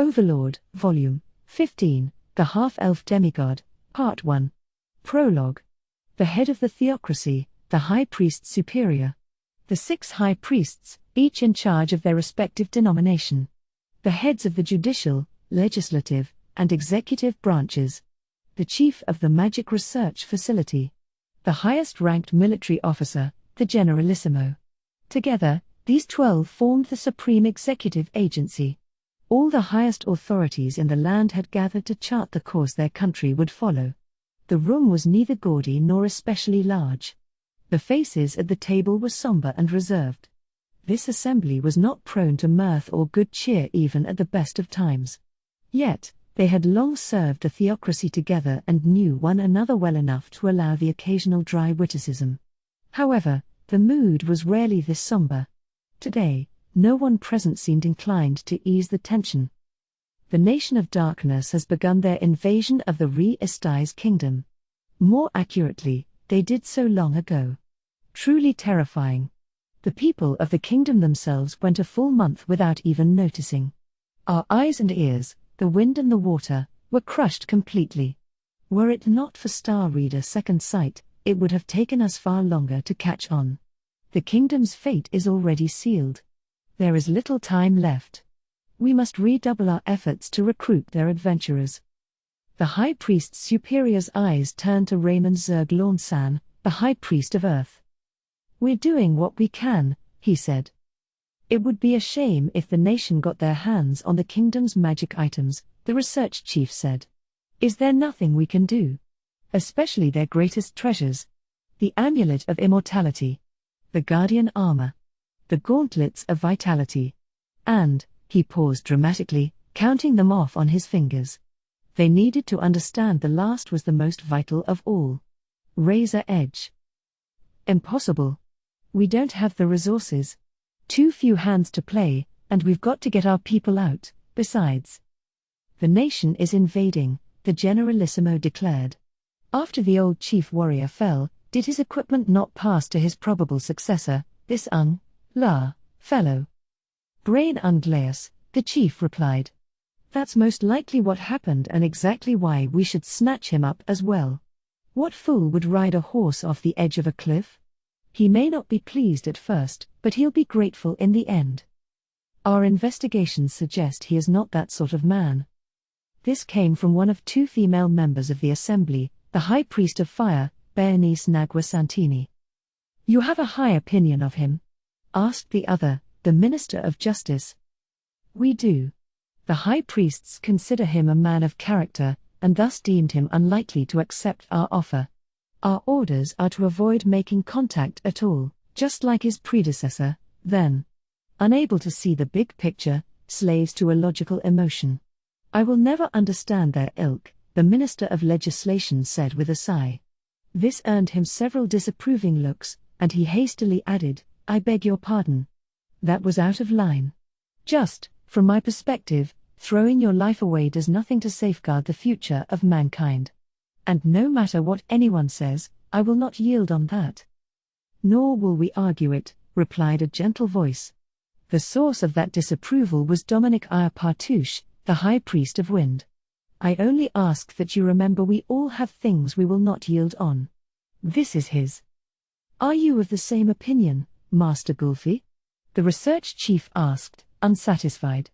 Overlord Volume 15, The Half-Elf Demigod, Part 1. Prologue. The head of the theocracy, the High Priest Superior. The 6 High Priests, each in charge of their respective denomination. The heads of the judicial, legislative, and executive branches. The chief of the Magic Research Facility. The highest-ranked military officer, the Generalissimo. Together, these 12 formed the supreme executive agency. All the highest authorities in the land had gathered to chart the course their country would follow. The room was neither gaudy nor especially large. The faces at the table were somber and reserved. This assembly was not prone to mirth or good cheer even at the best of times. Yet, they had long served the theocracy together and knew one another well enough to allow the occasional dry witticism. However, the mood was rarely this somber. Today, no one present seemed inclined to ease the tension. The Nation of Darkness has begun their invasion of the Re-Estais kingdom. More accurately, they did so long ago. Truly terrifying. The people of the kingdom themselves went a full month without even noticing. Our eyes and ears, the wind and the water, were crushed completely. Were it not for Star Reader Second Sight, it would have taken us far longer to catch on. The kingdom's fate is already sealed. There is little time left. We must redouble our efforts to recruit their adventurers. The High Priest Superior's eyes turned to Raymond Zerg-Launsan, the High Priest of Earth. "We're doing what we can," he said. "It would be a shame if the nation got their hands on the kingdom's magic items," the research chief said. "Is there nothing we can do? Especially their greatest treasures. The Amulet of Immortality. The Guardian Armor. The Gauntlets of Vitality. And," he paused dramatically, counting them off on his fingers. They needed to understand the last was the most vital of all. Razor Edge. "Impossible. We don't have the resources. Too few hands to play, and we've got to get our people out, besides." "The nation is invading," the Generalissimo declared. "After the old chief warrior fell, did his equipment not pass to his probable successor, this fellow?" "Brain Unglaeus," the chief replied. "That's most likely what happened and exactly why we should snatch him up as well. What fool would ride a horse off the edge of a cliff? He may not be pleased at first, but he'll be grateful in the end. Our investigations suggest he is not that sort of man." This came from one of 2 female members of the assembly, the High Priest of Fire, Berenice Nagua Santini. "You have a high opinion of him?" asked the other, the Minister of Justice. "We do. The High Priests consider him a man of character, and thus deemed him unlikely to accept our offer. Our orders are to avoid making contact at all, just like his predecessor, then. Unable to see the big picture, slaves to illogical emotion. I will never understand their ilk," the Minister of Legislation said with a sigh. This earned him several disapproving looks, and he hastily added, "I beg your pardon. That was out of line. Just, from my perspective, throwing your life away does nothing to safeguard the future of mankind. And no matter what anyone says, I will not yield on that." "Nor will we argue it," replied a gentle voice. The source of that disapproval was Dominic Partuche, the High Priest of Wind. "I only ask that you remember we all have things we will not yield on." This is his. "Are you of the same opinion, Master Gulfi?" the research chief asked, unsatisfied.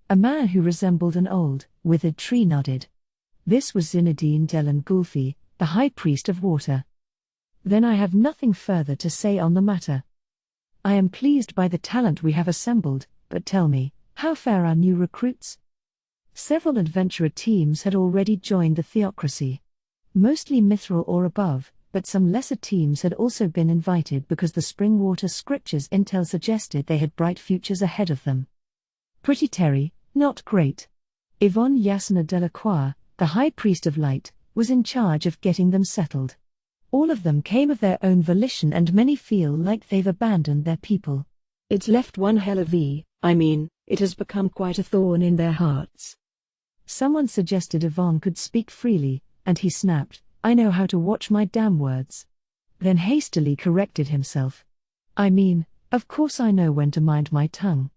A man who resembled an old, withered tree nodded. This was Zinedine Delan Gulfi, the High Priest of Water. "Then I have nothing further to say on the matter. I am pleased by the talent we have assembled, but tell me, how fare our new recruits?" Several adventurer teams had already joined the theocracy. Mostly Mithril or above, but some lesser teams had also been invited because the Springwater Scriptures intel suggested they had bright futures ahead of them. Pretty Terry, not great. Yvonne Yasna Delacroix, the High Priest of Light, was in charge of getting them settled. All of them came of their own volition and many feel like they've abandoned their people. It's left one hell of it has become quite a thorn in their hearts. Someone suggested Yvonne could speak freely, and he snapped, "I know how to watch my damn words." Then hastily corrected himself. Of course I know when to mind my tongue."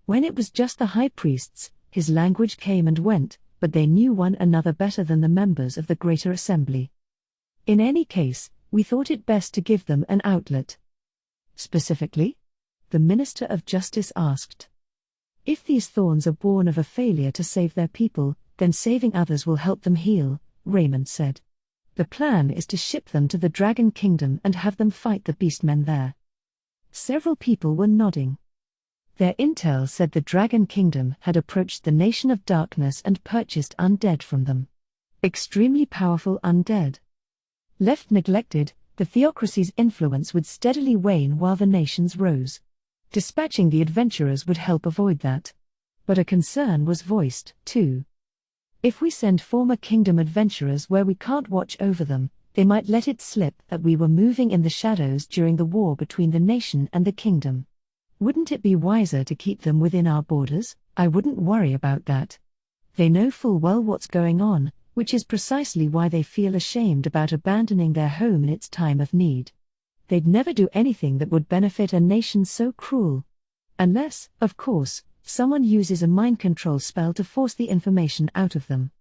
When it was just the high priests, his language came and went, but they knew one another better than the members of the Greater Assembly. In any case, we thought it best to give them an outlet. Specifically? The Minister of Justice asked. If these thorns are born of a failure to save their people, then saving others will help them heal, Raymond said. The plan is to ship them to the Dragon Kingdom and have them fight the beastmen there. Several people were nodding. Their intel said the Dragon Kingdom had approached the Nation of Darkness and purchased undead from them. Extremely powerful undead. Left neglected, the theocracy's influence would steadily wane while the nations rose. Dispatching the adventurers would help avoid that. But a concern was voiced, too. If we send former kingdom adventurers where we can't watch over them, they might let it slip that we were moving in the shadows during the war between the nation and the kingdom. Wouldn't it be wiser to keep them within our borders? I wouldn't worry about that. They know full well what's going on, which is precisely why they feel ashamed about abandoning their home in its time of need. They'd never do anything that would benefit a nation so cruel. Unless, of course, someone uses a mind control spell to force the information out of them.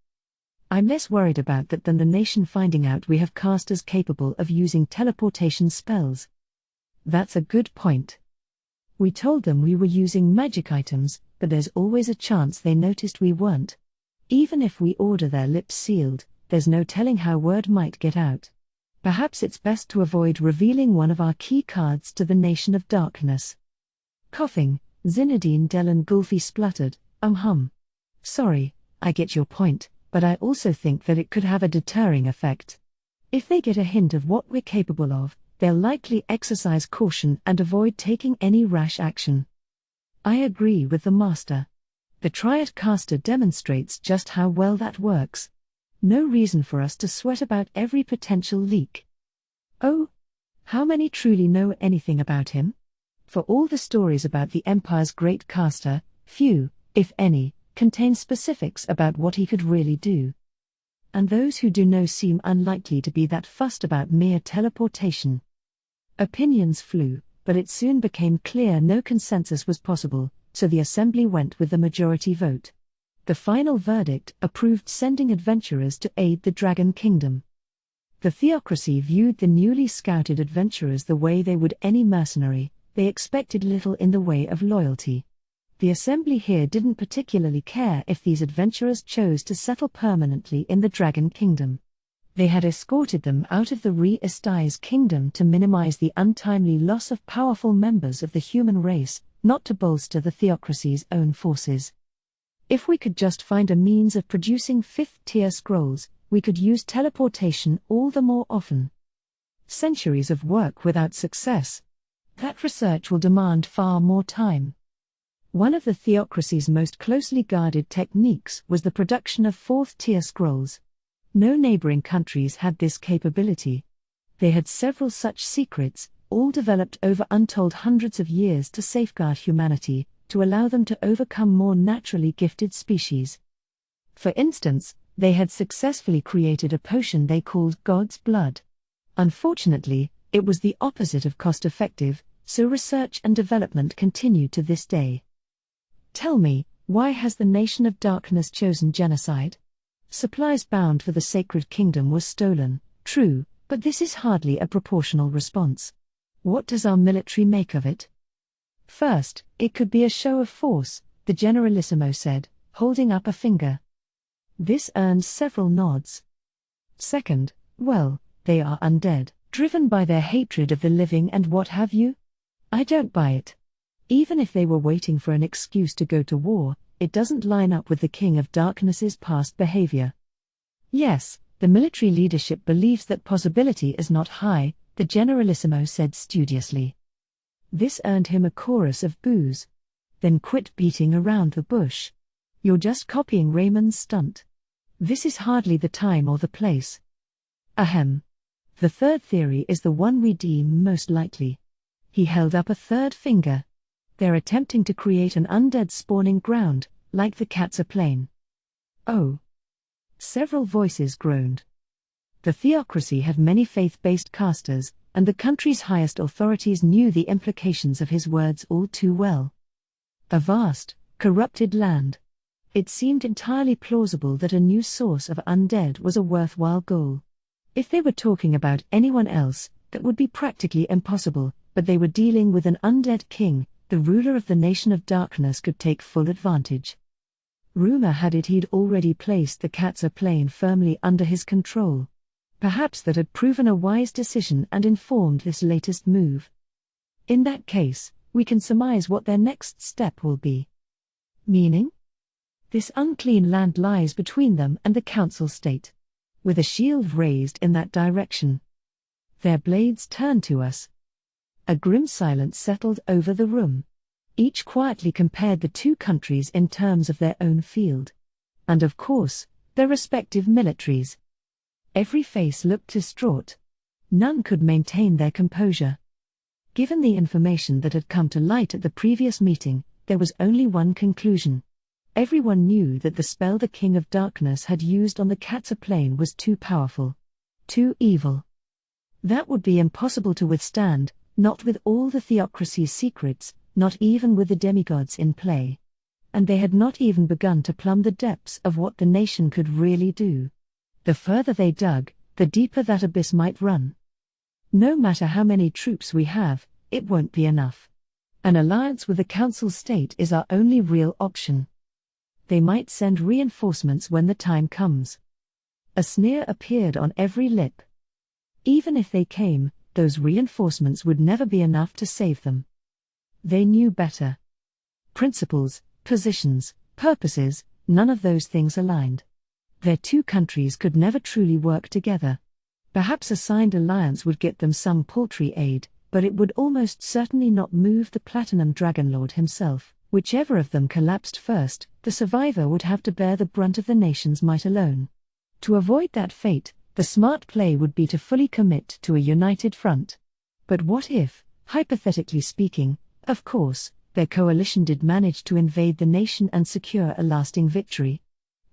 I'm less worried about that than the nation finding out we have casters capable of using teleportation spells. That's a good point. We told them we were using magic items, but there's always a chance they noticed we weren't. Even if we order their lips sealed, there's no telling how word might get out. Perhaps it's best to avoid revealing one of our key cards to the Nation of Darkness. Coughing, Zinedine Dellen Gulfi spluttered, Sorry, I get your point, but I also think that it could have a deterring effect. If they get a hint of what we're capable of, they'll likely exercise caution and avoid taking any rash action. I agree with the Master. The Triad caster demonstrates just how well that works. No reason for us to sweat about every potential leak. Oh? How many truly know anything about him? For all the stories about the Empire's great caster, few, if any, contain specifics about what he could really do. And those who do know seem unlikely to be that fussed about mere teleportation. Opinions flew, but it soon became clear no consensus was possible, so the Assembly went with the majority vote. The final verdict approved sending adventurers to aid the Dragon Kingdom. The theocracy viewed the newly scouted adventurers the way they would any mercenary. They expected little in the way of loyalty. The Assembly here didn't particularly care if these adventurers chose to settle permanently in the Dragon Kingdom. They had escorted them out of the Re-Esti's kingdom to minimize the untimely loss of powerful members of the human race, not to bolster the theocracy's own forces. If we could just find a means of producing fifth-tier scrolls, we could use teleportation all the more often. Centuries of work without success. That research will demand far more time. One of the theocracy's most closely guarded techniques was the production of fourth-tier scrolls. No neighboring countries had this capability. They had several such secrets, all developed over untold hundreds of years to safeguard humanity, to allow them to overcome more naturally gifted species. For instance, they had successfully created a potion they called God's Blood. Unfortunately, it was the opposite of cost-effective, so research and development continued to this day. Tell me, why has the Nation of Darkness chosen genocide? Supplies bound for the Sacred Kingdom were stolen, true, but this is hardly a proportional response. What does our military make of it? First, it could be a show of force, the Generalissimo said, holding up a finger. This earned several nods. Second, well, they are undead, driven by their hatred of the living and what have you? I don't buy it. Even if they were waiting for an excuse to go to war, it doesn't line up with the King of Darkness's past behavior. Yes, the military leadership believes that possibility is not high, the Generalissimo said studiously. This earned him a chorus of boos. Then quit beating around the bush. You're just copying Raymond's stunt. This is hardly the time or the place. Ahem. The third theory is the one we deem most likely. He held up a third finger. They're attempting to create an undead spawning ground, like the Katsa Plain. Oh. Several voices groaned. The theocracy had many faith-based casters, and the country's highest authorities knew the implications of his words all too well. A vast, corrupted land. It seemed entirely plausible that a new source of undead was a worthwhile goal. If they were talking about anyone else, that would be practically impossible, but they were dealing with an undead king. The ruler of the Nation of Darkness could take full advantage. Rumor had it he'd already placed the Katsa plane firmly under his control. Perhaps that had proven a wise decision and informed this latest move. In that case, we can surmise what their next step will be. Meaning? This unclean land lies between them and the Council State, with a shield raised in that direction. Their blades turn to us. A grim silence settled over the room. Each quietly compared the two countries in terms of their own field. And of course, their respective militaries. Every face looked distraught. None could maintain their composure. Given the information that had come to light at the previous meeting, there was only one conclusion. Everyone knew that the spell the King of Darkness had used on the Katsa plane was too powerful. Too evil. That would be impossible to withstand, not with all the Theocracy's secrets, not even with the demigods in play. And they had not even begun to plumb the depths of what the nation could really do. The further they dug, the deeper that abyss might run. No matter how many troops we have, it won't be enough. An alliance with the Council State is our only real option. They might send reinforcements when the time comes. A sneer appeared on every lip. Even if they came, those reinforcements would never be enough to save them. They knew better. Principles, positions, purposes, none of those things aligned. Their two countries could never truly work together. Perhaps a signed alliance would get them some paltry aid, but it would almost certainly not move the Platinum Dragonlord himself. Whichever of them collapsed first, the survivor would have to bear the brunt of the nation's might alone. To avoid that fate, the smart play would be to fully commit to a united front. But what if, hypothetically speaking, of course, their coalition did manage to invade the nation and secure a lasting victory?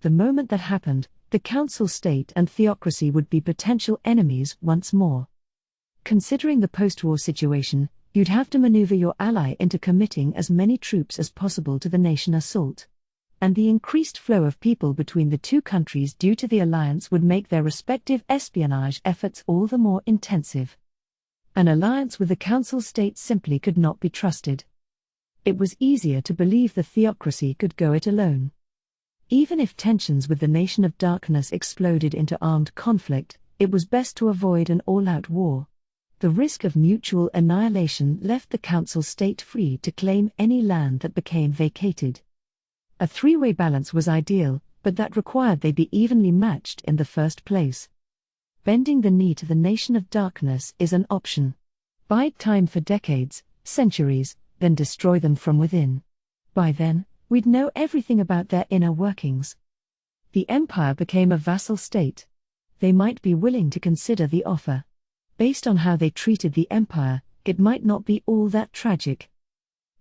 The moment that happened, the Council State and Theocracy would be potential enemies once more. Considering the post-war situation, you'd have to maneuver your ally into committing as many troops as possible to the nation assault. And the increased flow of people between the two countries due to the alliance would make their respective espionage efforts all the more intensive. An alliance with the Council State simply could not be trusted. It was easier to believe the Theocracy could go it alone. Even if tensions with the Nation of Darkness exploded into armed conflict, it was best to avoid an all-out war. The risk of mutual annihilation left the Council State free to claim any land that became vacated. A three-way balance was ideal, but that required they be evenly matched in the first place. Bending the knee to the Nation of Darkness is an option. Bide time for decades, centuries, then destroy them from within. By then, we'd know everything about their inner workings. The Empire became a vassal state. They might be willing to consider the offer. Based on how they treated the Empire, it might not be all that tragic.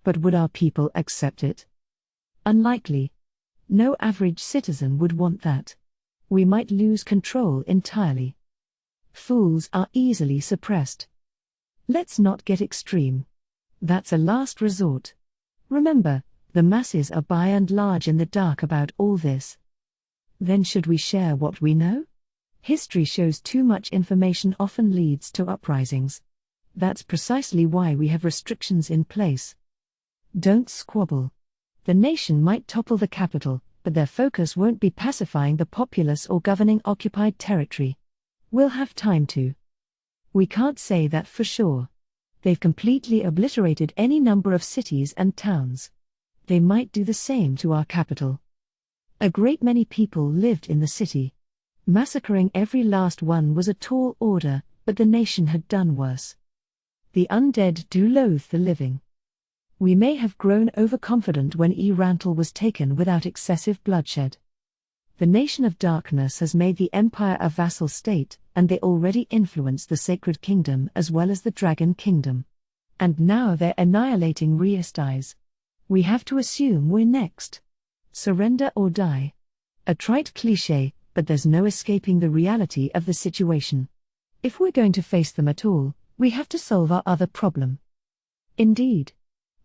But would our people accept it? Unlikely. No average citizen would want that. We might lose control entirely. Fools are easily suppressed. Let's not get extreme. That's a last resort. Remember, the masses are by and large in the dark about all this. Then should we share what we know? History shows too much information often leads to uprisings. That's precisely why we have restrictions in place. Don't squabble. The nation might topple the capital, but their focus won't be pacifying the populace or governing occupied territory. We'll have time to. We can't say that for sure. They've completely obliterated any number of cities and towns. They might do the same to our capital. A great many people lived in the city. Massacring every last one was a tall order, but the nation had done worse. The undead do loathe the living. We may have grown overconfident when Rantel was taken without excessive bloodshed. The Nation of Darkness has made the Empire a vassal state, and they already influence the Sacred Kingdom as well as the Dragon Kingdom. And now they're annihilating Riestais. We have to assume we're next. Surrender or die. A trite cliché, but there's no escaping the reality of the situation. If we're going to face them at all, we have to solve our other problem. Indeed.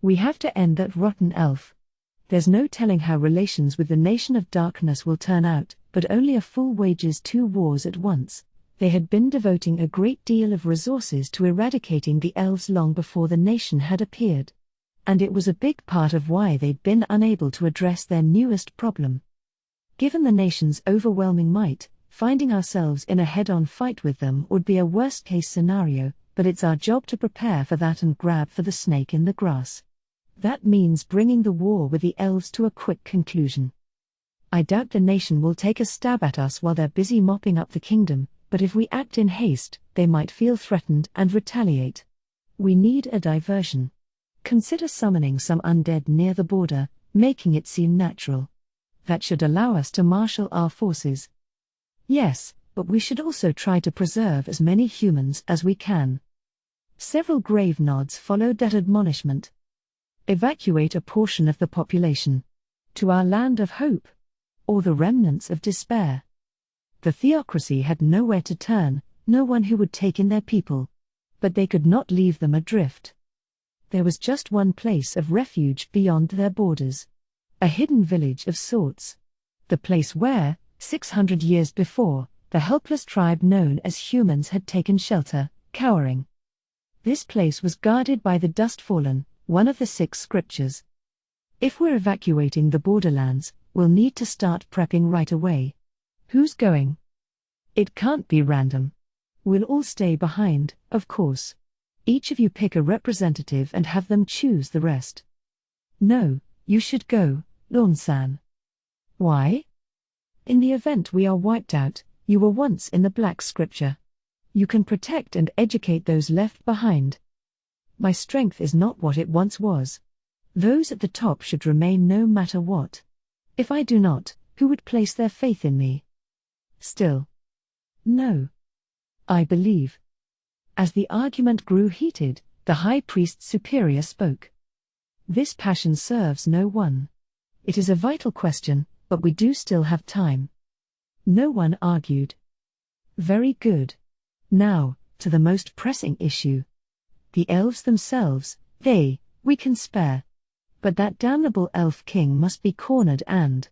We have to end that rotten elf. There's no telling how relations with the Nation of Darkness will turn out, but only a fool wages two wars at once. They had been devoting a great deal of resources to eradicating the elves long before the nation had appeared. And it was a big part of why they'd been unable to address their newest problem. Given the nation's overwhelming might, finding ourselves in a head-on fight with them would be a worst-case scenario, but it's our job to prepare for that and grab for the snake in the grass. That means bringing the war with the elves to a quick conclusion. I doubt the nation will take a stab at us while they're busy mopping up the kingdom, but if we act in haste, they might feel threatened and retaliate. We need a diversion. Consider summoning some undead near the border, making it seem natural. That should allow us to marshal our forces. Yes, but we should also try to preserve as many humans as we can. Several grave nods followed that admonishment. Evacuate a portion of the population. To our land of hope. Or the remnants of despair. The theocracy had nowhere to turn, no one who would take in their people. But they could not leave them adrift. There was just one place of refuge beyond their borders. A hidden village of sorts. The place where, 600 years before, the helpless tribe known as humans had taken shelter, cowering. This place was guarded by the Dust Fallen, one of the 6 scriptures. If we're evacuating the borderlands, we'll need to start prepping right away. Who's going? It can't be random. We'll all stay behind, of course. Each of you pick a representative and have them choose the rest. No, you should go, Lorne-san. Why? In the event we are wiped out, you were once in the Black Scripture. You can protect and educate those left behind. My strength is not what it once was. Those at the top should remain no matter what. If I do not, who would place their faith in me? Still. No. I believe. As the argument grew heated, the High Priest Superior spoke. This passion serves no one. It is a vital question, but we do still have time. No one argued. Very good. Now, to the most pressing issue. The elves themselves, we can spare. But that damnable elf king must be cornered and...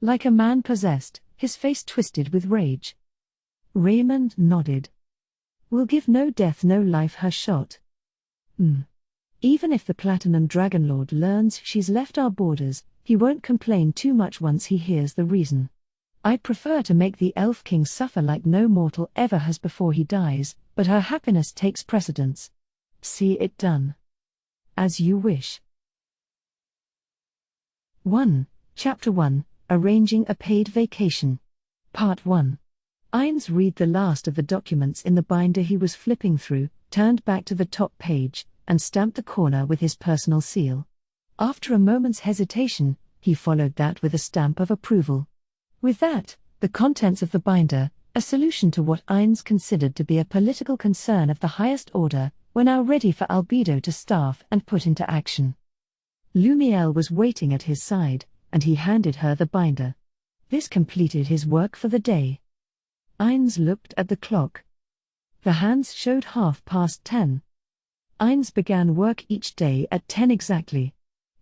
Like a man possessed, his face twisted with rage. Raymond nodded. We'll give no death no life her shot. Even if the Platinum Dragonlord learns she's left our borders, he won't complain too much once he hears the reason. I'd prefer to make the Elf King suffer like no mortal ever has before he dies, but her happiness takes precedence. See it done. As you wish. 1. Chapter 1, Arranging a Paid Vacation. Part 1. Ines read the last of the documents in the binder he was flipping through, turned back to the top page, and stamped the corner with his personal seal. After a moment's hesitation, he followed that with a stamp of approval. With that, the contents of the binder, a solution to what Ines considered to be a political concern of the highest order, were now ready for Albedo to staff and put into action. Lumiel was waiting at his side, and he handed her the binder. This completed his work for the day. Ines looked at the clock. The hands showed 10:30. Ines began work each day at 10 exactly.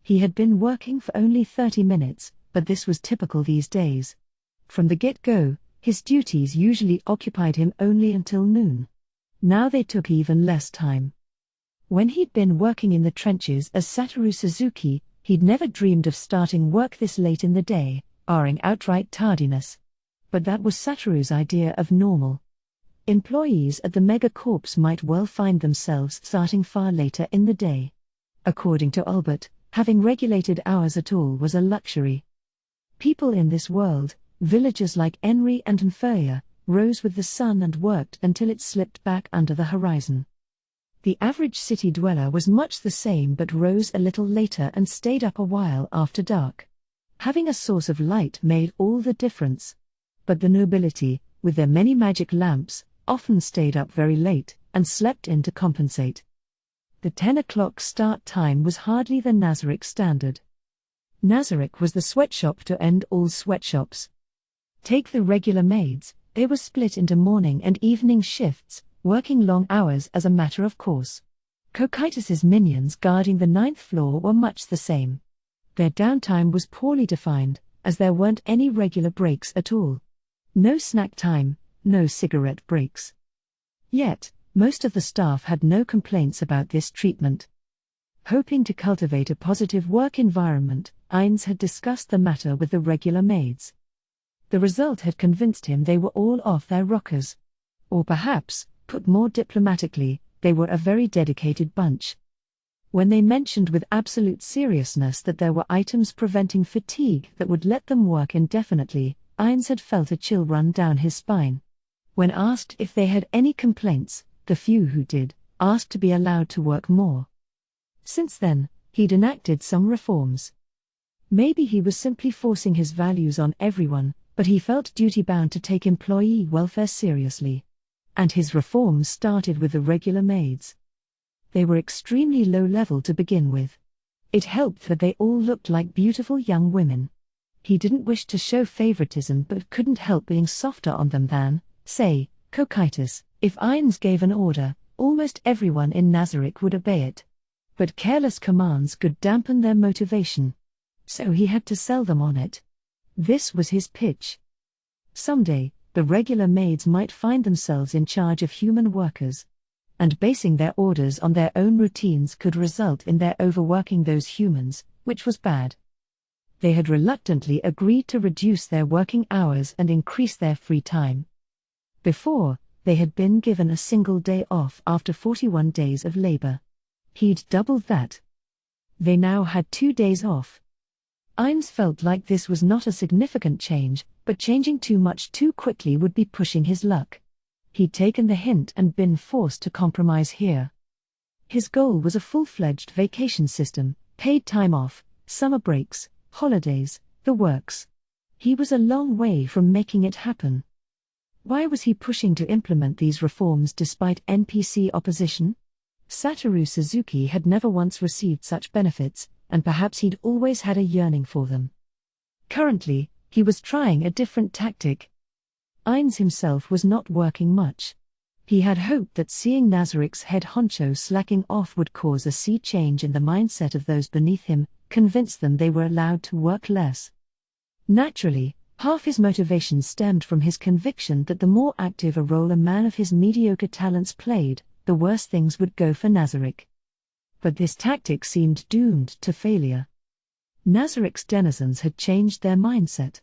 He had been working for only 30 minutes, but this was typical these days. From the get-go, his duties usually occupied him only until noon. Now they took even less time. When he'd been working in the trenches as Satoru Suzuki, he'd never dreamed of starting work this late in the day, barring outright tardiness. But that was Satoru's idea of normal. Employees at the megacorps might well find themselves starting far later in the day. According to Albert, having regulated hours at all was a luxury. People in this world, villagers like Enri and Nferia, rose with the sun and worked until it slipped back under the horizon. The average city dweller was much the same but rose a little later and stayed up a while after dark. Having a source of light made all the difference. But the nobility, with their many magic lamps, often stayed up very late, and slept in to compensate. The 10 o'clock start time was hardly the Nazarick standard. Nazarick was the sweatshop to end all sweatshops. Take the regular maids, they were split into morning and evening shifts, working long hours as a matter of course. Cocytus's minions guarding the 9th floor were much the same. Their downtime was poorly defined, as there weren't any regular breaks at all. No snack time, no cigarette breaks. Yet, most of the staff had no complaints about this treatment. Hoping to cultivate a positive work environment, Ines had discussed the matter with the regular maids. The result had convinced him they were all off their rockers. Or perhaps, put more diplomatically, they were a very dedicated bunch. When they mentioned with absolute seriousness that there were items preventing fatigue that would let them work indefinitely, Ines had felt a chill run down his spine. When asked if they had any complaints, the few who did, asked to be allowed to work more. Since then, he'd enacted some reforms. Maybe he was simply forcing his values on everyone, but he felt duty-bound to take employee welfare seriously. And his reforms started with the regular maids. They were extremely low-level to begin with. It helped that they all looked like beautiful young women. He didn't wish to show favoritism but couldn't help being softer on them than, say, Cocytus. If Ines gave an order, almost everyone in Nazarick would obey it. But careless commands could dampen their motivation. So he had to sell them on it. This was his pitch. Someday, the regular maids might find themselves in charge of human workers. And basing their orders on their own routines could result in their overworking those humans, which was bad. They had reluctantly agreed to reduce their working hours and increase their free time. Before, they had been given a single day off after 41 days of labor. He'd doubled that. They now had 2 days off. Ines felt like this was not a significant change, but changing too much too quickly would be pushing his luck. He'd taken the hint and been forced to compromise here. His goal was a full-fledged vacation system, paid time off, summer breaks, holidays, the works. He was a long way from making it happen. Why was he pushing to implement these reforms despite NPC opposition? Satoru Suzuki had never once received such benefits, and perhaps he'd always had a yearning for them. Currently, he was trying a different tactic. Ines himself was not working much. He had hoped that seeing Nazarick's head honcho slacking off would cause a sea change in the mindset of those beneath him, convince them they were allowed to work less. Naturally, half his motivation stemmed from his conviction that the more active a role a man of his mediocre talents played, the worse things would go for Nazarick. But this tactic seemed doomed to failure. Nazarick's denizens had changed their mindset.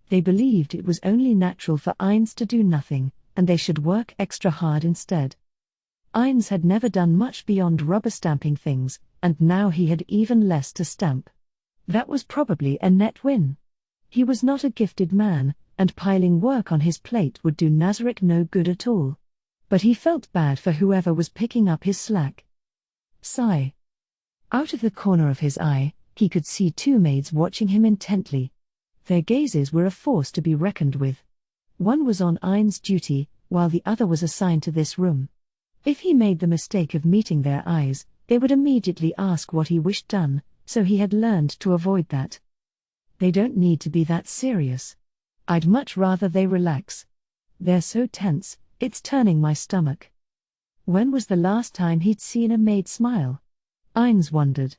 They believed it was only natural for Ines to do nothing, and they should work extra hard instead. Ines had never done much beyond rubber stamping things, and now he had even less to stamp. That was probably a net win. He was not a gifted man, and piling work on his plate would do Nazarick no good at all. But he felt bad for whoever was picking up his slack. Sigh. Out of the corner of his eye, he could see 2 maids watching him intently. Their gazes were a force to be reckoned with. One was on Ines' duty, while the other was assigned to this room. If he made the mistake of meeting their eyes, they would immediately ask what he wished done, so he had learned to avoid that. They don't need to be that serious. I'd much rather they relax. They're so tense, it's turning my stomach. When was the last time he'd seen a maid smile? Ines wondered.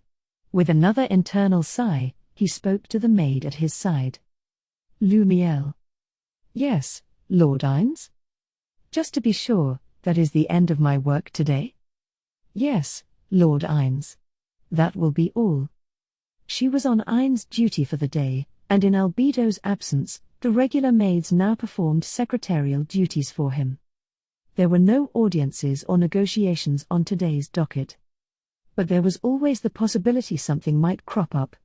With another internal sigh, he spoke to the maid at his side. Lumiel. Yes, Lord Ines? Just to be sure, that is the end of my work today? Yes, Lord Ines. That will be all. She was on Ines' duty for the day, and in Albedo's absence, the regular maids now performed secretarial duties for him. There were no audiences or negotiations on today's docket. But there was always the possibility something might crop up.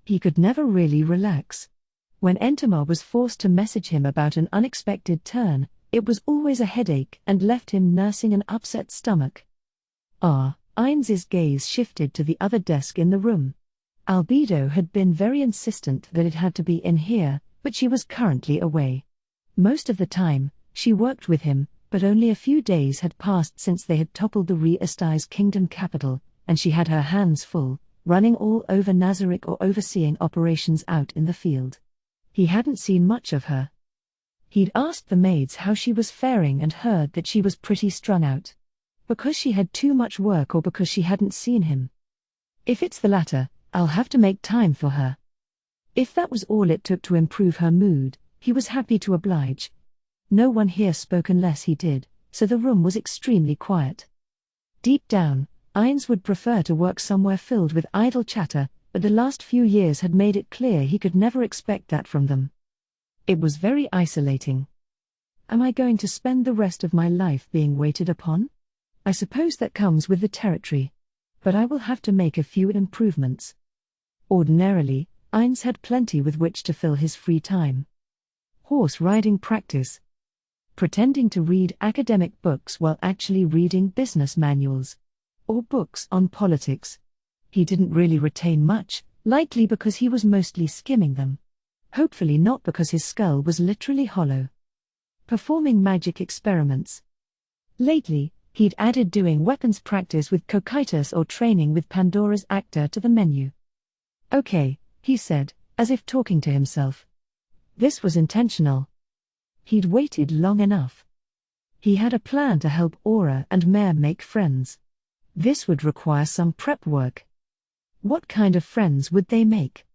He could never really relax. When Entomar was forced to message him about an unexpected turn, it was always a headache and left him nursing an upset stomach. Ines's gaze shifted to the other desk in the room. Albedo had been very insistent that it had to be in here, but she was currently away. Most of the time, she worked with him, but only a few days had passed since they had toppled the Re-Esti's kingdom capital, and she had her hands full, running all over Nazarick or overseeing operations out in the field. He hadn't seen much of her. He'd asked the maids how she was faring and heard that she was pretty strung out. Because she had too much work or because she hadn't seen him? If it's the latter, I'll have to make time for her. If that was all it took to improve her mood, he was happy to oblige. No one here spoke unless he did, so the room was extremely quiet. Deep down, Ainz would prefer to work somewhere filled with idle chatter, but the last few years had made it clear he could never expect that from them. It was very isolating. Am I going to spend the rest of my life being waited upon? I suppose that comes with the territory. But I will have to make a few improvements. Ordinarily, Ainz had plenty with which to fill his free time. Horse riding practice. Pretending to read academic books while actually reading business manuals. Or books on politics. He didn't really retain much, likely because he was mostly skimming them. Hopefully not because his skull was literally hollow. Performing magic experiments. Lately, he'd added doing weapons practice with Cocytus or training with Pandora's actor to the menu. Okay, he said, as if talking to himself. This was intentional. He'd waited long enough. He had a plan to help Aura and Mare make friends. This would require some prep work. What kind of friends would they make?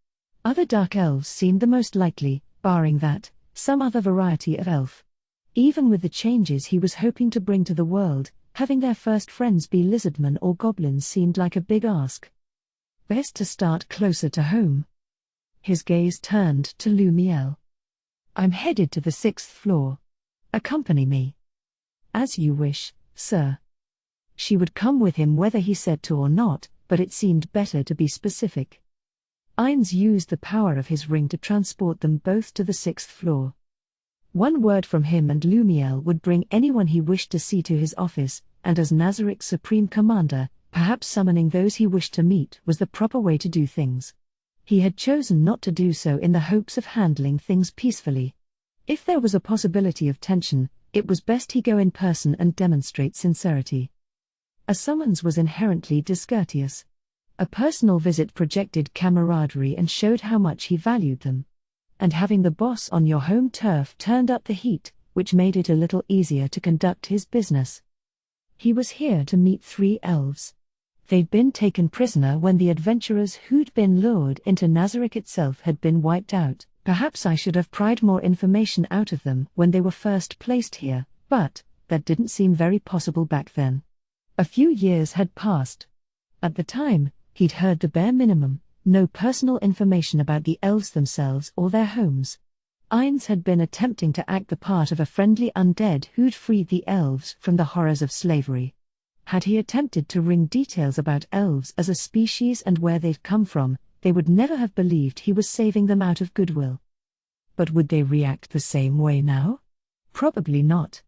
Other dark elves seemed the most likely, barring that, some other variety of elf. Even with the changes he was hoping to bring to the world, having their first friends be lizardmen or goblins seemed like a big ask. Best to start closer to home. His gaze turned to Lumiel. I'm headed to the 6th floor. Accompany me. As you wish, sir. She would come with him whether he said to or not, but it seemed better to be specific. Ainz used the power of his ring to transport them both to the 6th floor. One word from him and Lumiel would bring anyone he wished to see to his office, and as Nazarick's Supreme Commander, perhaps summoning those he wished to meet was the proper way to do things. He had chosen not to do so in the hopes of handling things peacefully. If there was a possibility of tension, it was best he go in person and demonstrate sincerity. A summons was inherently discourteous. A personal visit projected camaraderie and showed how much he valued them. And having the boss on your home turf turned up the heat, which made it a little easier to conduct his business. He was here to meet 3 elves. They'd been taken prisoner when the adventurers who'd been lured into Nazarick itself had been wiped out. Perhaps I should have pried more information out of them when they were first placed here, but that didn't seem very possible back then. A few years had passed. At the time, he'd heard the bare minimum. No personal information about the elves themselves or their homes. Ainz had been attempting to act the part of a friendly undead who'd freed the elves from the horrors of slavery. Had he attempted to wring details about elves as a species and where they'd come from, they would never have believed he was saving them out of goodwill. But would they react the same way now? Probably not.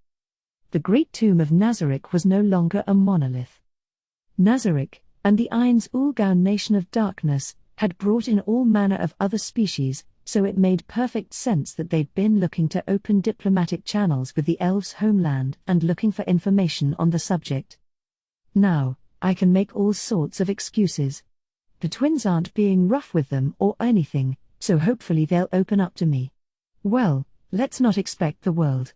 The great tomb of Nazarick was no longer a monolith. Nazarick, and the Ainz-Ulgaun nation of darkness, had brought in all manner of other species, so it made perfect sense that they'd been looking to open diplomatic channels with the elves' homeland and looking for information on the subject. Now, I can make all sorts of excuses. The twins aren't being rough with them or anything, so hopefully they'll open up to me. Well, let's not expect the world.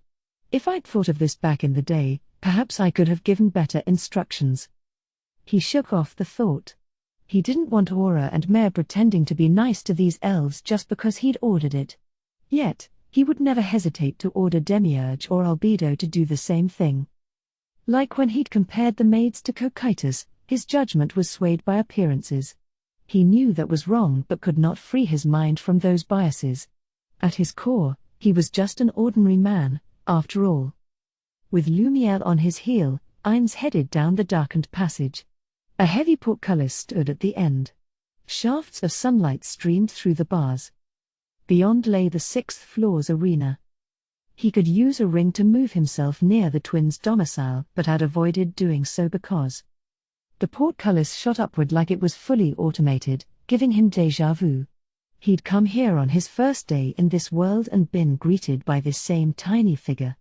If I'd thought of this back in the day, perhaps I could have given better instructions. He shook off the thought. He didn't want Aura and Mare pretending to be nice to these elves just because he'd ordered it. Yet, he would never hesitate to order Demiurge or Albedo to do the same thing. Like when he'd compared the maids to Cocytus, his judgment was swayed by appearances. He knew that was wrong but could not free his mind from those biases. At his core, he was just an ordinary man, after all. With Lumiel on his heel, Ainz headed down the darkened passage. A heavy portcullis stood at the end. Shafts of sunlight streamed through the bars. Beyond lay the 6th floor's arena. He could use a ring to move himself near the twins' domicile but had avoided doing so because the portcullis shot upward like it was fully automated, giving him déjà vu. He'd come here on his first day in this world and been greeted by this same tiny figure.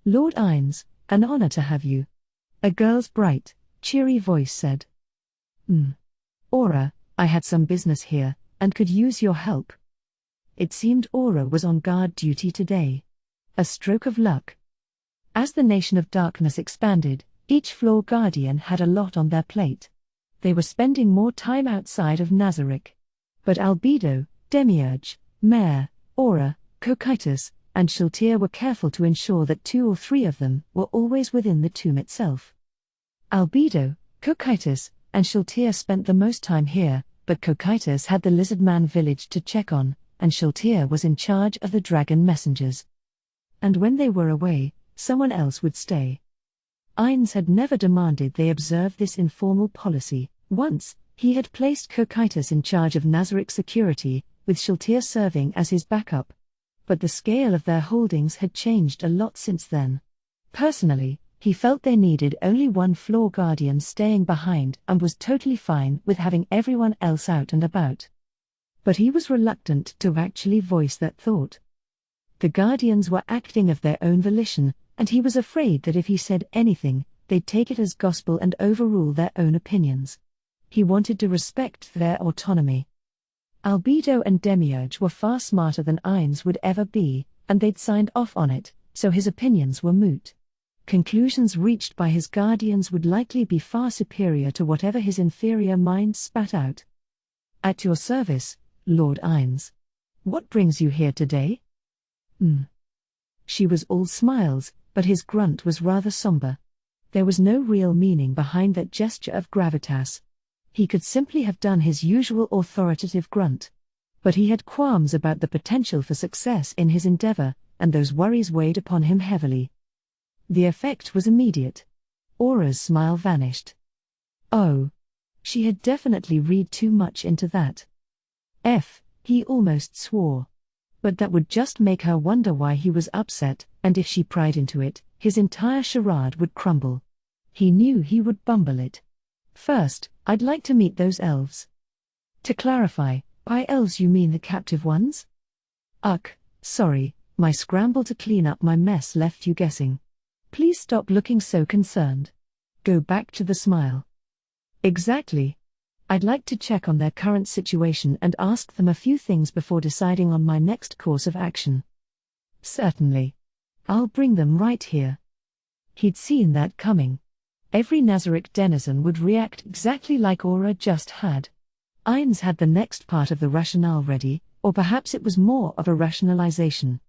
Lord Ainz, an honor to have you. A girl's bright, cheery voice said. Aura, I had some business here, and could use your help. It seemed Aura was on guard duty today. A stroke of luck. As the Nation of Darkness expanded, each floor guardian had a lot on their plate. They were spending more time outside of Nazarick. But Albedo, Demiurge, Mare, Aura, Cocytus, and Shiltir were careful to ensure that 2 or 3 of them were always within the tomb itself. Albedo, Cocytus, and Shiltir spent the most time here, but Cocytus had the Lizardman village to check on, and Shiltir was in charge of the dragon messengers. And when they were away, someone else would stay. Ainz had never demanded they observe this informal policy. Once, he had placed Cocytus in charge of Nazarick security, with Shiltir serving as his backup. But the scale of their holdings had changed a lot since then. Personally, he felt they needed only one floor guardian staying behind and was totally fine with having everyone else out and about. But he was reluctant to actually voice that thought. The guardians were acting of their own volition, and he was afraid that if he said anything, they'd take it as gospel and overrule their own opinions. He wanted to respect their autonomy. Albedo and Demiurge were far smarter than Ainz would ever be, and they'd signed off on it, so his opinions were moot. Conclusions reached by his guardians would likely be far superior to whatever his inferior mind spat out. At your service, Lord Ainz. What brings you here today? She was all smiles, but his grunt was rather somber. There was no real meaning behind that gesture of gravitas. He could simply have done his usual authoritative grunt. But he had qualms about the potential for success in his endeavor, and those worries weighed upon him heavily. The effect was immediate. Aura's smile vanished. Oh. She had definitely read too much into that. He almost swore. But that would just make her wonder why he was upset, and if she pried into it, his entire charade would crumble. He knew he would bumble it. First, I'd like to meet those elves. To clarify, by elves you mean the captive ones? Sorry, my scramble to clean up my mess left you guessing. Please stop looking so concerned. Go back to the smile. Exactly. I'd like to check on their current situation and ask them a few things before deciding on my next course of action. Certainly. I'll bring them right here. He'd seen that coming. Every Nazarick denizen would react exactly like Aura just had. Ainz had the next part of the rationale ready, or perhaps it was more of a rationalization.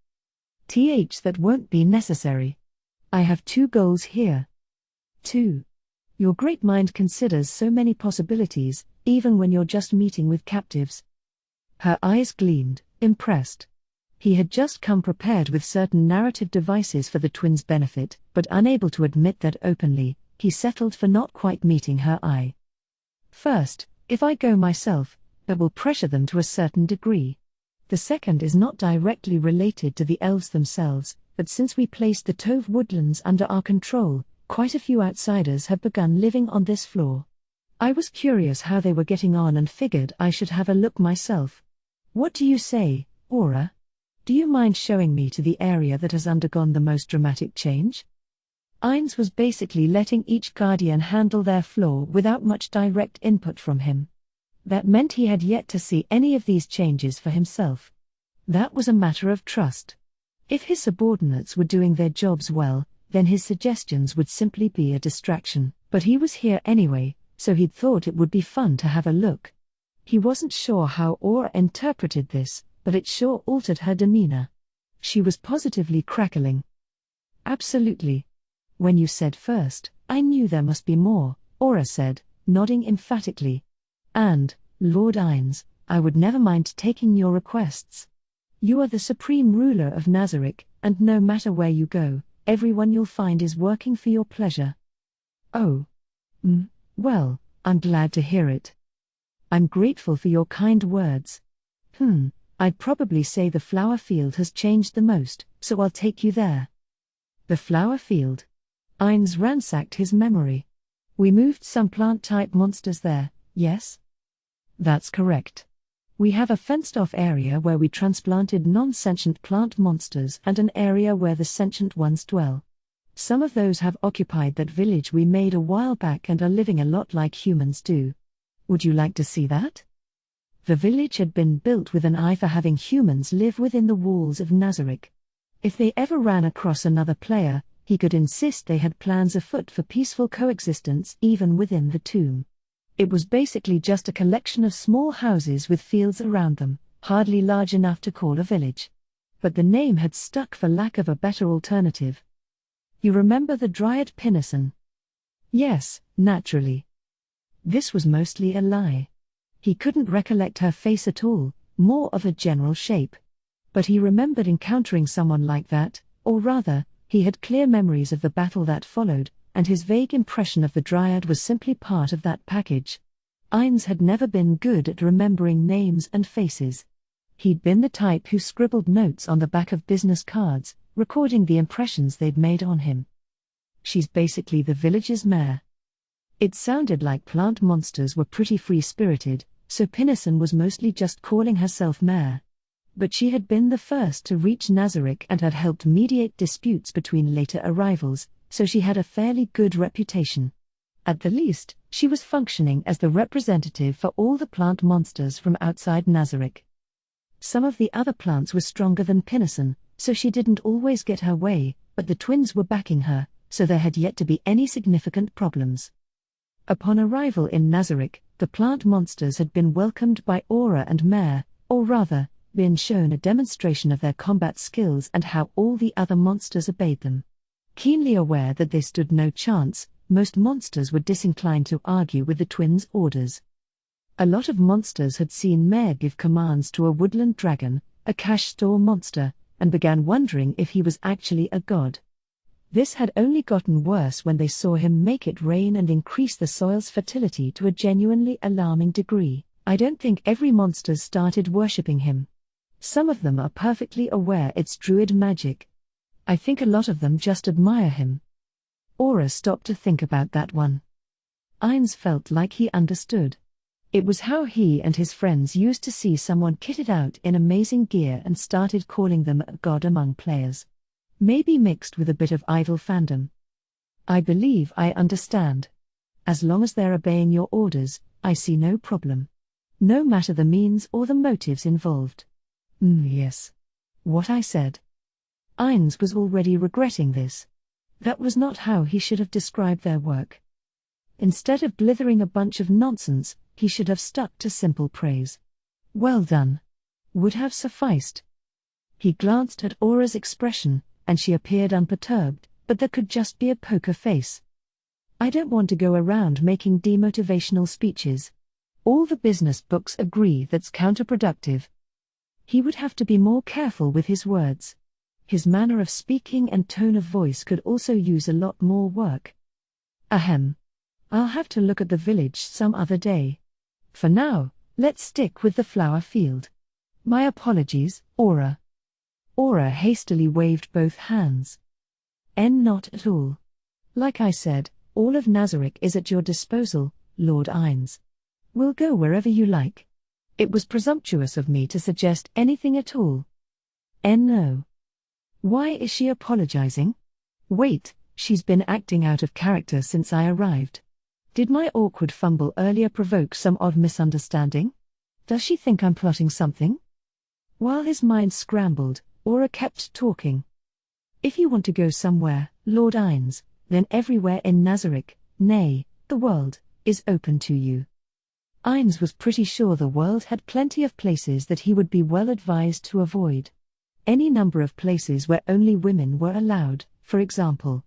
That won't be necessary. I have 2 goals here. 2. Your great mind considers so many possibilities, even when you're just meeting with captives. Her eyes gleamed, impressed. He had just come prepared with certain narrative devices for the twins' benefit, but unable to admit that openly, he settled for not quite meeting her eye. First, if I go myself, that will pressure them to a certain degree. The second is not directly related to the elves themselves, but since we placed the Tove woodlands under our control, quite a few outsiders have begun living on this floor. I was curious how they were getting on and figured I should have a look myself. What do you say, Aura? Do you mind showing me to the area that has undergone the most dramatic change? Ainz was basically letting each guardian handle their floor without much direct input from him. That meant he had yet to see any of these changes for himself. That was a matter of trust. If his subordinates were doing their jobs well, then his suggestions would simply be a distraction, but he was here anyway, so he'd thought it would be fun to have a look. He wasn't sure how Aura interpreted this, but it sure altered her demeanor. She was positively crackling. Absolutely. When you said first, I knew there must be more, Aura said, nodding emphatically. And, Lord Ainz, I would never mind taking your requests. You are the supreme ruler of Nazarick, and no matter where you go, everyone you'll find is working for your pleasure. Oh. Well, I'm glad to hear it. I'm grateful for your kind words. I'd probably say the flower field has changed the most, so I'll take you there. The flower field? Ainz ransacked his memory. We moved some plant-type monsters there, yes? That's correct. We have a fenced-off area where we transplanted non-sentient plant monsters and an area where the sentient ones dwell. Some of those have occupied that village we made a while back and are living a lot like humans do. Would you like to see that? The village had been built with an eye for having humans live within the walls of Nazarick. If they ever ran across another player, he could insist they had plans afoot for peaceful coexistence even within the tomb. It was basically just a collection of small houses with fields around them, hardly large enough to call a village. But the name had stuck for lack of a better alternative. You remember the Dryad Pinison? Yes, naturally. This was mostly a lie. He couldn't recollect her face at all, more of a general shape. But he remembered encountering someone like that, or rather, he had clear memories of the battle that followed, and his vague impression of the Dryad was simply part of that package. Ines had never been good at remembering names and faces. He'd been the type who scribbled notes on the back of business cards, recording the impressions they'd made on him. She's basically the village's mayor. It sounded like plant monsters were pretty free-spirited, so Pinison was mostly just calling herself mayor. But she had been the first to reach Nazarick and had helped mediate disputes between later arrivals, so she had a fairly good reputation. At the least, she was functioning as the representative for all the plant monsters from outside Nazarick. Some of the other plants were stronger than Pinison, so she didn't always get her way, but the twins were backing her, so there had yet to be any significant problems. Upon arrival in Nazarick, the plant monsters had been welcomed by Aura and Mare, or rather, been shown a demonstration of their combat skills and how all the other monsters obeyed them. Keenly aware that they stood no chance, most monsters were disinclined to argue with the twins' orders. A lot of monsters had seen Mare give commands to a woodland dragon, a cash store monster, and began wondering if he was actually a god. This had only gotten worse when they saw him make it rain and increase the soil's fertility to a genuinely alarming degree. I don't think every monster started worshipping him. Some of them are perfectly aware it's druid magic. I think a lot of them just admire him. Aura stopped to think about that one. Ines felt like he understood. It was how he and his friends used to see someone kitted out in amazing gear and started calling them a god among players. Maybe mixed with a bit of idle fandom. I believe I understand. As long as they're obeying your orders, I see no problem. No matter the means or the motives involved. Yes. What I said. Ines was already regretting this. That was not how he should have described their work. Instead of blithering a bunch of nonsense, he should have stuck to simple praise. Well done. Would have sufficed. He glanced at Aura's expression, and she appeared unperturbed, but that could just be a poker face. I don't want to go around making demotivational speeches. All the business books agree that's counterproductive. He would have to be more careful with his words. His manner of speaking and tone of voice could also use a lot more work. Ahem. I'll have to look at the village some other day. For now, let's stick with the flower field. My apologies, Aura. Aura hastily waved both hands. Not at all. Like I said, all of Nazarick is at your disposal, Lord Ines. We'll go wherever you like. It was presumptuous of me to suggest anything at all. No. Why is she apologizing? Wait, she's been acting out of character since I arrived. Did my awkward fumble earlier provoke some odd misunderstanding? Does she think I'm plotting something? While his mind scrambled, Aura kept talking. If you want to go somewhere, Lord Ines, then everywhere in Nazarick, nay, the world, is open to you. Ines was pretty sure the world had plenty of places that he would be well advised to avoid. Any number of places where only women were allowed, for example.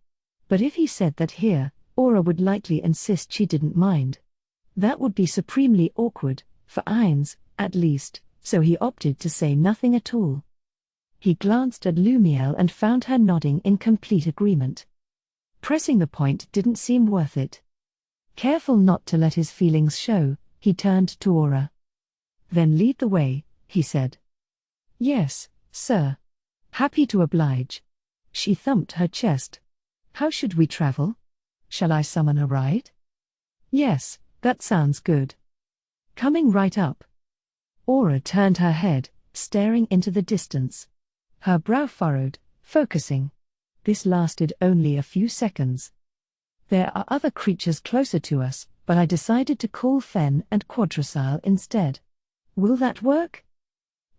But if he said that here, Aura would likely insist she didn't mind. That would be supremely awkward, for Ines, at least, so he opted to say nothing at all. He glanced at Lumiel and found her nodding in complete agreement. Pressing the point didn't seem worth it. Careful not to let his feelings show, he turned to Aura. Then lead the way, he said. Yes, sir. Happy to oblige. She thumped her chest. How should we travel? Shall I summon a ride? Yes, that sounds good. Coming right up. Aura turned her head, staring into the distance. Her brow furrowed, focusing. This lasted only a few seconds. There are other creatures closer to us, but I decided to call Fen and Quadricyle instead. Will that work?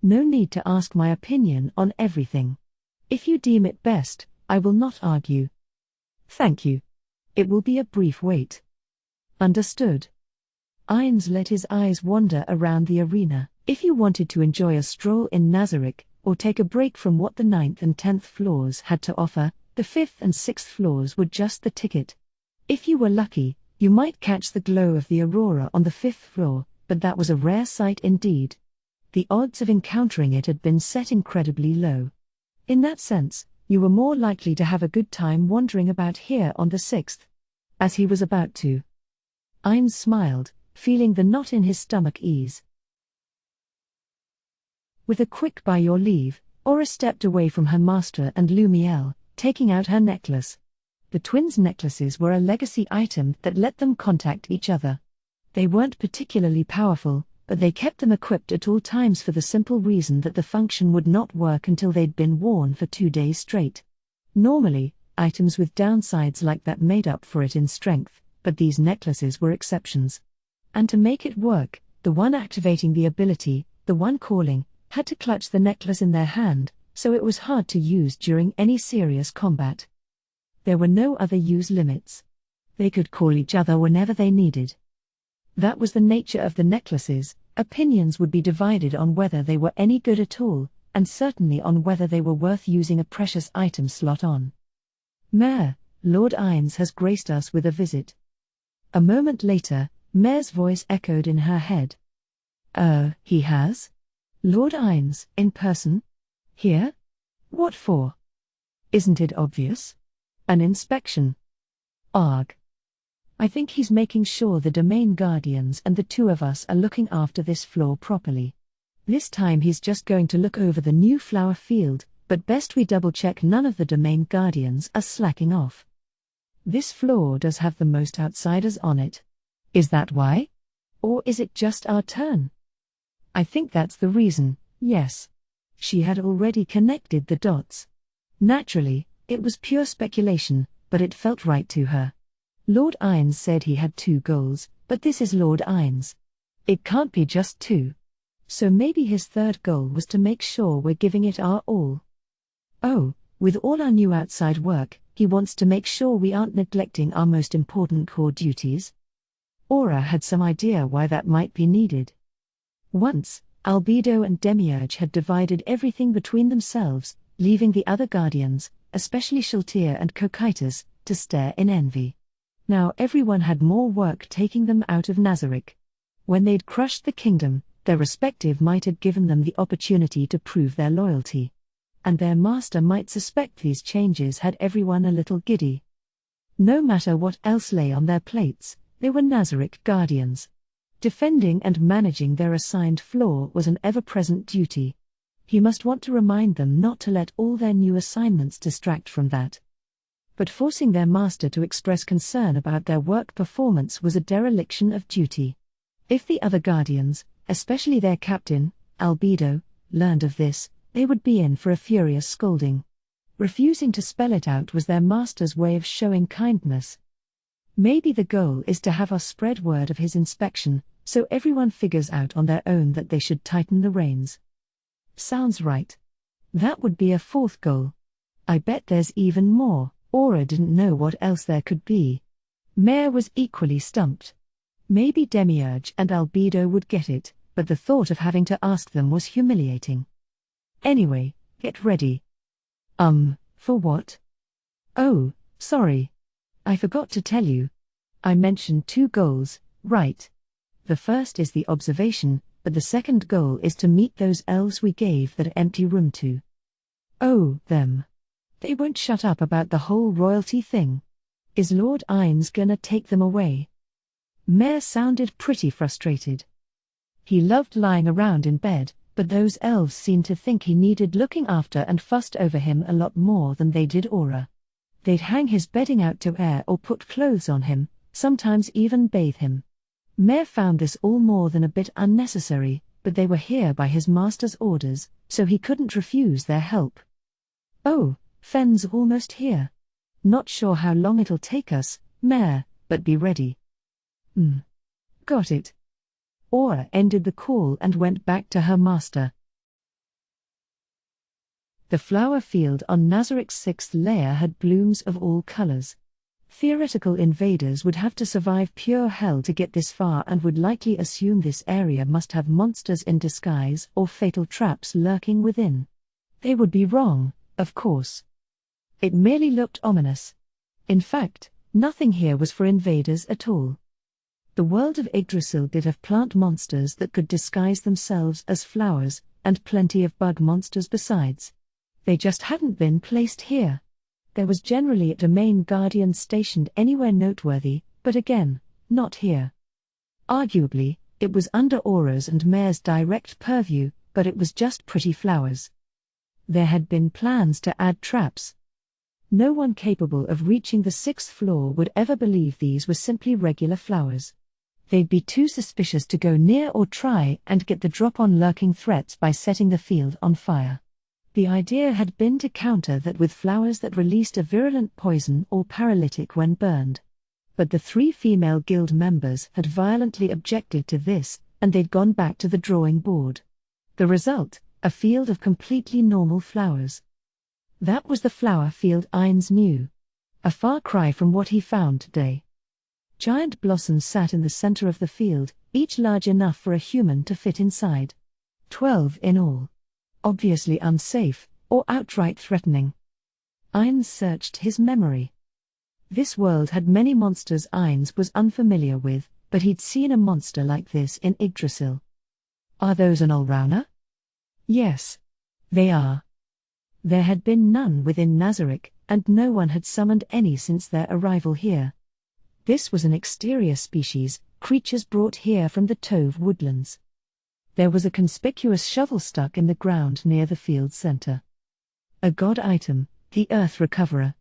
No need to ask my opinion on everything. If you deem it best, I will not argue. Thank you. It will be a brief wait. Understood. Ines let his eyes wander around the arena. If you wanted to enjoy a stroll in Nazarick, or take a break from what the 9th and 10th floors had to offer, the 5th and 6th floors were just the ticket. If you were lucky, you might catch the glow of the aurora on the 5th floor, but that was a rare sight indeed. The odds of encountering it had been set incredibly low. In that sense, you were more likely to have a good time wandering about here on the 6th. As he was about to. Ines smiled, feeling the knot in his stomach ease. With a quick "by your leave," Aura stepped away from her master and Lumiel, taking out her necklace. The twins' necklaces were a legacy item that let them contact each other. They weren't particularly powerful, but they kept them equipped at all times for the simple reason that the function would not work until they'd been worn for 2 days straight. Normally, items with downsides like that made up for it in strength, but these necklaces were exceptions. And to make it work, the one activating the ability, the one calling, had to clutch the necklace in their hand, so it was hard to use during any serious combat. There were no other use limits. They could call each other whenever they needed. That was the nature of the necklaces. Opinions would be divided on whether they were any good at all, and certainly on whether they were worth using a precious item slot on. "Mayor, Lord Ines has graced us with a visit." A moment later, Mayor's voice echoed in her head. He has? Lord Ines, in person? Here? What for? Isn't it obvious? An inspection. Arg. I think he's making sure the domain guardians and the two of us are looking after this floor properly. This time he's just going to look over the new flower field, but best we double-check none of the domain guardians are slacking off. This floor does have the most outsiders on it. Is that why? Or is it just our turn? I think that's the reason, yes. She had already connected the dots. Naturally, it was pure speculation, but it felt right to her. Lord Ines said he had 2 goals, but this is Lord Ines. It can't be just 2. So maybe his 3rd goal was to make sure we're giving it our all. Oh, with all our new outside work, he wants to make sure we aren't neglecting our most important core duties. Aura had some idea why that might be needed. Once, Albedo and Demiurge had divided everything between themselves, leaving the other guardians, especially Shaltir and Cocytus, to stare in envy. Now everyone had more work taking them out of Nazarick. When they'd crushed the kingdom, their respective might had given them the opportunity to prove their loyalty. And their master might suspect these changes had everyone a little giddy. No matter what else lay on their plates, they were Nazarick guardians. Defending and managing their assigned floor was an ever-present duty. He must want to remind them not to let all their new assignments distract from that. But forcing their master to express concern about their work performance was a dereliction of duty. If the other guardians, especially their captain, Albedo, learned of this, they would be in for a furious scolding. Refusing to spell it out was their master's way of showing kindness. Maybe the goal is to have us spread word of his inspection, so everyone figures out on their own that they should tighten the reins. Sounds right. That would be a 4th goal. I bet there's even more. Aura didn't know what else there could be. Mare was equally stumped. Maybe Demiurge and Albedo would get it, but the thought of having to ask them was humiliating. Anyway, get ready. For what? Oh, sorry. I forgot to tell you. I mentioned 2 goals, right? The first is the observation, but the second goal is to meet those elves we gave that empty room to. Oh, them. They won't shut up about the whole royalty thing. Is Lord Ines gonna take them away? Mare sounded pretty frustrated. He loved lying around in bed, but those elves seemed to think he needed looking after and fussed over him a lot more than they did Aura. They'd hang his bedding out to air or put clothes on him, sometimes even bathe him. Mare found this all more than a bit unnecessary, but they were here by his master's orders, so he couldn't refuse their help. Oh, Fen's almost here. Not sure how long it'll take us, Mare, but be ready. Got it. Aura ended the call and went back to her master. The flower field on Nazarick's 6th layer had blooms of all colors. Theoretical invaders would have to survive pure hell to get this far and would likely assume this area must have monsters in disguise or fatal traps lurking within. They would be wrong, of course. It merely looked ominous. In fact, nothing here was for invaders at all. The world of Yggdrasil did have plant monsters that could disguise themselves as flowers, and plenty of bug monsters besides. They just hadn't been placed here. There was generally a domain guardian stationed anywhere noteworthy, but again, not here. Arguably, it was under Aura's and Mare's direct purview, but it was just pretty flowers. There had been plans to add traps. No one capable of reaching the 6th floor would ever believe these were simply regular flowers. They'd be too suspicious to go near or try and get the drop on lurking threats by setting the field on fire. The idea had been to counter that with flowers that released a virulent poison or paralytic when burned. But the 3 female guild members had violently objected to this, and they'd gone back to the drawing board. The result, a field of completely normal flowers. That was the flower field Ainz knew. A far cry from what he found today. Giant blossoms sat in the center of the field, each large enough for a human to fit inside. 12 in all. Obviously unsafe, or outright threatening. Ainz searched his memory. This world had many monsters Ainz was unfamiliar with, but he'd seen a monster like this in Yggdrasil. Are those an Allrounder? Yes. They are. There had been none within Nazarick, and no one had summoned any since their arrival here. This was an exterior species, creatures brought here from the Tove woodlands. There was a conspicuous shovel stuck in the ground near the field center. A god item, the Earth Recoverer.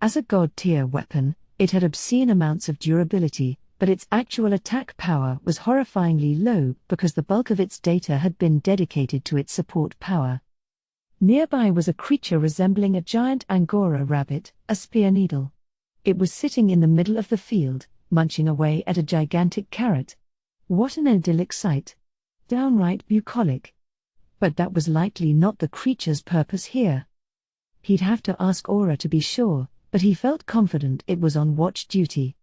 As a god-tier weapon, it had obscene amounts of durability, but its actual attack power was horrifyingly low because the bulk of its data had been dedicated to its support power. Nearby was a creature resembling a giant Angora rabbit, a spear needle. It was sitting in the middle of the field, munching away at a gigantic carrot. What an idyllic sight! Downright bucolic. But that was likely not the creature's purpose here. He'd have to ask Aura to be sure, but he felt confident it was on watch duty.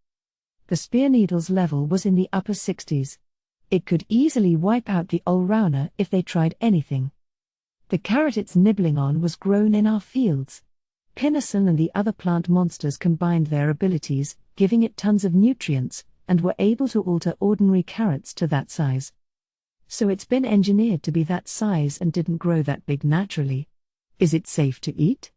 The spear needle's level was in the upper 60s. It could easily wipe out the Allrounder if they tried anything. The carrot it's nibbling on was grown in our fields. Pinnason and the other plant monsters combined their abilities, giving it tons of nutrients, and were able to alter ordinary carrots to that size. So it's been engineered to be that size and didn't grow that big naturally. Is it safe to eat?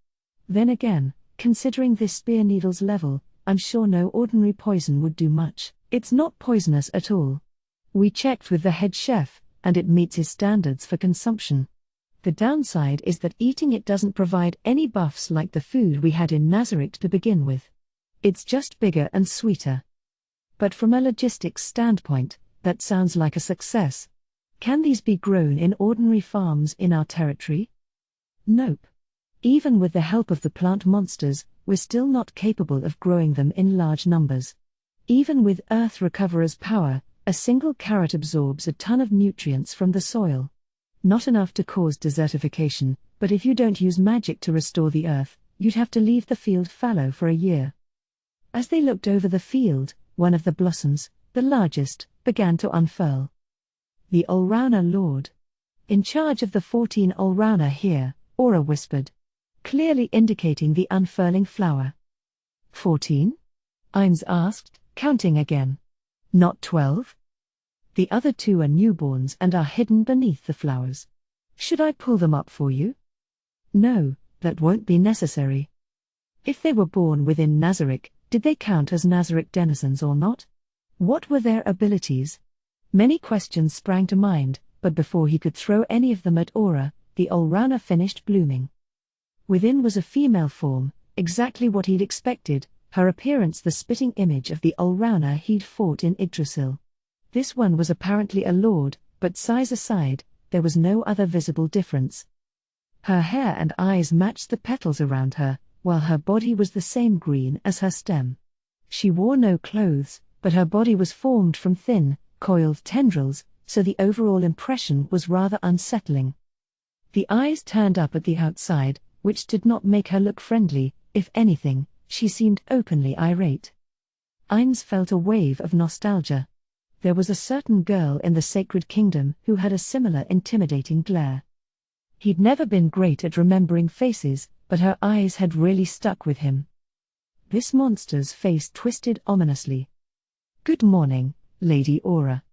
Then again, considering this spear needle's level, I'm sure no ordinary poison would do much. It's not poisonous at all. We checked with the head chef, and it meets his standards for consumption. The downside is that eating it doesn't provide any buffs like the food we had in Nazarick to begin with. It's just bigger and sweeter. But from a logistics standpoint, that sounds like a success. Can these be grown in ordinary farms in our territory? Nope. Even with the help of the plant monsters, we're still not capable of growing them in large numbers. Even with Earth Recoverer's power, a single carrot absorbs a ton of nutrients from the soil. Not enough to cause desertification, but if you don't use magic to restore the earth, you'd have to leave the field fallow for a year. As they looked over the field, one of the blossoms, the largest, began to unfurl. The Allrounder Lord. In charge of the 14 Allrounder here, Aura whispered, clearly indicating the unfurling flower. 14? Ainz asked, counting again. Not 12? The other 2 are newborns and are hidden beneath the flowers. Should I pull them up for you? No, that won't be necessary. If they were born within Nazarick, did they count as Nazarick denizens or not? What were their abilities? Many questions sprang to mind, but before he could throw any of them at Aura, the Allrounder finished blooming. Within was a female form, exactly what he'd expected, her appearance the spitting image of the Allrounder he'd fought in Yggdrasil. This one was apparently a lord, but size aside, there was no other visible difference. Her hair and eyes matched the petals around her, while her body was the same green as her stem. She wore no clothes, but her body was formed from thin, coiled tendrils, so the overall impression was rather unsettling. The eyes turned up at the outside, which did not make her look friendly. If anything, She seemed openly irate. Ainz felt a wave of nostalgia. There was a certain girl in the Sacred Kingdom who had a similar intimidating glare. He'd never been great at remembering faces, but her eyes had really stuck with him. This monster's face twisted ominously. "Good morning, Lady Aura.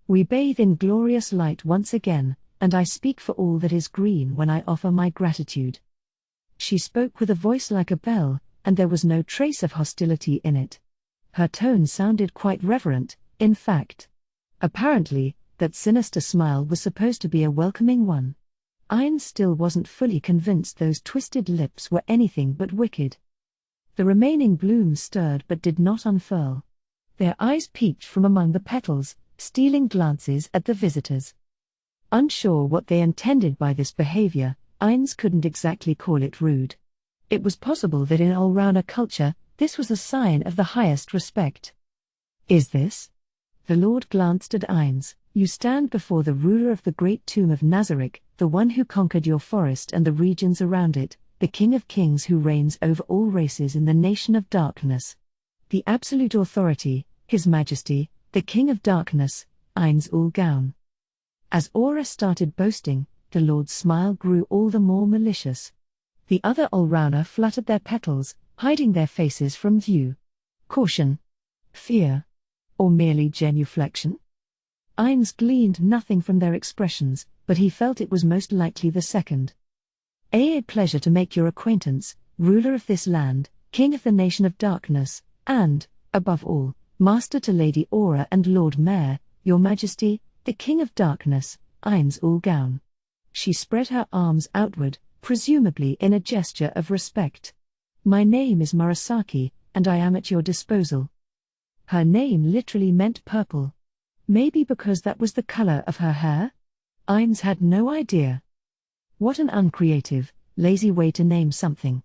We bathe in glorious light once again, and I speak for all that is green when I offer my gratitude." She spoke with a voice like a bell, and there was no trace of hostility in it. Her tone sounded quite reverent, in fact. Apparently, that sinister smile was supposed to be a welcoming one. Ainz still wasn't fully convinced those twisted lips were anything but wicked. The remaining blooms stirred but did not unfurl. Their eyes peeked from among the petals, stealing glances at the visitors. Unsure what they intended by this behavior, Ainz couldn't exactly call it rude. It was possible that in Allrounder culture, this was a sign of the highest respect. "Is this?" The Lord glanced at Ainz. "You stand before the ruler of the great tomb of Nazarick, the one who conquered your forest and the regions around it, the King of Kings who reigns over all races in the Nation of Darkness. The absolute authority, His Majesty, the King of Darkness, Ainz Ul-Gaun." As Aura started boasting, the Lord's smile grew all the more malicious. The other Allrounder fluttered their petals, hiding their faces from view. Caution? Fear? Or merely genuflection? Ainz gleaned nothing from their expressions, but he felt it was most likely the second. "A pleasure to make your acquaintance, ruler of this land, king of the Nation of Darkness, and, above all, master to Lady Aura and Lord Mayor, your Majesty, the King of Darkness, Ainz Ul-Gaun." She spread her arms outward, presumably in a gesture of respect. "My name is Murasaki, and I am at your disposal." Her name literally meant purple. Maybe because that was the color of her hair? Ainz had no idea. What an uncreative, lazy way to name something.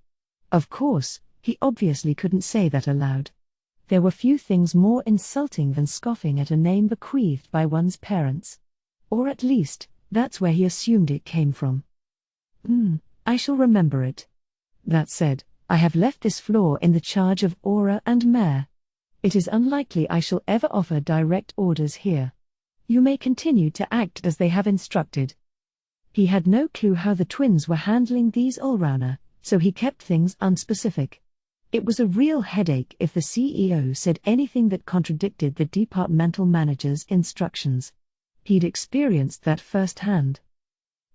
Of course, he obviously couldn't say that aloud. There were few things more insulting than scoffing at a name bequeathed by one's parents. Or at least, that's where he assumed it came from. I shall remember it. That said, I have left this floor in the charge of Aura and Mare. It is unlikely I shall ever offer direct orders here. You may continue to act as they have instructed. He had no clue how the twins were handling these Allrounder, so he kept things unspecific. It was a real headache if the CEO said anything that contradicted the departmental manager's instructions. He'd experienced that firsthand.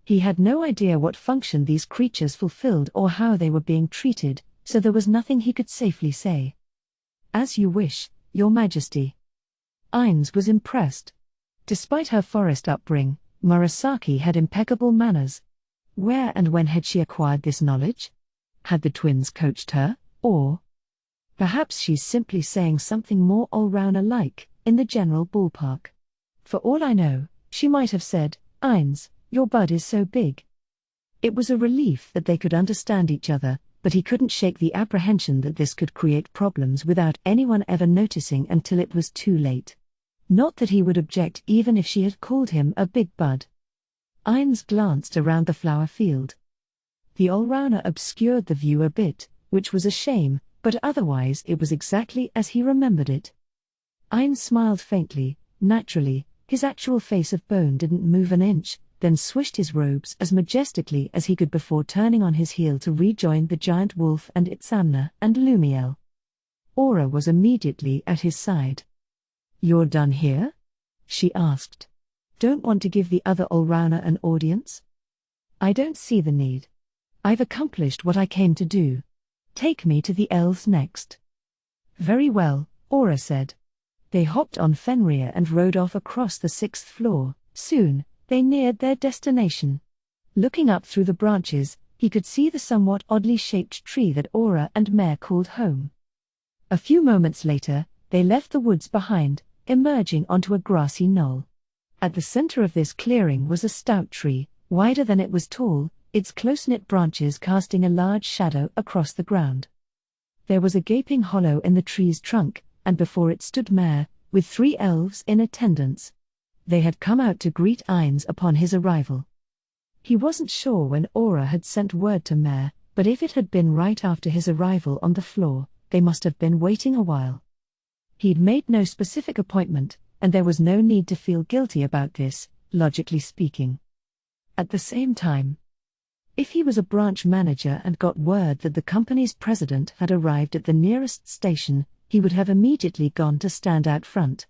He had no idea what function these creatures fulfilled or how they were being treated, so there was nothing he could safely say. "As you wish, Your Majesty." Ainz was impressed. Despite her forest upbringing, Murasaki had impeccable manners. Where and when had she acquired this knowledge? Had the twins coached her, or perhaps she's simply saying something more all-rounder-like, in the general ballpark. For all I know, she might have said, "Ainz, your bud is so big." It was a relief that they could understand each other, but he couldn't shake the apprehension that this could create problems without anyone ever noticing until it was too late. Not that he would object even if she had called him a big bud. Ainz glanced around the flower field. The Allrounder obscured the view a bit, which was a shame, but otherwise it was exactly as he remembered it. Ainz smiled faintly, naturally. His actual face of bone didn't move an inch, then swished his robes as majestically as he could before turning on his heel to rejoin the giant wolf and Itzamna and Lumiel. Aura was immediately at his side. "You're done here?" she asked. "Don't want to give the other Allrounder an audience?" "I don't see the need. I've accomplished what I came to do. Take me to the elves next." "Very well," Aura said. They hopped on Fenrir and rode off across the 6th floor. Soon, they neared their destination. Looking up through the branches, he could see the somewhat oddly shaped tree that Aura and Mare called home. A few moments later, they left the woods behind, emerging onto a grassy knoll. At the center of this clearing was a stout tree, wider than it was tall, its close-knit branches casting a large shadow across the ground. There was a gaping hollow in the tree's trunk, and before it stood Mare, with 3 elves in attendance. They had come out to greet Ainz upon his arrival. He wasn't sure when Aura had sent word to Mare, but if it had been right after his arrival on the floor, they must have been waiting a while. He'd made no specific appointment, and there was no need to feel guilty about this, logically speaking. At the same time, if he was a branch manager and got word that the company's president had arrived at the nearest station, he would have immediately gone to stand out front.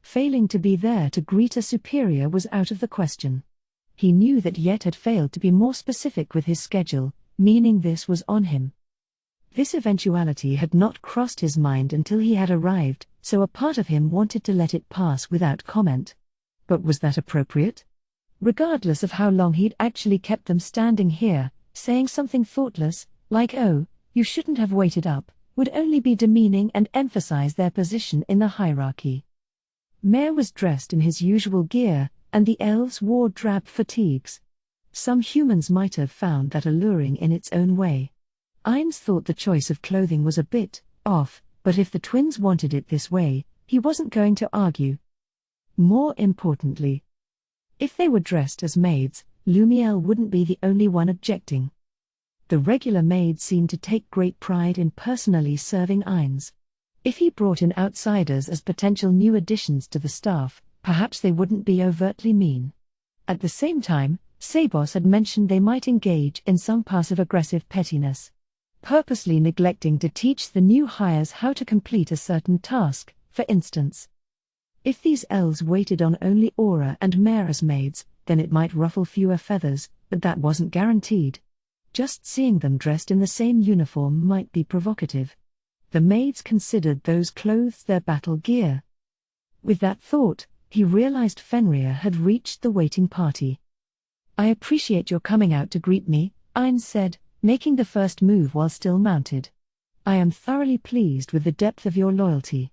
Failing to be there to greet a superior was out of the question. He knew that Yet had failed to be more specific with his schedule, meaning this was on him. This eventuality had not crossed his mind until he had arrived, so a part of him wanted to let it pass without comment. But was that appropriate? Regardless of how long he'd actually kept them standing here, saying something thoughtless, like "oh, you shouldn't have waited up," would only be demeaning and emphasize their position in the hierarchy. Mare was dressed in his usual gear, and the elves wore drab fatigues. Some humans might have found that alluring in its own way. Ainz thought the choice of clothing was a bit off, but if the twins wanted it this way, he wasn't going to argue. More importantly, if they were dressed as maids, Lumiel wouldn't be the only one objecting. The regular maids seemed to take great pride in personally serving Ainz. If he brought in outsiders as potential new additions to the staff, perhaps they wouldn't be overtly mean. At the same time, Sabos had mentioned they might engage in some passive-aggressive pettiness, purposely neglecting to teach the new hires how to complete a certain task, for instance. If these elves waited on only Aura and Mare as maids, then it might ruffle fewer feathers, but that wasn't guaranteed. Just seeing them dressed in the same uniform might be provocative. The maids considered those clothes their battle gear. With that thought, he realized Fenrir had reached the waiting party. "I appreciate your coming out to greet me," Ainz said, making the first move while still mounted. "I am thoroughly pleased with the depth of your loyalty."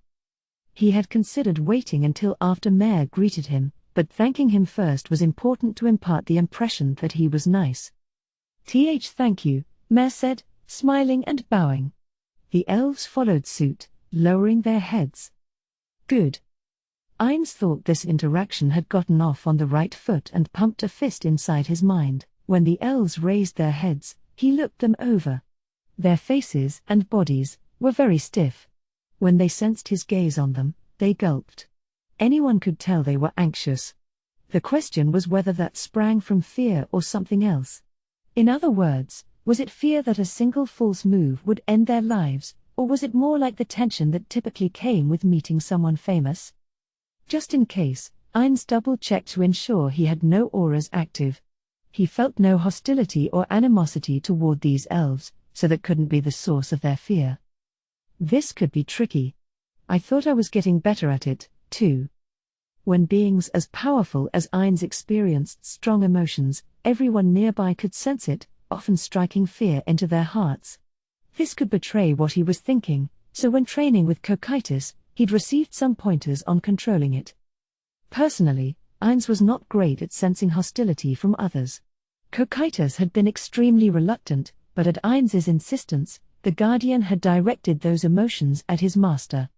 He had considered waiting until after Mare greeted him, but thanking him first was important to impart the impression that he was nice. Thank you," Mare said, smiling and bowing. The elves followed suit, lowering their heads. Good. Ainz thought this interaction had gotten off on the right foot and pumped a fist inside his mind. When the elves raised their heads, he looked them over. Their faces and bodies were very stiff. When they sensed his gaze on them, they gulped. Anyone could tell they were anxious. The question was whether that sprang from fear or something else. In other words, was it fear that a single false move would end their lives, or was it more like the tension that typically came with meeting someone famous? Just in case, Ainz double-checked to ensure he had no auras active. He felt no hostility or animosity toward these elves, so that couldn't be the source of their fear. This could be tricky. I thought I was getting better at it, too. When beings as powerful as Ainz experienced strong emotions, everyone nearby could sense it, often striking fear into their hearts. This could betray what he was thinking, so when training with Cocytus, he'd received some pointers on controlling it. Personally, Ainz was not great at sensing hostility from others. Cocytus had been extremely reluctant, but at Ainz's insistence, the Guardian had directed those emotions at his master.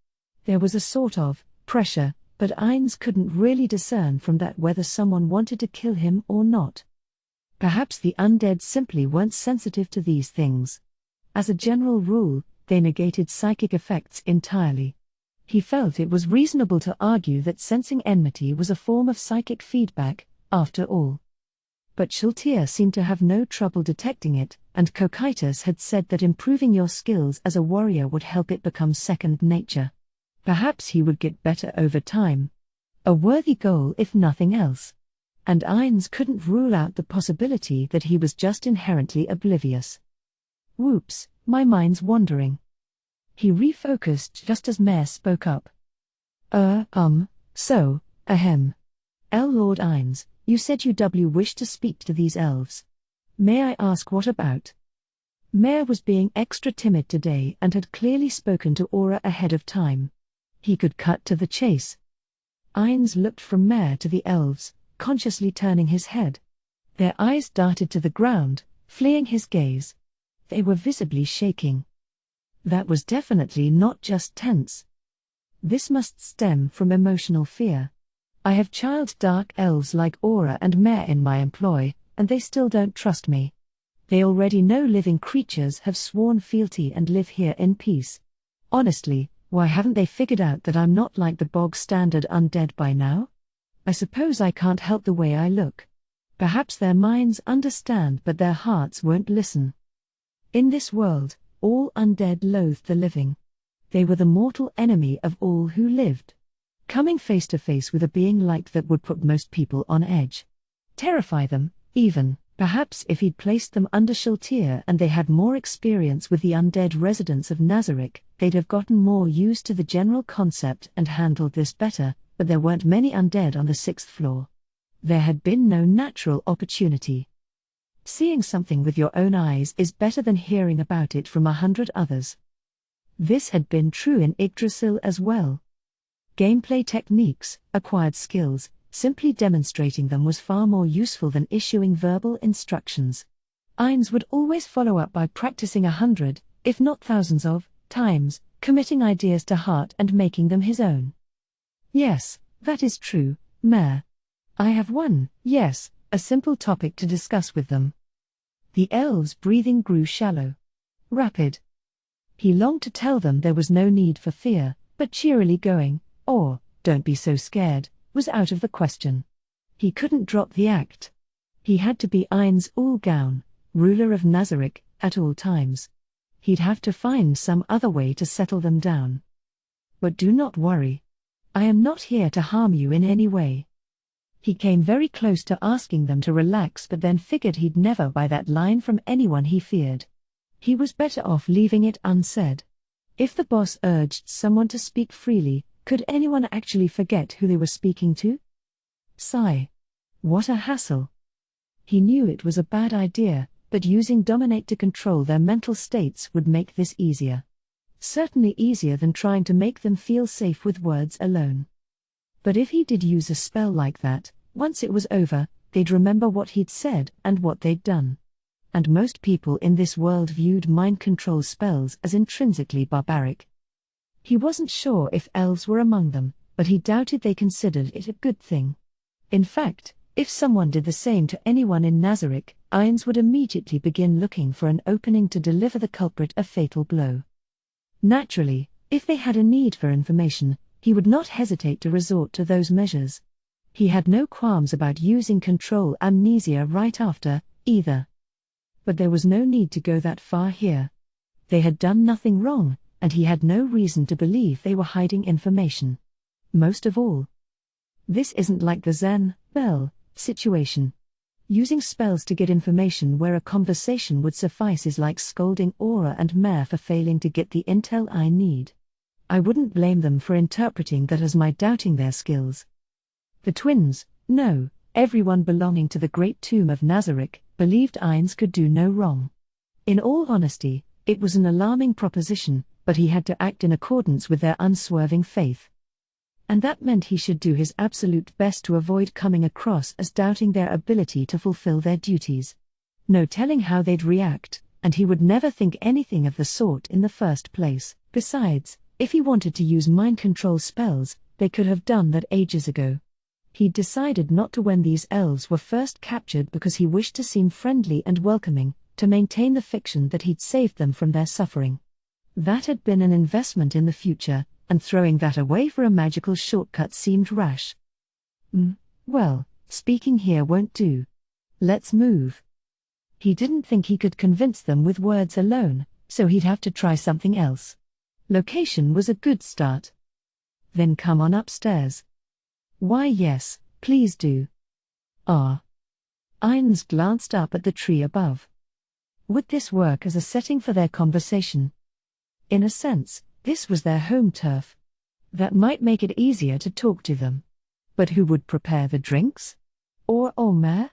There was a sort of pressure, but Ainz couldn't really discern from that whether someone wanted to kill him or not. Perhaps the undead simply weren't sensitive to these things. As a general rule, they negated psychic effects entirely. He felt it was reasonable to argue that sensing enmity was a form of psychic feedback, after all. But Shultir seemed to have no trouble detecting it, and Cocytus had said that improving your skills as a warrior would help it become second nature. Perhaps he would get better over time. A worthy goal if nothing else. And Ainz couldn't rule out the possibility that he was just inherently oblivious. Whoops, my mind's wandering. He refocused just as Mare spoke up. Lord Ainz, you said you wished to speak to these elves. May I ask what about? Mare was being extra timid today and had clearly spoken to Aura ahead of time. He could cut to the chase. Ainz looked from Mare to the elves, consciously turning his head. Their eyes darted to the ground, fleeing his gaze. They were visibly shaking. That was definitely not just tense. This must stem from emotional fear. I have child dark elves like Aura and Mare in my employ, and they still don't trust me. They already know living creatures have sworn fealty and live here in peace. Honestly, why haven't they figured out that I'm not like the bog-standard undead by now? I suppose I can't help the way I look. Perhaps their minds understand but their hearts won't listen. In this world, all undead loathed the living. They were the mortal enemy of all who lived. Coming face to face with a being like that would put most people on edge. Terrify them, even. Perhaps if he'd placed them under Shaltir and they had more experience with the undead residents of Nazarick, they'd have gotten more used to the general concept and handled this better, but there weren't many undead on the 6th floor. There had been no natural opportunity. Seeing something with your own eyes is better than hearing about it from 100 others. This had been true in Yggdrasil as well. Gameplay techniques, acquired skills, simply demonstrating them was far more useful than issuing verbal instructions. Ainz would always follow up by practicing 100, if not thousands of, times, committing ideas to heart and making them his own. Yes, that is true, Mayor. I have a simple topic to discuss with them. The elves' breathing grew shallow. Rapid. He longed to tell them there was no need for fear, but cheerily going, don't be so scared, was out of the question. He couldn't drop the act. He had to be Ainz Ulgaun, ruler of Nazarick, at all times. He'd have to find some other way to settle them down. But do not worry. I am not here to harm you in any way. He came very close to asking them to relax but then figured he'd never buy that line from anyone he feared. He was better off leaving it unsaid. If the boss urged someone to speak freely, could anyone actually forget who they were speaking to? Sigh. What a hassle. He knew it was a bad idea, but using Dominate to control their mental states would make this easier. Certainly easier than trying to make them feel safe with words alone. But if he did use a spell like that, once it was over, they'd remember what he'd said and what they'd done. And most people in this world viewed mind control spells as intrinsically barbaric. He wasn't sure if elves were among them, but he doubted they considered it a good thing. In fact, if someone did the same to anyone in Nazarick, Ainz would immediately begin looking for an opening to deliver the culprit a fatal blow. Naturally, if they had a need for information, he would not hesitate to resort to those measures. He had no qualms about using control amnesia right after, either. But there was no need to go that far here. They had done nothing wrong, and he had no reason to believe they were hiding information. Most of all, this isn't like the Zen Bell situation. Using spells to get information where a conversation would suffice is like scolding Aura and Mare for failing to get the intel I need. I wouldn't blame them for interpreting that as my doubting their skills. The twins, no, everyone belonging to the Great Tomb of Nazarick, believed Ainz could do no wrong. In all honesty, it was an alarming proposition, but he had to act in accordance with their unswerving faith. And that meant he should do his absolute best to avoid coming across as doubting their ability to fulfill their duties. No telling how they'd react, and he would never think anything of the sort in the first place. Besides, if he wanted to use mind control spells, they could have done that ages ago. He'd decided not to when these elves were first captured because he wished to seem friendly and welcoming, to maintain the fiction that he'd saved them from their suffering. That had been an investment in the future, and throwing that away for a magical shortcut seemed rash. Well, speaking here won't do. Let's move. He didn't think he could convince them with words alone, so he'd have to try something else. Location was a good start. Then come on upstairs. Why yes, please do. Ainz glanced up at the tree above. Would this work as a setting for their conversation? In a sense, this was their home turf. That might make it easier to talk to them. But who would prepare the drinks? Or Omer?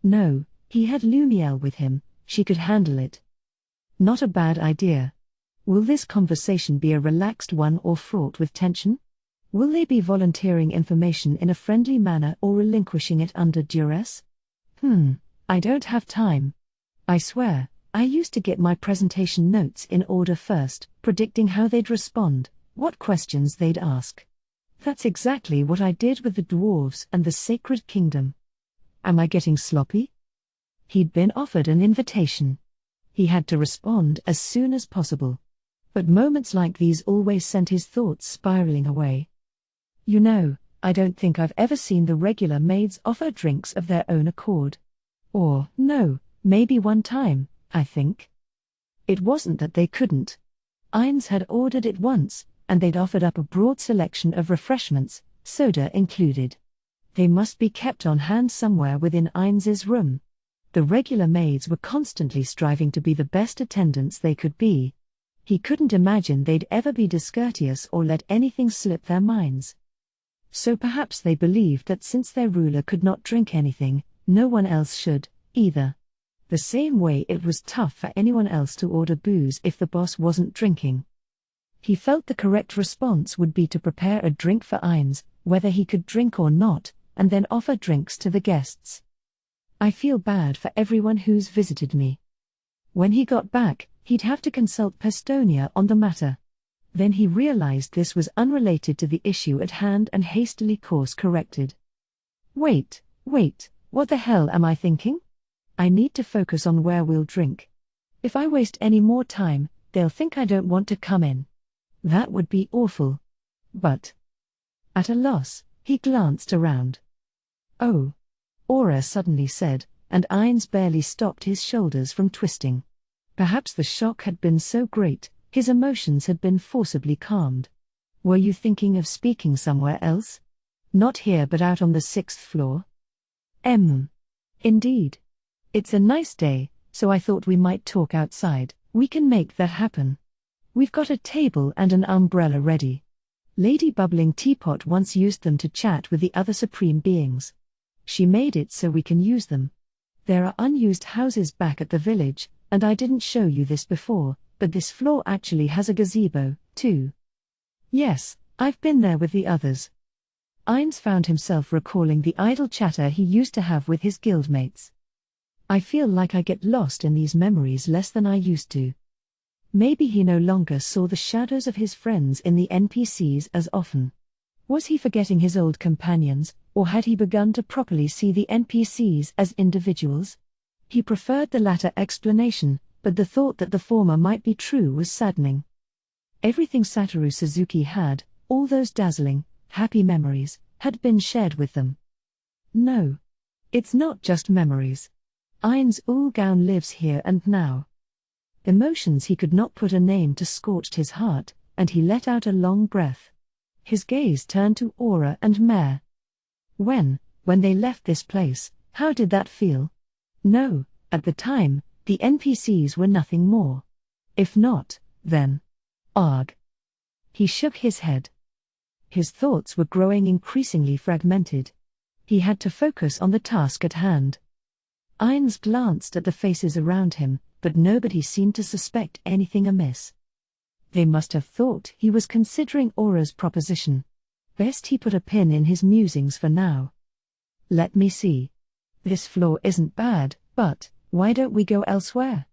No, he had Lumiel with him, she could handle it. Not a bad idea. Will this conversation be a relaxed one or fraught with tension? Will they be volunteering information in a friendly manner or relinquishing it under duress? I don't have time. I swear, I used to get my presentation notes in order first, predicting how they'd respond, what questions they'd ask. That's exactly what I did with the dwarves and the Sacred Kingdom. Am I getting sloppy? He'd been offered an invitation. He had to respond as soon as possible. But moments like these always sent his thoughts spiraling away. You know, I don't think I've ever seen the regular maids offer drinks of their own accord. Or, no, maybe one time, I think. It wasn't that they couldn't. Ainz had ordered it once, and they'd offered up a broad selection of refreshments, soda included. They must be kept on hand somewhere within Ainz's room. The regular maids were constantly striving to be the best attendants they could be. He couldn't imagine they'd ever be discourteous or let anything slip their minds. So perhaps they believed that since their ruler could not drink anything, no one else should, either. The same way it was tough for anyone else to order booze if the boss wasn't drinking. He felt the correct response would be to prepare a drink for Ainz, whether he could drink or not, and then offer drinks to the guests. I feel bad for everyone who's visited me. When he got back, he'd have to consult Pestonia on the matter. Then he realized this was unrelated to the issue at hand and hastily course-corrected. Wait, what the hell am I thinking? I need to focus on where we'll drink. If I waste any more time, they'll think I don't want to come in. That would be awful. But... At a loss, he glanced around. Oh. Aura suddenly said, and Ainz barely stopped his shoulders from twisting. Perhaps the shock had been so great, his emotions had been forcibly calmed. Were you thinking of speaking somewhere else? Not here but out on the 6th floor? Indeed. It's a nice day, so I thought we might talk outside. We can make that happen. We've got a table and an umbrella ready. Lady Bubbling Teapot once used them to chat with the other supreme beings. She made it so we can use them. There are unused houses back at the village, and I didn't show you this before, but this floor actually has a gazebo, too. Yes, I've been there with the others. Ainz found himself recalling the idle chatter he used to have with his guildmates. I feel like I get lost in these memories less than I used to. Maybe he no longer saw the shadows of his friends in the NPCs as often. Was he forgetting his old companions, or had he begun to properly see the NPCs as individuals? He preferred the latter explanation, but the thought that the former might be true was saddening. Everything Satoru Suzuki had, all those dazzling, happy memories, had been shared with them. No. It's not just memories. Ainz Ulgaun lives here and now. Emotions he could not put a name to scorched his heart, and he let out a long breath. His gaze turned to Aura and Mare. When they left this place, how did that feel? No, at the time, the NPCs were nothing more. If not, then... Arg. He shook his head. His thoughts were growing increasingly fragmented. He had to focus on the task at hand. Ainz glanced at the faces around him, but nobody seemed to suspect anything amiss. They must have thought he was considering Aura's proposition. Best he put a pin in his musings for now. Let me see. This floor isn't bad, but why don't we go elsewhere?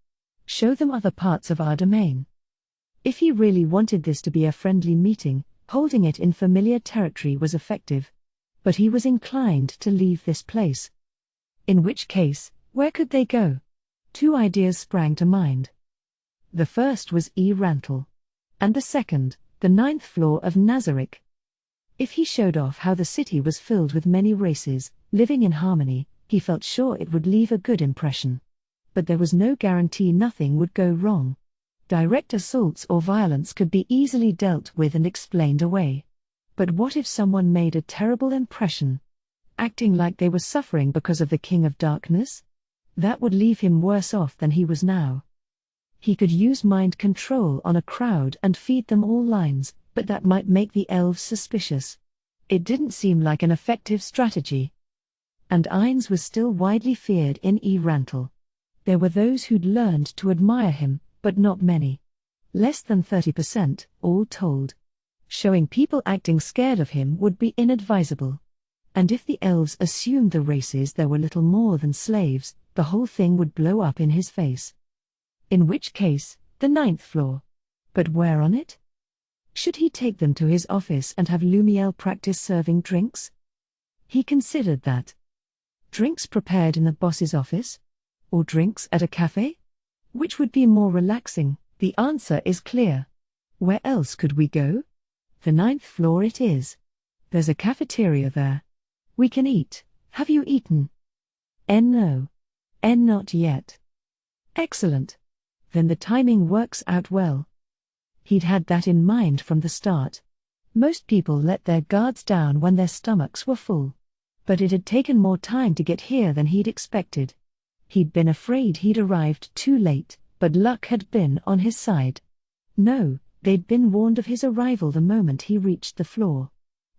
Show them other parts of our domain. If he really wanted this to be a friendly meeting, holding it in familiar territory was effective. But he was inclined to leave this place. In which case, where could they go? Two ideas sprang to mind. The first was Rantel. And the second, the 9th floor of Nazarick. If he showed off how the city was filled with many races, living in harmony, he felt sure it would leave a good impression. But there was no guarantee nothing would go wrong. Direct assaults or violence could be easily dealt with and explained away. But what if someone made a terrible impression? Acting like they were suffering because of the King of Darkness? That would leave him worse off than he was now. He could use mind control on a crowd and feed them all lines, but that might make the elves suspicious. It didn't seem like an effective strategy. And Ainz was still widely feared in Rantel. There were those who'd learned to admire him, but not many. Less than 30%, all told. Showing people acting scared of him would be inadvisable. And if the elves assumed the races there were little more than slaves, the whole thing would blow up in his face. In which case, the 9th floor. But where on it? Should he take them to his office and have Lumiel practice serving drinks? He considered that. Drinks prepared in the boss's office? Or drinks at a cafe? Which would be more relaxing? The answer is clear. Where else could we go? The 9th floor it is. There's a cafeteria there. We can eat. Have you eaten? No. Not yet. Excellent. Then the timing works out well. He'd had that in mind from the start. Most people let their guards down when their stomachs were full. But it had taken more time to get here than he'd expected. He'd been afraid he'd arrived too late, but luck had been on his side. No, they'd been warned of his arrival the moment he reached the floor.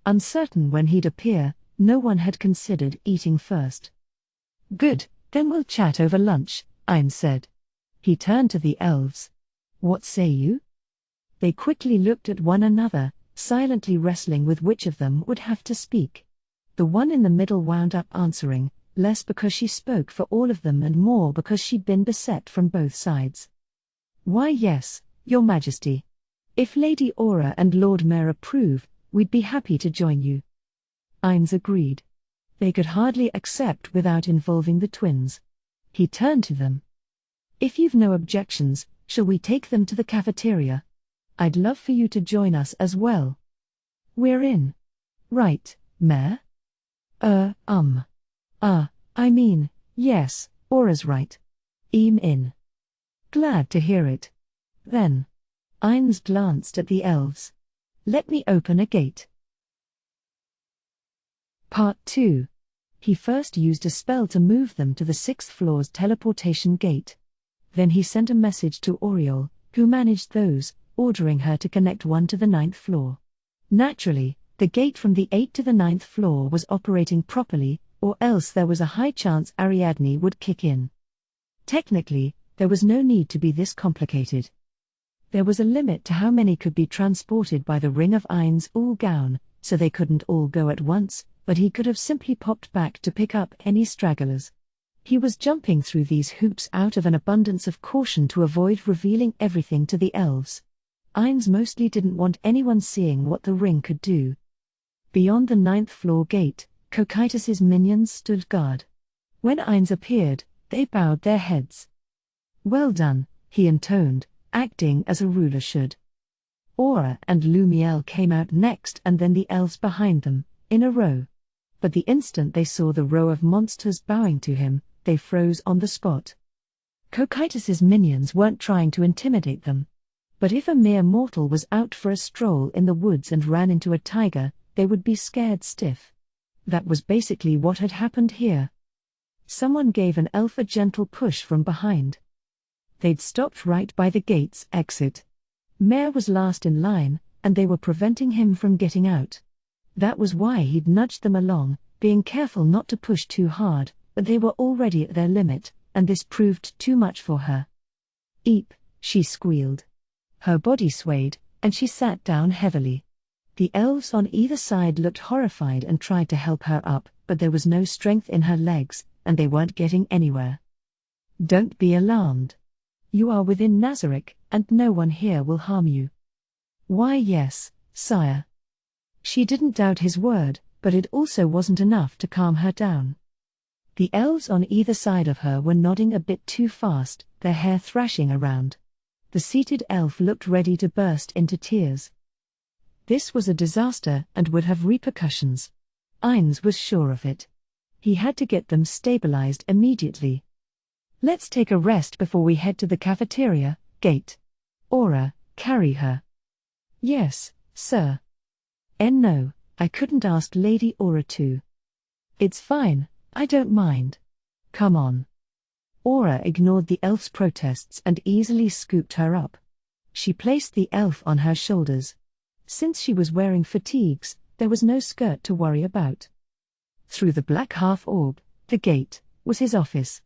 Uncertain when he'd appear, no one had considered eating first. Good, then we'll chat over lunch, Ein said. He turned to the elves. What say you? They quickly looked at one another, silently wrestling with which of them would have to speak. The one in the middle wound up answering, less because she spoke for all of them and more because she'd been beset from both sides. Why yes, Your Majesty. If Lady Aura and Lord Mayor approve, we'd be happy to join you. Ainz agreed. They could hardly accept without involving the twins. He turned to them. If you've no objections, shall we take them to the cafeteria? I'd love for you to join us as well. We're in. Right, Mayor? I mean, yes, Aura's right. In. Glad to hear it. Then. Ainz glanced at the elves. Let me open a gate. Part 2. He first used a spell to move them to the 6th floor's teleportation gate. Then he sent a message to Oriole, who managed those, ordering her to connect one to the 9th floor. Naturally, the gate from the 8th to the 9th floor was operating properly, or else there was a high chance Ariadne would kick in. Technically, there was no need to be this complicated. There was a limit to how many could be transported by the ring of Ain's Ul gown, so they couldn't all go at once, but he could have simply popped back to pick up any stragglers. He was jumping through these hoops out of an abundance of caution to avoid revealing everything to the elves. Ainz mostly didn't want anyone seeing what the ring could do. Beyond the 9th floor gate, Cocytus's minions stood guard. When Ainz appeared, they bowed their heads. Well done, he intoned, acting as a ruler should. Aura and Lumiel came out next and then the elves behind them, in a row. But the instant they saw the row of monsters bowing to him, they froze on the spot. Cocytus's minions weren't trying to intimidate them. But if a mere mortal was out for a stroll in the woods and ran into a tiger, they would be scared stiff. That was basically what had happened here. Someone gave an elf a gentle push from behind. They'd stopped right by the gate's exit. Mayor was last in line, and they were preventing him from getting out. That was why he'd nudged them along, being careful not to push too hard, but they were already at their limit, and this proved too much for her. Eep, she squealed. Her body swayed, and she sat down heavily. The elves on either side looked horrified and tried to help her up, but there was no strength in her legs, and they weren't getting anywhere. Don't be alarmed. You are within Nazarick, and no one here will harm you. Why yes, sire. She didn't doubt his word, but it also wasn't enough to calm her down. The elves on either side of her were nodding a bit too fast, their hair thrashing around. The seated elf looked ready to burst into tears. This was a disaster and would have repercussions. Ainz was sure of it. He had to get them stabilized immediately. Let's take a rest before we head to the cafeteria, gate. Aura, carry her. Yes, sir. No, I couldn't ask Lady Aura to. It's fine, I don't mind. Come on. Aura ignored the elf's protests and easily scooped her up. She placed the elf on her shoulders. Since she was wearing fatigues, there was no skirt to worry about. Through the black half-orb, the gate, was his office.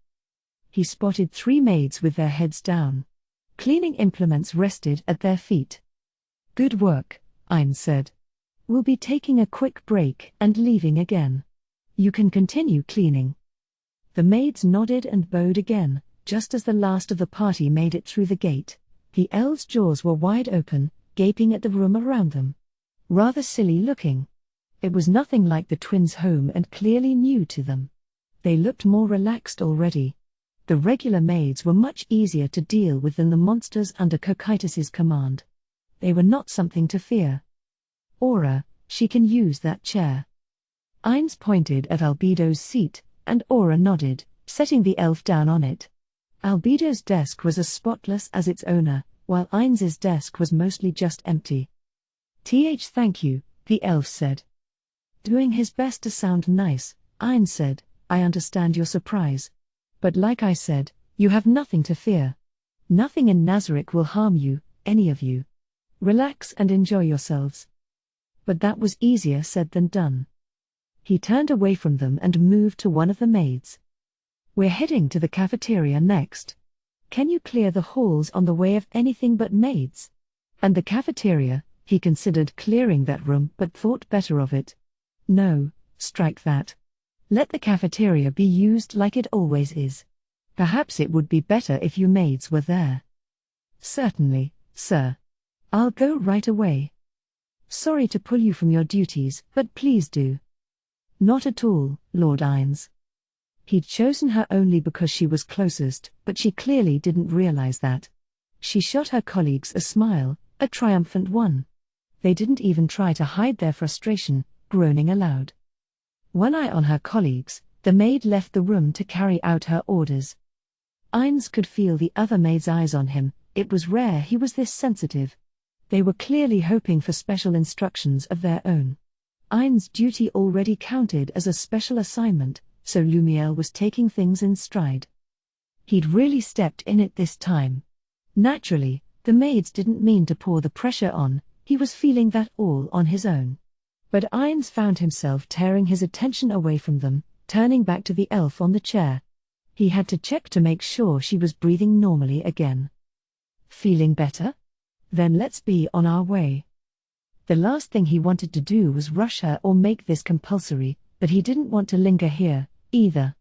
He spotted 3 maids with their heads down. Cleaning implements rested at their feet. Good work, Ainz said. We'll be taking a quick break and leaving again. You can continue cleaning. The maids nodded and bowed again, just as the last of the party made it through the gate. The elves' jaws were wide open, gaping at the room around them. Rather silly looking. It was nothing like the twins' home and clearly new to them. They looked more relaxed already. The regular maids were much easier to deal with than the monsters under Cocytus's command. They were not something to fear. Aura, she can use that chair. Ainz pointed at Albedo's seat, and Aura nodded, setting the elf down on it. Albedo's desk was as spotless as its owner, while Ainz's desk was mostly just empty. Thank you, the elf said. Doing his best to sound nice, Ainz said, I understand your surprise. But like I said, you have nothing to fear. Nothing in Nazarick will harm you, any of you. Relax and enjoy yourselves. But that was easier said than done. He turned away from them and moved to one of the maids. We're heading to the cafeteria next. Can you clear the halls on the way of anything but maids? And the cafeteria, he considered clearing that room but thought better of it. No, strike that. Let the cafeteria be used like it always is. Perhaps it would be better if you maids were there. Certainly, sir. I'll go right away. Sorry to pull you from your duties, but please do. Not at all, Lord Ainz. He'd chosen her only because she was closest, but she clearly didn't realize that. She shot her colleagues a smile, a triumphant one. They didn't even try to hide their frustration, groaning aloud. One eye on her colleagues, the maid left the room to carry out her orders. Ainz could feel the other maid's eyes on him. It was rare he was this sensitive. They were clearly hoping for special instructions of their own. Ainz's duty already counted as a special assignment, so Lumiel was taking things in stride. He'd really stepped in it this time. Naturally, the maids didn't mean to pour the pressure on, he was feeling that all on his own. But Ainz found himself tearing his attention away from them, turning back to the elf on the chair. He had to check to make sure she was breathing normally again. Feeling better? Then let's be on our way. The last thing he wanted to do was rush her or make this compulsory, but he didn't want to linger here, either.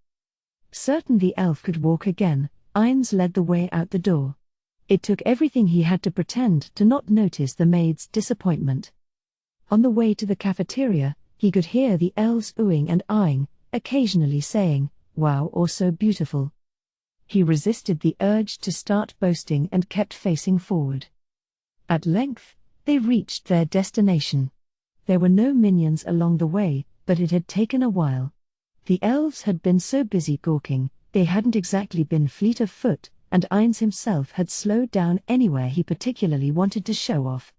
Certain the elf could walk again, Ainz led the way out the door. It took everything he had to pretend to not notice the maid's disappointment. On the way to the cafeteria, he could hear the elves oohing and eyeing, occasionally saying, "Wow" or "so beautiful." He resisted the urge to start boasting and kept facing forward. At length, they reached their destination. There were no minions along the way, but it had taken a while. The elves had been so busy gawking, they hadn't exactly been fleet of foot, and Ainz himself had slowed down anywhere he particularly wanted to show off.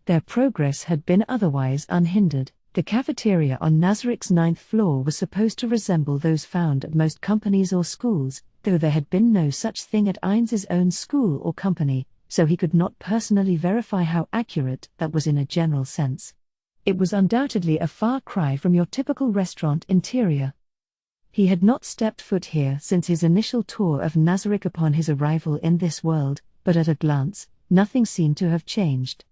Their progress had been otherwise unhindered. The cafeteria on Nazarick's 9th floor was supposed to resemble those found at most companies or schools, though there had been no such thing at Ainz's own school or company, so he could not personally verify how accurate that was in a general sense. It was undoubtedly a far cry from your typical restaurant interior. He had not stepped foot here since his initial tour of Nazarick upon his arrival in this world, but at a glance, nothing seemed to have changed.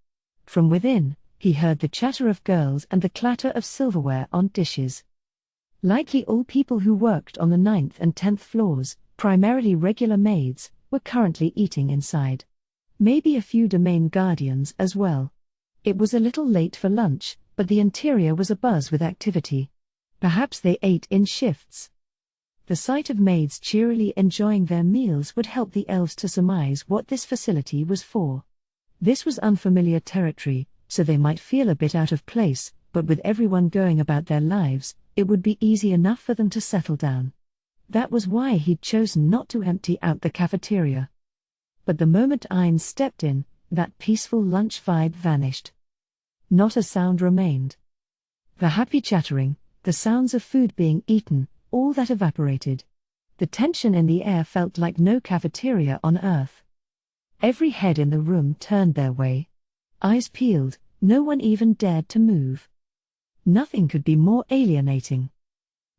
From within, he heard the chatter of girls and the clatter of silverware on dishes. Likely all people who worked on the 9th and 10th floors, primarily regular maids, were currently eating inside. Maybe a few domain guardians as well. It was a little late for lunch, but the interior was abuzz with activity. Perhaps they ate in shifts. The sight of maids cheerily enjoying their meals would help the elves to surmise what this facility was for. This was unfamiliar territory, so they might feel a bit out of place, but with everyone going about their lives, it would be easy enough for them to settle down. That was why he'd chosen not to empty out the cafeteria. But the moment Ainz stepped in, that peaceful lunch vibe vanished. Not a sound remained. The happy chattering, the sounds of food being eaten, all that evaporated. The tension in the air felt like no cafeteria on Earth. Every head in the room turned their way. Eyes peeled, no one even dared to move. Nothing could be more alienating.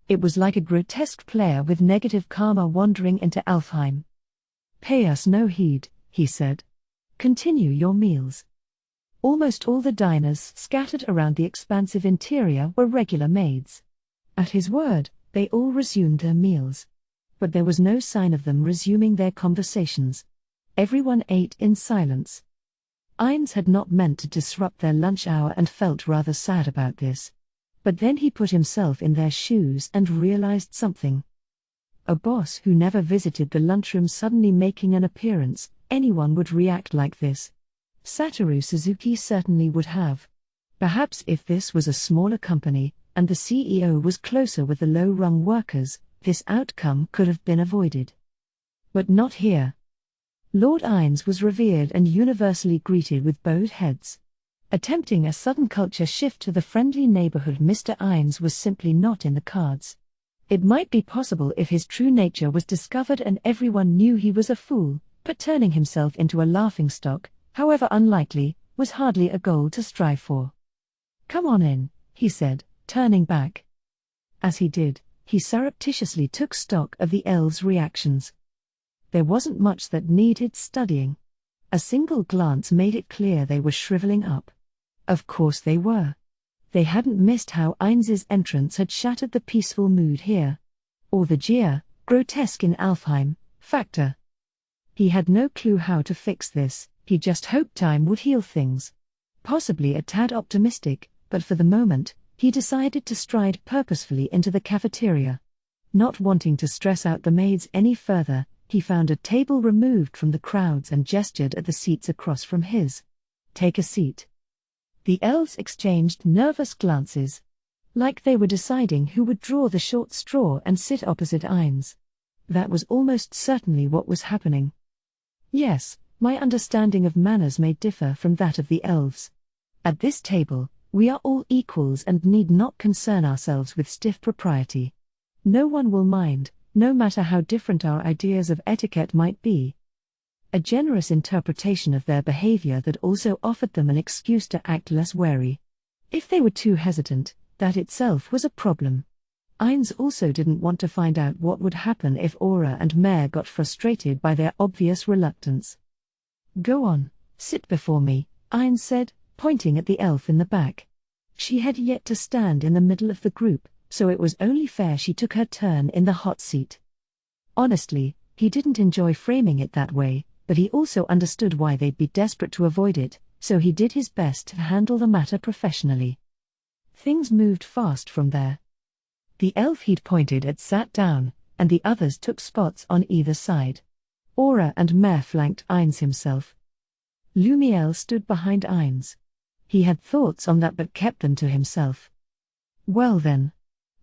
It was like a grotesque player with negative karma wandering into Alfheim. "Pay us no heed," he said. "Continue your meals." Almost all the diners scattered around the expansive interior were regular maids. At his word, they all resumed their meals. But there was no sign of them resuming their conversations. Everyone ate in silence. Ainz had not meant to disrupt their lunch hour and felt rather sad about this. But then he put himself in their shoes and realized something. A boss who never visited the lunchroom suddenly making an appearance, anyone would react like this. Satoru Suzuki certainly would have. Perhaps if this was a smaller company, and the CEO was closer with the low-rung workers, this outcome could have been avoided. But not here. Lord Ines was revered and universally greeted with bowed heads. Attempting a sudden culture shift to the friendly neighborhood Mr. Ines was simply not in the cards. It might be possible if his true nature was discovered and everyone knew he was a fool, but turning himself into a laughingstock, however unlikely, was hardly a goal to strive for. "Come on in," he said, turning back. As he did, he surreptitiously took stock of the elves' reactions. There wasn't much that needed studying. A single glance made it clear they were shriveling up. Of course they were. They hadn't missed how Ines's entrance had shattered the peaceful mood here. Or the jeer, grotesque in Alfheim, factor. He had no clue how to fix this, he just hoped time would heal things. Possibly a tad optimistic, but for the moment, he decided to stride purposefully into the cafeteria. Not wanting to stress out the maids any further, he found a table removed from the crowds and gestured at the seats across from his. "Take a seat." The elves exchanged nervous glances. Like they were deciding who would draw the short straw and sit opposite Ines. That was almost certainly what was happening. "Yes, my understanding of manners may differ from that of the elves. At this table, we are all equals and need not concern ourselves with stiff propriety. No one will mind, no matter how different our ideas of etiquette might be." A generous interpretation of their behavior that also offered them an excuse to act less wary. If they were too hesitant, that itself was a problem. Ines also didn't want to find out what would happen if Aura and Mare got frustrated by their obvious reluctance. "Go on, sit before me," Ines said, pointing at the elf in the back. She had yet to stand in the middle of the group, so it was only fair she took her turn in the hot seat. Honestly, he didn't enjoy framing it that way, but he also understood why they'd be desperate to avoid it, so he did his best to handle the matter professionally. Things moved fast from there. The elf he'd pointed at sat down, and the others took spots on either side. Aura and Mare flanked Ines himself. Lumiel stood behind Ines. He had thoughts on that but kept them to himself. "Well then.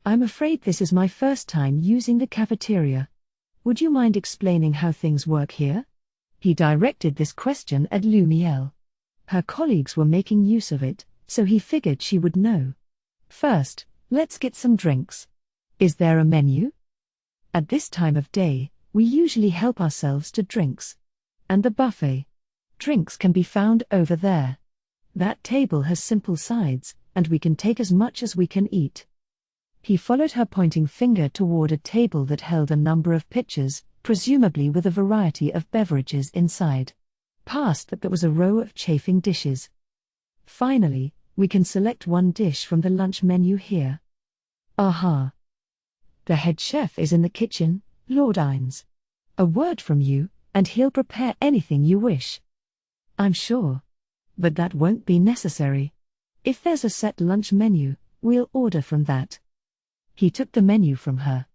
I'm afraid this is my first time using the cafeteria. Would you mind explaining how things work here?" He directed this question at Lumiel. Her colleagues were making use of it, so he figured she would know. "First, let's get some drinks. Is there a menu?" At this time of day, we usually help ourselves to drinks. "And the buffet? Drinks can be found over there. That table has simple sides, and we can take as much as we can eat." He followed her pointing finger toward a table that held a number of pitchers, presumably with a variety of beverages inside. Past that there was a row of chafing dishes. "Finally, we can select one dish from the lunch menu here." "Aha. The head chef is in the kitchen, Lord Ines. A word from you, and he'll prepare anything you wish." "I'm sure. But that won't be necessary. If there's a set lunch menu, we'll order from that." He took the menu from her.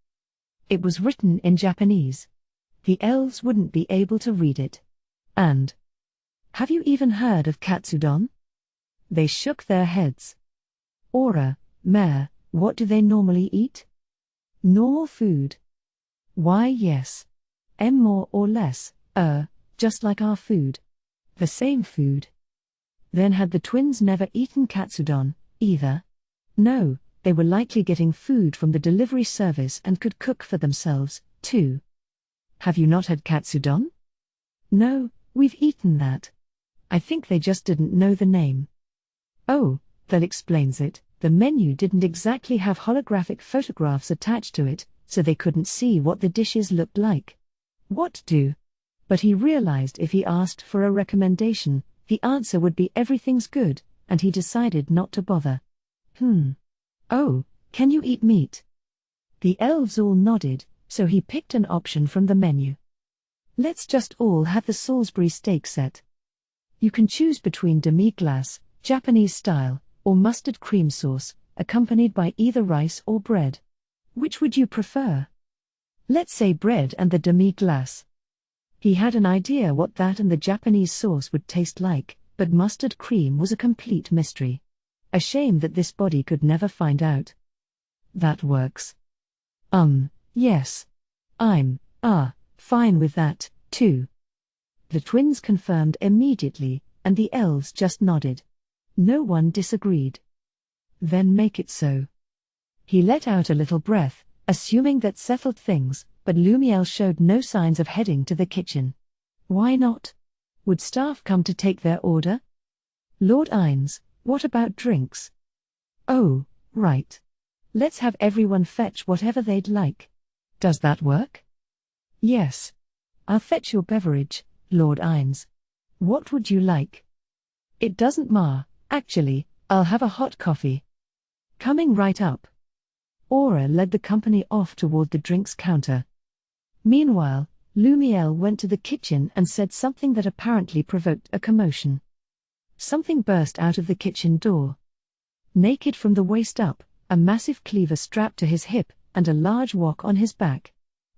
It was written in Japanese. The elves wouldn't be able to read it. And, "Have you even heard of katsudon?" They shook their heads. "Aura, Mare, what do they normally eat?" "Normal food." "Why yes. More or less, just like our food." "The same food." Then had the twins never eaten katsudon, either? No, they were likely getting food from the delivery service and could cook for themselves, too. "Have you not had katsudon?" "No, we've eaten that. I think they just didn't know the name." "Oh, that explains it. The menu didn't exactly have holographic photographs attached to it, so they couldn't see what the dishes looked like." What do? But he realized if he asked for a recommendation, the answer would be everything's good, and he decided not to bother. "Oh, can you eat meat?" The elves all nodded, so he picked an option from the menu. "Let's just all have the Salisbury steak set. You can choose between demi-glace, Japanese style, or mustard cream sauce, accompanied by either rice or bread. Which would you prefer?" "Let's say bread and the demi-glace." He had an idea what that and the Japanese sauce would taste like, but mustard cream was a complete mystery. A shame that this body could never find out. That works. Yes. I'm, fine with that, too. The twins confirmed immediately, and the elves just nodded. No one disagreed. Then make it so. He let out a little breath, assuming that settled things, but Lumiel showed no signs of heading to the kitchen. Why not? Would staff come to take their order? Lord Ines, what about drinks? Oh, right. Let's have everyone fetch whatever they'd like. Does that work? Yes. I'll fetch your beverage, Lord Ines. What would you like? It doesn't matter, actually, I'll have a hot coffee. Coming right up. Aura led the company off toward the drinks counter. Meanwhile, Lumiel went to the kitchen and said something that apparently provoked a commotion. Something burst out of the kitchen door. Naked from the waist up, a massive cleaver strapped to his hip, and a large wok on his back.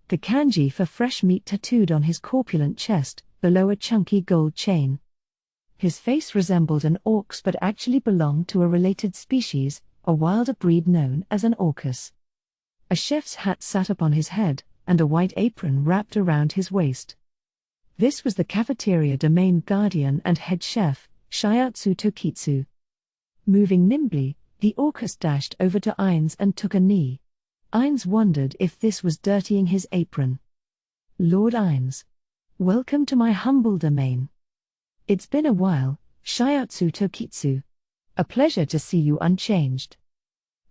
The kanji for fresh meat tattooed on his corpulent chest, below a chunky gold chain. His face resembled an orc's but actually belonged to a related species, a wilder breed known as an orcus. A chef's hat sat upon his head, and a white apron wrapped around his waist. This was the cafeteria domain guardian and head chef, Shiatsu Tokitsu. Moving nimbly, the orcus dashed over to Ines and took a knee. Ines wondered if this was dirtying his apron. Lord Ines. Welcome to my humble domain. It's been a while, Shiatsu Tokitsu. A pleasure to see you unchanged.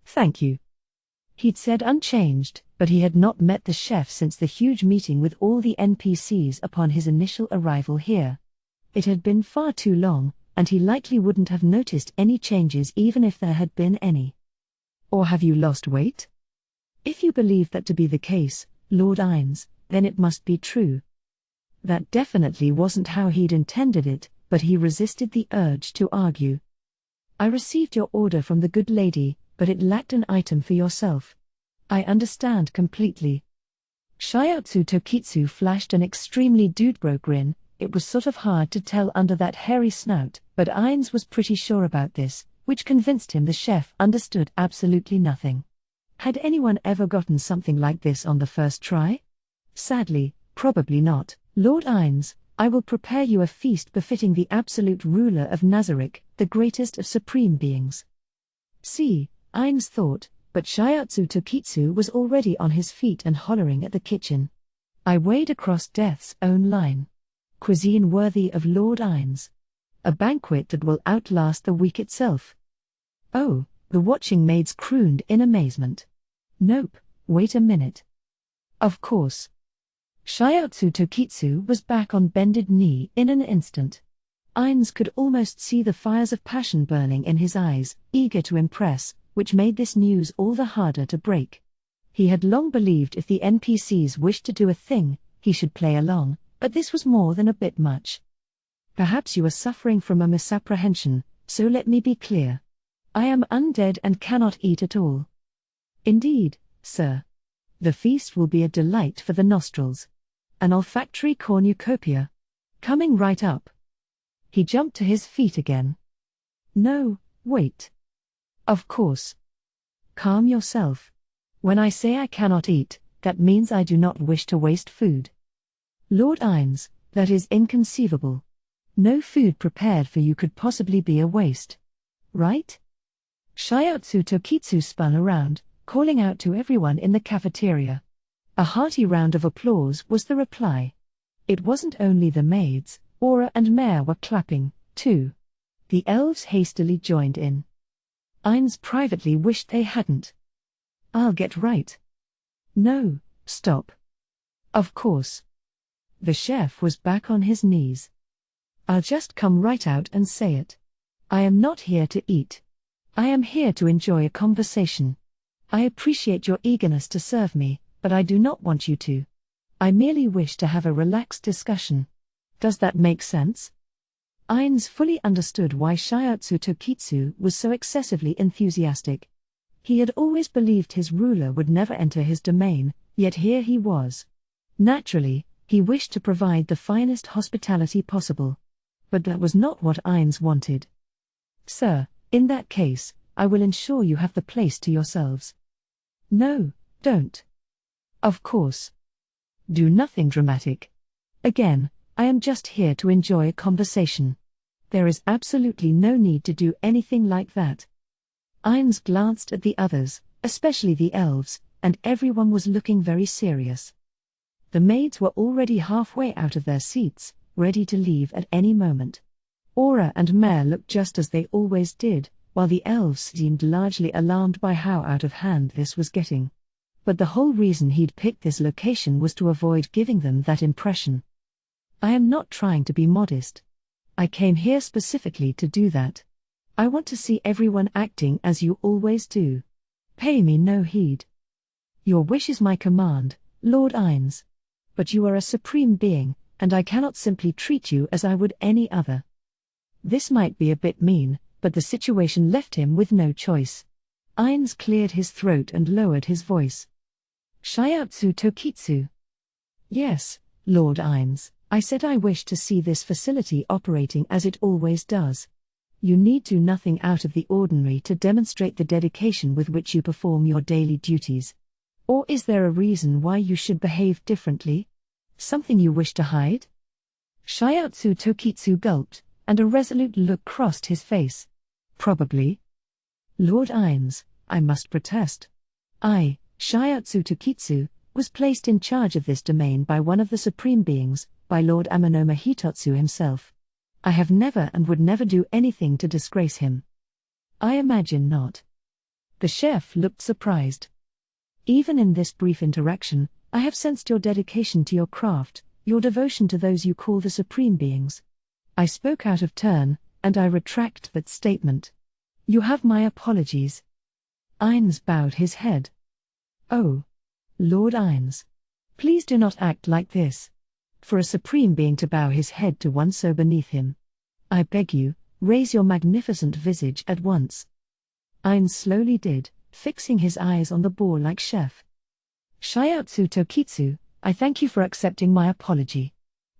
Thank you. He'd said unchanged, but he had not met the chef since the huge meeting with all the NPCs upon his initial arrival here. It had been far too long, and he likely wouldn't have noticed any changes even if there had been any. Or have you lost weight? If you believe that to be the case, Lord Ines, then it must be true. That definitely wasn't how he'd intended it, but he resisted the urge to argue. I received your order from the good lady, but it lacked an item for yourself. I understand completely. Shiatsu Tokitsu flashed an extremely dudebro grin. It was sort of hard to tell under that hairy snout, but Ines was pretty sure about this, which convinced him the chef understood absolutely nothing. Had anyone ever gotten something like this on the first try? Sadly, probably not. Lord Ines, I will prepare you a feast befitting the absolute ruler of Nazarick, the greatest of supreme beings. See, Ines thought, but Shiatsu Tokitsu was already on his feet and hollering at the kitchen. I wade across death's own line. Cuisine worthy of Lord Ines. A banquet that will outlast the week itself. Oh, the watching maids crooned in amazement. Nope, wait a minute. Of course. Shiatsu Tokitsu was back on bended knee in an instant. Ines could almost see the fires of passion burning in his eyes, eager to impress, which made this news all the harder to break. He had long believed if the NPCs wished to do a thing, he should play along, but this was more than a bit much. Perhaps you are suffering from a misapprehension, so let me be clear. I am undead and cannot eat at all. Indeed, sir. The feast will be a delight for the nostrils. An olfactory cornucopia. Coming right up. He jumped to his feet again. No, wait. Of course. Calm yourself. When I say I cannot eat, that means I do not wish to waste food. Lord Ines, that is inconceivable. No food prepared for you could possibly be a waste. Right? Shiatsu Tokitsu spun around, calling out to everyone in the cafeteria. A hearty round of applause was the reply. It wasn't only the maids, Aura and Mare were clapping, too. The elves hastily joined in. Ines privately wished they hadn't. I'll get right. No, stop. Of course. The chef was back on his knees. I'll just come right out and say it. I am not here to eat. I am here to enjoy a conversation. I appreciate your eagerness to serve me, but I do not want you to. I merely wish to have a relaxed discussion. Does that make sense? Ines fully understood why Shiatsu Tokitsu was so excessively enthusiastic. He had always believed his ruler would never enter his domain, yet here he was. Naturally, he wished to provide the finest hospitality possible. But that was not what Ainz wanted. Sir, in that case, I will ensure you have the place to yourselves. No, don't. Of course. Do nothing dramatic. Again, I am just here to enjoy a conversation. There is absolutely no need to do anything like that. Ainz glanced at the others, especially the elves, and everyone was looking very serious. The maids were already halfway out of their seats, ready to leave at any moment. Aura and Mare looked just as they always did, while the elves seemed largely alarmed by how out of hand this was getting. But the whole reason he'd picked this location was to avoid giving them that impression. I am not trying to be modest. I came here specifically to do that. I want to see everyone acting as you always do. Pay me no heed. Your wish is my command, Lord Ainz. But you are a supreme being, and I cannot simply treat you as I would any other. This might be a bit mean, but the situation left him with no choice. Ainz cleared his throat and lowered his voice. Shiatsu Tokitsu. Yes, Lord Ainz, I said I wish to see this facility operating as it always does. You need do nothing out of the ordinary to demonstrate the dedication with which you perform your daily duties. Or is there a reason why you should behave differently? Something you wish to hide? Shiatsu Tokitsu gulped, and a resolute look crossed his face. Probably. Lord Ainz, I must protest. I, Shiatsu Tokitsu, was placed in charge of this domain by one of the supreme beings, by Lord Amanoma Hitotsu himself. I have never and would never do anything to disgrace him. I imagine not. The chef looked surprised. Even in this brief interaction, I have sensed your dedication to your craft, your devotion to those you call the supreme beings. I spoke out of turn, and I retract that statement. You have my apologies. Ainz bowed his head. Oh. Lord Ainz. Please do not act like this. For a supreme being to bow his head to one so beneath him. I beg you, raise your magnificent visage at once. Ainz slowly did, fixing his eyes on the boar-like chef. Shiatsu Tokitsu, I thank you for accepting my apology.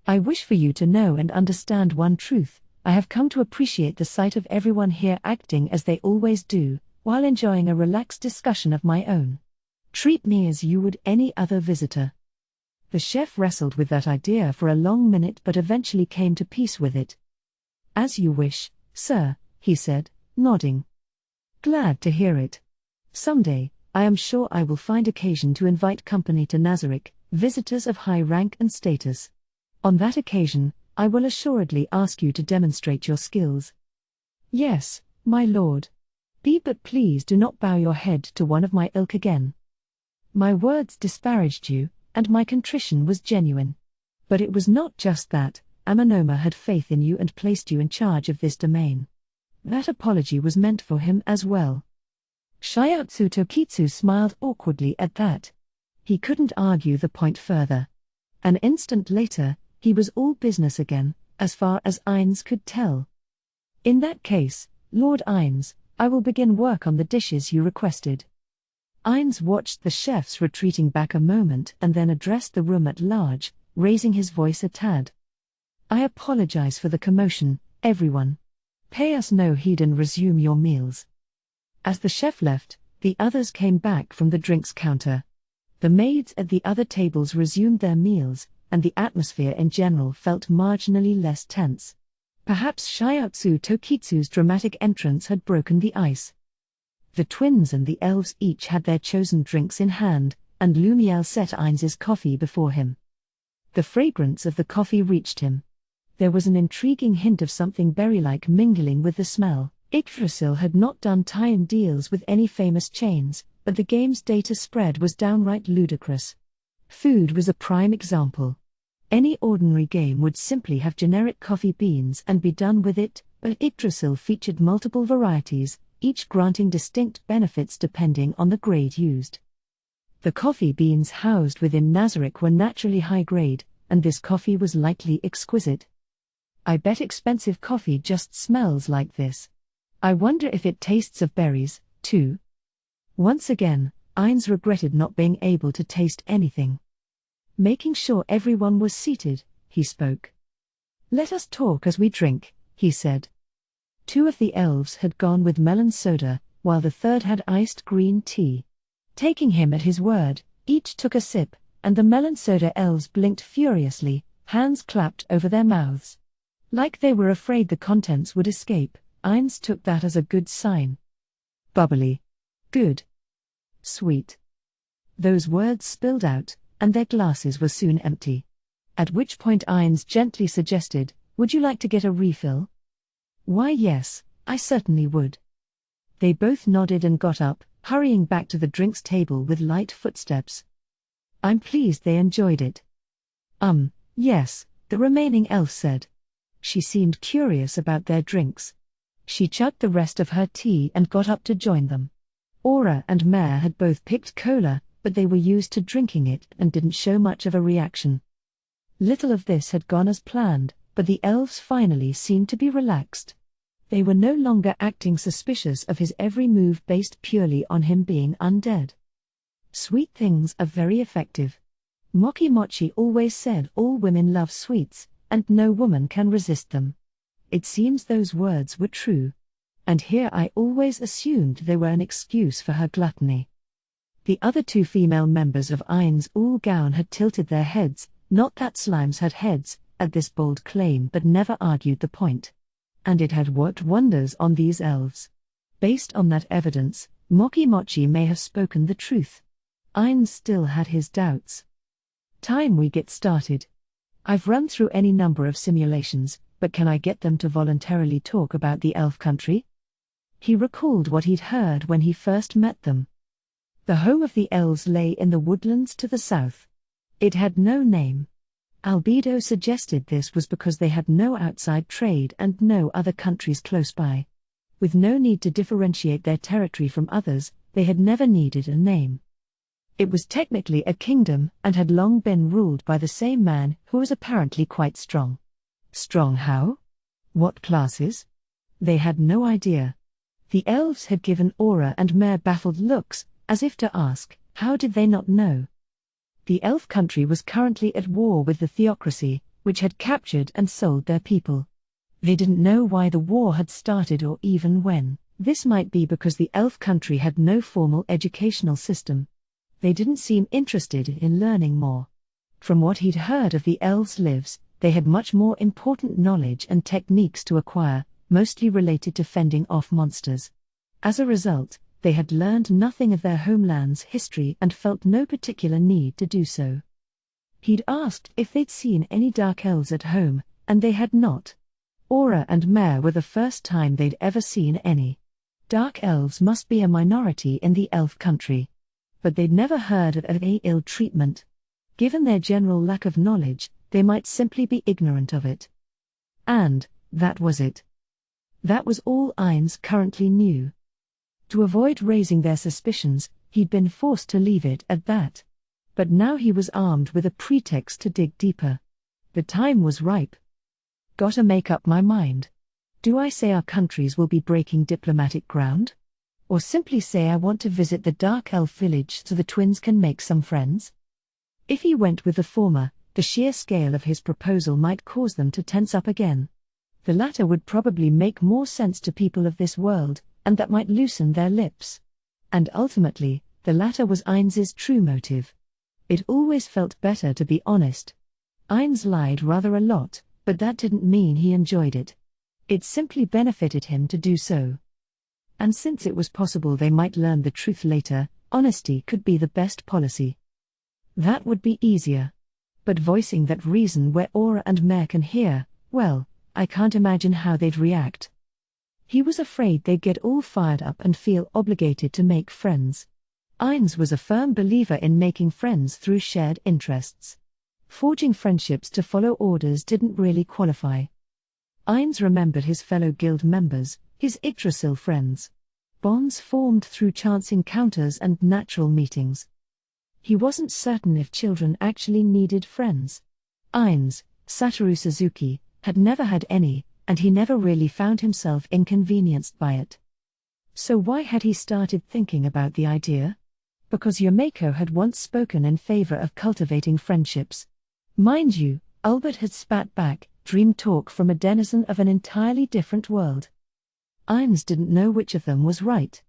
I wish for you to know and understand one truth. I have come to appreciate the sight of everyone here acting as they always do, while enjoying a relaxed discussion of my own. Treat me as you would any other visitor. The chef wrestled with that idea for a long minute but eventually came to peace with it. As you wish, sir, he said, nodding. Glad to hear it. Someday, I am sure I will find occasion to invite company to Nazarick, visitors of high rank and status. On that occasion, I will assuredly ask you to demonstrate your skills. Yes, my lord. But please do not bow your head to one of my ilk again. My words disparaged you, and my contrition was genuine. But it was not just that. Amanoma had faith in you and placed you in charge of this domain. That apology was meant for him as well. Shiatsu Tokitsu smiled awkwardly at that. He couldn't argue the point further. An instant later, he was all business again, as far as Ainz could tell. In that case, Lord Ainz, I will begin work on the dishes you requested. Ainz watched the chefs retreating back a moment and then addressed the room at large, raising his voice a tad. I apologize for the commotion, everyone. Pay us no heed and resume your meals. As the chef left, the others came back from the drinks counter. The maids at the other tables resumed their meals, and the atmosphere in general felt marginally less tense. Perhaps Shiatsu Tokitsu's dramatic entrance had broken the ice. The twins and the elves each had their chosen drinks in hand, and Lumiel set Ainz's coffee before him. The fragrance of the coffee reached him. There was an intriguing hint of something berry-like mingling with the smell. Yggdrasil had not done tie-in deals with any famous chains, but the game's data spread was downright ludicrous. Food was a prime example. Any ordinary game would simply have generic coffee beans and be done with it, but Yggdrasil featured multiple varieties, each granting distinct benefits depending on the grade used. The coffee beans housed within Nazarick were naturally high grade, and this coffee was likely exquisite. I bet expensive coffee just smells like this. I wonder if it tastes of berries, too. Once again, Ainz regretted not being able to taste anything. Making sure everyone was seated, he spoke. Let us talk as we drink, he said. 2 of the elves had gone with melon soda, while the third had iced green tea. Taking him at his word, each took a sip, and the melon soda elves blinked furiously, hands clapped over their mouths. Like they were afraid the contents would escape. Ainz took that as a good sign. Bubbly. Good. Sweet. Those words spilled out, and their glasses were soon empty. At which point Ainz gently suggested, "Would you like to get a refill?" "Why yes, I certainly would." They both nodded and got up, hurrying back to the drinks table with light footsteps. "I'm pleased they enjoyed it." Yes," the remaining elf said. She seemed curious about their drinks. She chugged the rest of her tea and got up to join them. Aura and Mare had both picked cola, but they were used to drinking it and didn't show much of a reaction. Little of this had gone as planned, but the elves finally seemed to be relaxed. They were no longer acting suspicious of his every move based purely on him being undead. Sweet things are very effective. Mochi Mochi always said all women love sweets, and no woman can resist them. It seems those words were true. And here I always assumed they were an excuse for her gluttony. The other 2 female members of Ain's Gown had tilted their heads, not that slimes had heads, at this bold claim, but never argued the point. And it had worked wonders on these elves. Based on that evidence, Mochi Mochi may have spoken the truth. Ainz still had his doubts. "Time we get started. I've run through any number of simulations, but can I get them to voluntarily talk about the elf country?" He recalled what he'd heard when he first met them. The home of the elves lay in the woodlands to the south. It had no name. Albedo suggested this was because they had no outside trade and no other countries close by. With no need to differentiate their territory from others, they had never needed a name. It was technically a kingdom and had long been ruled by the same man who was apparently quite strong. Strong how? What classes? They had no idea. The elves had given Aura and Mare baffled looks, as if to ask, how did they not know? The elf country was currently at war with the theocracy, which had captured and sold their people. They didn't know why the war had started or even when. This might be because the elf country had no formal educational system. They didn't seem interested in learning more. From what he'd heard of the elves' lives, they had much more important knowledge and techniques to acquire, mostly related to fending off monsters. As a result, they had learned nothing of their homeland's history and felt no particular need to do so. He'd asked if they'd seen any dark elves at home, and they had not. Aura and Mare were the first time they'd ever seen any. Dark elves must be a minority in the elf country. But they'd never heard of any ill treatment. Given their general lack of knowledge, they might simply be ignorant of it. And that was it. That was all Ainz currently knew. To avoid raising their suspicions, he'd been forced to leave it at that. But now he was armed with a pretext to dig deeper. The time was ripe. Gotta make up my mind. Do I say our countries will be breaking diplomatic ground? Or simply say I want to visit the Dark Elf village so the twins can make some friends? If he went with the former, the sheer scale of his proposal might cause them to tense up again. The latter would probably make more sense to people of this world, and that might loosen their lips. And ultimately, the latter was Ainz's true motive. It always felt better to be honest. Ainz lied rather a lot, but that didn't mean he enjoyed it. It simply benefited him to do so. And since it was possible they might learn the truth later, honesty could be the best policy. That would be easier. But voicing that reason where Aura and Mare can hear, well, I can't imagine how they'd react. He was afraid they'd get all fired up and feel obligated to make friends. Ainz was a firm believer in making friends through shared interests. Forging friendships to follow orders didn't really qualify. Ainz remembered his fellow guild members, his Yggdrasil friends. Bonds formed through chance encounters and natural meetings. He wasn't certain if children actually needed friends. Ainz, Satoru Suzuki, had never had any, and he never really found himself inconvenienced by it. So why had he started thinking about the idea? Because Yomeko had once spoken in favor of cultivating friendships. Mind you, Albert had spat back, dream talk from a denizen of an entirely different world. Ainz didn't know which of them was right.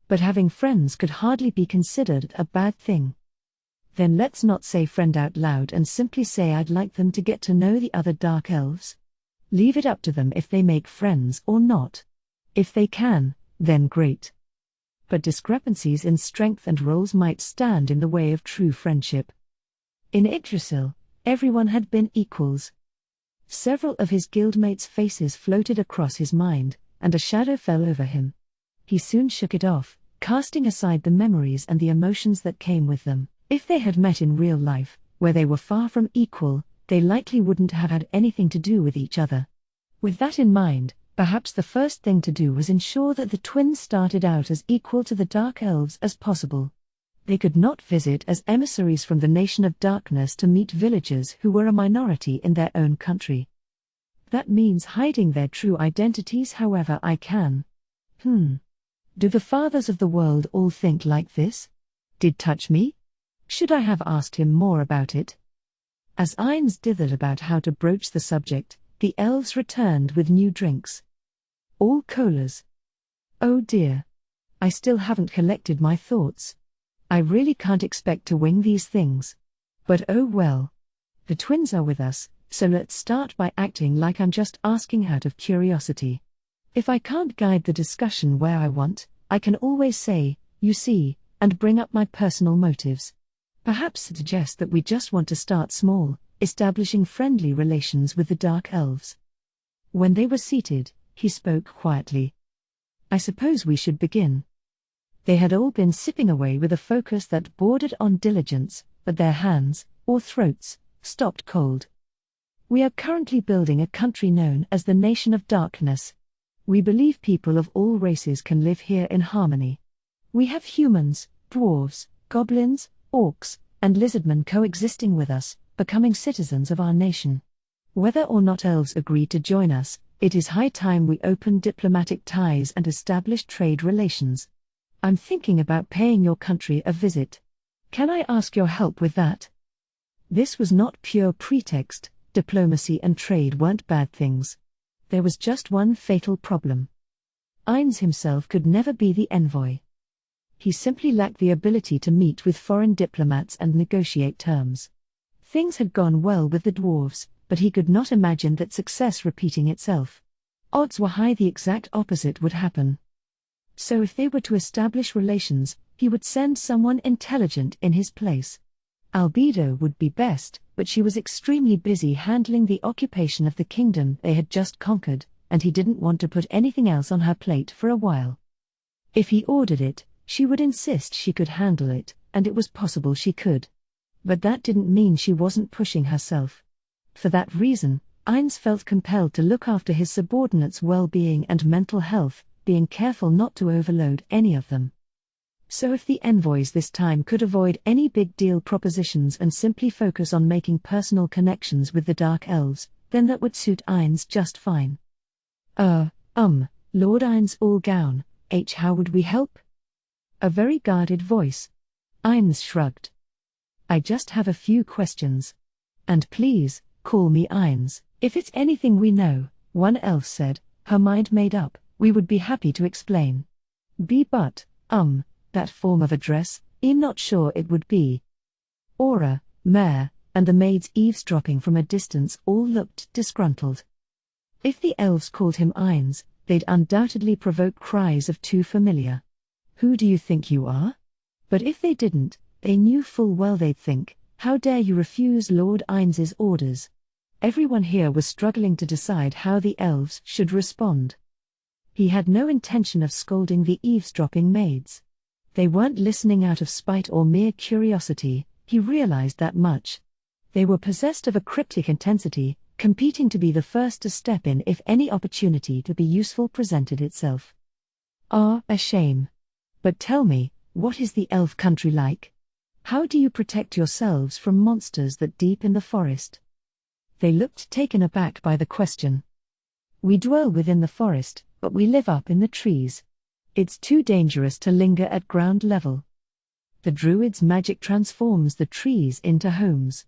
But having friends could hardly be considered a bad thing. Then let's not say friend out loud and simply say I'd like them to get to know the other dark elves. Leave it up to them if they make friends or not. If they can, then great. But discrepancies in strength and roles might stand in the way of true friendship. In Yggdrasil, everyone had been equals. Several of his guildmates' faces floated across his mind, and a shadow fell over him. He soon shook it off, casting aside the memories and the emotions that came with them. If they had met in real life, where they were far from equal, they likely wouldn't have had anything to do with each other. With that in mind, perhaps the first thing to do was ensure that the twins started out as equal to the Dark Elves as possible. They could not visit as emissaries from the Nation of Darkness to meet villagers who were a minority in their own country. That means hiding their true identities however I can. Do the fathers of the world all think like this? Did touch me? Should I have asked him more about it? As Ainz dithered about how to broach the subject, the elves returned with new drinks. All colas. Oh dear. I still haven't collected my thoughts. I really can't expect to wing these things. But oh well. The twins are with us, so let's start by acting like I'm just asking out of curiosity. If I can't guide the discussion where I want, I can always say, you see, and bring up my personal motives. Perhaps suggest that we just want to start small, establishing friendly relations with the Dark Elves. When they were seated, he spoke quietly. I suppose we should begin. They had all been sipping away with a focus that bordered on diligence, but their hands, or throats, stopped cold. We are currently building a country known as the Nation of Darkness. We believe people of all races can live here in harmony. We have humans, dwarves, goblins, orcs, and lizardmen coexisting with us, becoming citizens of our nation. Whether or not elves agree to join us, it is high time we open diplomatic ties and establish trade relations. I'm thinking about paying your country a visit. Can I ask your help with that? This was not pure pretext. Diplomacy and trade weren't bad things. There was just one fatal problem. Ainz himself could never be the envoy. He simply lacked the ability to meet with foreign diplomats and negotiate terms. Things had gone well with the dwarves, but he could not imagine that success repeating itself. Odds were high the exact opposite would happen. So if they were to establish relations, he would send someone intelligent in his place. Albedo would be best, but she was extremely busy handling the occupation of the kingdom they had just conquered, and he didn't want to put anything else on her plate for a while. If he ordered it, she would insist she could handle it, and it was possible she could. But that didn't mean she wasn't pushing herself. For that reason, Ainz felt compelled to look after his subordinates' well-being and mental health, being careful not to overload any of them. So if the envoys this time could avoid any big deal propositions and simply focus on making personal connections with the Dark Elves, then that would suit Ainz just fine. Lord Ainz Allgown, how would we help? A very guarded voice. Ainz shrugged. I just have a few questions. And please, call me Ainz. If it's anything we know, one elf said, her mind made up, we would be happy to explain. That form of address, I'm not sure it would be. Aura, Mare, and the maids eavesdropping from a distance all looked disgruntled. If the elves called him Ainz, they'd undoubtedly provoke cries of too familiar. Who do you think you are? But if they didn't, they knew full well they'd think, how dare you refuse Lord Ainz's orders? Everyone here was struggling to decide how the elves should respond. He had no intention of scolding the eavesdropping maids. They weren't listening out of spite or mere curiosity, he realized that much. They were possessed of a cryptic intensity, competing to be the first to step in if any opportunity to be useful presented itself. A shame. But tell me, what is the elf country like? How do you protect yourselves from monsters that deep in the forest? They looked taken aback by the question. We dwell within the forest, but we live up in the trees. It's too dangerous to linger at ground level. The druid's magic transforms the trees into homes.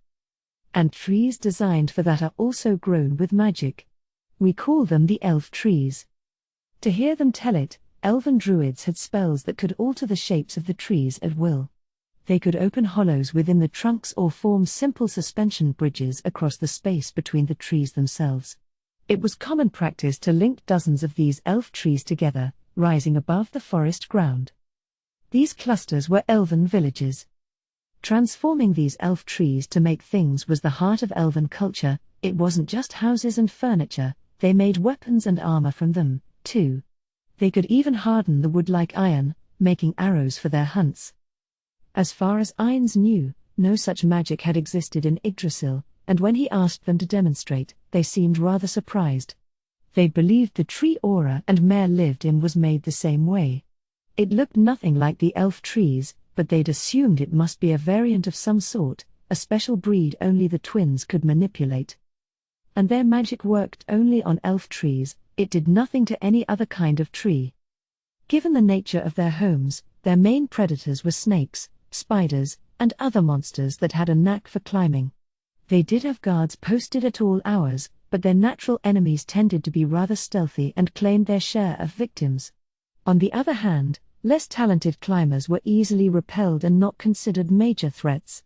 And trees designed for that are also grown with magic. We call them the elf trees. To hear them tell it, elven druids had spells that could alter the shapes of the trees at will. They could open hollows within the trunks or form simple suspension bridges across the space between the trees themselves. It was common practice to link dozens of these elf trees together, rising above the forest ground. These clusters were elven villages. Transforming these elf trees to make things was the heart of elven culture. It wasn't just houses and furniture, they made weapons and armor from them, too. They could even harden the wood like iron, making arrows for their hunts. As far as Ainz knew, no such magic had existed in Yggdrasil, and when he asked them to demonstrate, they seemed rather surprised. They believed the tree Aura and Mare lived in was made the same way. It looked nothing like the elf trees, but they'd assumed it must be a variant of some sort, a special breed only the twins could manipulate. And their magic worked only on elf trees, it did nothing to any other kind of tree. Given the nature of their homes, their main predators were snakes, spiders, and other monsters that had a knack for climbing. They did have guards posted at all hours, but their natural enemies tended to be rather stealthy and claimed their share of victims. On the other hand, less talented climbers were easily repelled and not considered major threats.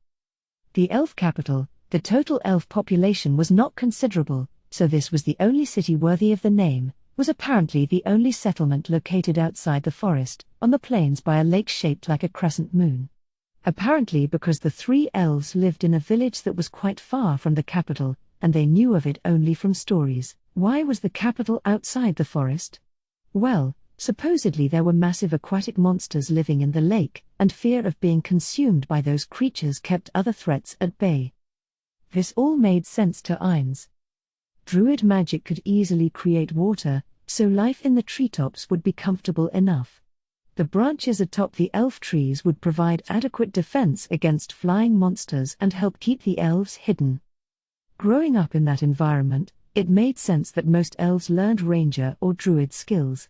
The elf capital, the total elf population was not considerable, so this was the only city worthy of the name, was apparently the only settlement located outside the forest, on the plains by a lake shaped like a crescent moon. Apparently because the three elves lived in a village that was quite far from the capital, and they knew of it only from stories. Why was the capital outside the forest? Well, supposedly there were massive aquatic monsters living in the lake, and fear of being consumed by those creatures kept other threats at bay. This all made sense to Ainz. Druid magic could easily create water, so life in the treetops would be comfortable enough. The branches atop the elf trees would provide adequate defense against flying monsters and help keep the elves hidden. Growing up in that environment, it made sense that most elves learned ranger or druid skills.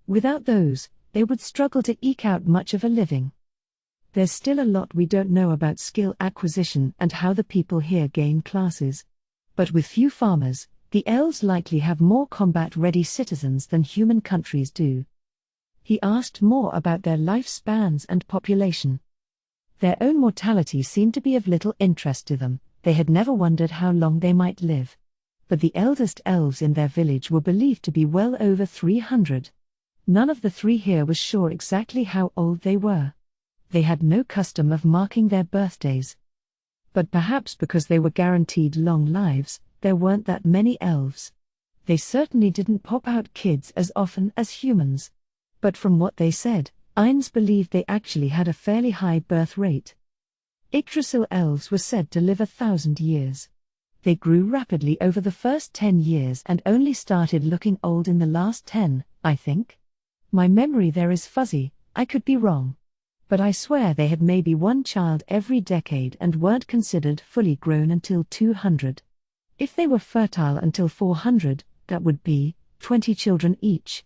Without those, they would struggle to eke out much of a living. There's still a lot we don't know about skill acquisition and how the people here gain classes. But with few farmers, the elves likely have more combat-ready citizens than human countries do. He asked more about their lifespans and population. Their own mortality seemed to be of little interest to them, they had never wondered how long they might live. But the eldest elves in their village were believed to be well over 300. None of the three here was sure exactly how old they were. They had no custom of marking their birthdays. But perhaps because they were guaranteed long lives, there weren't that many elves. They certainly didn't pop out kids as often as humans. But from what they said, Ainz believed they actually had a fairly high birth rate. Yggdrasil elves were said to live 1,000 years. They grew rapidly over the first 10 years and only started looking old in the last 10, I think. My memory there is fuzzy, I could be wrong. But I swear they had maybe one child every decade and weren't considered fully grown until 200. If they were fertile until 400, that would be 20 children each.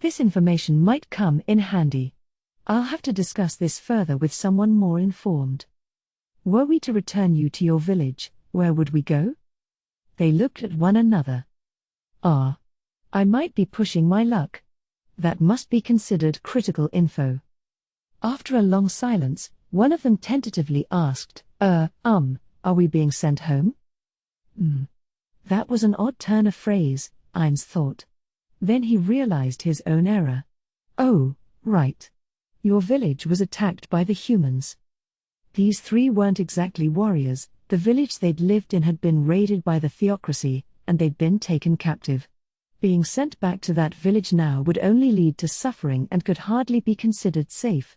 This information might come in handy. I'll have to discuss this further with someone more informed. Were we to return you to your village, where would we go? They looked at one another. I might be pushing my luck. That must be considered critical info. After a long silence, one of them tentatively asked, are we being sent home? That was an odd turn of phrase, Ainz thought. Then he realized his own error. Oh, right. Your village was attacked by the humans. These three weren't exactly warriors, the village they'd lived in had been raided by the theocracy, and they'd been taken captive. Being sent back to that village now would only lead to suffering and could hardly be considered safe.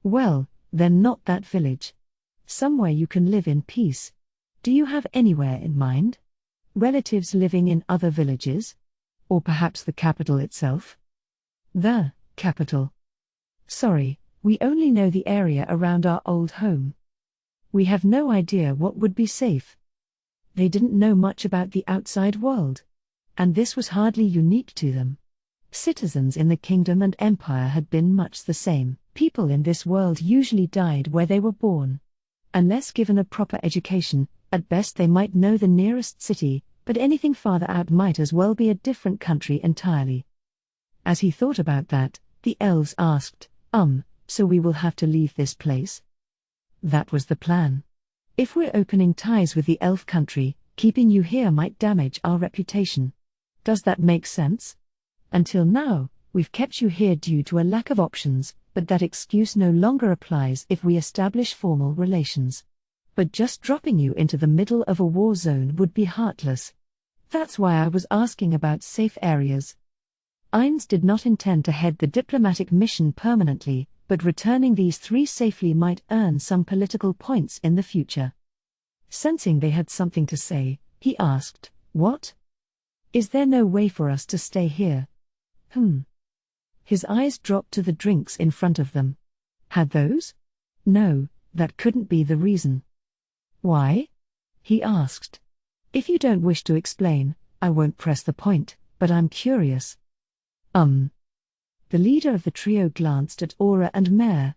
Well, then not that village. Somewhere you can live in peace. Do you have anywhere in mind? Relatives living in other villages? Or perhaps the capital itself? The capital. Sorry, we only know the area around our old home. We have no idea what would be safe. They didn't know much about the outside world. And this was hardly unique to them. Citizens in the kingdom and empire had been much the same. People in this world usually died where they were born. Unless given a proper education, At best they might know the nearest city, but anything farther out might as well be a different country entirely. As he thought about that, the elves asked, so we will have to leave this place? That was the plan. If we're opening ties with the elf country, keeping you here might damage our reputation. Does that make sense? Until now, we've kept you here due to a lack of options, but that excuse no longer applies if we establish formal relations. But just dropping you into the middle of a war zone would be heartless. That's why I was asking about safe areas. Ainz did not intend to head the diplomatic mission permanently, but returning these three safely might earn some political points in the future. Sensing they had something to say, he asked, "What? Is there no way for us to stay here?" His eyes dropped to the drinks in front of them. Had those? No, that couldn't be the reason. Why? He asked. If you don't wish to explain, I won't press the point, but I'm curious. The leader of the trio glanced at Aura and Mare.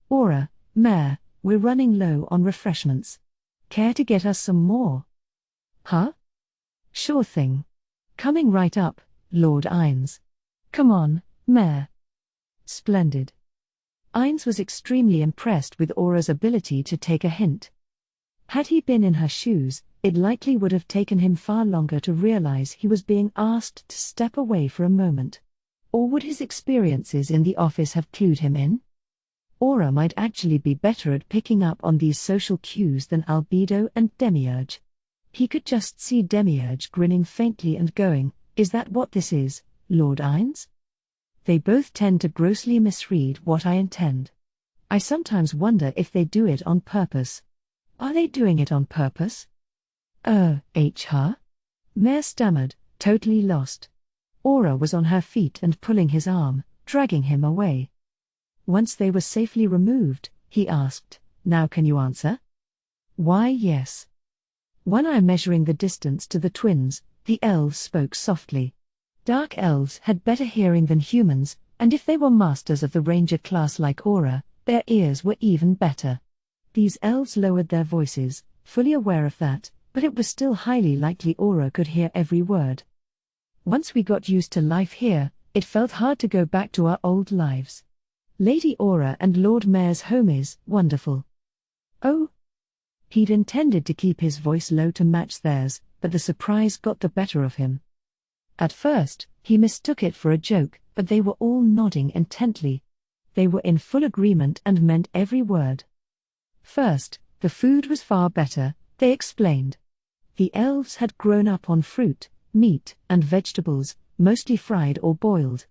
Aura, Mare, we're running low on refreshments. Care to get us some more? Huh? Sure thing. Coming right up, Lord Ainz. Come on, Mare. Splendid. Ainz was extremely impressed with Aura's ability to take a hint. Had he been in her shoes, it likely would have taken him far longer to realize he was being asked to step away for a moment. Or would his experiences in the office have clued him in? Aura might actually be better at picking up on these social cues than Albedo and Demiurge. He could just see Demiurge grinning faintly and going, "Is that what this is, Lord Ainz?" They both tend to grossly misread what I intend. I sometimes wonder if they do it on purpose. Are they doing it on purpose? Huh? Mare stammered, totally lost. Aura was on her feet and pulling his arm, dragging him away. Once they were safely removed, he asked, "Now can you answer?" "Why, yes." One eye measuring the distance to the twins, the elves spoke softly. Dark elves had better hearing than humans, and if they were masters of the ranger class like Aura, their ears were even better. These elves lowered their voices, fully aware of that, but it was still highly likely Aura could hear every word. Once we got used to life here, it felt hard to go back to our old lives. Lady Aura and Lord Mare's home is wonderful. Oh? He'd intended to keep his voice low to match theirs, but the surprise got the better of him. At first, he mistook it for a joke, but they were all nodding intently. They were in full agreement and meant every word. First, the food was far better, they explained. The elves had grown up on fruit, meat, and vegetables, mostly fried or boiled.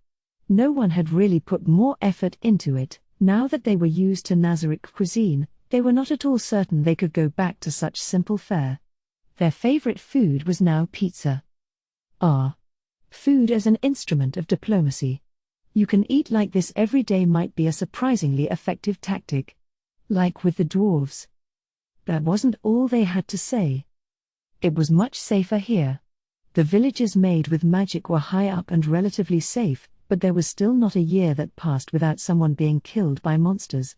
No one had really put more effort into it. Now that they were used to Nazarick cuisine, they were not at all certain they could go back to such simple fare. Their favorite food was now pizza. Food as an instrument of diplomacy. You can eat like this every day might be a surprisingly effective tactic. Like with the dwarves. That wasn't all they had to say. It was much safer here. The villages made with magic were high up and relatively safe, but there was still not a year that passed without someone being killed by monsters.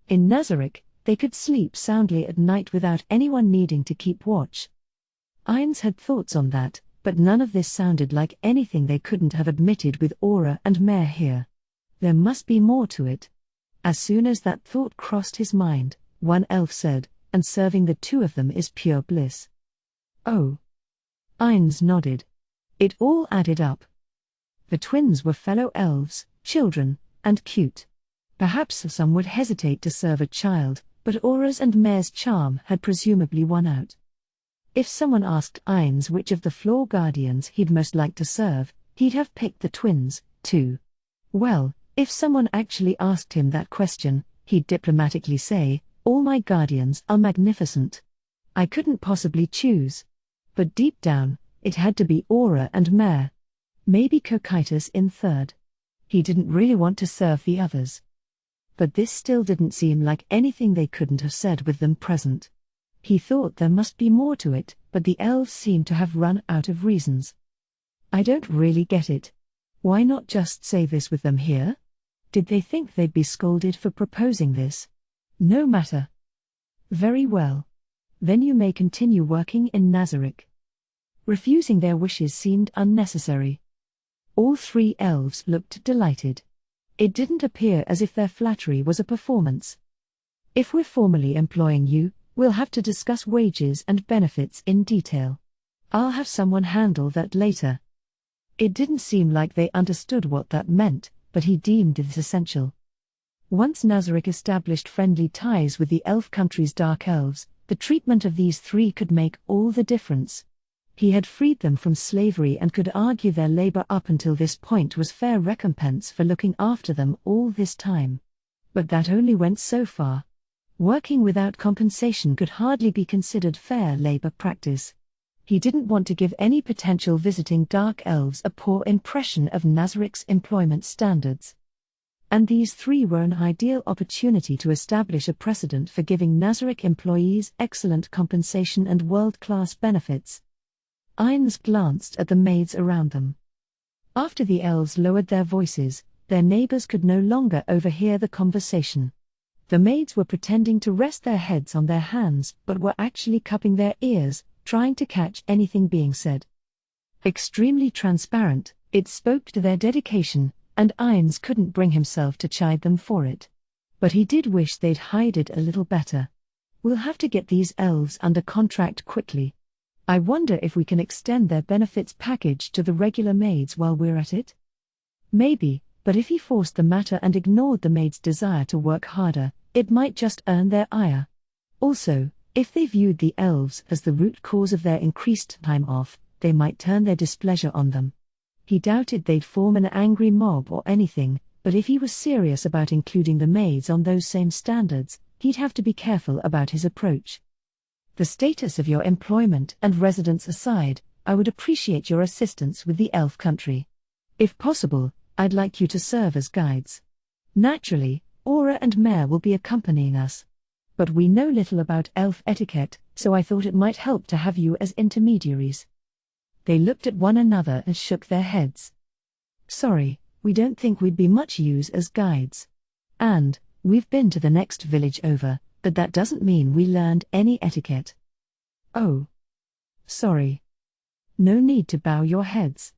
In Nazarick, they could sleep soundly at night without anyone needing to keep watch. Ainz had thoughts on that, but none of this sounded like anything they couldn't have admitted with Aura and Mare here. There must be more to it. As soon as that thought crossed his mind, one elf said, "And serving the two of them is pure bliss." Oh. Ainz nodded. It all added up. The twins were fellow elves, children, and cute. Perhaps some would hesitate to serve a child, but Aura's and Mare's charm had presumably won out. If someone asked Ainz which of the floor guardians he'd most like to serve, he'd have picked the twins, too. Well, if someone actually asked him that question, he'd diplomatically say, "All my guardians are magnificent. I couldn't possibly choose." But deep down, it had to be Aura and Mare. Maybe Cocytus in third. He didn't really want to serve the others. But this still didn't seem like anything they couldn't have said with them present. He thought there must be more to it, but the elves seemed to have run out of reasons. "I don't really get it. Why not just say this with them here? Did they think they'd be scolded for proposing this? No matter." "Very well. Then you may continue working in Nazarick. Refusing their wishes seemed unnecessary. All three elves looked delighted. It didn't appear as if their flattery was a performance. If we're formally employing you, we'll have to discuss wages and benefits in detail. I'll have someone handle that later. It didn't seem like they understood what that meant, but he deemed it essential. Once Nazarick established friendly ties with the elf country's dark elves, the treatment of these three could make all the difference. He had freed them from slavery and could argue their labor up until this point was fair recompense for looking after them all this time. But that only went so far. Working without compensation could hardly be considered fair labor practice. He didn't want to give any potential visiting dark elves a poor impression of Nazarick's employment standards. And these three were an ideal opportunity to establish a precedent for giving Nazarick employees excellent compensation and world-class benefits. Ines glanced at the maids around them. After the elves lowered their voices, their neighbors could no longer overhear the conversation. The maids were pretending to rest their heads on their hands but were actually cupping their ears, trying to catch anything being said. Extremely transparent, it spoke to their dedication, and Ines couldn't bring himself to chide them for it. But he did wish they'd hide it a little better. We'll have to get these elves under contract quickly. I wonder if we can extend their benefits package to the regular maids while we're at it? Maybe, but if he forced the matter and ignored the maids' desire to work harder, it might just earn their ire. Also, if they viewed the elves as the root cause of their increased time off, they might turn their displeasure on them. He doubted they'd form an angry mob or anything, but if he was serious about including the maids on those same standards, he'd have to be careful about his approach. The status of your employment and residence aside, I would appreciate your assistance with the elf country. If possible, I'd like you to serve as guides. Naturally, Aura and Mare will be accompanying us. But we know little about elf etiquette, so I thought it might help to have you as intermediaries. They looked at one another and shook their heads. Sorry, we don't think we'd be much use as guides. And, we've been to the next village over, but that doesn't mean we learned any etiquette. Oh. Sorry. No need to bow your heads.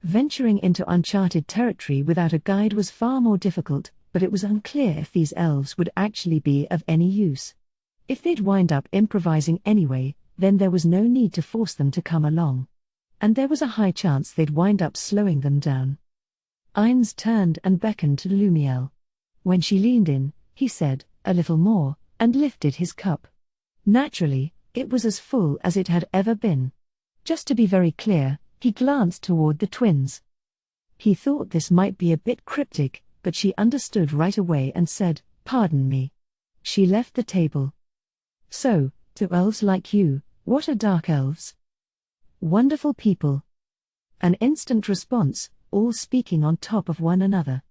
Venturing into uncharted territory without a guide was far more difficult, but it was unclear if these elves would actually be of any use. If they'd wind up improvising anyway, then there was no need to force them to come along. And there was a high chance they'd wind up slowing them down. Ines turned and beckoned to Lumiel. When she leaned in, he said, "A little more," and lifted his cup. Naturally, it was as full as it had ever been. Just to be very clear, he glanced toward the twins. He thought this might be a bit cryptic, but she understood right away and said, "Pardon me." She left the table. "So, to elves like you, what are dark elves?" "Wonderful people." An instant response, all speaking on top of one another.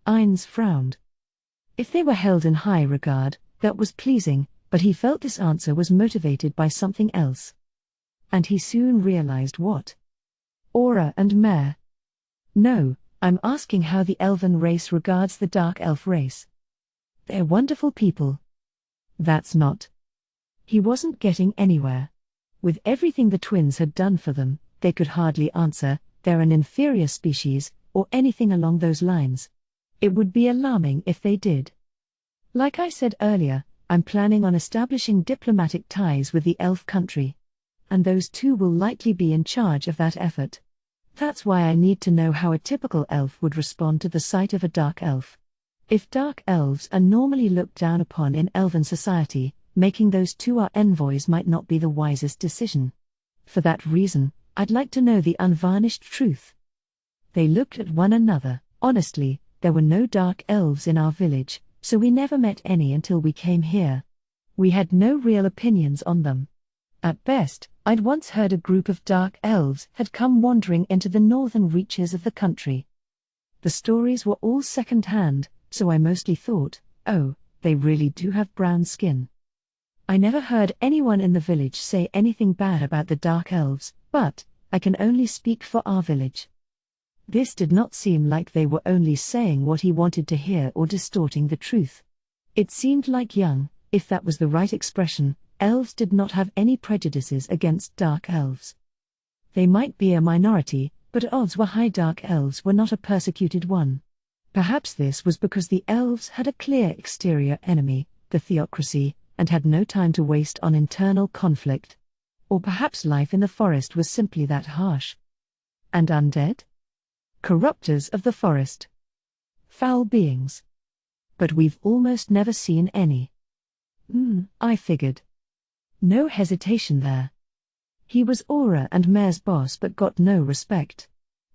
Ines frowned. If they were held in high regard, that was pleasing, but he felt this answer was motivated by something else. And he soon realized what. Aura and Mare. "No, I'm asking how the elven race regards the dark elf race." "They're wonderful people." "That's not." He wasn't getting anywhere. With everything the twins had done for them, they could hardly answer, "They're an inferior species," or anything along those lines. It would be alarming if they did. "Like I said earlier, I'm planning on establishing diplomatic ties with the elf country. And those two will likely be in charge of that effort. That's why I need to know how a typical elf would respond to the sight of a dark elf. If dark elves are normally looked down upon in elven society, making those two our envoys might not be the wisest decision. For that reason, I'd like to know the unvarnished truth." They looked at one another. Honestly, there were no dark elves in our village, so we never met any until we came here. We had no real opinions on them. At best, I'd once heard a group of dark elves had come wandering into the northern reaches of the country. The stories were all second-hand, so I mostly thought, oh, they really do have brown skin. I never heard anyone in the village say anything bad about the dark elves, but I can only speak for our village. This did not seem like they were only saying what he wanted to hear or distorting the truth. It seemed like young, if that was the right expression, elves did not have any prejudices against dark elves. They might be a minority, but odds were high dark elves were not a persecuted one. Perhaps this was because the elves had a clear exterior enemy, the theocracy, and had no time to waste on internal conflict. Or perhaps life in the forest was simply that harsh. And undead? Corruptors of the forest. Foul beings. But we've almost never seen any. I figured. No hesitation there. He was Aura and Mare's boss but got no respect.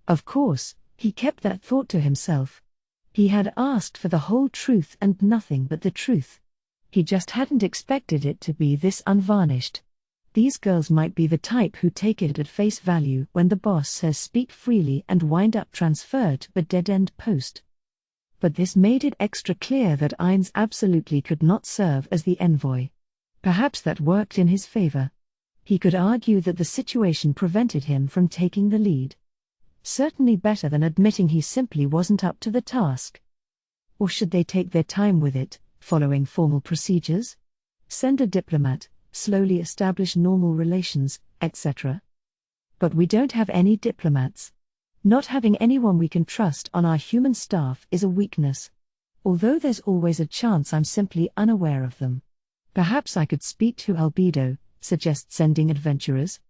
Of course, he kept that thought to himself. He had asked for the whole truth and nothing but the truth. He just hadn't expected it to be this unvarnished. These girls might be the type who take it at face value when the boss says speak freely and wind up transferred to the dead-end post. But this made it extra clear that Ainz absolutely could not serve as the envoy. Perhaps that worked in his favor. He could argue that the situation prevented him from taking the lead. Certainly better than admitting he simply wasn't up to the task. Or should they take their time with it, following formal procedures? Send a diplomat, slowly establish normal relations, etc. But we don't have any diplomats. Not having anyone we can trust on our human staff is a weakness. Although there's always a chance I'm simply unaware of them. Perhaps I could speak to Albedo, suggest sending adventurers?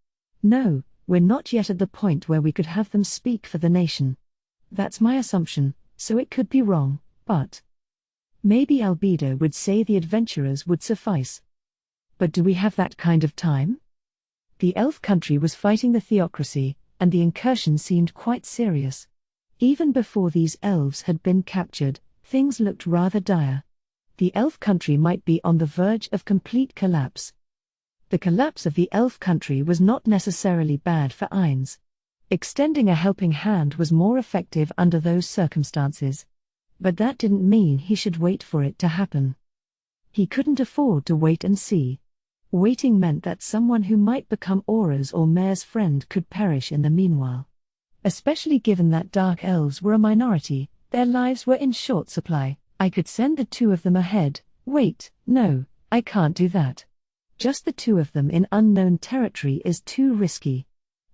No, we're not yet at the point where we could have them speak for the nation. That's my assumption, so it could be wrong, but maybe Albedo would say the adventurers would suffice. But do we have that kind of time? The elf country was fighting the theocracy, and the incursion seemed quite serious. Even before these elves had been captured, things looked rather dire. The elf country might be on the verge of complete collapse. The collapse of the elf country was not necessarily bad for Ainz. Extending a helping hand was more effective under those circumstances. But that didn't mean he should wait for it to happen. He couldn't afford to wait and see. Waiting meant that someone who might become Aura's or Mare's friend could perish in the meanwhile. Especially given that dark elves were a minority, their lives were in short supply. I could send the two of them ahead. Wait, no, I can't do that. Just the two of them in unknown territory is too risky.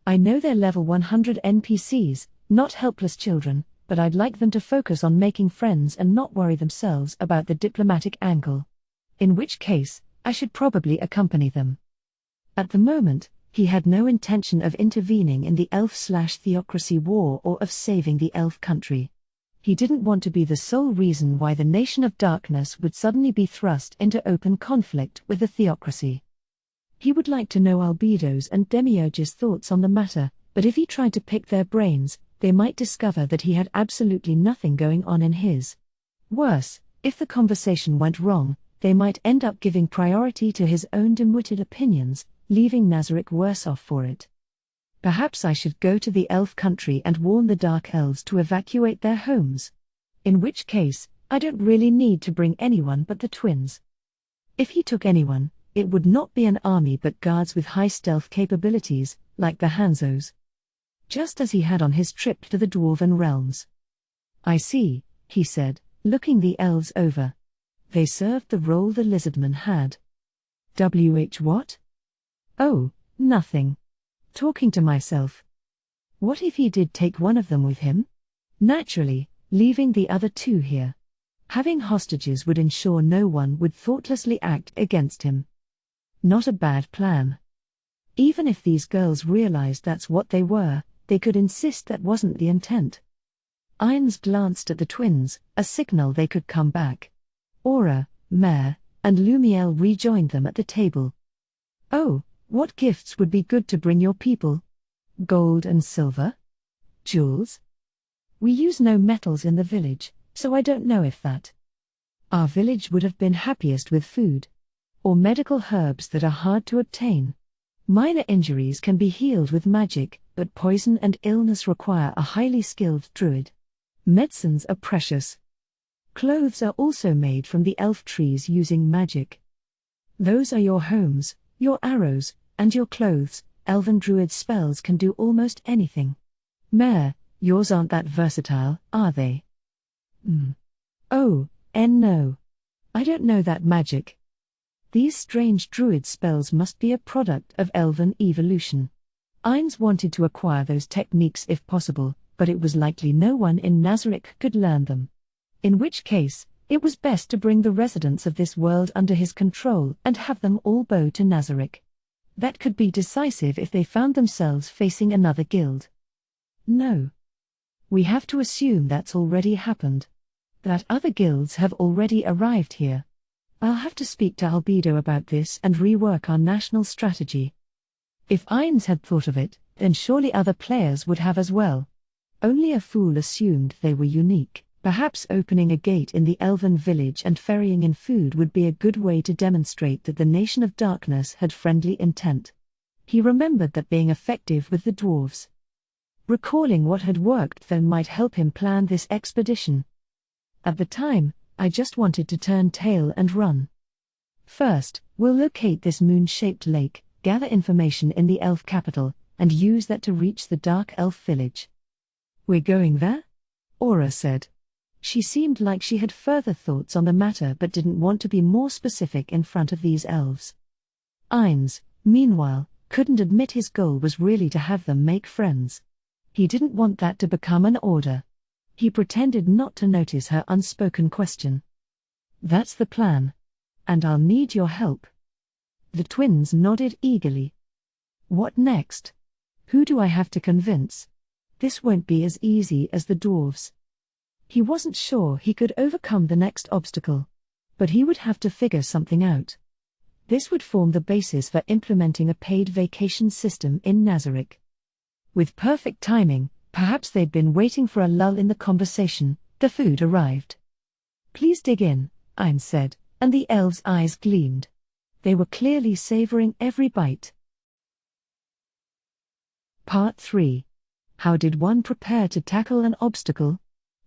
I know they're level 100 NPCs, not helpless children, but I'd like them to focus on making friends and not worry themselves about the diplomatic angle. In which case, I should probably accompany them. At the moment, he had no intention of intervening in the elf/theocracy war or of saving the elf country. He didn't want to be the sole reason why the Nation of Darkness would suddenly be thrust into open conflict with the theocracy. He would like to know Albedo's and Demiurge's thoughts on the matter, but if he tried to pick their brains, they might discover that he had absolutely nothing going on in his. Worse, if the conversation went wrong, they might end up giving priority to his own dim-witted opinions, leaving Nazarick worse off for it. Perhaps I should go to the elf country and warn the dark elves to evacuate their homes. In which case, I don't really need to bring anyone but the twins. If he took anyone, it would not be an army but guards with high stealth capabilities, like the Hanzos. Just as he had on his trip to the Dwarven realms. I see, he said, looking the elves over. They served the role the lizardman had. What? Oh, nothing. Talking to myself. What if he did take one of them with him? Naturally, leaving the other two here. Having hostages would ensure no one would thoughtlessly act against him. Not a bad plan. Even if these girls realized that's what they were, they could insist that wasn't the intent. Ainz glanced at the twins, a signal they could come back. Aura, Mare, and Lumiel rejoined them at the table. Oh, what gifts would be good to bring your people? Gold and silver? Jewels? We use no metals in the village, so I don't know if that. Our village would have been happiest with food. Or medical herbs that are hard to obtain. Minor injuries can be healed with magic, but poison and illness require a highly skilled druid. Medicines are precious. Clothes are also made from the elf trees using magic. Those are your homes, your arrows, and your clothes. Elven druid spells can do almost anything. Mare, yours aren't that versatile, are they? Oh, no. I don't know that magic. These strange druid spells must be a product of elven evolution. Ainz wanted to acquire those techniques if possible, but it was likely no one in Nazarick could learn them. In which case, it was best to bring the residents of this world under his control and have them all bow to Nazarick. That could be decisive if they found themselves facing another guild. No. We have to assume that's already happened. That other guilds have already arrived here. I'll have to speak to Albedo about this and rework our national strategy. If Ainz had thought of it, then surely other players would have as well. Only a fool assumed they were unique. Perhaps opening a gate in the elven village and ferrying in food would be a good way to demonstrate that the Nation of Darkness had friendly intent. He remembered that being effective with the dwarves. Recalling what had worked then might help him plan this expedition. At the time, I just wanted to turn tail and run. First, we'll locate this moon-shaped lake, gather information in the elf capital, and use that to reach the dark elf village. We're going there? Aura said. She seemed like she had further thoughts on the matter but didn't want to be more specific in front of these elves. Ainz, meanwhile, couldn't admit his goal was really to have them make friends. He didn't want that to become an order. He pretended not to notice her unspoken question. That's the plan. And I'll need your help. The twins nodded eagerly. What next? Who do I have to convince? This won't be as easy as the dwarves. He wasn't sure he could overcome the next obstacle. But he would have to figure something out. This would form the basis for implementing a paid vacation system in Nazarick. With perfect timing, perhaps they'd been waiting for a lull in the conversation, the food arrived. Please dig in, Ainz said, and the elves' eyes gleamed. They were clearly savoring every bite. Part 3. How did one prepare to tackle an obstacle?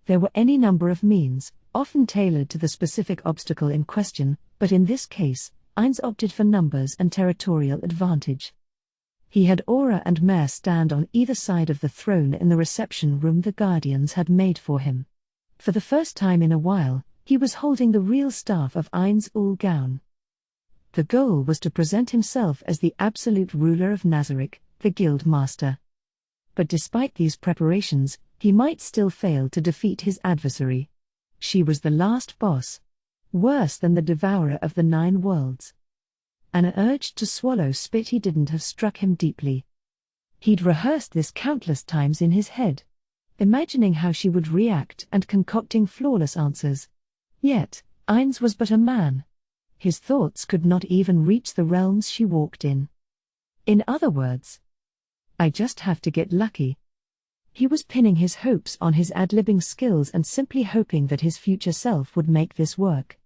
There were any number of means, often tailored to the specific obstacle in question, but in this case, Ainz opted for numbers and territorial advantage. He had Aura and Mare stand on either side of the throne in the reception room the Guardians had made for him. For the first time in a while, he was holding the real staff of Ainz Ul Gown. The goal was to present himself as the absolute ruler of Nazarick, the guild master. But despite these preparations, he might still fail to defeat his adversary. She was the last boss. Worse than the devourer of the 9 worlds. An urge to swallow spit he didn't have struck him deeply. He'd rehearsed this countless times in his head, imagining how she would react and concocting flawless answers. Yet, Ainz was but a man. His thoughts could not even reach the realms she walked in. In other words, I just have to get lucky. He was pinning his hopes on his ad-libbing skills and simply hoping that his future self would make this work.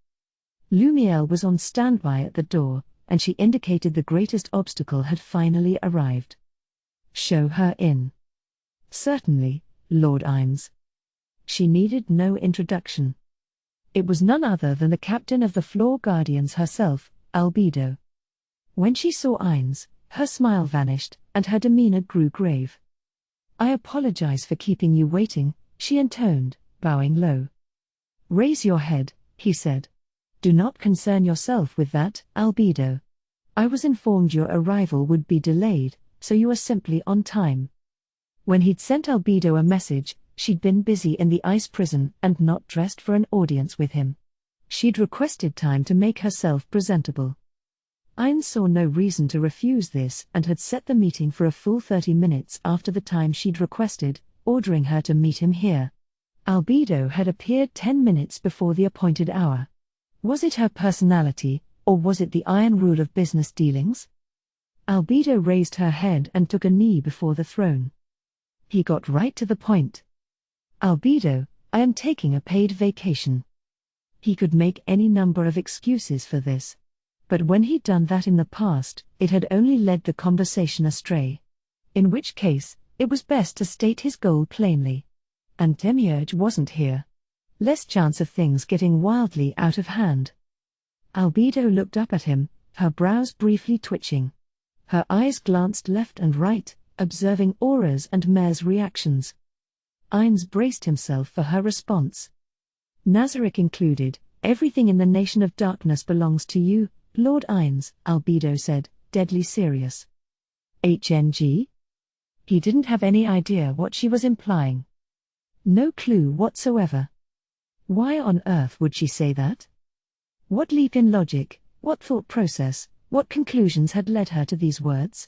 Lumiel was on standby at the door, and she indicated the greatest obstacle had finally arrived. Show her in. Certainly, Lord Ainz. She needed no introduction. It was none other than the captain of the Floor Guardians herself, Albedo. When she saw Ainz, her smile vanished, and her demeanor grew grave. I apologize for keeping you waiting, she intoned, bowing low. Raise your head, he said. Do not concern yourself with that, Albedo. I was informed your arrival would be delayed, so you are simply on time. When he'd sent Albedo a message, she'd been busy in the ice prison and not dressed for an audience with him. She'd requested time to make herself presentable. Ainz saw no reason to refuse this and had set the meeting for a full 30 minutes after the time she'd requested, ordering her to meet him here. Albedo had appeared 10 minutes before the appointed hour. Was it her personality, or was it the iron rule of business dealings? Albedo raised her head and took a knee before the throne. He got right to the point. Albedo, I am taking a paid vacation. He could make any number of excuses for this. But when he'd done that in the past, it had only led the conversation astray. In which case, it was best to state his goal plainly. And Demiurge wasn't here. Less chance of things getting wildly out of hand. Albedo looked up at him, her brows briefly twitching. Her eyes glanced left and right, observing Aura's and Mare's reactions. Ainz braced himself for her response. Nazarick included, everything in the Nation of Darkness belongs to you, Lord Ines, Albedo said, deadly serious. HNG? He didn't have any idea what she was implying. No clue whatsoever. Why on earth would she say that? What leap in logic, what thought process, what conclusions had led her to these words?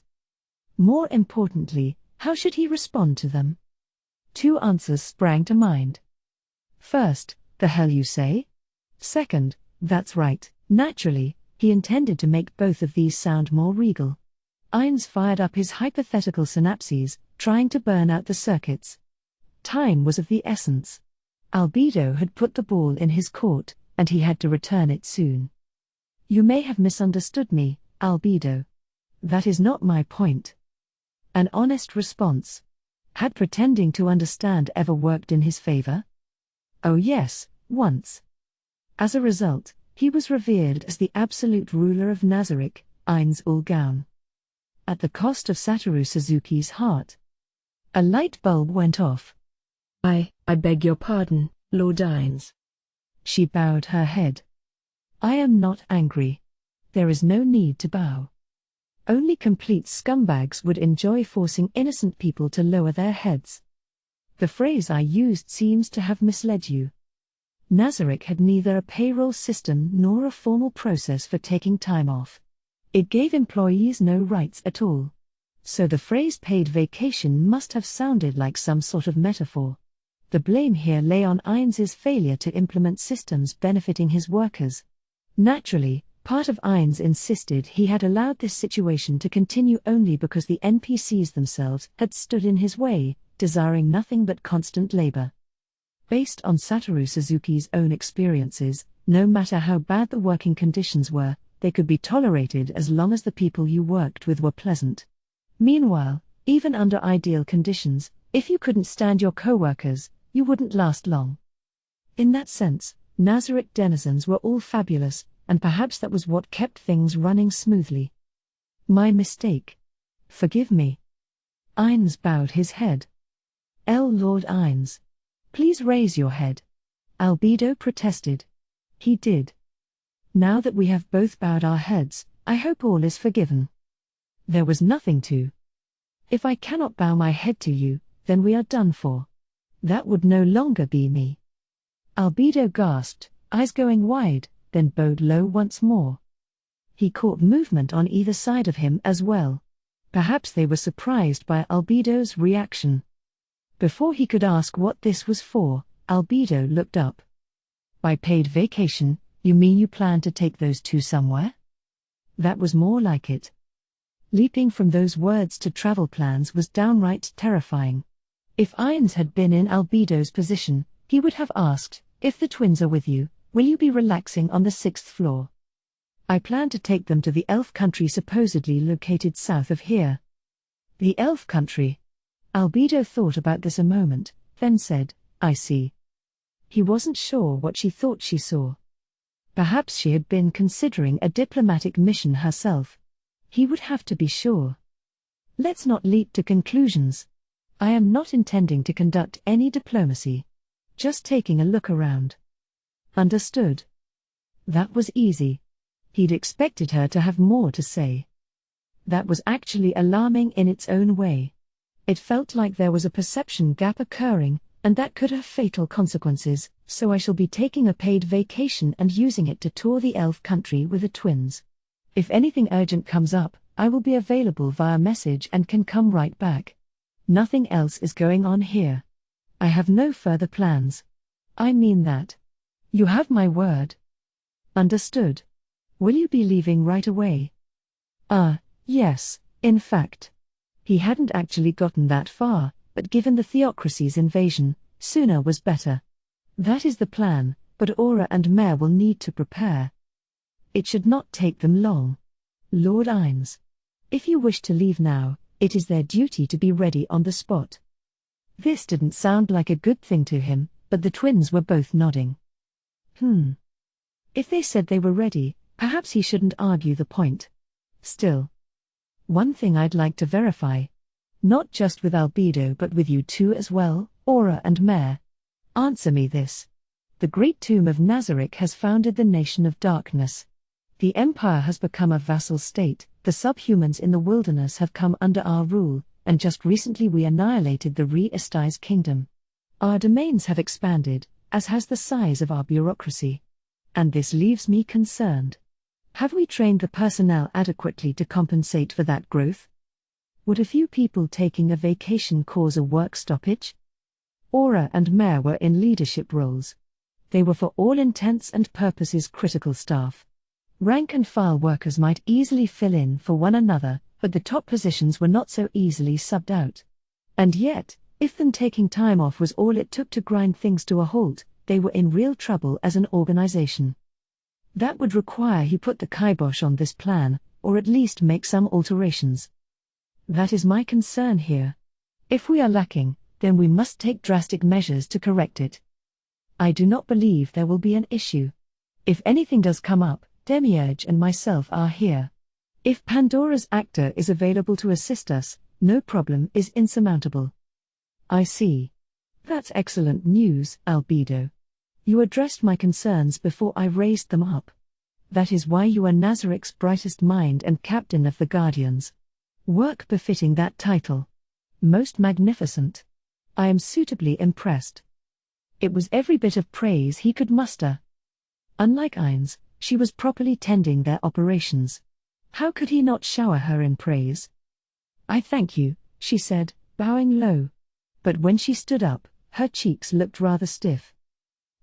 More importantly, how should he respond to them? Two answers sprang to mind. First, the hell you say? Second, that's right, naturally, he intended to make both of these sound more regal. Ines fired up his hypothetical synapses, trying to burn out the circuits. Time was of the essence. Albedo had put the ball in his court, and he had to return it soon. You may have misunderstood me, Albedo. That is not my point. An honest response. Had pretending to understand ever worked in his favor? Oh yes, once. As a result, he was revered as the absolute ruler of Nazarick, Ines Ulgaun. At the cost of Satoru Suzuki's heart. A light bulb went off. I beg your pardon, Lord Ines. She bowed her head. I am not angry. There is no need to bow. Only complete scumbags would enjoy forcing innocent people to lower their heads. The phrase I used seems to have misled you. Nazarick had neither a payroll system nor a formal process for taking time off. It gave employees no rights at all. So the phrase paid vacation must have sounded like some sort of metaphor. The blame here lay on Ines's failure to implement systems benefiting his workers. Naturally, part of Ines insisted he had allowed this situation to continue only because the NPCs themselves had stood in his way, desiring nothing but constant labor. Based on Satoru Suzuki's own experiences, no matter how bad the working conditions were, they could be tolerated as long as the people you worked with were pleasant. Meanwhile, even under ideal conditions, if you couldn't stand your co-workers, you wouldn't last long. In that sense, Nazarick denizens were all fabulous, and perhaps that was what kept things running smoothly. My mistake. Forgive me. Ines bowed his head. Lord Ines. Please raise your head. Albedo protested. He did. Now that we have both bowed our heads, I hope all is forgiven. There was nothing to. If I cannot bow my head to you, then we are done for. That would no longer be me. Albedo gasped, eyes going wide, then bowed low once more. He caught movement on either side of him as well. Perhaps they were surprised by Albedo's reaction. Before he could ask what this was for, Albedo looked up. By paid vacation, you mean you plan to take those two somewhere? That was more like it. Leaping from those words to travel plans was downright terrifying. If Ines had been in Albedo's position, he would have asked, if the twins are with you, will you be relaxing on the 6th floor? I plan to take them to the elf country supposedly located south of here. The elf country. Albedo thought about this a moment, then said, I see. He wasn't sure what she thought she saw. Perhaps she had been considering a diplomatic mission herself. He would have to be sure. Let's not leap to conclusions. I am not intending to conduct any diplomacy. Just taking a look around. Understood. That was easy. He'd expected her to have more to say. That was actually alarming in its own way. It felt like there was a perception gap occurring, and that could have fatal consequences, so I shall be taking a paid vacation and using it to tour the elf country with the twins. If anything urgent comes up, I will be available via message and can come right back. Nothing else is going on here. I have no further plans. I mean that. You have my word. Understood. Will you be leaving right away? Yes, in fact. He hadn't actually gotten that far, but given the theocracy's invasion, sooner was better. That is the plan, but Aura and Mare will need to prepare. It should not take them long. Lord Ines. If you wish to leave now, it is their duty to be ready on the spot. This didn't sound like a good thing to him, but the twins were both nodding. If they said they were ready, perhaps he shouldn't argue the point. Still. One thing I'd like to verify. Not just with Albedo but with you too as well, Aura and Mare. Answer me this. The great tomb of Nazarick has founded the Nation of Darkness. The Empire has become a vassal state, the subhumans in the wilderness have come under our rule, and just recently we annihilated the Re-Estais kingdom. Our domains have expanded, as has the size of our bureaucracy. And this leaves me concerned. Have we trained the personnel adequately to compensate for that growth? Would a few people taking a vacation cause a work stoppage? Aura and Mare were in leadership roles. They were for all intents and purposes critical staff. Rank and file workers might easily fill in for one another, but the top positions were not so easily subbed out. And yet, if them taking time off was all it took to grind things to a halt, they were in real trouble as an organization. That would require he put the kibosh on this plan, or at least make some alterations. That is my concern here. If we are lacking, then we must take drastic measures to correct it. I do not believe there will be an issue. If anything does come up, Demiurge and myself are here. If Pandora's actor is available to assist us, no problem is insurmountable. I see. That's excellent news, Albedo. You addressed my concerns before I raised them up. That is why you are Nazarick's brightest mind and captain of the Guardians. Work befitting that title. Most magnificent. I am suitably impressed. It was every bit of praise he could muster. Unlike Ainz, she was properly tending their operations. How could he not shower her in praise? I thank you, she said, bowing low. But when she stood up, her cheeks looked rather stiff.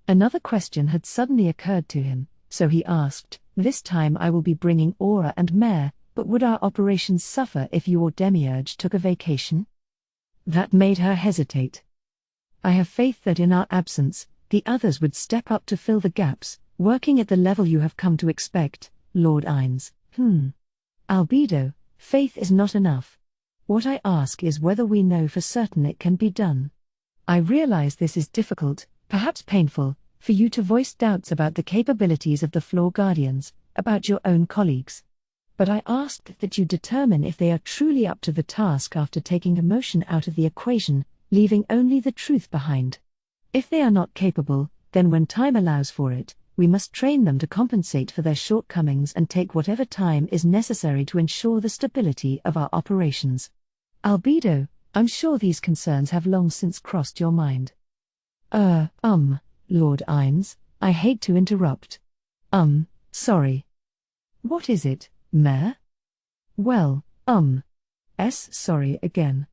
Another question had suddenly occurred to him, so he asked, this time I will be bringing Aura and Mare, but would our operations suffer if you or Demiurge took a vacation? That made her hesitate. I have faith that in our absence, the others would step up to fill the gaps, working at the level you have come to expect, Lord Ainz. Albedo, faith is not enough. What I ask is whether we know for certain it can be done. I realize this is difficult, perhaps painful, for you to voice doubts about the capabilities of the Floor Guardians, about your own colleagues. But I asked that you determine if they are truly up to the task after taking emotion out of the equation, leaving only the truth behind. If they are not capable, then when time allows for it, we must train them to compensate for their shortcomings and take whatever time is necessary to ensure the stability of our operations. Albedo, I'm sure these concerns have long since crossed your mind. Lord Ainz, I hate to interrupt. Sorry. What is it, Mare? Well, sorry again.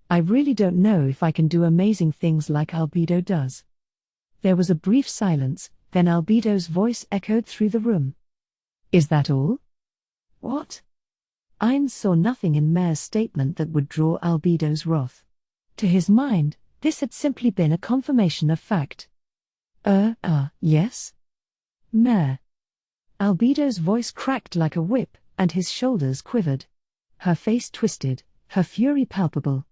I really don't know if I can do amazing things like Albedo does. There was a brief silence, then Albedo's voice echoed through the room. Is that all? What? Ainz saw nothing in Mare's statement that would draw Albedo's wrath. To his mind, this had simply been a confirmation of fact. Yes? Mare. Albedo's voice cracked like a whip, and his shoulders quivered. Her face twisted, her fury palpable.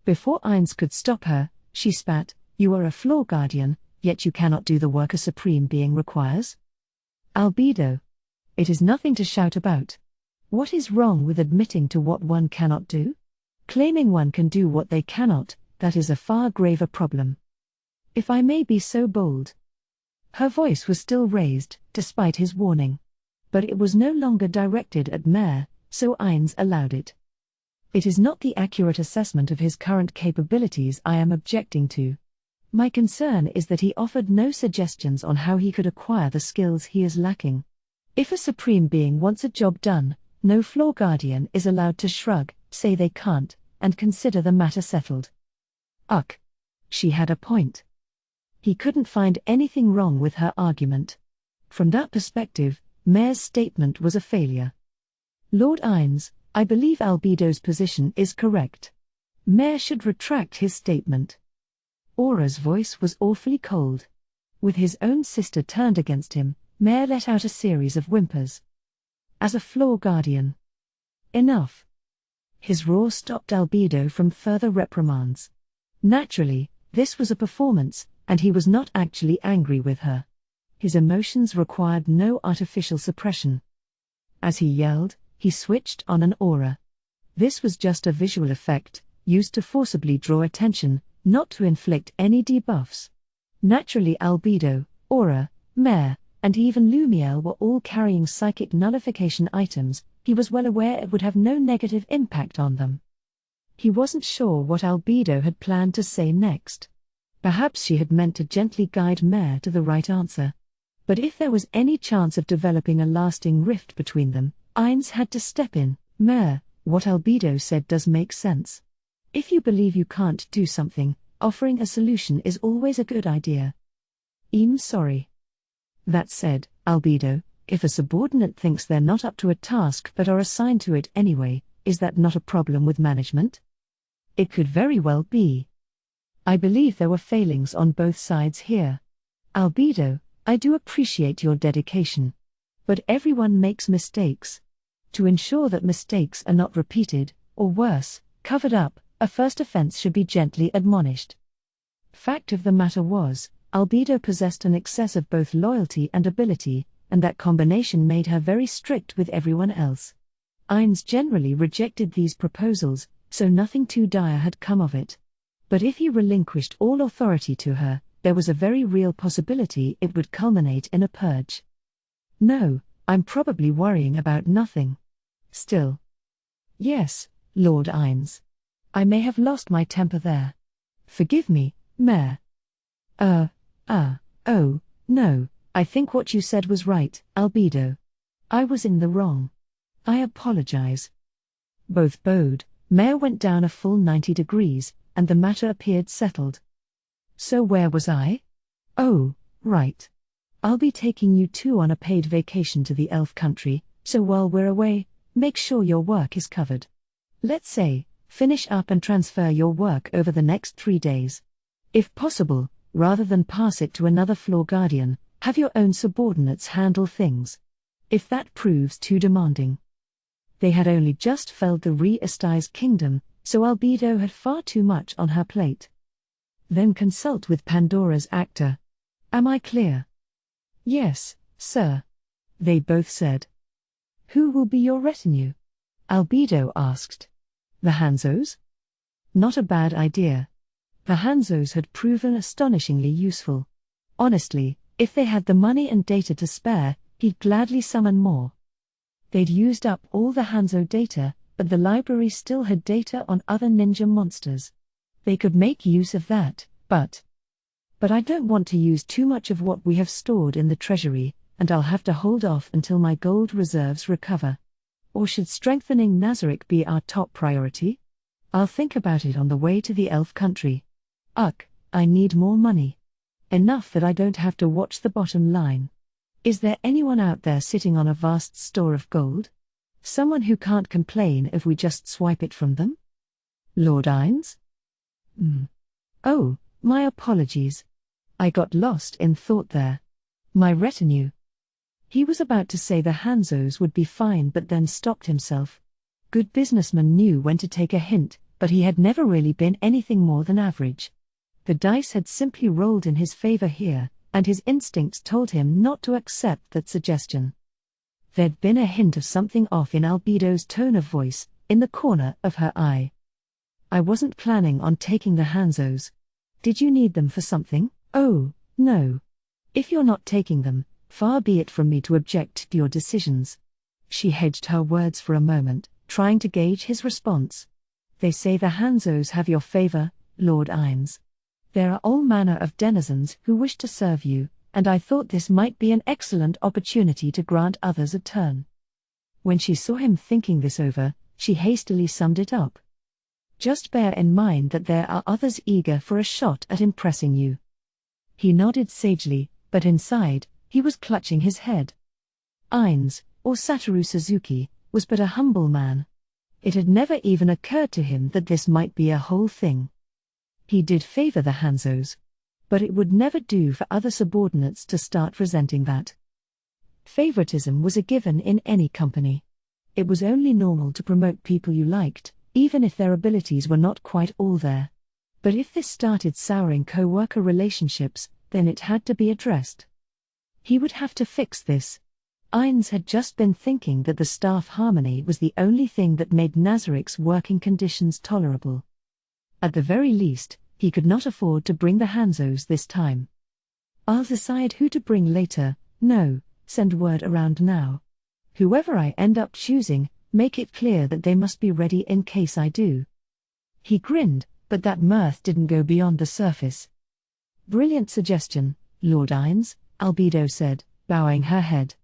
Before Ainz could stop her, she spat, You are a Floor Guardian, yet you cannot do the work a Supreme Being requires? Albedo. It is nothing to shout about. What is wrong with admitting to what one cannot do? Claiming one can do what they cannot, that is a far graver problem. If I may be so bold. Her voice was still raised, despite his warning. But it was no longer directed at Mare, so Ainz allowed it. It is not the accurate assessment of his current capabilities I am objecting to. My concern is that he offered no suggestions on how he could acquire the skills he is lacking. If a Supreme Being wants a job done, no Floor Guardian is allowed to shrug, say they can't, and consider the matter settled. She had a point. He couldn't find anything wrong with her argument. From that perspective, Mare's statement was a failure. Lord Ainz, I believe Albedo's position is correct. Mare should retract his statement. Aura's voice was awfully cold. With his own sister turned against him, Mare let out a series of whimpers. As a Floor Guardian. Enough. His roar stopped Albedo from further reprimands. Naturally, this was a performance, and he was not actually angry with her. His emotions required no artificial suppression. As he yelled, he switched on an aura. This was just a visual effect, used to forcibly draw attention, not to inflict any debuffs. Naturally Albedo, Aura, Mare, and even Lumiel were all carrying psychic nullification items, he was well aware it would have no negative impact on them. He wasn't sure what Albedo had planned to say next. Perhaps she had meant to gently guide Mare to the right answer. But if there was any chance of developing a lasting rift between them, Ainz had to step in. Mare, what Albedo said does make sense. If you believe you can't do something, offering a solution is always a good idea. I'm sorry. That said, Albedo, if a subordinate thinks they're not up to a task but are assigned to it anyway, is that not a problem with management? It could very well be. I believe there were failings on both sides here. Albedo, I do appreciate your dedication. But everyone makes mistakes. To ensure that mistakes are not repeated, or worse, covered up, a first offense should be gently admonished. Fact of the matter was, Albedo possessed an excess of both loyalty and ability, and that combination made her very strict with everyone else. Ainz generally rejected these proposals, so nothing too dire had come of it. But if he relinquished all authority to her, there was a very real possibility it would culminate in a purge. No, I'm probably worrying about nothing. Still. Yes, Lord Ainz. I may have lost my temper there. Forgive me, Mare. Oh, no, I think what you said was right, Albedo. I was in the wrong. I apologize. Both bowed. Mare went down a full 90 degrees, and the matter appeared settled. So where was I? Oh, right. I'll be taking you two on a paid vacation to the elf country, so while we're away, make sure your work is covered. Let's say, finish up and transfer your work over the next 3 days. If possible, rather than pass it to another floor guardian, have your own subordinates handle things. If that proves too demanding. They had only just felled the Re-Esti's kingdom, so Albedo had far too much on her plate. Then consult with Pandora's actor. Am I clear? Yes, sir. They both said. Who will be your retinue? Albedo asked. The Hanzos? Not a bad idea. The Hanzos had proven astonishingly useful. Honestly, if they had the money and data to spare, he'd gladly summon more. They'd used up all the Hanzo data, but the library still had data on other ninja monsters. They could make use of that, but I don't want to use too much of what we have stored in the treasury, and I'll have to hold off until my gold reserves recover. Or should strengthening Nazarick be our top priority? I'll think about it on the way to the elf country. I need more money. Enough that I don't have to watch the bottom line. Is there anyone out there sitting on a vast store of gold? Someone who can't complain if we just swipe it from them? Lord Ainz? Oh, my apologies. I got lost in thought there. My retinue. He was about to say the Hanzos would be fine but then stopped himself. Good businessman knew when to take a hint, but he had never really been anything more than average. The dice had simply rolled in his favor here, and his instincts told him not to accept that suggestion. There'd been a hint of something off in Albedo's tone of voice, in the corner of her eye. I wasn't planning on taking the Hanzos. Did you need them for something? Oh, no. If you're not taking them, far be it from me to object to your decisions. She hedged her words for a moment, trying to gauge his response. They say the Hanzos have your favor, Lord Ainz. There are all manner of denizens who wish to serve you, and I thought this might be an excellent opportunity to grant others a turn. When she saw him thinking this over, she hastily summed it up. Just bear in mind that there are others eager for a shot at impressing you. He nodded sagely, but inside, he was clutching his head. Ainz, or Satoru Suzuki, was but a humble man. It had never even occurred to him that this might be a whole thing. He did favor the Hanzos. But it would never do for other subordinates to start resenting that. Favoritism was a given in any company. It was only normal to promote people you liked, even if their abilities were not quite all there. But if this started souring co-worker relationships, then it had to be addressed. He would have to fix this. Ainz had just been thinking that the staff harmony was the only thing that made Nazarick's working conditions tolerable. At the very least, he could not afford to bring the Hanzos this time. I'll decide who to bring later, No, send word around now. Whoever I end up choosing, make it clear that they must be ready in case I do." He grinned, but that mirth didn't go beyond the surface. "Brilliant suggestion, Lord Ines," Albedo said, bowing her head.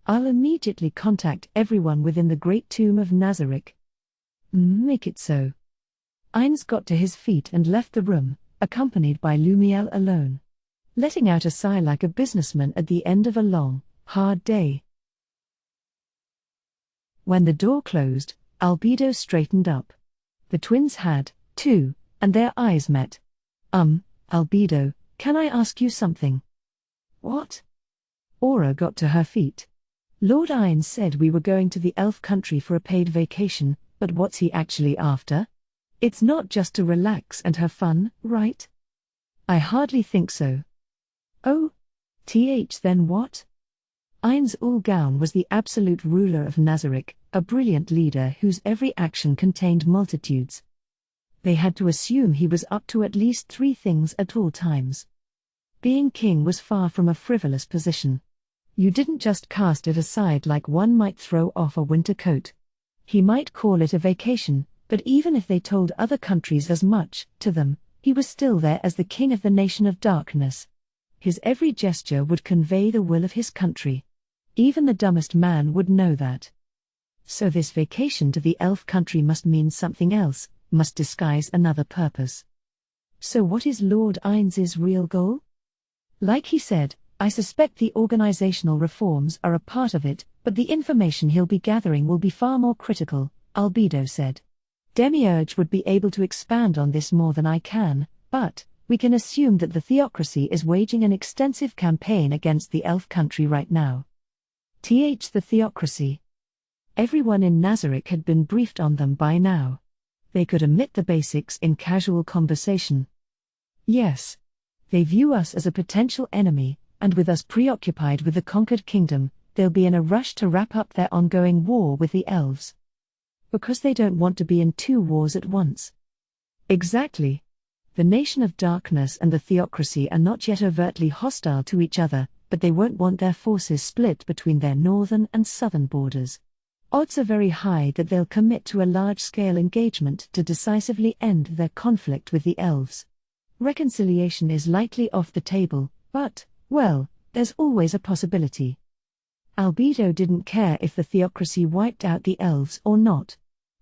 "I'll immediately contact everyone within the Great Tomb of Nazarick." "Make it so." Ines got to his feet and left the room, accompanied by Lumiel alone, letting out a sigh like a businessman at the end of a long, hard day. When the door closed, Albedo straightened up. The twins had, too, and their eyes met. Albedo, can I ask you something?" "What?" Aura got to her feet. "Lord Ines said we were going to the elf country for a paid vacation, but what's he actually after? It's not just to relax and have fun, right?" "I hardly think so." "Oh? Then what?" Ines Ulgaun was the absolute ruler of Nazarick, a brilliant leader whose every action contained multitudes. They had to assume he was up to at least 3 things at all times. Being king was far from a frivolous position. You didn't just cast it aside like one might throw off a winter coat. He might call it a vacation, but even if they told other countries as much, to them, he was still there as the king of the nation of darkness. His every gesture would convey the will of his country. Even the dumbest man would know that. So this vacation to the elf country must mean something else, must disguise another purpose. So what is Lord Ines's real goal? Like he said, I suspect the organizational reforms are a part of it, but the information he'll be gathering will be far more critical, Albedo said. Demiurge would be able to expand on this more than I can, but we can assume that the theocracy is waging an extensive campaign against the elf country right now. The theocracy. Everyone in Nazarick had been briefed on them by now. They could omit the basics in casual conversation. Yes. They view us as a potential enemy, and with us preoccupied with the conquered kingdom, they'll be in a rush to wrap up their ongoing war with the elves. Because they don't want to be in 2 wars at once. Exactly. The nation of darkness and the theocracy are not yet overtly hostile to each other, but they won't want their forces split between their northern and southern borders. Odds are very high that they'll commit to a large-scale engagement to decisively end their conflict with the elves. Reconciliation is likely off the table, but, well, there's always a possibility. Albedo didn't care if the theocracy wiped out the elves or not.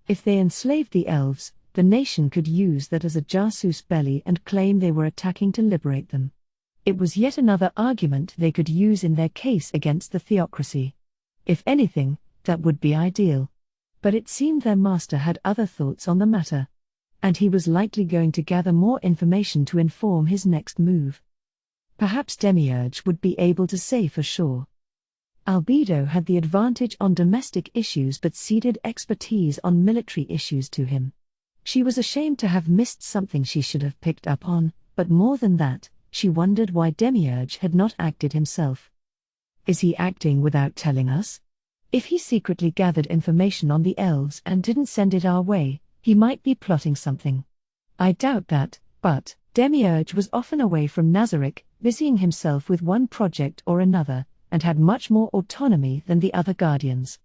If they enslaved the elves, the nation could use that as a jasus belli and claim they were attacking to liberate them. It was yet another argument they could use in their case against the theocracy. If anything, that would be ideal. But it seemed their master had other thoughts on the matter. And he was likely going to gather more information to inform his next move. Perhaps Demiurge would be able to say for sure. Albedo had the advantage on domestic issues but ceded expertise on military issues to him. She was ashamed to have missed something she should have picked up on, but more than that, she wondered why Demiurge had not acted himself. Is he acting without telling us? If he secretly gathered information on the elves and didn't send it our way, he might be plotting something. I doubt that, but Demiurge was often away from Nazarick, busying himself with one project or another, and had much more autonomy than the other Guardians.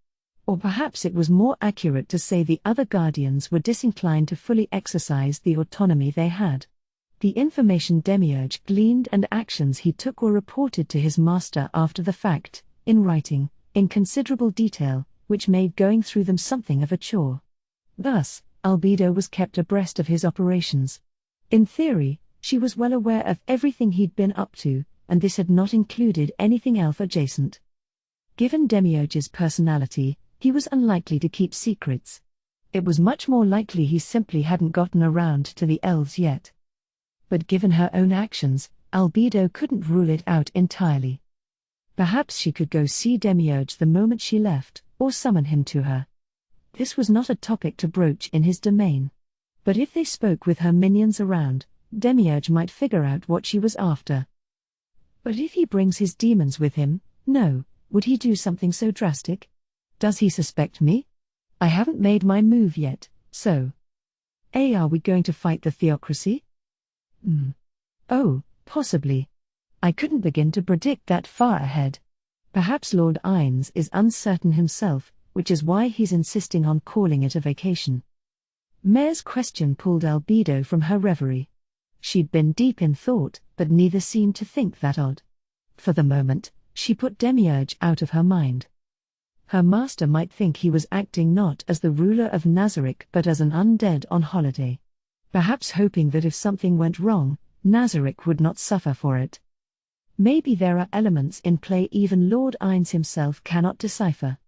Or perhaps it was more accurate to say the other Guardians were disinclined to fully exercise the autonomy they had. The information Demiurge gleaned and actions he took were reported to his master after the fact, in writing, in considerable detail, which made going through them something of a chore. Thus, Albedo was kept abreast of his operations. In theory, she was well aware of everything he'd been up to, and this had not included anything elf adjacent. Given Demiurge's personality, he was unlikely to keep secrets. It was much more likely he simply hadn't gotten around to the elves yet. But given her own actions, Albedo couldn't rule it out entirely. Perhaps she could go see Demiurge the moment she left, or summon him to her. This was not a topic to broach in his domain. But if they spoke with her minions around, Demiurge might figure out what she was after. But if he brings his demons with him, no, would he do something so drastic? Does he suspect me? I haven't made my move yet, so. Are we going to fight the theocracy? Oh, possibly. I couldn't begin to predict that far ahead. Perhaps Lord Ines is uncertain himself, which is why he's insisting on calling it a vacation. Mare's question pulled Albedo from her reverie. She'd been deep in thought, but neither seemed to think that odd. For the moment, she put Demiurge out of her mind. Her master might think he was acting not as the ruler of Nazarick but as an undead on holiday. Perhaps hoping that if something went wrong, Nazarick would not suffer for it. Maybe there are elements in play even Lord Ines himself cannot decipher.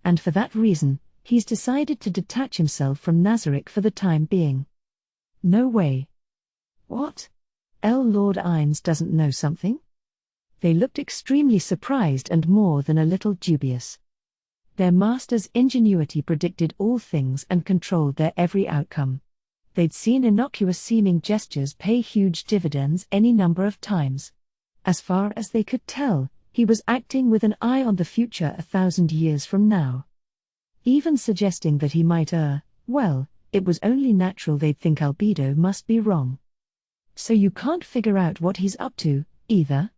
And for that reason, he's decided to detach himself from Nazarick for the time being. No way. What? Lord Ines doesn't know something? They looked extremely surprised and more than a little dubious. Their master's ingenuity predicted all things and controlled their every outcome. They'd seen innocuous-seeming gestures pay huge dividends any number of times. As far as they could tell, he was acting with an eye on the future 1,000 years from now. Even suggesting that he might err, well, it was only natural they'd think Albedo must be wrong. So you can't figure out what he's up to, either?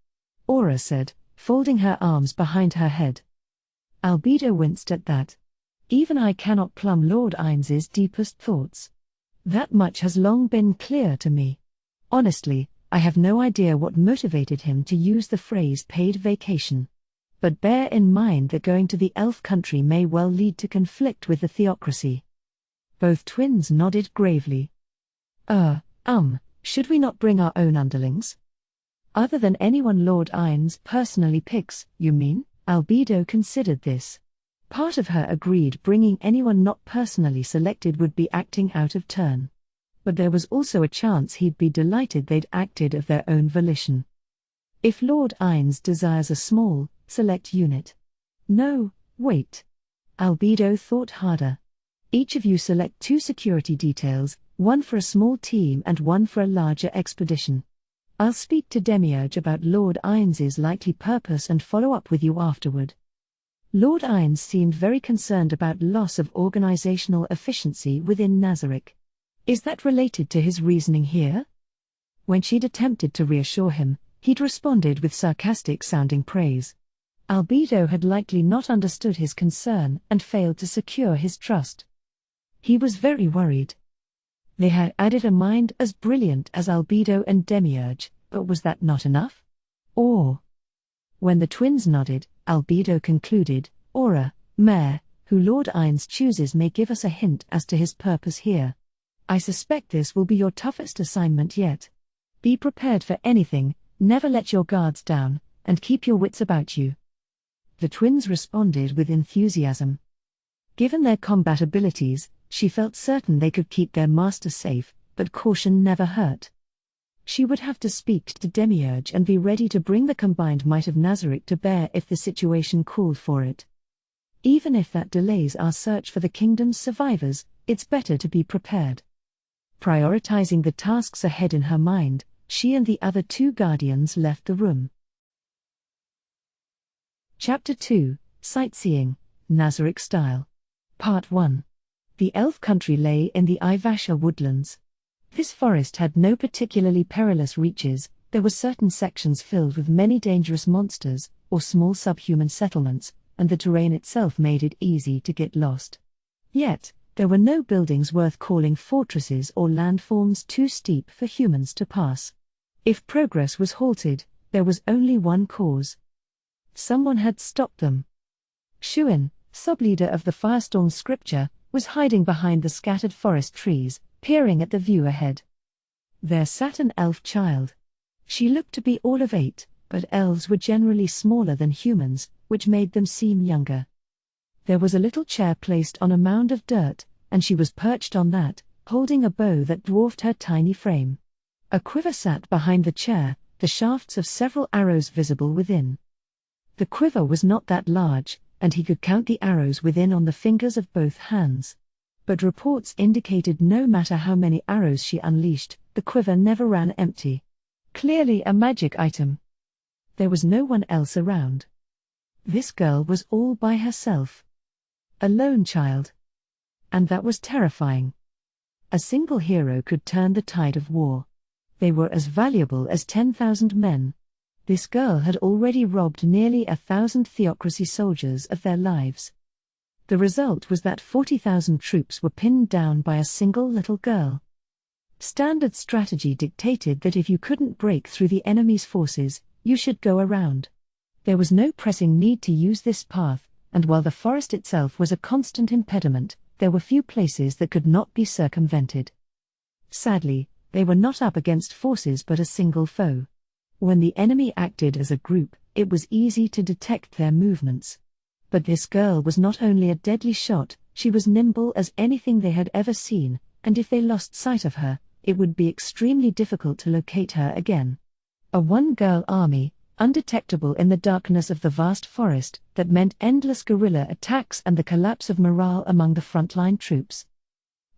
Aura said, folding her arms behind her head. Albedo winced at that. Even I cannot plumb Lord Ines's deepest thoughts. That much has long been clear to me. Honestly, I have no idea what motivated him to use the phrase paid vacation. But bear in mind that going to the elf country may well lead to conflict with the theocracy. Both twins nodded gravely. Should we not bring our own underlings? Other than anyone Lord Ines personally picks, you mean? Albedo considered this. Part of her agreed bringing anyone not personally selected would be acting out of turn. But there was also a chance he'd be delighted they'd acted of their own volition. If Lord Ines desires a small, select unit. No, wait. Albedo thought harder. Each of you select 2 security details, one for a small team and one for a larger expedition. I'll speak to Demiurge about Lord Ines's likely purpose and follow up with you afterward. Lord Ines seemed very concerned about loss of organizational efficiency within Nazarick. Is that related to his reasoning here? When she'd attempted to reassure him, he'd responded with sarcastic-sounding praise. Albedo had likely not understood his concern and failed to secure his trust. He was very worried. They had added a mind as brilliant as Albedo and Demiurge, but was that not enough? Or? When the twins nodded, Albedo concluded, Aura, Mare, who Lord Ines chooses may give us a hint as to his purpose here. I suspect this will be your toughest assignment yet. Be prepared for anything, never let your guards down, and keep your wits about you. The twins responded with enthusiasm. Given their combat abilities, she felt certain they could keep their master safe, but caution never hurt. She would have to speak to Demiurge and be ready to bring the combined might of Nazarick to bear if the situation called for it. Even if that delays our search for the kingdom's survivors, it's better to be prepared. Prioritizing the tasks ahead in her mind, she and the other 2 guardians left the room. Chapter 2, Sightseeing, Nazarick-Style. Part 1. The elf country lay in the Ivasha woodlands. This forest had no particularly perilous reaches, there were certain sections filled with many dangerous monsters, or small subhuman settlements, and the terrain itself made it easy to get lost. Yet, there were no buildings worth calling fortresses or landforms too steep for humans to pass. If progress was halted, there was only one cause. Someone had stopped them. Shuin, sub-leader of the Firestorm scripture, was hiding behind the scattered forest trees, peering at the view ahead. There sat an elf child. She looked to be all of 8, but elves were generally smaller than humans, which made them seem younger. There was a little chair placed on a mound of dirt, and she was perched on that, holding a bow that dwarfed her tiny frame. A quiver sat behind the chair, the shafts of several arrows visible within. The quiver was not that large, and he could count the arrows within on the fingers of both hands. But reports indicated no matter how many arrows she unleashed, the quiver never ran empty. Clearly a magic item. There was no one else around. This girl was all by herself. A lone child. And that was terrifying. A single hero could turn the tide of war. They were as valuable as 10,000 men. This girl had already robbed nearly 1,000 theocracy soldiers of their lives. The result was that 40,000 troops were pinned down by a single little girl. Standard strategy dictated that if you couldn't break through the enemy's forces, you should go around. There was no pressing need to use this path, and while the forest itself was a constant impediment, there were few places that could not be circumvented. Sadly, they were not up against forces but a single foe. When the enemy acted as a group, it was easy to detect their movements. But this girl was not only a deadly shot, she was nimble as anything they had ever seen, and if they lost sight of her, it would be extremely difficult to locate her again. A one-girl army, undetectable in the darkness of the vast forest, that meant endless guerrilla attacks and the collapse of morale among the frontline troops.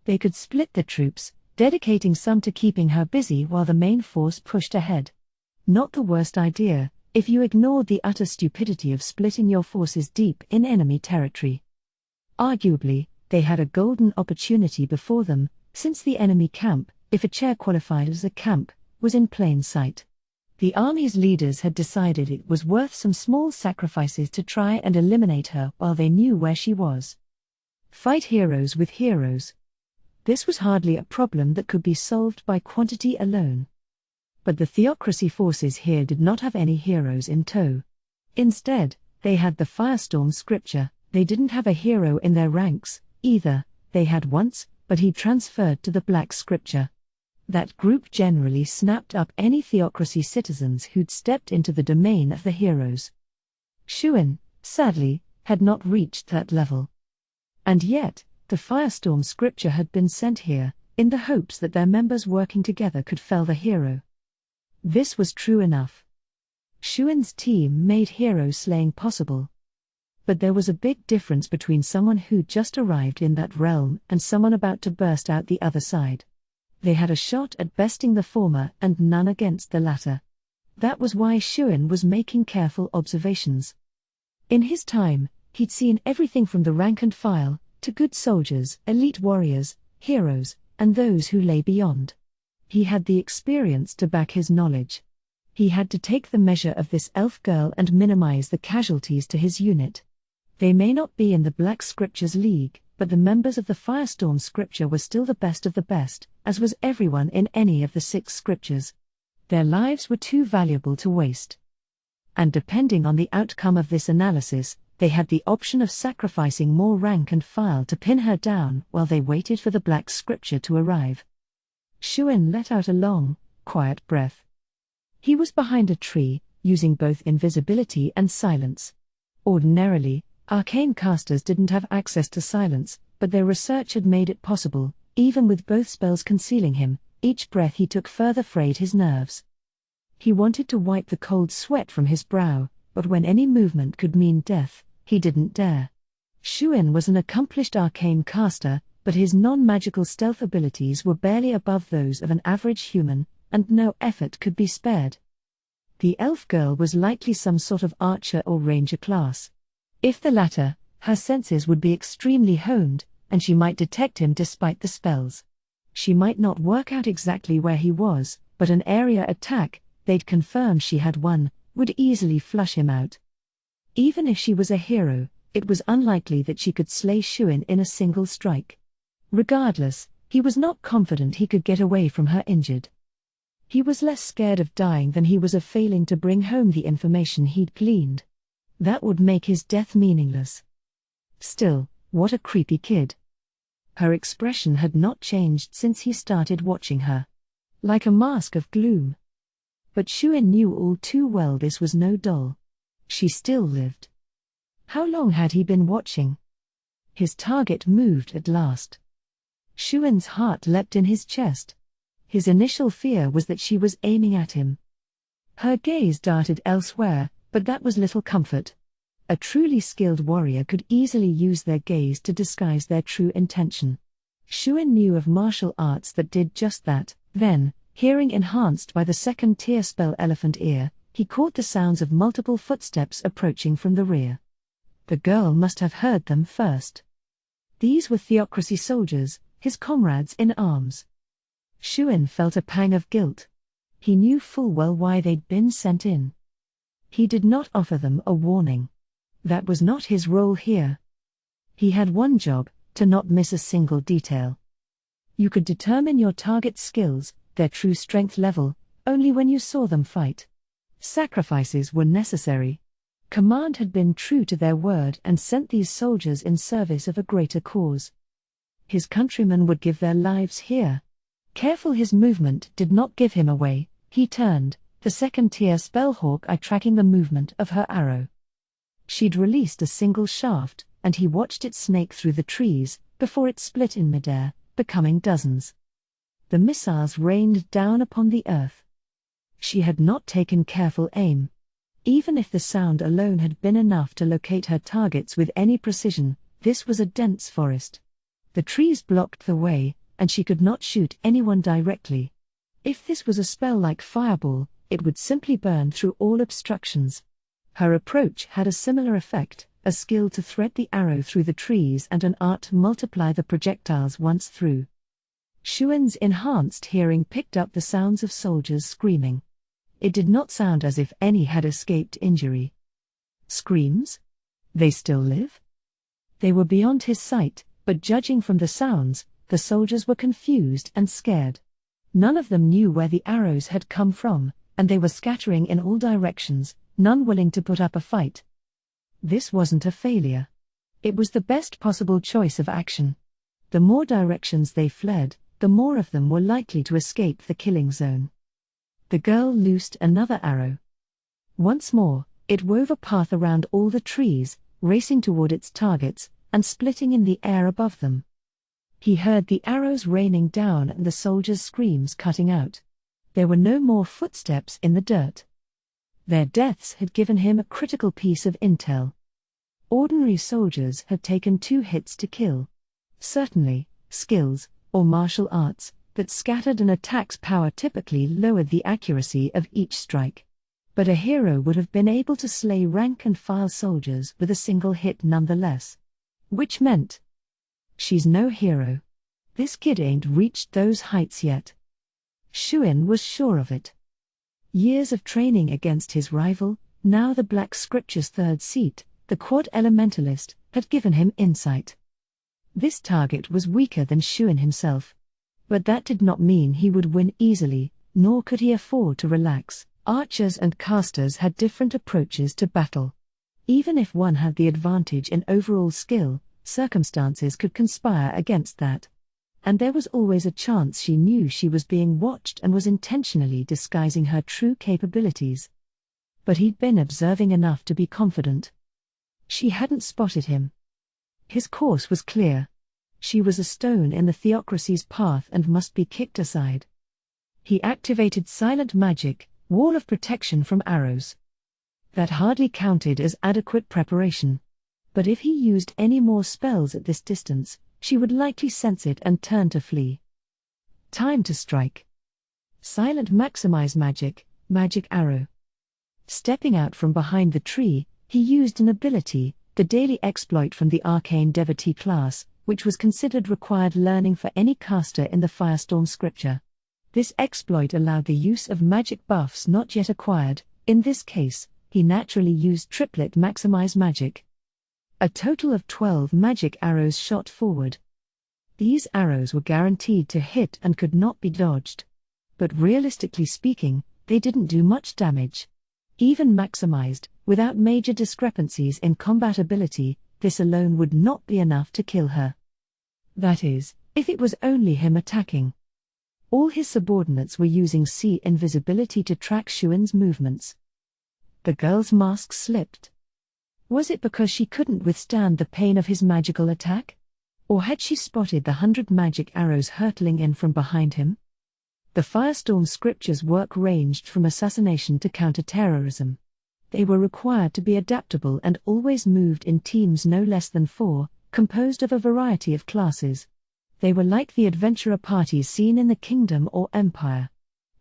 They could split the troops, dedicating some to keeping her busy while the main force pushed ahead. Not the worst idea, if you ignored the utter stupidity of splitting your forces deep in enemy territory. Arguably, they had a golden opportunity before them, since the enemy camp, if a chair qualified as a camp, was in plain sight. The army's leaders had decided it was worth some small sacrifices to try and eliminate her while they knew where she was. Fight heroes with heroes. This was hardly a problem that could be solved by quantity alone. But the theocracy forces here did not have any heroes in tow. Instead, they had the Firestorm scripture. They didn't have a hero in their ranks, either. They had once, but he transferred to the Black Scripture. That group generally snapped up any theocracy citizens who'd stepped into the domain of the heroes. Shuin, sadly, had not reached that level. And yet, the Firestorm scripture had been sent here, in the hopes that their members working together could fell the hero. This was true enough. Shuin's team made hero slaying possible. But there was a big difference between someone who'd just arrived in that realm and someone about to burst out the other side. They had a shot at besting the former and none against the latter. That was why Shuin was making careful observations. In his time, he'd seen everything from the rank and file, to good soldiers, elite warriors, heroes, and those who lay beyond. He had the experience to back his knowledge. He had to take the measure of this elf girl and minimize the casualties to his unit. They may not be in the Black Scriptures League, but the members of the Firestorm Scripture were still the best of the best, as was everyone in any of the 6 scriptures. Their lives were too valuable to waste. And depending on the outcome of this analysis, they had the option of sacrificing more rank and file to pin her down while they waited for the Black Scripture to arrive. Shuin let out a long, quiet breath. He was behind a tree, using both invisibility and silence. Ordinarily, arcane casters didn't have access to silence, but their research had made it possible. Even with both spells concealing him, each breath he took further frayed his nerves. He wanted to wipe the cold sweat from his brow, but when any movement could mean death, he didn't dare. Shuin was an accomplished arcane caster, but his non-magical stealth abilities were barely above those of an average human, and no effort could be spared. The elf girl was likely some sort of archer or ranger class. If the latter, her senses would be extremely honed, and she might detect him despite the spells. She might not work out exactly where he was, but an area attack, they'd confirmed she had one, would easily flush him out. Even if she was a hero, it was unlikely that she could slay Shuin in a single strike. Regardless, he was not confident he could get away from her injured. He was less scared of dying than he was of failing to bring home the information he'd gleaned. That would make his death meaningless. Still, what a creepy kid. Her expression had not changed since he started watching her. Like a mask of gloom. But Shuin knew all too well this was no doll. She still lived. How long had he been watching? His target moved at last. Shuin's heart leapt in his chest. His initial fear was that she was aiming at him. Her gaze darted elsewhere, but that was little comfort. A truly skilled warrior could easily use their gaze to disguise their true intention. Shuin knew of martial arts that did just that. Then, hearing enhanced by the second-tier spell Elephant Ear, he caught the sounds of multiple footsteps approaching from the rear. The girl must have heard them first. These were theocracy soldiers, his comrades in arms. Shuin felt a pang of guilt. He knew full well why they'd been sent in. He did not offer them a warning. That was not his role here. He had one job: to not miss a single detail. You could determine your target's skills, their true strength level, only when you saw them fight. Sacrifices were necessary. Command had been true to their word and sent these soldiers in service of a greater cause. His countrymen would give their lives here. Careful, his movement did not give him away. He turned, the second-tier spellhawk eye tracking the movement of her arrow. She'd released a single shaft, and he watched it snake through the trees, before it split in midair, becoming dozens. The missiles rained down upon the earth. She had not taken careful aim. Even if the sound alone had been enough to locate her targets with any precision, this was a dense forest. The trees blocked the way, and she could not shoot anyone directly. If this was a spell like Fireball, it would simply burn through all obstructions. Her approach had a similar effect, a skill to thread the arrow through the trees and an art to multiply the projectiles once through. Xuan's enhanced hearing picked up the sounds of soldiers screaming. It did not sound as if any had escaped injury. Screams? They still live? They were beyond his sight, but judging from the sounds, the soldiers were confused and scared. None of them knew where the arrows had come from, and they were scattering in all directions, none willing to put up a fight. This wasn't a failure. It was the best possible choice of action. The more directions they fled, the more of them were likely to escape the killing zone. The girl loosed another arrow. Once more, it wove a path around all the trees, racing toward its targets, and splitting in the air above them. He heard the arrows raining down and the soldiers' screams cutting out. There were no more footsteps in the dirt. Their deaths had given him a critical piece of intel. Ordinary soldiers had taken 2 hits to kill. Certainly, skills, or martial arts, that scattered an attack's power typically lowered the accuracy of each strike. But a hero would have been able to slay rank-and-file soldiers with a single hit nonetheless. Which meant, she's no hero. This kid ain't reached those heights yet. Xuan was sure of it. Years of training against his rival, now the Black Scripture's third seat, the Quad Elementalist, had given him insight. This target was weaker than Xuan himself. But that did not mean he would win easily, nor could he afford to relax. Archers and casters had different approaches to battle. Even if one had the advantage in overall skill, circumstances could conspire against that. And there was always a chance she knew she was being watched and was intentionally disguising her true capabilities. But he'd been observing enough to be confident. She hadn't spotted him. His course was clear. She was a stone in the theocracy's path and must be kicked aside. He activated silent magic, wall of protection from arrows. That hardly counted as adequate preparation. But if he used any more spells at this distance, she would likely sense it and turn to flee. Time to strike. Silent maximize magic, magic arrow. Stepping out from behind the tree, he used an ability, the daily exploit from the Arcane Devotee class, which was considered required learning for any caster in the Firestorm scripture. This exploit allowed the use of magic buffs not yet acquired. In this case, he naturally used triplet maximize magic. A total of 12 magic arrows shot forward. These arrows were guaranteed to hit and could not be dodged. But realistically speaking, they didn't do much damage. Even maximized, without major discrepancies in combat ability, this alone would not be enough to kill her. That is, if it was only him attacking. All his subordinates were using sea invisibility to track Xuan's movements. The girl's mask slipped. Was it because she couldn't withstand the pain of his magical attack? Or had she spotted the 100 magic arrows hurtling in from behind him? The Firestorm scriptures' work ranged from assassination to counter-terrorism. They were required to be adaptable and always moved in teams no less than 4, composed of a variety of classes. They were like the adventurer parties seen in the Kingdom or Empire.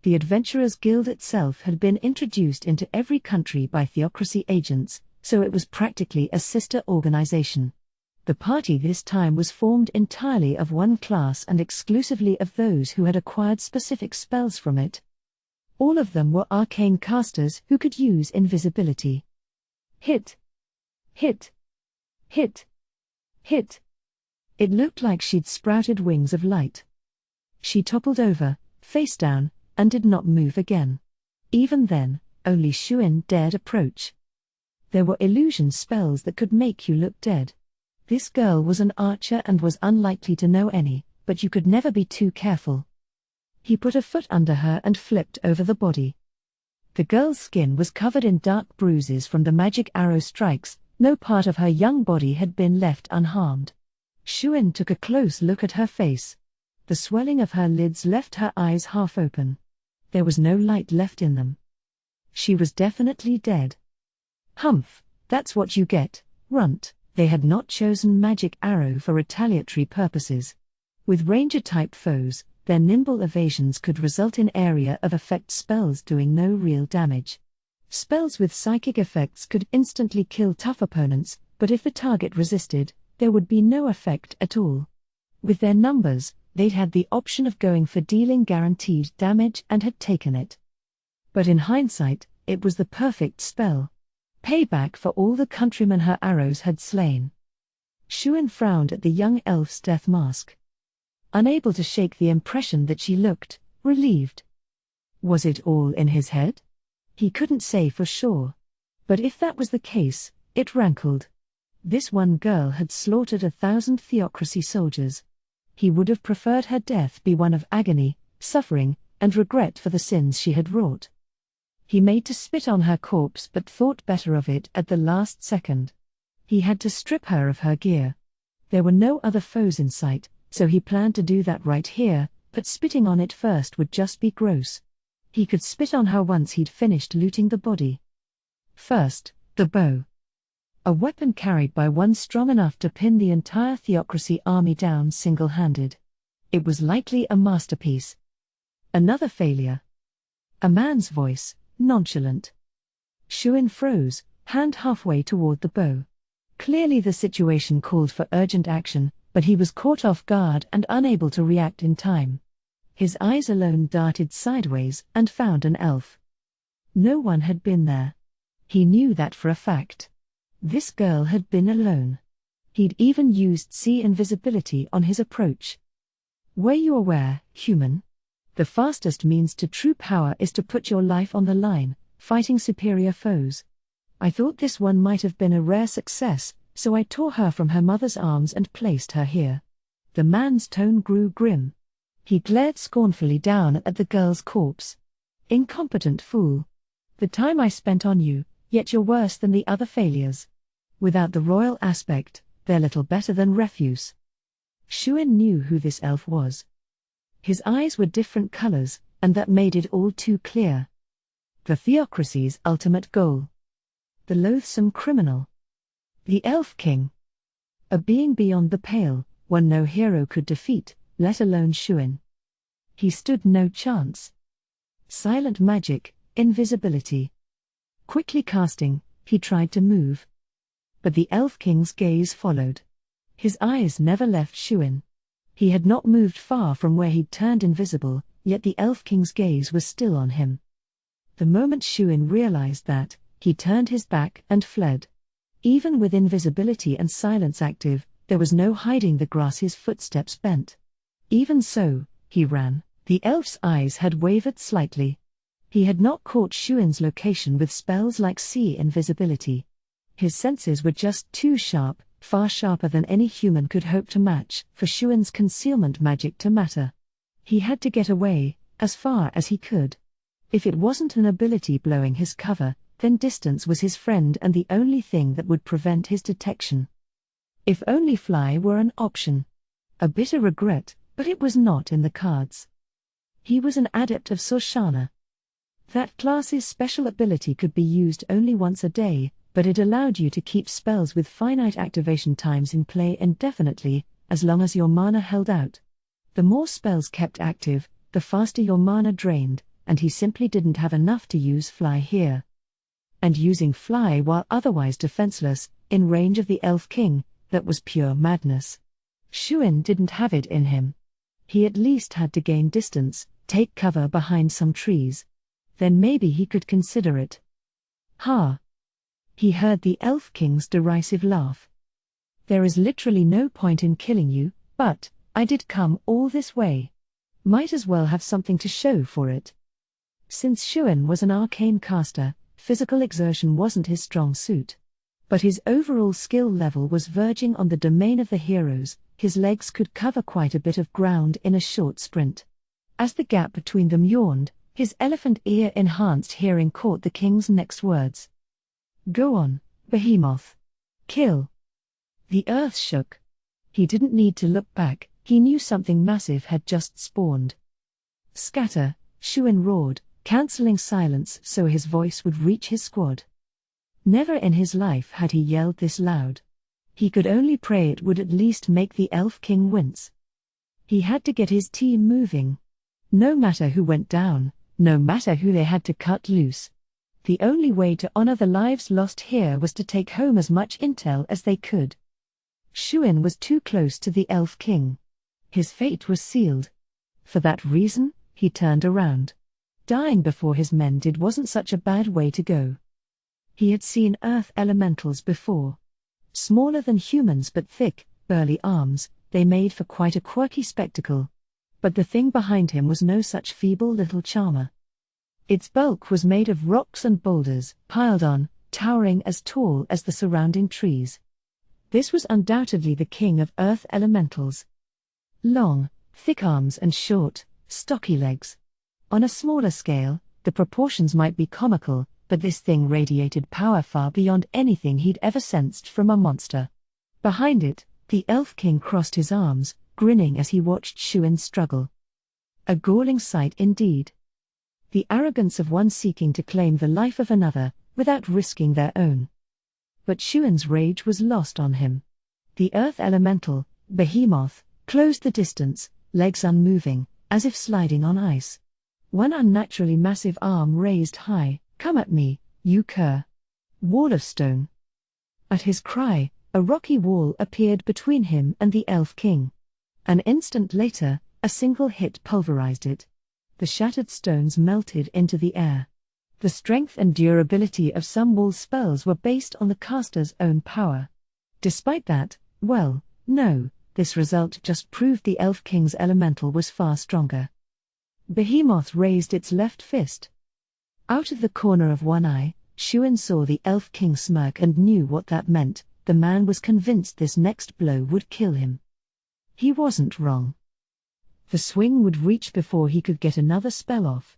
The Adventurers Guild itself had been introduced into every country by theocracy agents, so it was practically a sister organization. The party this time was formed entirely of one class and exclusively of those who had acquired specific spells from it. All of them were arcane casters who could use invisibility. Hit. Hit. Hit. Hit. It looked like she'd sprouted wings of light. She toppled over, face down, and did not move again. Even then, only Xuan dared approach. There were illusion spells that could make you look dead. This girl was an archer and was unlikely to know any, but you could never be too careful. He put a foot under her and flipped over the body. The girl's skin was covered in dark bruises from the magic arrow strikes. No part of her young body had been left unharmed. Xuan took a close look at her face. The swelling of her lids left her eyes half open. There was no light left in them. She was definitely dead. Humph, that's what you get, runt. They had not chosen magic arrow for retaliatory purposes. With ranger-type foes, their nimble evasions could result in area of effect spells doing no real damage. Spells with psychic effects could instantly kill tough opponents, but if the target resisted, there would be no effect at all. With their numbers, they'd had the option of going for dealing guaranteed damage and had taken it. But in hindsight, it was the perfect spell. Payback for all the countrymen her arrows had slain. Xuan frowned at the young elf's death mask. Unable to shake the impression that she looked relieved. Was it all in his head? He couldn't say for sure. But if that was the case, it rankled. This one girl had slaughtered 1,000 theocracy soldiers. He would have preferred her death be one of agony, suffering, and regret for the sins she had wrought. He made to spit on her corpse but thought better of it at the last second. He had to strip her of her gear. There were no other foes in sight, so he planned to do that right here, but spitting on it first would just be gross. He could spit on her once he'd finished looting the body. First, the bow. A weapon carried by one strong enough to pin the entire theocracy army down single-handed. It was likely a masterpiece. Another failure. A man's voice, nonchalant. Xuan froze, hand halfway toward the bow. Clearly the situation called for urgent action, but he was caught off guard and unable to react in time. His eyes alone darted sideways and found an elf. No one had been there. He knew that for a fact. This girl had been alone. He'd even used sea invisibility on his approach. Were you aware, human? The fastest means to true power is to put your life on the line, fighting superior foes. I thought this one might have been a rare success, so I tore her from her mother's arms and placed her here. The man's tone grew grim. He glared scornfully down at the girl's corpse. Incompetent fool. The time I spent on you, yet you're worse than the other failures. Without the royal aspect, they're little better than refuse. Xuan knew who this elf was. His eyes were different colors, and that made it all too clear. The theocracy's ultimate goal. The loathsome criminal. The Elf King. A being beyond the pale, one no hero could defeat, let alone Xuan. He stood no chance. Silent magic, invisibility. Quickly casting, he tried to move. But the Elf King's gaze followed. His eyes never left Xuan. He had not moved far from where he'd turned invisible, yet the Elf King's gaze was still on him. The moment Xuan realized that, he turned his back and fled. Even with invisibility and silence active, there was no hiding the grass his footsteps bent. Even so, he ran. The elf's eyes had wavered slightly. He had not caught Xuan's location with spells like sea invisibility. His senses were just too sharp, far sharper than any human could hope to match, for Xuan's concealment magic to matter. He had to get away, as far as he could. If it wasn't an ability blowing his cover, then distance was his friend and the only thing that would prevent his detection. If only fly were an option. A bitter regret, but it was not in the cards. He was an adept of Sorshana. That class's special ability could be used only once a day, but it allowed you to keep spells with finite activation times in play indefinitely, as long as your mana held out. The more spells kept active, the faster your mana drained, and he simply didn't have enough to use fly here. And using fly while otherwise defenseless, in range of the Elf King, that was pure madness. Xuan didn't have it in him. He at least had to gain distance, take cover behind some trees. Then maybe he could consider it. Ha! He heard the Elf King's derisive laugh. There is literally no point in killing you, but I did come all this way. Might as well have something to show for it. Since Xuan was an arcane caster, physical exertion wasn't his strong suit. But his overall skill level was verging on the domain of the heroes. His legs could cover quite a bit of ground in a short sprint. As the gap between them yawned, his elephant ear-enhanced hearing caught the king's next words. Go on, Behemoth. Kill. The earth shook. He didn't need to look back, he knew something massive had just spawned. Scatter, Xuan roared, cancelling silence so his voice would reach his squad. Never in his life had he yelled this loud. He could only pray it would at least make the Elf King wince. He had to get his team moving. No matter who went down, no matter who they had to cut loose. The only way to honor the lives lost here was to take home as much intel as they could. Xuan was too close to the Elf King. His fate was sealed. For that reason, he turned around. Dying before his men did wasn't such a bad way to go. He had seen earth elementals before. Smaller than humans but thick, burly arms, they made for quite a quirky spectacle. But the thing behind him was no such feeble little charmer. Its bulk was made of rocks and boulders, piled on, towering as tall as the surrounding trees. This was undoubtedly the king of earth elementals. Long, thick arms and short, stocky legs. On a smaller scale, the proportions might be comical, but this thing radiated power far beyond anything he'd ever sensed from a monster. Behind it, the Elf King crossed his arms, grinning as he watched Xuan struggle. A galling sight indeed. The arrogance of one seeking to claim the life of another, without risking their own. But Xuan's rage was lost on him. The earth elemental, Behemoth, closed the distance, legs unmoving, as if sliding on ice. One unnaturally massive arm raised high. Come at me, you cur. Wall of stone. At his cry, a rocky wall appeared between him and the Elf King. An instant later, a single hit pulverized it. The shattered stones melted into the air. The strength and durability of some wall spells were based on the caster's own power. Despite that, well, no, this result just proved the Elf King's elemental was far stronger. Behemoth raised its left fist. Out of the corner of one eye, Xuan saw the Elf King smirk and knew what that meant. The man was convinced this next blow would kill him. He wasn't wrong. The swing would reach before he could get another spell off.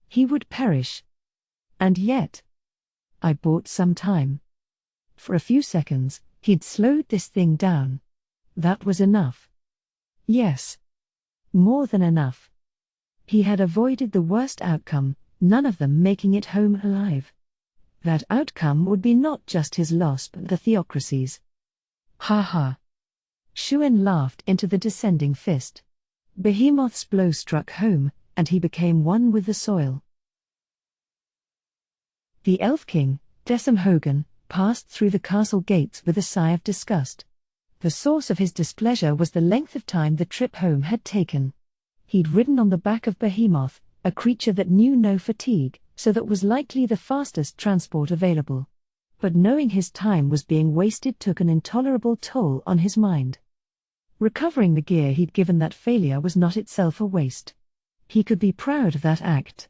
He would perish. And yet, I bought some time. For a few seconds, he'd slowed this thing down. That was enough. Yes. More than enough. He had avoided the worst outcome, none of them making it home alive. That outcome would be not just his loss but the theocracy's. Ha ha. Xuan laughed into the descending fist. Behemoth's blow struck home, and he became one with the soil. The Elf King, Hogan, passed through the castle gates with a sigh of disgust. The source of his displeasure was the length of time the trip home had taken. He'd ridden on the back of Behemoth, a creature that knew no fatigue, so that was likely the fastest transport available. But knowing his time was being wasted took an intolerable toll on his mind. Recovering the gear he'd given that failure was not itself a waste. He could be proud of that act.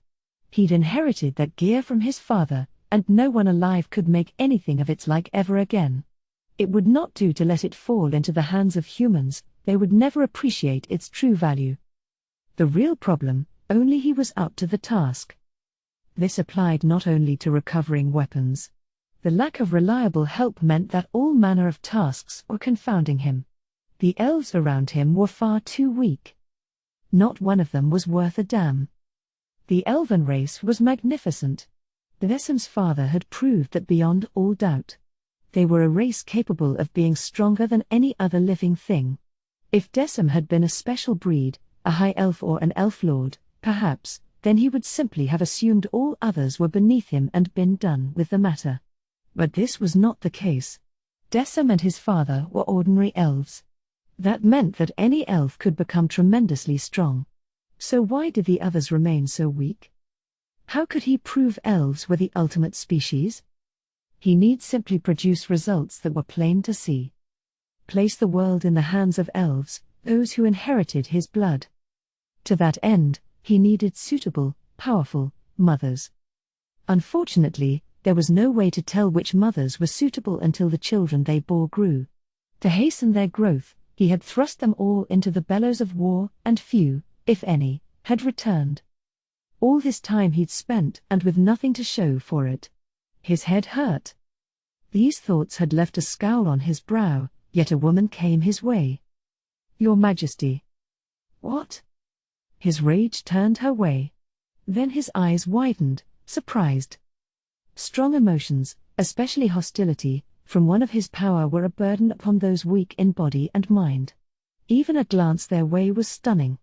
He'd inherited that gear from his father, and no one alive could make anything of its like ever again. It would not do to let it fall into the hands of humans, they would never appreciate its true value. The real problem, only he was up to the task. This applied not only to recovering weapons. The lack of reliable help meant that all manner of tasks were confounding him. The elves around him were far too weak. Not one of them was worth a damn. The elven race was magnificent. Desim's father had proved that beyond all doubt. They were a race capable of being stronger than any other living thing. If Desim had been a special breed, a high elf or an elf lord, perhaps, then he would simply have assumed all others were beneath him and been done with the matter. But this was not the case. Desim and his father were ordinary elves. That meant that any elf could become tremendously strong. So why did the others remain so weak? How could he prove elves were the ultimate species? He need simply produce results that were plain to see. Place the world in the hands of elves, those who inherited his blood. To that end, he needed suitable, powerful mothers. Unfortunately, there was no way to tell which mothers were suitable until the children they bore grew. To hasten their growth, he had thrust them all into the bellows of war, and few, if any, had returned. All this time he'd spent, and with nothing to show for it. His head hurt. These thoughts had left a scowl on his brow, yet a woman came his way. "Your Majesty." "What?" His rage turned her way. Then his eyes widened, surprised. Strong emotions, especially hostility, from one of his power were a burden upon those weak in body and mind. Even a glance their way was stunning.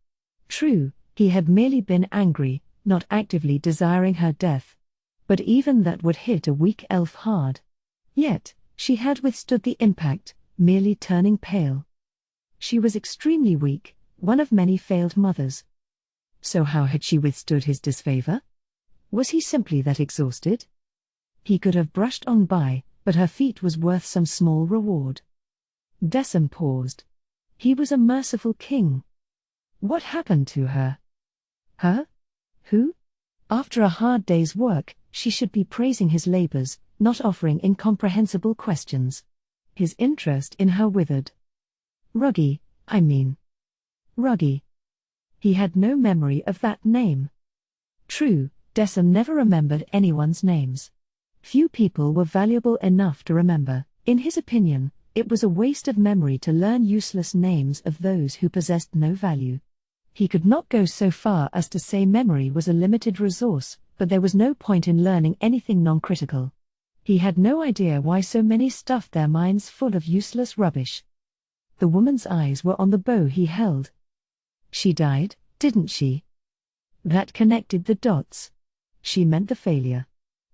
True, he had merely been angry, not actively desiring her death. But even that would hit a weak elf hard. Yet, she had withstood the impact, merely turning pale. She was extremely weak, one of many failed mothers. So how had she withstood his disfavor? Was he simply that exhausted? He could have brushed on by, but her feat was worth some small reward. Decim paused. He was a merciful king. What happened to her? Her? Who? After a hard day's work, she should be praising his labors, not offering incomprehensible questions. His interest in her withered. Ruggy, I mean. Ruggy. He had no memory of that name. True, Decim never remembered anyone's names. Few people were valuable enough to remember. In his opinion, it was a waste of memory to learn useless names of those who possessed no value. He could not go so far as to say memory was a limited resource, but there was no point in learning anything non-critical. He had no idea why so many stuffed their minds full of useless rubbish. The woman's eyes were on the bow he held. She died, didn't she? That connected the dots. She meant the failure.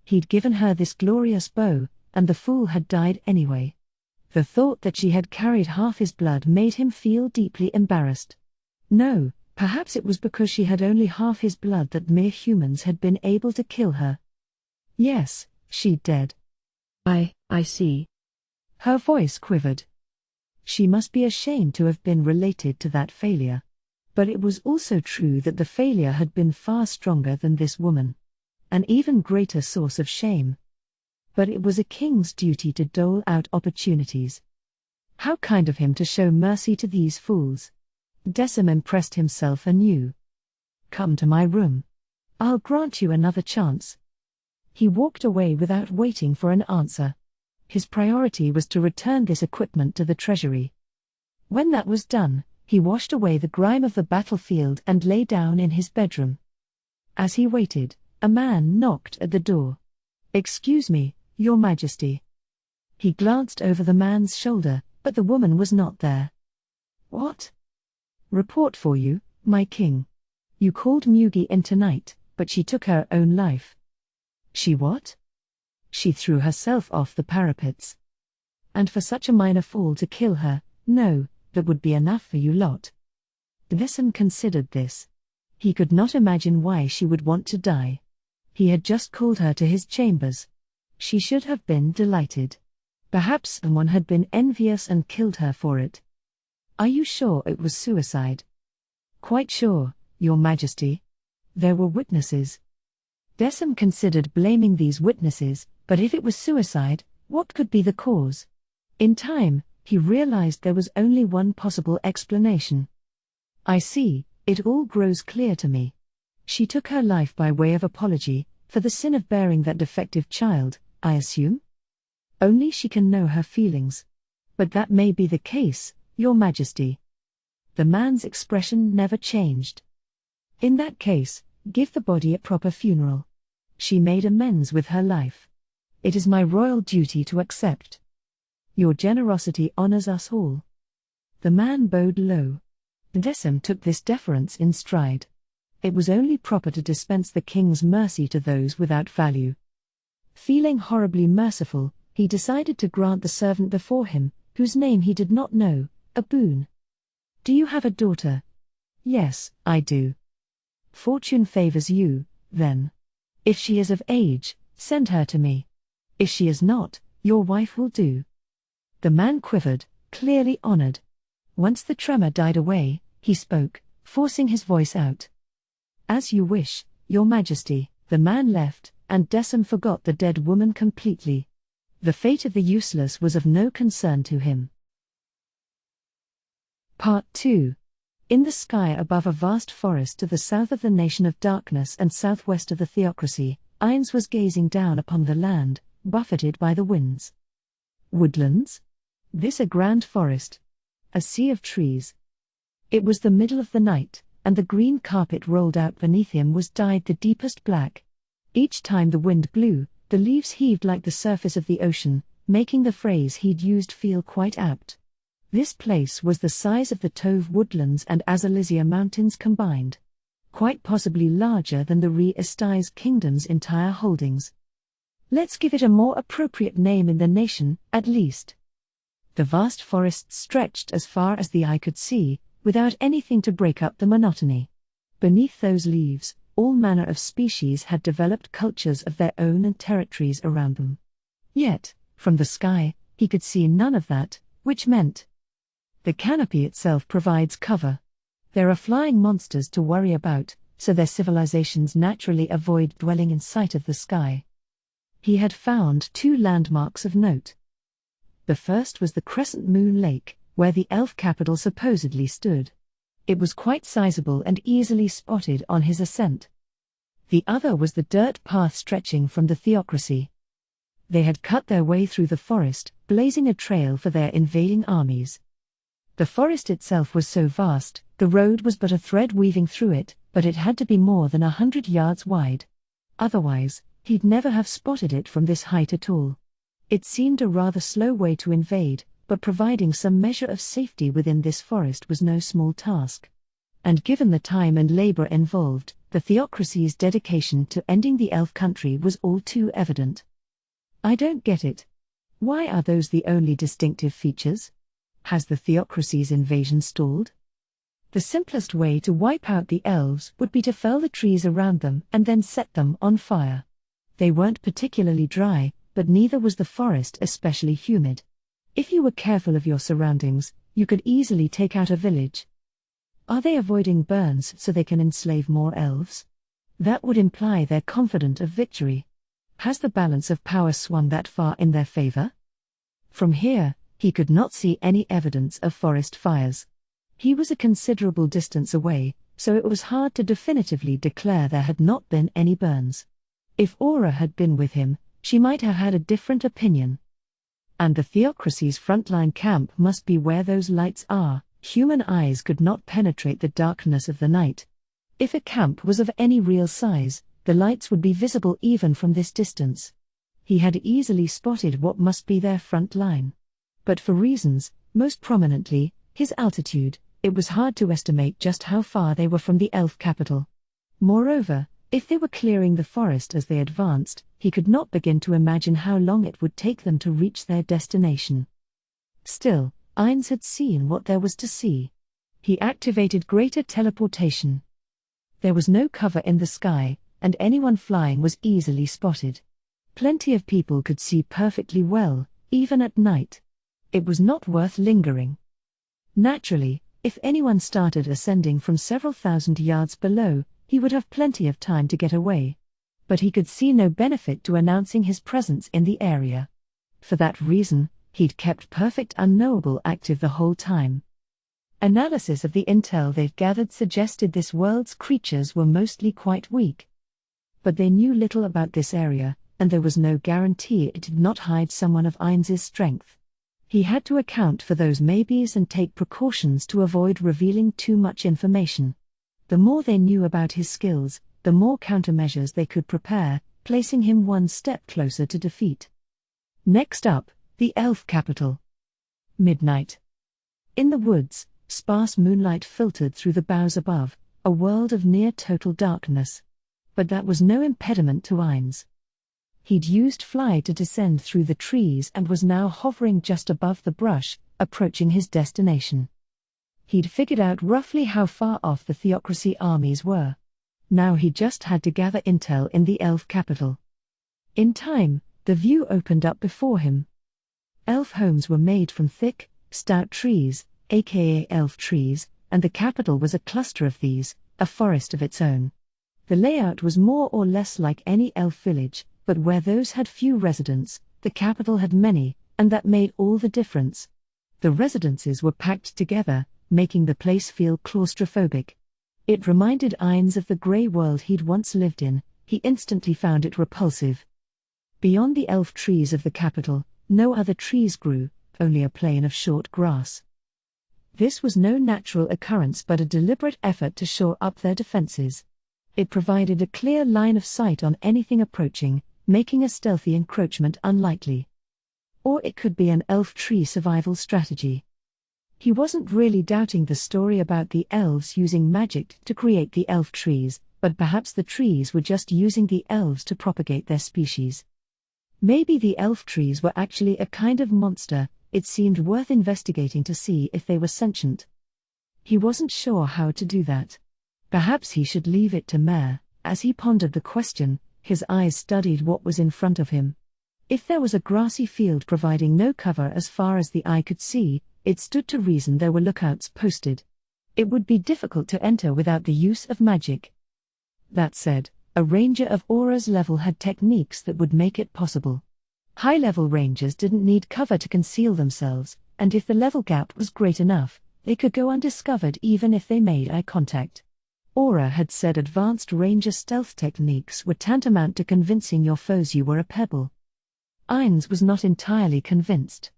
He'd given her this glorious bow, and the fool had died anyway. The thought that she had carried half his blood made him feel deeply embarrassed. No, perhaps it was because she had only half his blood that mere humans had been able to kill her. Yes, she'd dead. I see. Her voice quivered. She must be ashamed to have been related to that failure. But it was also true that the failure had been far stronger than this woman. An even greater source of shame. But it was a king's duty to dole out opportunities. How kind of him to show mercy to these fools. Decim impressed himself anew. "Come to my room. I'll grant you another chance." He walked away without waiting for an answer. His priority was to return this equipment to the treasury. When that was done, he washed away the grime of the battlefield and lay down in his bedroom. As he waited, a man knocked at the door. "Excuse me, Your Majesty." He glanced over the man's shoulder, but the woman was not there. "What?" "Report for you, my king. You called Mugi in tonight, but she took her own life." "She what?" "She threw herself off the parapets. And for such a minor fall to kill her, no, that would be enough for you lot." Decim considered this. He could not imagine why she would want to die. He had just called her to his chambers. She should have been delighted. Perhaps someone had been envious and killed her for it. "Are you sure it was suicide?" "Quite sure, Your Majesty. There were witnesses." Decim considered blaming these witnesses, but if it was suicide, what could be the cause? In time, he realized there was only one possible explanation. "I see, it all grows clear to me. She took her life by way of apology, for the sin of bearing that defective child, I assume? Only she can know her feelings. But that may be the case, Your Majesty." The man's expression never changed. "In that case, give the body a proper funeral. She made amends with her life. It is my royal duty to accept. Your generosity honors us all." The man bowed low. Decim took this deference in stride. It was only proper to dispense the king's mercy to those without value. Feeling horribly merciful, he decided to grant the servant before him, whose name he did not know, a boon. "Do you have a daughter?" "Yes, I do." "Fortune favors you, then. If she is of age, send her to me. If she is not, your wife will do." The man quivered, clearly honored. Once the tremor died away, he spoke, forcing his voice out. "As you wish, your majesty." The man left, and Desem forgot the dead woman completely. The fate of the useless was of no concern to him. Part 2. In the sky above a vast forest to the south of the Nation of Darkness and southwest of the Theocracy, Ainz was gazing down upon the land, buffeted by the winds. Woodlands? This a grand forest? A sea of trees? It was the middle of the night, and the green carpet rolled out beneath him was dyed the deepest black. Each time the wind blew, the leaves heaved like the surface of the ocean, making the phrase he'd used feel quite apt. This place was the size of the Tove woodlands and Azalisia mountains combined. Quite possibly larger than the Re-Estize kingdom's entire holdings. Let's give it a more appropriate name in the nation, at least. The vast forests stretched as far as the eye could see, without anything to break up the monotony. Beneath those leaves, all manner of species had developed cultures of their own and territories around them. Yet, from the sky, he could see none of that, which meant the canopy itself provides cover. There are flying monsters to worry about, so their civilizations naturally avoid dwelling in sight of the sky. He had found 2 landmarks of note. The first was the Crescent Moon Lake, where the elf capital supposedly stood. It was quite sizable and easily spotted on his ascent. The other was the dirt path stretching from the Theocracy. They had cut their way through the forest, blazing a trail for their invading armies. The forest itself was so vast, the road was but a thread weaving through it, but it had to be more than 100 yards wide. Otherwise, he'd never have spotted it from this height at all. It seemed a rather slow way to invade, but providing some measure of safety within this forest was no small task. And given the time and labor involved, the Theocracy's dedication to ending the elf country was all too evident. I don't get it. Why are those the only distinctive features? Has the Theocracy's invasion stalled? The simplest way to wipe out the elves would be to fell the trees around them and then set them on fire. They weren't particularly dry, but neither was the forest especially humid. If you were careful of your surroundings, you could easily take out a village. Are they avoiding burns so they can enslave more elves? That would imply they're confident of victory. Has the balance of power swung that far in their favor? From here, he could not see any evidence of forest fires. He was a considerable distance away, so it was hard to definitively declare there had not been any burns. If Aura had been with him, she might have had a different opinion. And the Theocracy's frontline camp must be where those lights are. Human eyes could not penetrate the darkness of the night. If a camp was of any real size, the lights would be visible even from this distance. He had easily spotted what must be their front line. But for reasons, most prominently, his altitude, it was hard to estimate just how far they were from the elf capital. Moreover, if they were clearing the forest as they advanced, he could not begin to imagine how long it would take them to reach their destination. Still, Ainz had seen what there was to see. He activated greater teleportation. There was no cover in the sky, and anyone flying was easily spotted. Plenty of people could see perfectly well, even at night. It was not worth lingering. Naturally, if anyone started ascending from several thousand yards below, he would have plenty of time to get away. But he could see no benefit to announcing his presence in the area. For that reason, he'd kept Perfect Unknowable active the whole time. Analysis of the intel they'd gathered suggested this world's creatures were mostly quite weak. But they knew little about this area, and there was no guarantee it did not hide someone of Ainz's strength. He had to account for those maybes and take precautions to avoid revealing too much information. The more they knew about his skills, the more countermeasures they could prepare, placing him one step closer to defeat. Next up, the elf capital. Midnight. In the woods, sparse moonlight filtered through the boughs above, a world of near-total darkness. But that was no impediment to Ainz. He'd used fly to descend through the trees and was now hovering just above the brush, approaching his destination. He'd figured out roughly how far off the Theocracy armies were. Now he just had to gather intel in the elf capital. In time, the view opened up before him. Elf homes were made from thick, stout trees, aka elf trees, and the capital was a cluster of these, a forest of its own. The layout was more or less like any elf village, but where those had few residents, the capital had many, and that made all the difference. The residences were packed together, making the place feel claustrophobic. It reminded Ainz of the grey world he'd once lived in. He instantly found it repulsive. Beyond the elf trees of the capital, no other trees grew, only a plain of short grass. This was no natural occurrence but a deliberate effort to shore up their defenses. It provided a clear line of sight on anything approaching, making a stealthy encroachment unlikely. Or it could be an elf tree survival strategy. He wasn't really doubting the story about the elves using magic to create the elf trees, but perhaps the trees were just using the elves to propagate their species. Maybe the elf trees were actually a kind of monster. It seemed worth investigating to see if they were sentient. He wasn't sure how to do that. Perhaps he should leave it to Mare. As he pondered the question, his eyes studied what was in front of him. If there was a grassy field providing no cover as far as the eye could see, it stood to reason there were lookouts posted. It would be difficult to enter without the use of magic. That said, a ranger of Aura's level had techniques that would make it possible. High-level rangers didn't need cover to conceal themselves, and if the level gap was great enough, they could go undiscovered even if they made eye contact. Aura had said advanced ranger stealth techniques were tantamount to convincing your foes you were a pebble. Ainz was not entirely convinced.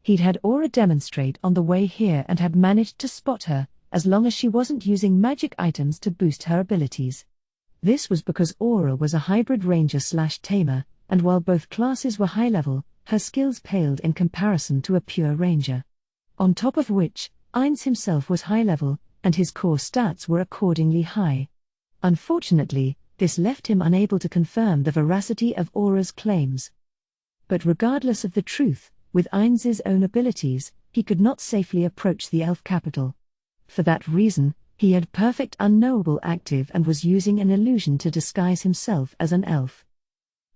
He'd had Aura demonstrate on the way here and had managed to spot her, as long as she wasn't using magic items to boost her abilities. This was because Aura was a hybrid ranger/tamer, and while both classes were high-level, her skills paled in comparison to a pure ranger. On top of which, Ainz himself was high-level, and his core stats were accordingly high. Unfortunately, this left him unable to confirm the veracity of Aura's claims. But regardless of the truth, with Ainz's own abilities, he could not safely approach the elf capital. For that reason, he had Perfect Unknowable active and was using an illusion to disguise himself as an elf.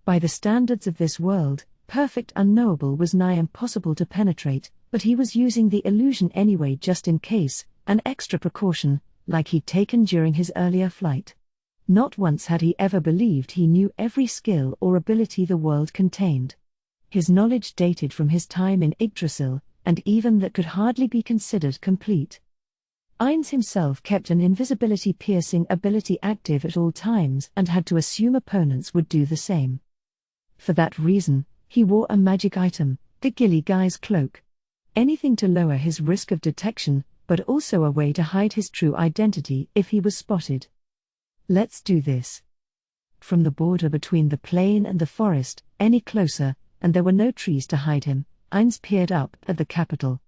By the standards of this world, Perfect Unknowable was nigh impossible to penetrate, but he was using the illusion anyway just in case, an extra precaution, like he'd taken during his earlier flight. Not once had he ever believed he knew every skill or ability the world contained. His knowledge dated from his time in Yggdrasil, and even that could hardly be considered complete. Ainz himself kept an invisibility-piercing ability active at all times and had to assume opponents would do the same. For that reason, he wore a magic item, the Gilly Guy's cloak. Anything to lower his risk of detection, but also a way to hide his true identity if he was spotted. Let's do this. From the border between the plain and the forest, any closer, and there were no trees to hide him, Ainz peered up at the capital.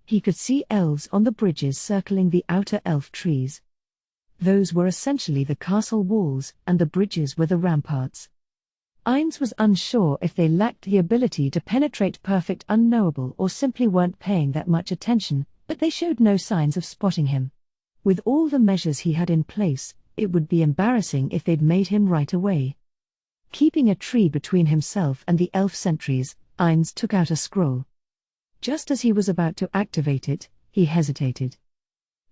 He could see elves on the bridges circling the outer elf trees. Those were essentially the castle walls, and the bridges were the ramparts. Ainz was unsure if they lacked the ability to penetrate Perfect Unknowable or simply weren't paying that much attention, but they showed no signs of spotting him. With all the measures he had in place, it would be embarrassing if they'd made him right away. Keeping a tree between himself and the elf sentries, Ainz took out a scroll. Just as he was about to activate it, he hesitated.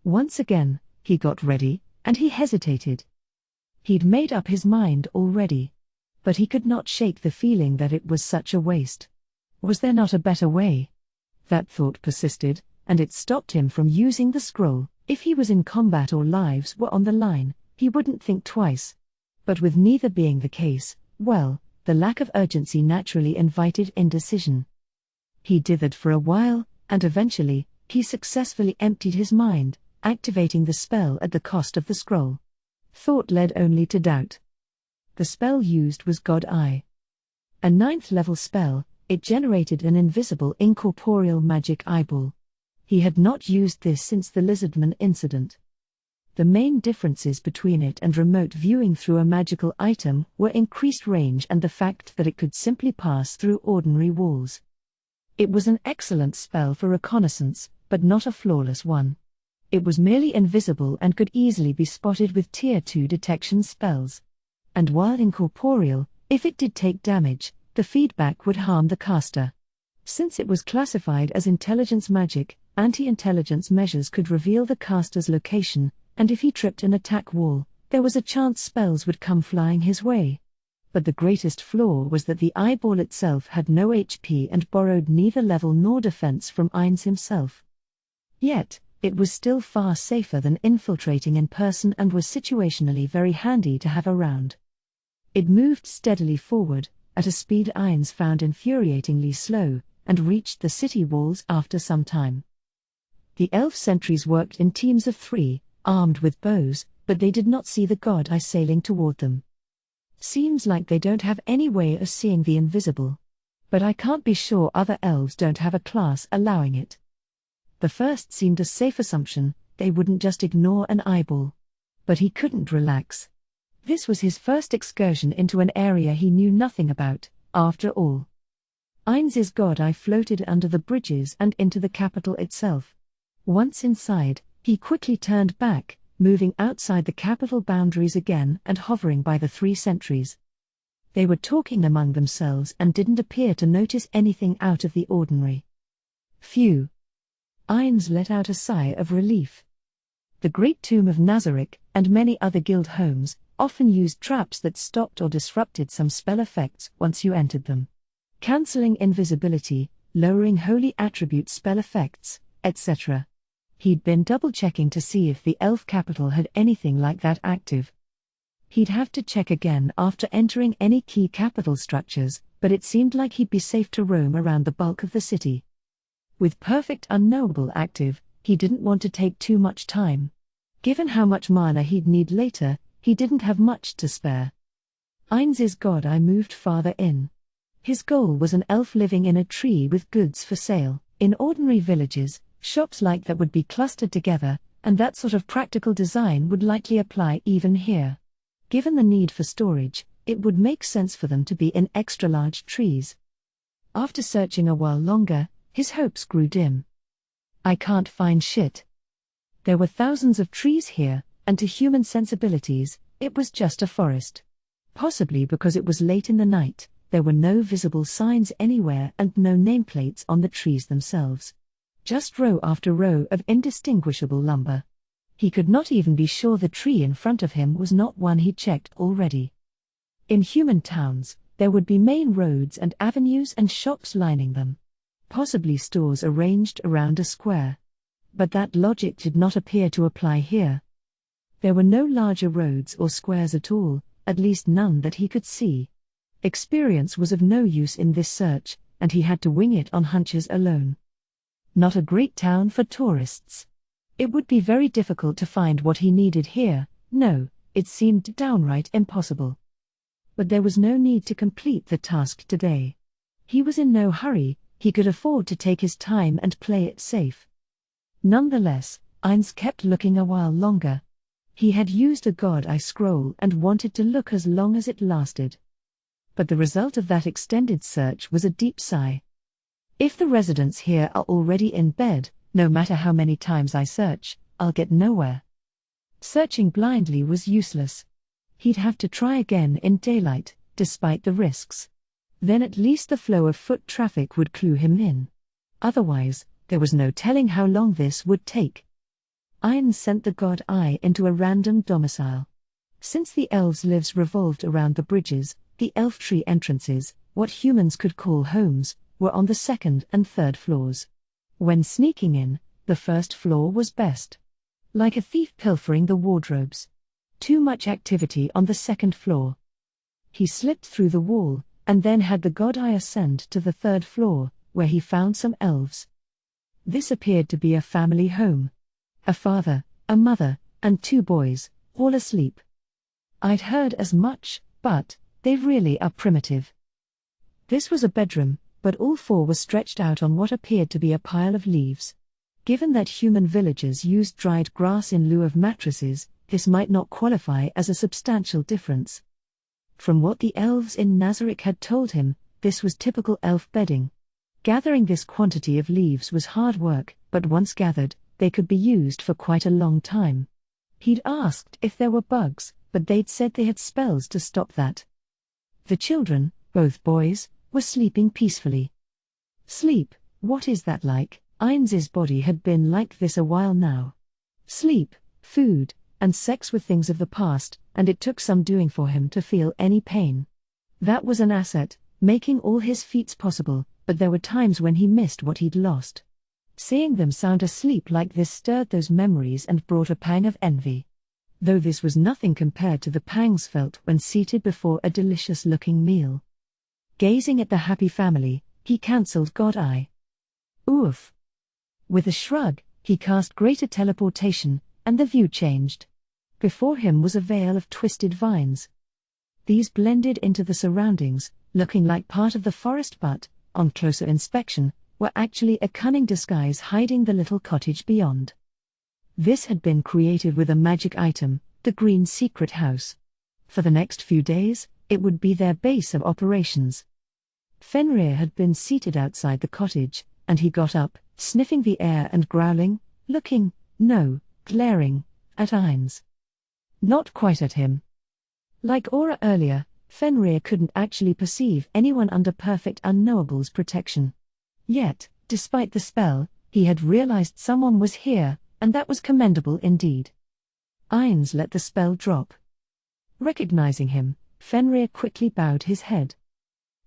Once again, he got ready, and he hesitated. He'd made up his mind already. But he could not shake the feeling that it was such a waste. Was there not a better way? That thought persisted, and it stopped him from using the scroll. If he was in combat or lives were on the line, he wouldn't think twice. But with neither being the case, well, the lack of urgency naturally invited indecision. He dithered for a while, and eventually, he successfully emptied his mind, activating the spell at the cost of the scroll. Thought led only to doubt. The spell used was God Eye. A 9th-level spell, it generated an invisible incorporeal magic eyeball. He had not used this since the Lizardman incident. The main differences between it and remote viewing through a magical item were increased range and the fact that it could simply pass through ordinary walls. It was an excellent spell for reconnaissance, but not a flawless one. It was merely invisible and could easily be spotted with Tier 2 detection spells. And while incorporeal, if it did take damage, the feedback would harm the caster. Since it was classified as intelligence magic, anti-intelligence measures could reveal the caster's location, and if he tripped an attack wall, there was a chance spells would come flying his way. But the greatest flaw was that the eyeball itself had no HP and borrowed neither level nor defense from Ainz himself. Yet, it was still far safer than infiltrating in person and was situationally very handy to have around. It moved steadily forward, at a speed Ainz found infuriatingly slow, and reached the city walls after some time. The elf sentries worked in teams of 3, armed with bows, but they did not see the god eye sailing toward them. Seems like they don't have any way of seeing the invisible. But I can't be sure other elves don't have a class allowing it. The first seemed a safe assumption, they wouldn't just ignore an eyeball. But he couldn't relax. This was his first excursion into an area he knew nothing about, after all. Ainz's god eye floated under the bridges and into the capital itself. Once inside, he quickly turned back, moving outside the capital boundaries again and hovering by the 3 sentries. They were talking among themselves and didn't appear to notice anything out of the ordinary. Phew! Ainz let out a sigh of relief. The Great Tomb of Nazarick, and many other guild homes, often used traps that stopped or disrupted some spell effects once you entered them. Cancelling invisibility, lowering holy attribute spell effects, etc. He'd been double-checking to see if the elf capital had anything like that active. He'd have to check again after entering any key capital structures, but it seemed like he'd be safe to roam around the bulk of the city. With Perfect Unknowable active, he didn't want to take too much time. Given how much mana he'd need later, he didn't have much to spare. Ainz's god eye moved farther in. His goal was an elf living in a tree with goods for sale. In ordinary villages, shops like that would be clustered together, and that sort of practical design would likely apply even here. Given the need for storage, it would make sense for them to be in extra-large trees. After searching a while longer, his hopes grew dim. I can't find shit. There were thousands of trees here, and to human sensibilities, it was just a forest. Possibly because it was late in the night, there were no visible signs anywhere and no nameplates on the trees themselves. Just row after row of indistinguishable lumber. He could not even be sure the tree in front of him was not one he'd checked already. In human towns, there would be main roads and avenues and shops lining them. Possibly stores arranged around a square. But that logic did not appear to apply here. There were no larger roads or squares at all, at least none that he could see. Experience was of no use in this search, and he had to wing it on hunches alone. Not a great town for tourists. It would be very difficult to find what he needed here, no, it seemed downright impossible. But there was no need to complete the task today. He was in no hurry, he could afford to take his time and play it safe. Nonetheless, Ainz kept looking a while longer. He had used a god eye scroll and wanted to look as long as it lasted. But the result of that extended search was a deep sigh. If the residents here are already in bed, no matter how many times I search, I'll get nowhere. Searching blindly was useless. He'd have to try again in daylight, despite the risks. Then at least the flow of foot traffic would clue him in. Otherwise, there was no telling how long this would take. Ainz sent the god eye into a random domicile. Since the elves' lives revolved around the bridges, the elf tree entrances, what humans could call homes, were on the 2nd and 3rd floors. When sneaking in, the 1st floor was best. Like a thief pilfering the wardrobes. Too much activity on the 2nd floor. He slipped through the wall, and then had the god eye ascend to the 3rd floor, where he found some elves. This appeared to be a family home. A father, a mother, and 2 boys, all asleep. I'd heard as much, but they really are primitive. This was a bedroom, but all 4 were stretched out on what appeared to be a pile of leaves. Given that human villagers used dried grass in lieu of mattresses, this might not qualify as a substantial difference. From what the elves in Nazarick had told him, this was typical elf bedding. Gathering this quantity of leaves was hard work, but once gathered, they could be used for quite a long time. He'd asked if there were bugs, but they'd said they had spells to stop that. The children, both boys, were sleeping peacefully. Sleep, what is that like? Ainz's body had been like this a while now. Sleep, food, and sex were things of the past, and it took some doing for him to feel any pain. That was an asset, making all his feats possible, but there were times when he missed what he'd lost. Seeing them sound asleep like this stirred those memories and brought a pang of envy. Though this was nothing compared to the pangs felt when seated before a delicious-looking meal. Gazing at the happy family, he cancelled God Eye. Oof. With a shrug, he cast greater teleportation, and the view changed. Before him was a veil of twisted vines. These blended into the surroundings, looking like part of the forest but, on closer inspection, were actually a cunning disguise hiding the little cottage beyond. This had been created with a magic item, the Green Secret House. For the next few days, it would be their base of operations. Fenrir had been seated outside the cottage, and he got up, sniffing the air and growling, glaring, at Ainz. Not quite at him. Like Aura earlier, Fenrir couldn't actually perceive anyone under Perfect Unknowable's protection. Yet, despite the spell, he had realized someone was here, and that was commendable indeed. Ainz let the spell drop. Recognizing him, Fenrir quickly bowed his head.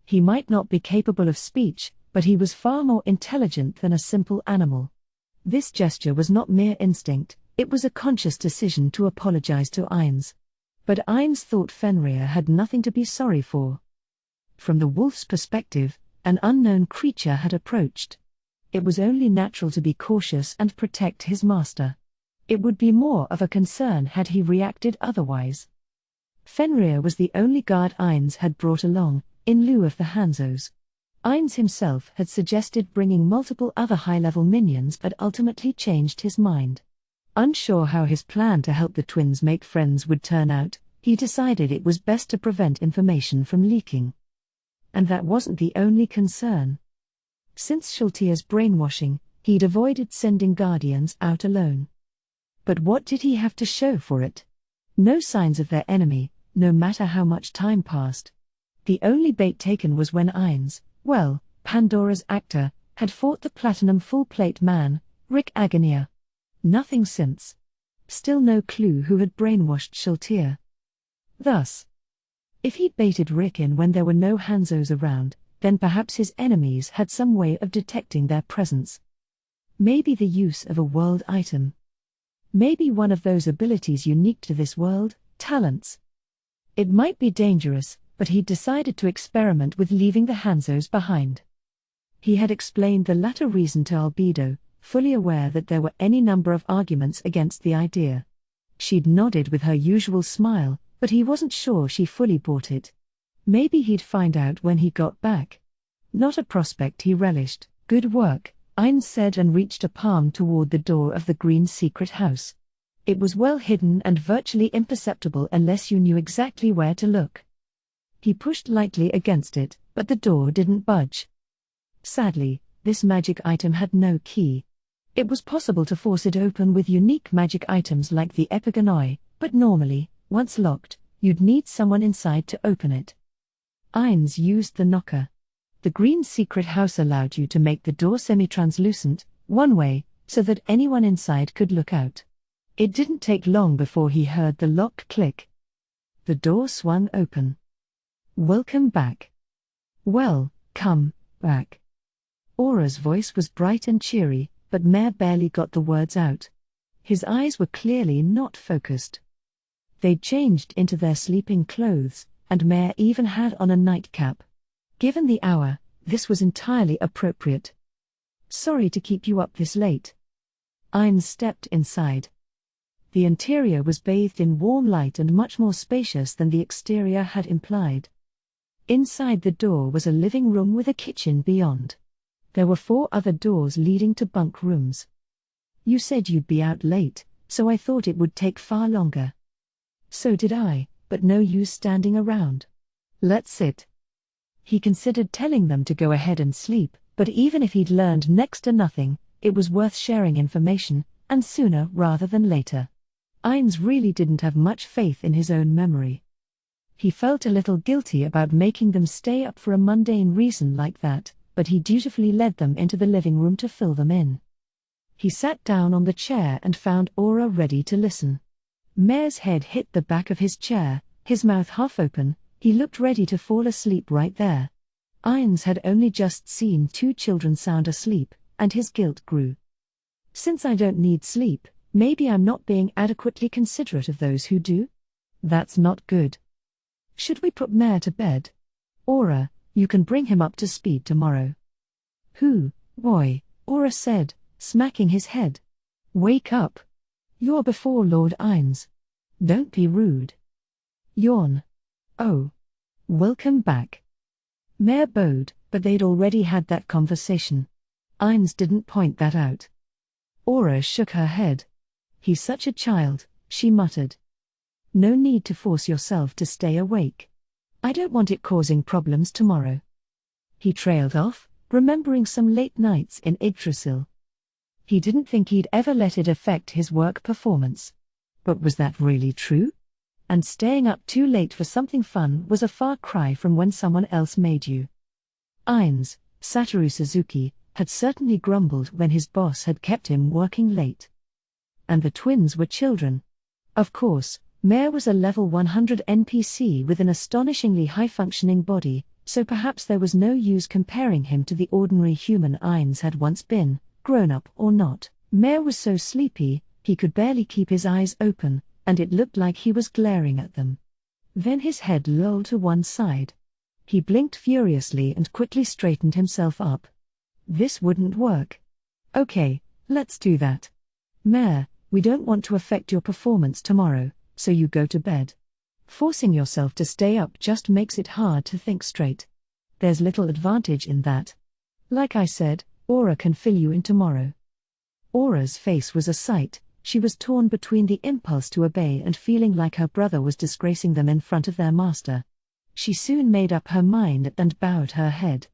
He might not be capable of speech, but he was far more intelligent than a simple animal. This gesture was not mere instinct, it was a conscious decision to apologize to Ainz. But Ainz thought Fenrir had nothing to be sorry for. From the wolf's perspective, an unknown creature had approached. It was only natural to be cautious and protect his master. It would be more of a concern had he reacted otherwise. Fenrir was the only guard Ainz had brought along, in lieu of the Hanzos. Ainz himself had suggested bringing multiple other high-level minions but ultimately changed his mind. Unsure how his plan to help the twins make friends would turn out, he decided it was best to prevent information from leaking. And that wasn't the only concern. Since Shaltir's brainwashing, he'd avoided sending guardians out alone. But what did he have to show for it? No signs of their enemy, no matter how much time passed. The only bait taken was when Ainz, Pandora's actor, had fought the Platinum Full-Plate man, Rick Agonia. Nothing since. Still no clue who had brainwashed Shaltir. Thus, if he'd baited Rick in when there were no Hanzos around, then perhaps his enemies had some way of detecting their presence. Maybe the use of a world item. Maybe one of those abilities unique to this world, talents. It might be dangerous, but he'd decided to experiment with leaving the Hanzos behind. He had explained the latter reason to Albedo, fully aware that there were any number of arguments against the idea. She'd nodded with her usual smile, but he wasn't sure she fully bought it. Maybe he'd find out when he got back. Not a prospect he relished. Good work, Ainz said and reached a palm toward the door of the Green Secret House. It was well hidden and virtually imperceptible unless you knew exactly where to look. He pushed lightly against it, but the door didn't budge. Sadly, this magic item had no key. It was possible to force it open with unique magic items like the Epigonoi, but normally, once locked, you'd need someone inside to open it. Ainz used the knocker. The Green Secret House allowed you to make the door semi-translucent, one way, so that anyone inside could look out. It didn't take long before he heard the lock click. The door swung open. Welcome back. Well, come back. Aura's voice was bright and cheery, but Mare barely got the words out. His eyes were clearly not focused. They'd changed into their sleeping clothes, and Mare even had on a nightcap. Given the hour, this was entirely appropriate. Sorry to keep you up this late. Ainz stepped inside. The interior was bathed in warm light and much more spacious than the exterior had implied. Inside the door was a living room with a kitchen beyond. There were 4 other doors leading to bunk rooms. You said you'd be out late, so I thought it would take far longer. So did I, but no use standing around. Let's sit. He considered telling them to go ahead and sleep, but even if he'd learned next to nothing, it was worth sharing information, and sooner rather than later. Ainz really didn't have much faith in his own memory. He felt a little guilty about making them stay up for a mundane reason like that, but he dutifully led them into the living room to fill them in. He sat down on the chair and found Aura ready to listen. Mare's head hit the back of his chair, his mouth half open. He looked ready to fall asleep right there. Ainz had only just seen 2 children sound asleep, and his guilt grew. Since I don't need sleep, maybe I'm not being adequately considerate of those who do? That's not good. Should we put Mare to bed? Aura, you can bring him up to speed tomorrow. Who, boy? Aura said, smacking his head. Wake up. You're before Lord Ainz. Don't be rude. Yawn. Oh. Welcome back. Mare bowed, but they'd already had that conversation. Ainz didn't point that out. Aura shook her head. He's such a child, she muttered. No need to force yourself to stay awake. I don't want it causing problems tomorrow. He trailed off, remembering some late nights in Yggdrasil. He didn't think he'd ever let it affect his work performance. But was that really true? And staying up too late for something fun was a far cry from when someone else made you. Ainz, Satoru Suzuki, had certainly grumbled when his boss had kept him working late. And the twins were children. Of course, Mare was a level 100 NPC with an astonishingly high-functioning body, so perhaps there was no use comparing him to the ordinary human Ainz had once been, grown-up or not. Mare was so sleepy, he could barely keep his eyes open, and it looked like he was glaring at them. Then his head lolled to one side. He blinked furiously and quickly straightened himself up. This wouldn't work. Okay, let's do that. Mare, we don't want to affect your performance tomorrow, so you go to bed. Forcing yourself to stay up just makes it hard to think straight. There's little advantage in that. Like I said, Aura can fill you in tomorrow. Aura's face was a sight. She was torn between the impulse to obey and feeling like her brother was disgracing them in front of their master. She soon made up her mind and bowed her head.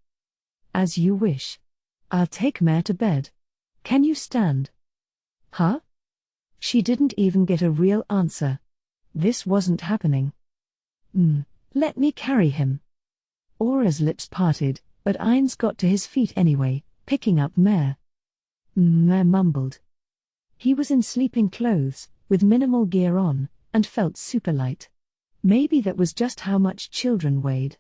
As you wish. I'll take Mare to bed. Can you stand? Huh? She didn't even get a real answer. This wasn't happening. Let me carry him. Aura's lips parted, but Ainz got to his feet anyway, picking up Mare. Mare mumbled. He was in sleeping clothes, with minimal gear on, and felt super light. Maybe that was just how much children weighed.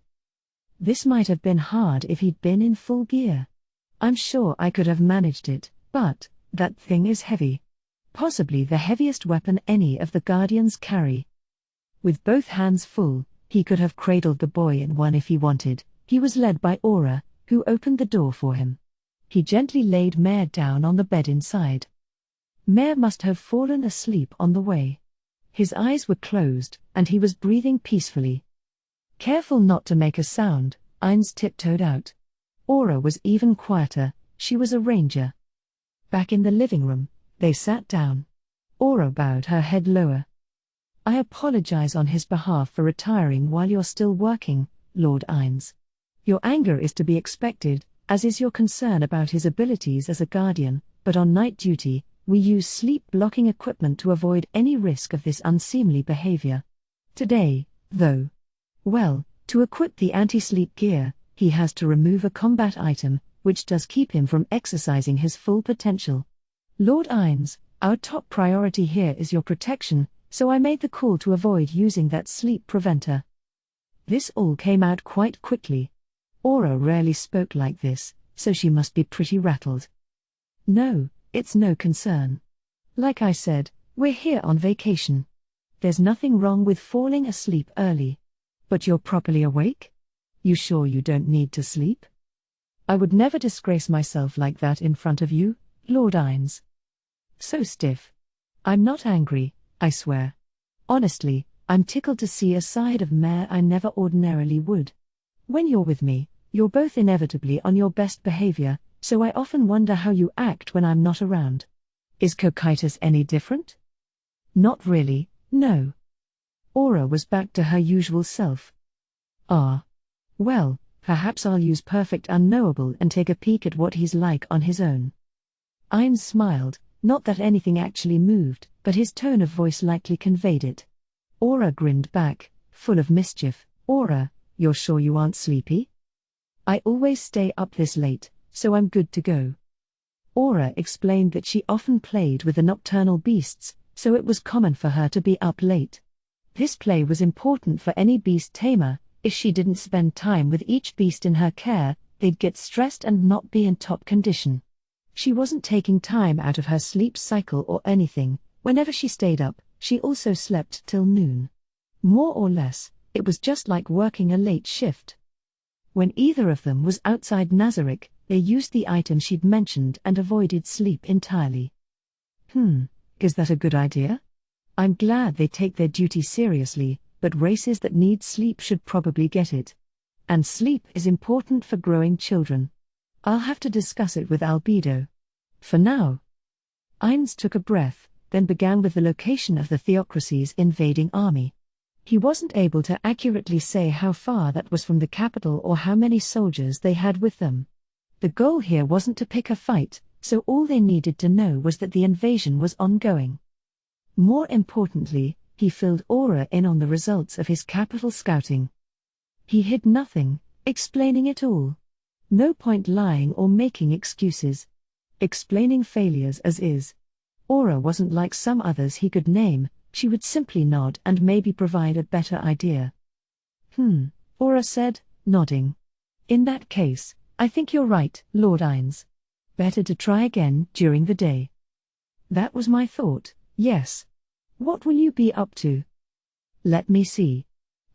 This might have been hard if he'd been in full gear. I'm sure I could have managed it, but that thing is heavy. Possibly the heaviest weapon any of the Guardians carry. With both hands full, he could have cradled the boy in one if he wanted. He was led by Aura, who opened the door for him. He gently laid Mare down on the bed inside. Mare must have fallen asleep on the way. His eyes were closed, and he was breathing peacefully. Careful not to make a sound, Ainz tiptoed out. Aura was even quieter. She was a ranger. Back in the living room, they sat down. Aura bowed her head lower. I apologize on his behalf for retiring while you're still working, Lord Ainz. Your anger is to be expected, as is your concern about his abilities as a guardian, but on night duty, we use sleep-blocking equipment to avoid any risk of this unseemly behavior. Today, though, well, to equip the anti-sleep gear, he has to remove a combat item, which does keep him from exercising his full potential. Lord Ainz, our top priority here is your protection, so I made the call to avoid using that sleep preventer. This all came out quite quickly. Aura rarely spoke like this, so she must be pretty rattled. No, it's no concern. Like I said, we're here on vacation. There's nothing wrong with falling asleep early. But you're properly awake? You sure you don't need to sleep? I would never disgrace myself like that in front of you, Lord Ainz. So stiff. I'm not angry, I swear. Honestly, I'm tickled to see a side of Mare I never ordinarily would. When you're with me, you're both inevitably on your best behavior, so I often wonder how you act when I'm not around. Is Cocytus any different? Not really, no. Aura was back to her usual self. Ah. Well, perhaps I'll use Perfect Unknowable and take a peek at what he's like on his own. Ainz smiled, Not that anything actually moved, but his tone of voice likely conveyed it. Aura grinned back, full of mischief. Aura, you're sure you aren't sleepy? I always stay up this late, so I'm good to go. Aura explained that she often played with the nocturnal beasts, so it was common for her to be up late. This play was important for any beast tamer. If she didn't spend time with each beast in her care, they'd get stressed and not be in top condition. She wasn't taking time out of her sleep cycle or anything. Whenever she stayed up, she also slept till noon. More or less, it was just like working a late shift. When either of them was outside Nazarick, they used the item she'd mentioned and avoided sleep entirely. Is that a good idea? I'm glad they take their duty seriously, but races that need sleep should probably get it. And sleep is important for growing children. I'll have to discuss it with Albedo. For now. Ainz took a breath, then began with the location of the Theocracy's invading army. He wasn't able to accurately say how far that was from the capital or how many soldiers they had with them. The goal here wasn't to pick a fight, so all they needed to know was that the invasion was ongoing. More importantly, he filled Aura in on the results of his capital scouting. He hid nothing, explaining it all. No point lying or making excuses. Explaining failures as is. Aura wasn't like some others he could name. She would simply nod and maybe provide a better idea. Aura said, nodding. In that case, I think you're right, Lord Ainz. Better to try again during the day. That was my thought, yes. What will you be up to? Let me see.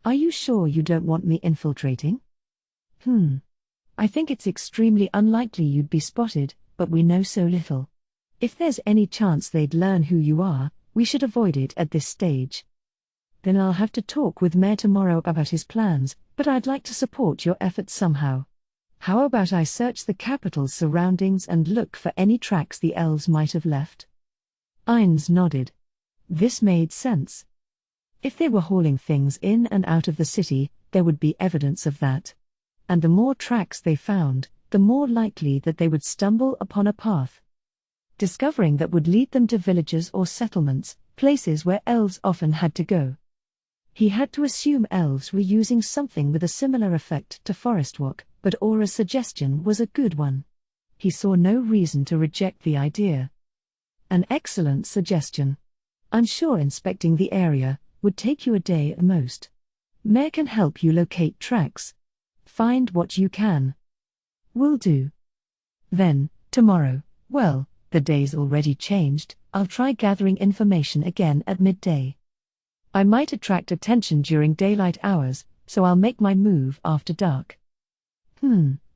Are you sure you don't want me infiltrating? I think it's extremely unlikely you'd be spotted, but we know so little. If there's any chance they'd learn who you are, we should avoid it at this stage. Then I'll have to talk with Mayor tomorrow about his plans, but I'd like to support your efforts somehow. How about I search the capital's surroundings and look for any tracks the elves might have left? Ainz nodded. This made sense. If they were hauling things in and out of the city, there would be evidence of that. And the more tracks they found, the more likely that they would stumble upon a path. Discovering that would lead them to villages or settlements, places where elves often had to go. He had to assume elves were using something with a similar effect to forest walk, but Aura's suggestion was a good one. He saw no reason to reject the idea. An excellent suggestion. I'm sure inspecting the area would take you a day at most. Mayor can help you locate tracks. Find what you can. Will do. Then, tomorrow, well, the day's already changed, I'll try gathering information again at midday. I might attract attention during daylight hours, so I'll make my move after dark.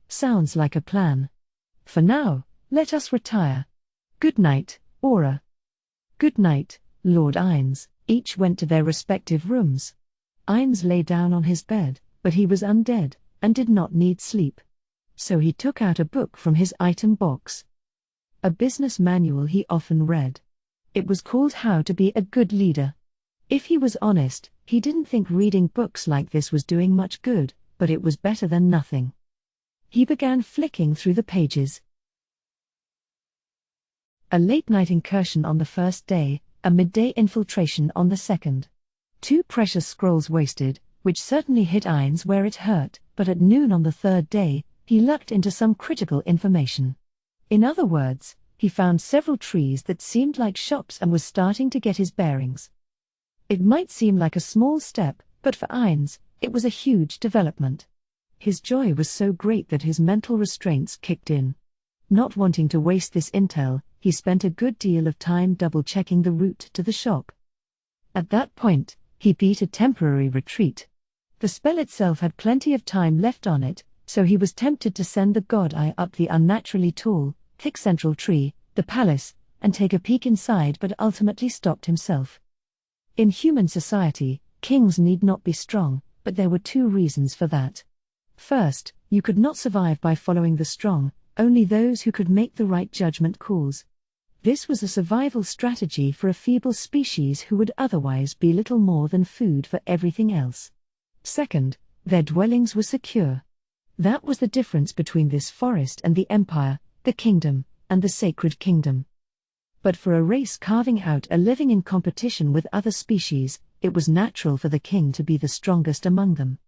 Sounds like a plan. For now, let us retire. Good night, Aura. Good night, Lord Ainz. Each went to their respective rooms. Ainz lay down on his bed, but he was undead, and did not need sleep. So he took out a book from his item box. A business manual he often read. It was called How to Be a Good Leader. If he was honest, he didn't think reading books like this was doing much good, but it was better than nothing. He began flicking through the pages. A late-night incursion on the first day, a midday infiltration on the second. 2 precious scrolls wasted, which certainly hit Ainz where it hurt, but at noon on the third day, he lucked into some critical information. In other words, he found several trees that seemed like shops and was starting to get his bearings. It might seem like a small step, but for Ainz, it was a huge development. His joy was so great that his mental restraints kicked in. Not wanting to waste this intel, he spent a good deal of time double-checking the route to the shop. At that point, he beat a temporary retreat. The spell itself had plenty of time left on it, so he was tempted to send the god eye up the unnaturally tall, thick central tree, the palace, and take a peek inside, but ultimately stopped himself. In human society, kings need not be strong, but there were 2 reasons for that. First, you could not survive by following the strong, only those who could make the right judgment calls. This was a survival strategy for a feeble species who would otherwise be little more than food for everything else. Second, their dwellings were secure. That was the difference between this forest and the empire, the kingdom, and the sacred kingdom. But for a race carving out a living in competition with other species, it was natural for the king to be the strongest among them.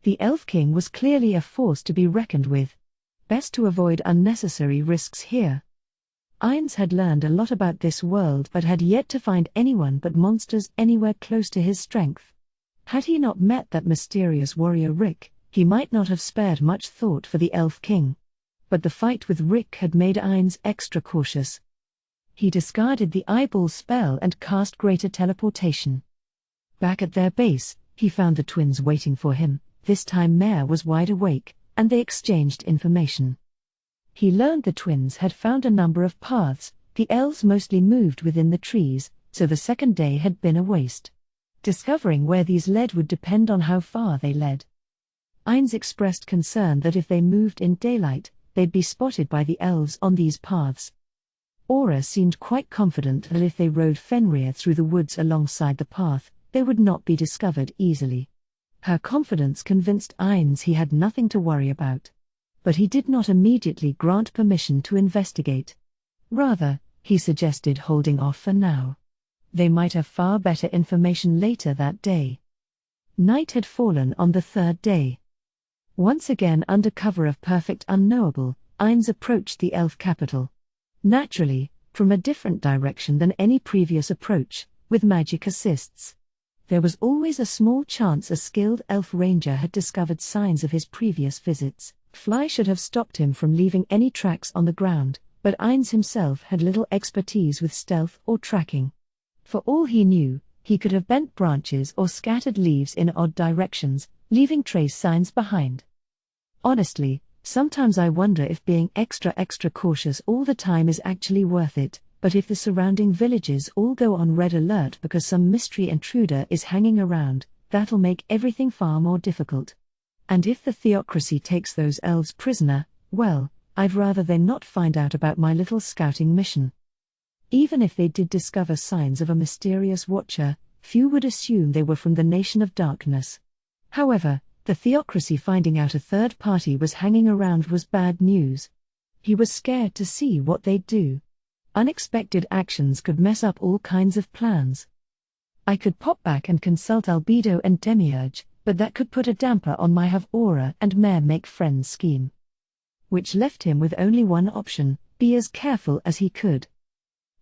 The Elf King was clearly a force to be reckoned with. Best to avoid unnecessary risks here. Ainz had learned a lot about this world but had yet to find anyone but monsters anywhere close to his strength. Had he not met that mysterious warrior Rick, he might not have spared much thought for the Elf King. But the fight with Rick had made Ainz extra cautious. He discarded the eyeball spell and cast greater teleportation. Back at their base, he found the twins waiting for him. This time Mare was wide awake, and they exchanged information. He learned the twins had found a number of paths. The elves mostly moved within the trees, so the second day had been a waste. Discovering where these led would depend on how far they led. Ainz expressed concern that if they moved in daylight, they'd be spotted by the elves on these paths. Aura seemed quite confident that if they rode Fenrir through the woods alongside the path, they would not be discovered easily. Her confidence convinced Ainz he had nothing to worry about. But he did not immediately grant permission to investigate. Rather, he suggested holding off for now. They might have far better information later that day. Night had fallen on the third day. Once again under cover of perfect unknowable, Ainz approached the elf capital. Naturally, from a different direction than any previous approach, with magic assists. There was always a small chance a skilled elf ranger had discovered signs of his previous visits. Fly should have stopped him from leaving any tracks on the ground, but Ainz himself had little expertise with stealth or tracking. For all he knew, he could have bent branches or scattered leaves in odd directions, leaving trace signs behind. Honestly, sometimes I wonder if being extra cautious all the time is actually worth it, but if the surrounding villages all go on red alert because some mystery intruder is hanging around, that'll make everything far more difficult. And if the theocracy takes those elves prisoner, well, I'd rather they not find out about my little scouting mission. Even if they did discover signs of a mysterious watcher, few would assume they were from the Nation of Darkness. However, the theocracy finding out a third party was hanging around was bad news. He was scared to see what they'd do. Unexpected actions could mess up all kinds of plans. I could pop back and consult Albedo and Demiurge, but that could put a damper on my have Aura and Mare make friends scheme. Which left him with only one option: be as careful as he could.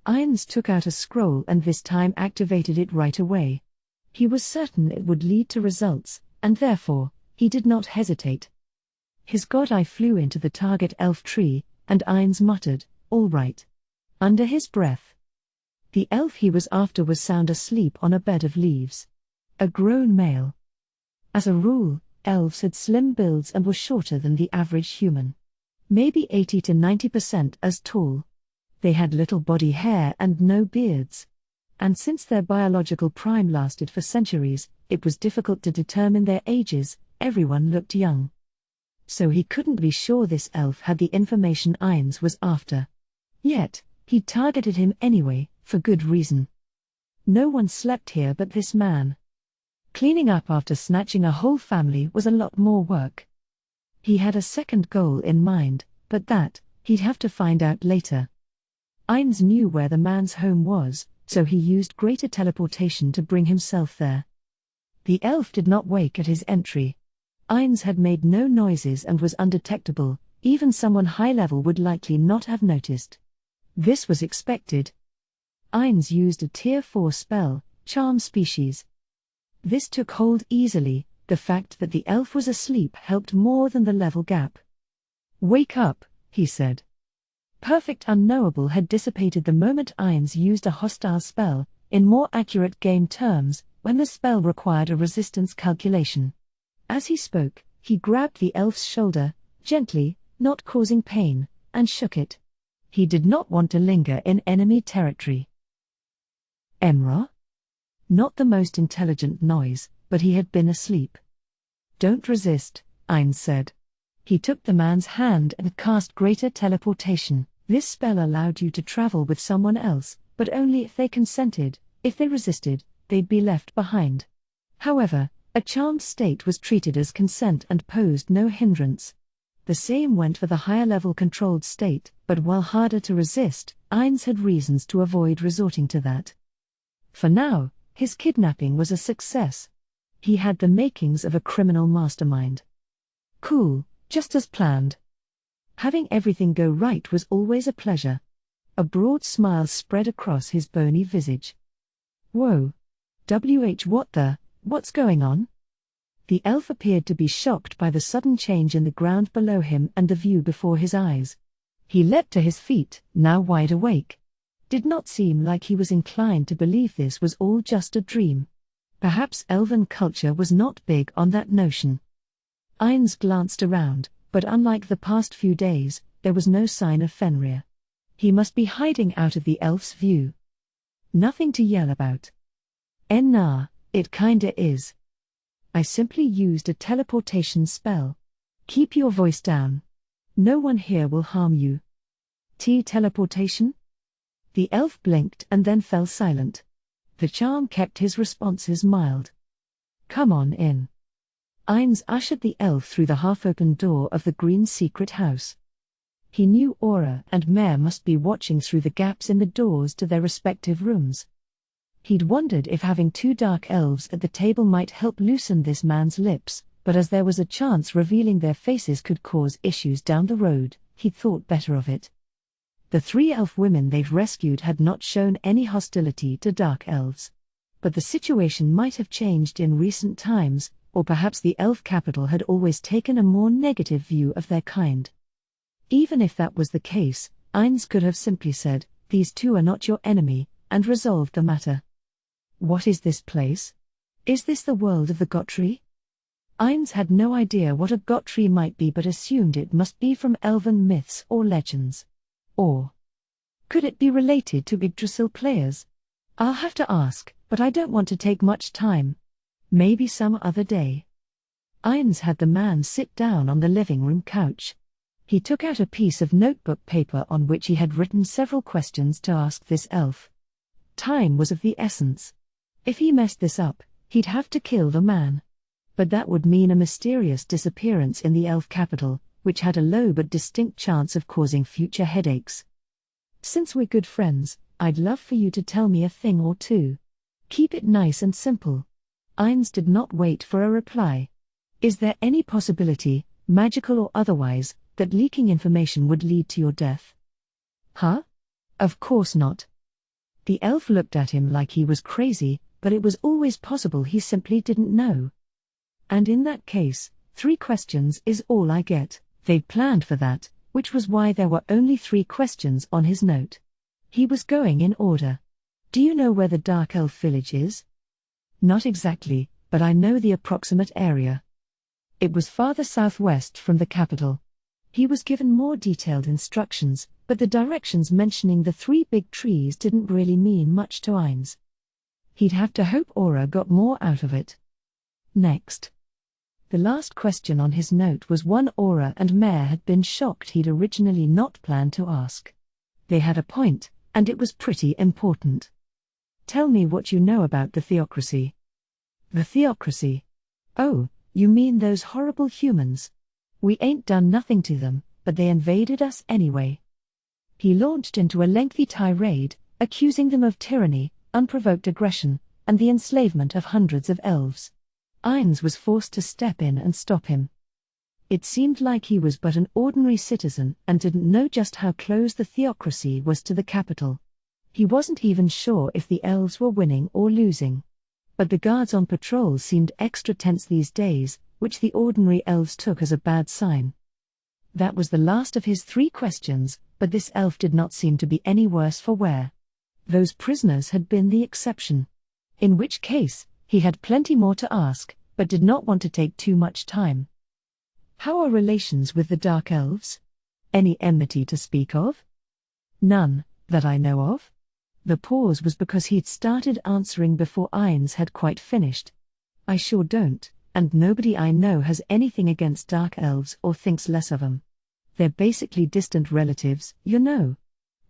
Ainz took out a scroll and this time activated it right away. He was certain it would lead to results, and therefore, he did not hesitate. His god eye flew into the target elf tree, and Ainz muttered, "All right," under his breath. The elf he was after was sound asleep on a bed of leaves. A grown male. As a rule, elves had slim builds and were shorter than the average human. Maybe 80 to 90% as tall. They had little body hair and no beards. And since their biological prime lasted for centuries, it was difficult to determine their ages. Everyone looked young. So he couldn't be sure this elf had the information Ainz was after. Yet, he targeted him anyway, for good reason. No one slept here but this man. Cleaning up after snatching a whole family was a lot more work. He had a second goal in mind, but that, he'd have to find out later. Ainz knew where the man's home was, so he used greater teleportation to bring himself there. The elf did not wake at his entry. Ainz had made no noises and was undetectable, even someone high-level would likely not have noticed. This was expected. Ainz used a Tier 4 spell, Charm Species. This took hold easily. The fact that the elf was asleep helped more than the level gap. "Wake up," he said. Perfect Unknowable had dissipated the moment Ainz used a hostile spell, in more accurate game terms, when the spell required a resistance calculation. As he spoke, he grabbed the elf's shoulder, gently, not causing pain, and shook it. He did not want to linger in enemy territory. Emra? Not the most intelligent noise, but he had been asleep. "Don't resist," Ainz said. He took the man's hand and cast greater teleportation. This spell allowed you to travel with someone else, but only if they consented. If they resisted, they'd be left behind. However, a charmed state was treated as consent and posed no hindrance. The same went for the higher-level controlled state, but while harder to resist, Ainz had reasons to avoid resorting to that. For now, his kidnapping was a success. He had the makings of a criminal mastermind. Cool, just as planned. Having everything go right was always a pleasure. A broad smile spread across his bony visage. Whoa. What's going on? The elf appeared to be shocked by the sudden change in the ground below him and the view before his eyes. He leapt to his feet, now wide awake. Did not seem like he was inclined to believe this was all just a dream. Perhaps elven culture was not big on that notion. Ainz glanced around, but unlike the past few days, there was no sign of Fenrir. He must be hiding out of the elf's view. Nothing to yell about. Nah, it kinda is. I simply used a teleportation spell. Keep your voice down. No one here will harm you. Teleportation? The elf blinked and then fell silent. The charm kept his responses mild. Come on in. Ainz ushered the elf through the half-open door of the green secret house. He knew Aura and Mare must be watching through the gaps in the doors to their respective rooms. He'd wondered if having two dark elves at the table might help loosen this man's lips, but as there was a chance revealing their faces could cause issues down the road, he'd thought better of it. The three elf women they'd rescued had not shown any hostility to dark elves. But the situation might have changed in recent times, or perhaps the elf capital had always taken a more negative view of their kind. Even if that was the case, Ainz could have simply said, "These two are not your enemy," and resolved the matter. What is this place? Is this the world of the Gotri? Ainz had no idea what a Gotri might be but assumed it must be from elven myths or legends. Or could it be related to Yggdrasil players? I'll have to ask, but I don't want to take much time. Maybe some other day. Ainz had the man sit down on the living room couch. He took out a piece of notebook paper on which he had written several questions to ask this elf. Time was of the essence. If he messed this up, he'd have to kill the man. But that would mean a mysterious disappearance in the elf capital, which had a low but distinct chance of causing future headaches. Since we're good friends, I'd love for you to tell me a thing or two. Keep it nice and simple. Ainz did not wait for a reply. Is there any possibility, magical or otherwise, that leaking information would lead to your death? Huh? Of course not. The elf looked at him like he was crazy, but it was always possible he simply didn't know. And in that case, 3 questions is all I get. They'd planned for that, which was why there were only 3 questions on his note. He was going in order. Do you know where the Dark Elf village is? Not exactly, but I know the approximate area. It was farther southwest from the capital. He was given more detailed instructions, but the directions mentioning the 3 big trees didn't really mean much to Ainz. He'd have to hope Aura got more out of it. Next. The last question on his note was one Aura and Mare had been shocked he'd originally not planned to ask. They had a point, and it was pretty important. Tell me what you know about the Theocracy. The Theocracy? Oh, you mean those horrible humans. We ain't done nothing to them, but they invaded us anyway. He launched into a lengthy tirade, accusing them of tyranny, unprovoked aggression, and the enslavement of hundreds of elves. Ainz was forced to step in and stop him. It seemed like he was but an ordinary citizen and didn't know just how close the Theocracy was to the capital. He wasn't even sure if the elves were winning or losing. But the guards on patrol seemed extra tense these days, which the ordinary elves took as a bad sign. That was the last of his 3 questions, but this elf did not seem to be any worse for wear. Those prisoners had been the exception. In which case, he had plenty more to ask, but did not want to take too much time. How are relations with the Dark Elves? Any enmity to speak of? None, that I know of. The pause was because he'd started answering before Ainz had quite finished. I sure don't, and nobody I know has anything against Dark Elves or thinks less of them. They're basically distant relatives, you know.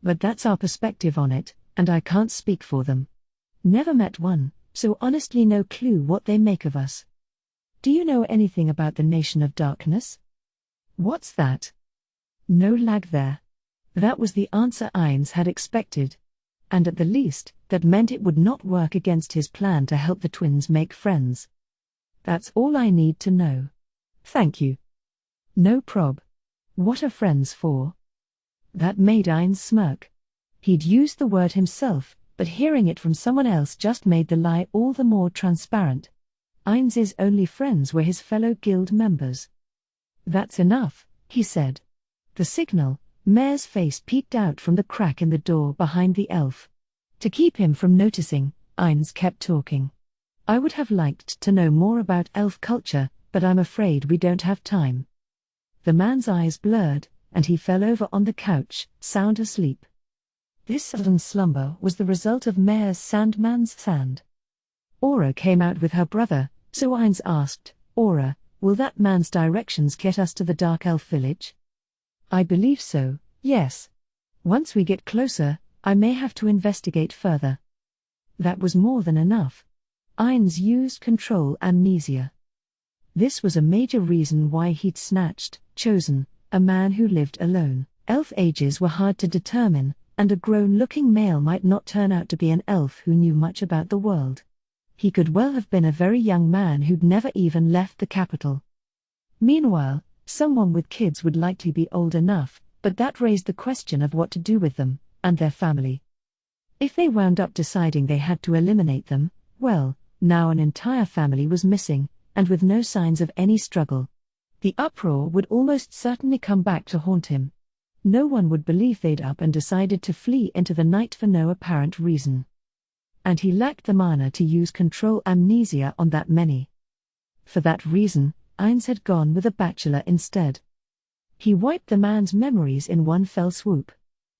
But that's our perspective on it, and I can't speak for them. Never met one, so honestly no clue what they make of us. Do you know anything about the Nation of Darkness? What's that? No lag there. That was the answer Ainz had expected. And at the least, that meant it would not work against his plan to help the twins make friends. That's all I need to know. Thank you. No prob. What are friends for? That made Ainz smirk. He'd used the word himself, but hearing it from someone else just made the lie all the more transparent. Ainz's only friends were his fellow guild members. That's enough, he said. The signal, Mare's face peeked out from the crack in the door behind the elf. To keep him from noticing, Ainz kept talking. I would have liked to know more about elf culture, but I'm afraid we don't have time. The man's eyes blurred, and he fell over on the couch, sound asleep. This sudden slumber was the result of Mare's Sandman's sand. Aura came out with her brother, so Ainz asked, Aura, will that man's directions get us to the Dark Elf village? I believe so, yes. Once we get closer, I may have to investigate further. That was more than enough. Ainz used control amnesia. This was a major reason why he'd chosen, a man who lived alone. Elf ages were hard to determine, and a grown-looking male might not turn out to be an elf who knew much about the world. He could well have been a very young man who'd never even left the capital. Meanwhile, someone with kids would likely be old enough, but that raised the question of what to do with them, and their family. If they wound up deciding they had to eliminate them, well, now an entire family was missing, and with no signs of any struggle. The uproar would almost certainly come back to haunt him. No one would believe they'd up and decided to flee into the night for no apparent reason. And he lacked the mana to use control amnesia on that many. For that reason, Ainz had gone with a bachelor instead. He wiped the man's memories in one fell swoop.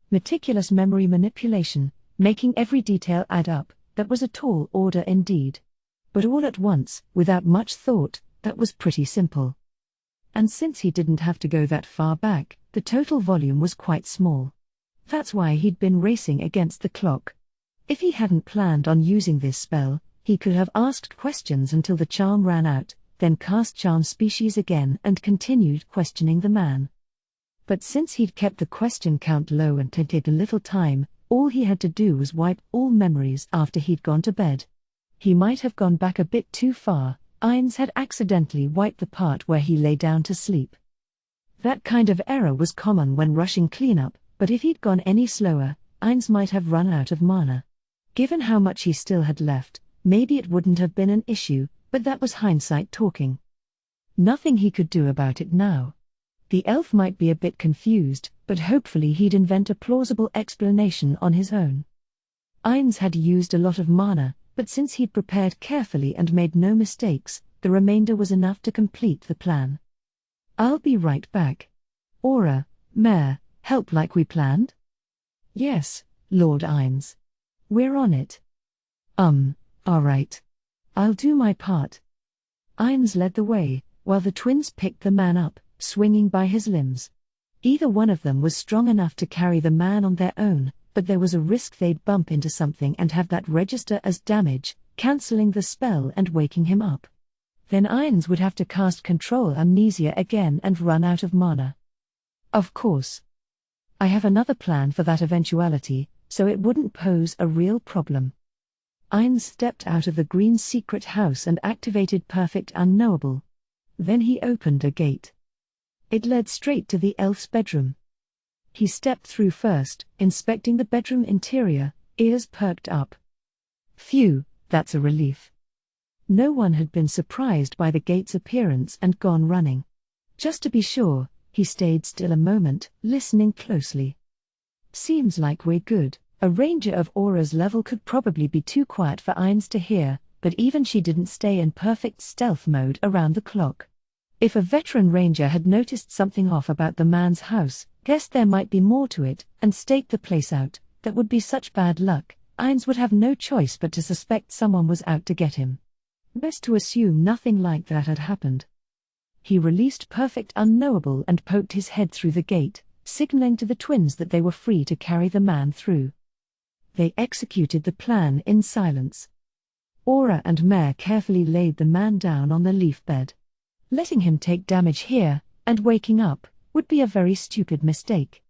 Meticulous memory manipulation, making every detail add up, that was a tall order indeed. But all at once, without much thought, that was pretty simple. And since he didn't have to go that far back, the total volume was quite small. That's why he'd been racing against the clock. If he hadn't planned on using this spell, he could have asked questions until the charm ran out, then cast charm species again and continued questioning the man. But since he'd kept the question count low and taken little time, all he had to do was wipe all memories after he'd gone to bed. He might have gone back a bit too far. Ainz had accidentally wiped the part where he lay down to sleep. That kind of error was common when rushing cleanup, but if he'd gone any slower, Ainz might have run out of mana. Given how much he still had left, maybe it wouldn't have been an issue, but that was hindsight talking. Nothing he could do about it now. The elf might be a bit confused, but hopefully he'd invent a plausible explanation on his own. Ainz had used a lot of mana, but since he'd prepared carefully and made no mistakes, the remainder was enough to complete the plan. I'll be right back. Aura, Mare, help like we planned? Yes, Lord Ainz. We're on it. Alright. I'll do my part. Ainz led the way, while the twins picked the man up, swinging by his limbs. Either one of them was strong enough to carry the man on their own, but there was a risk they'd bump into something and have that register as damage, cancelling the spell and waking him up. Then Ainz would have to cast control amnesia again and run out of mana. Of course. I have another plan for that eventuality, so it wouldn't pose a real problem. Ainz stepped out of the green secret house and activated Perfect Unknowable. Then he opened a gate. It led straight to the elf's bedroom. He stepped through first, inspecting the bedroom interior, ears perked up. Phew, that's a relief. No one had been surprised by the gate's appearance and gone running. Just to be sure, he stayed still a moment, listening closely. Seems like we're good. A ranger of Aura's level could probably be too quiet for Ainz to hear, but even she didn't stay in perfect stealth mode around the clock. If a veteran ranger had noticed something off about the man's house, guessed there might be more to it, and staked the place out, that would be such bad luck, Ainz would have no choice but to suspect someone was out to get him. Best to assume nothing like that had happened. He released Perfect Unknowable and poked his head through the gate, signaling to the twins that they were free to carry the man through. They executed the plan in silence. Aura and Mare carefully laid the man down on the leaf bed. Letting him take damage here, and waking up would be a very stupid mistake.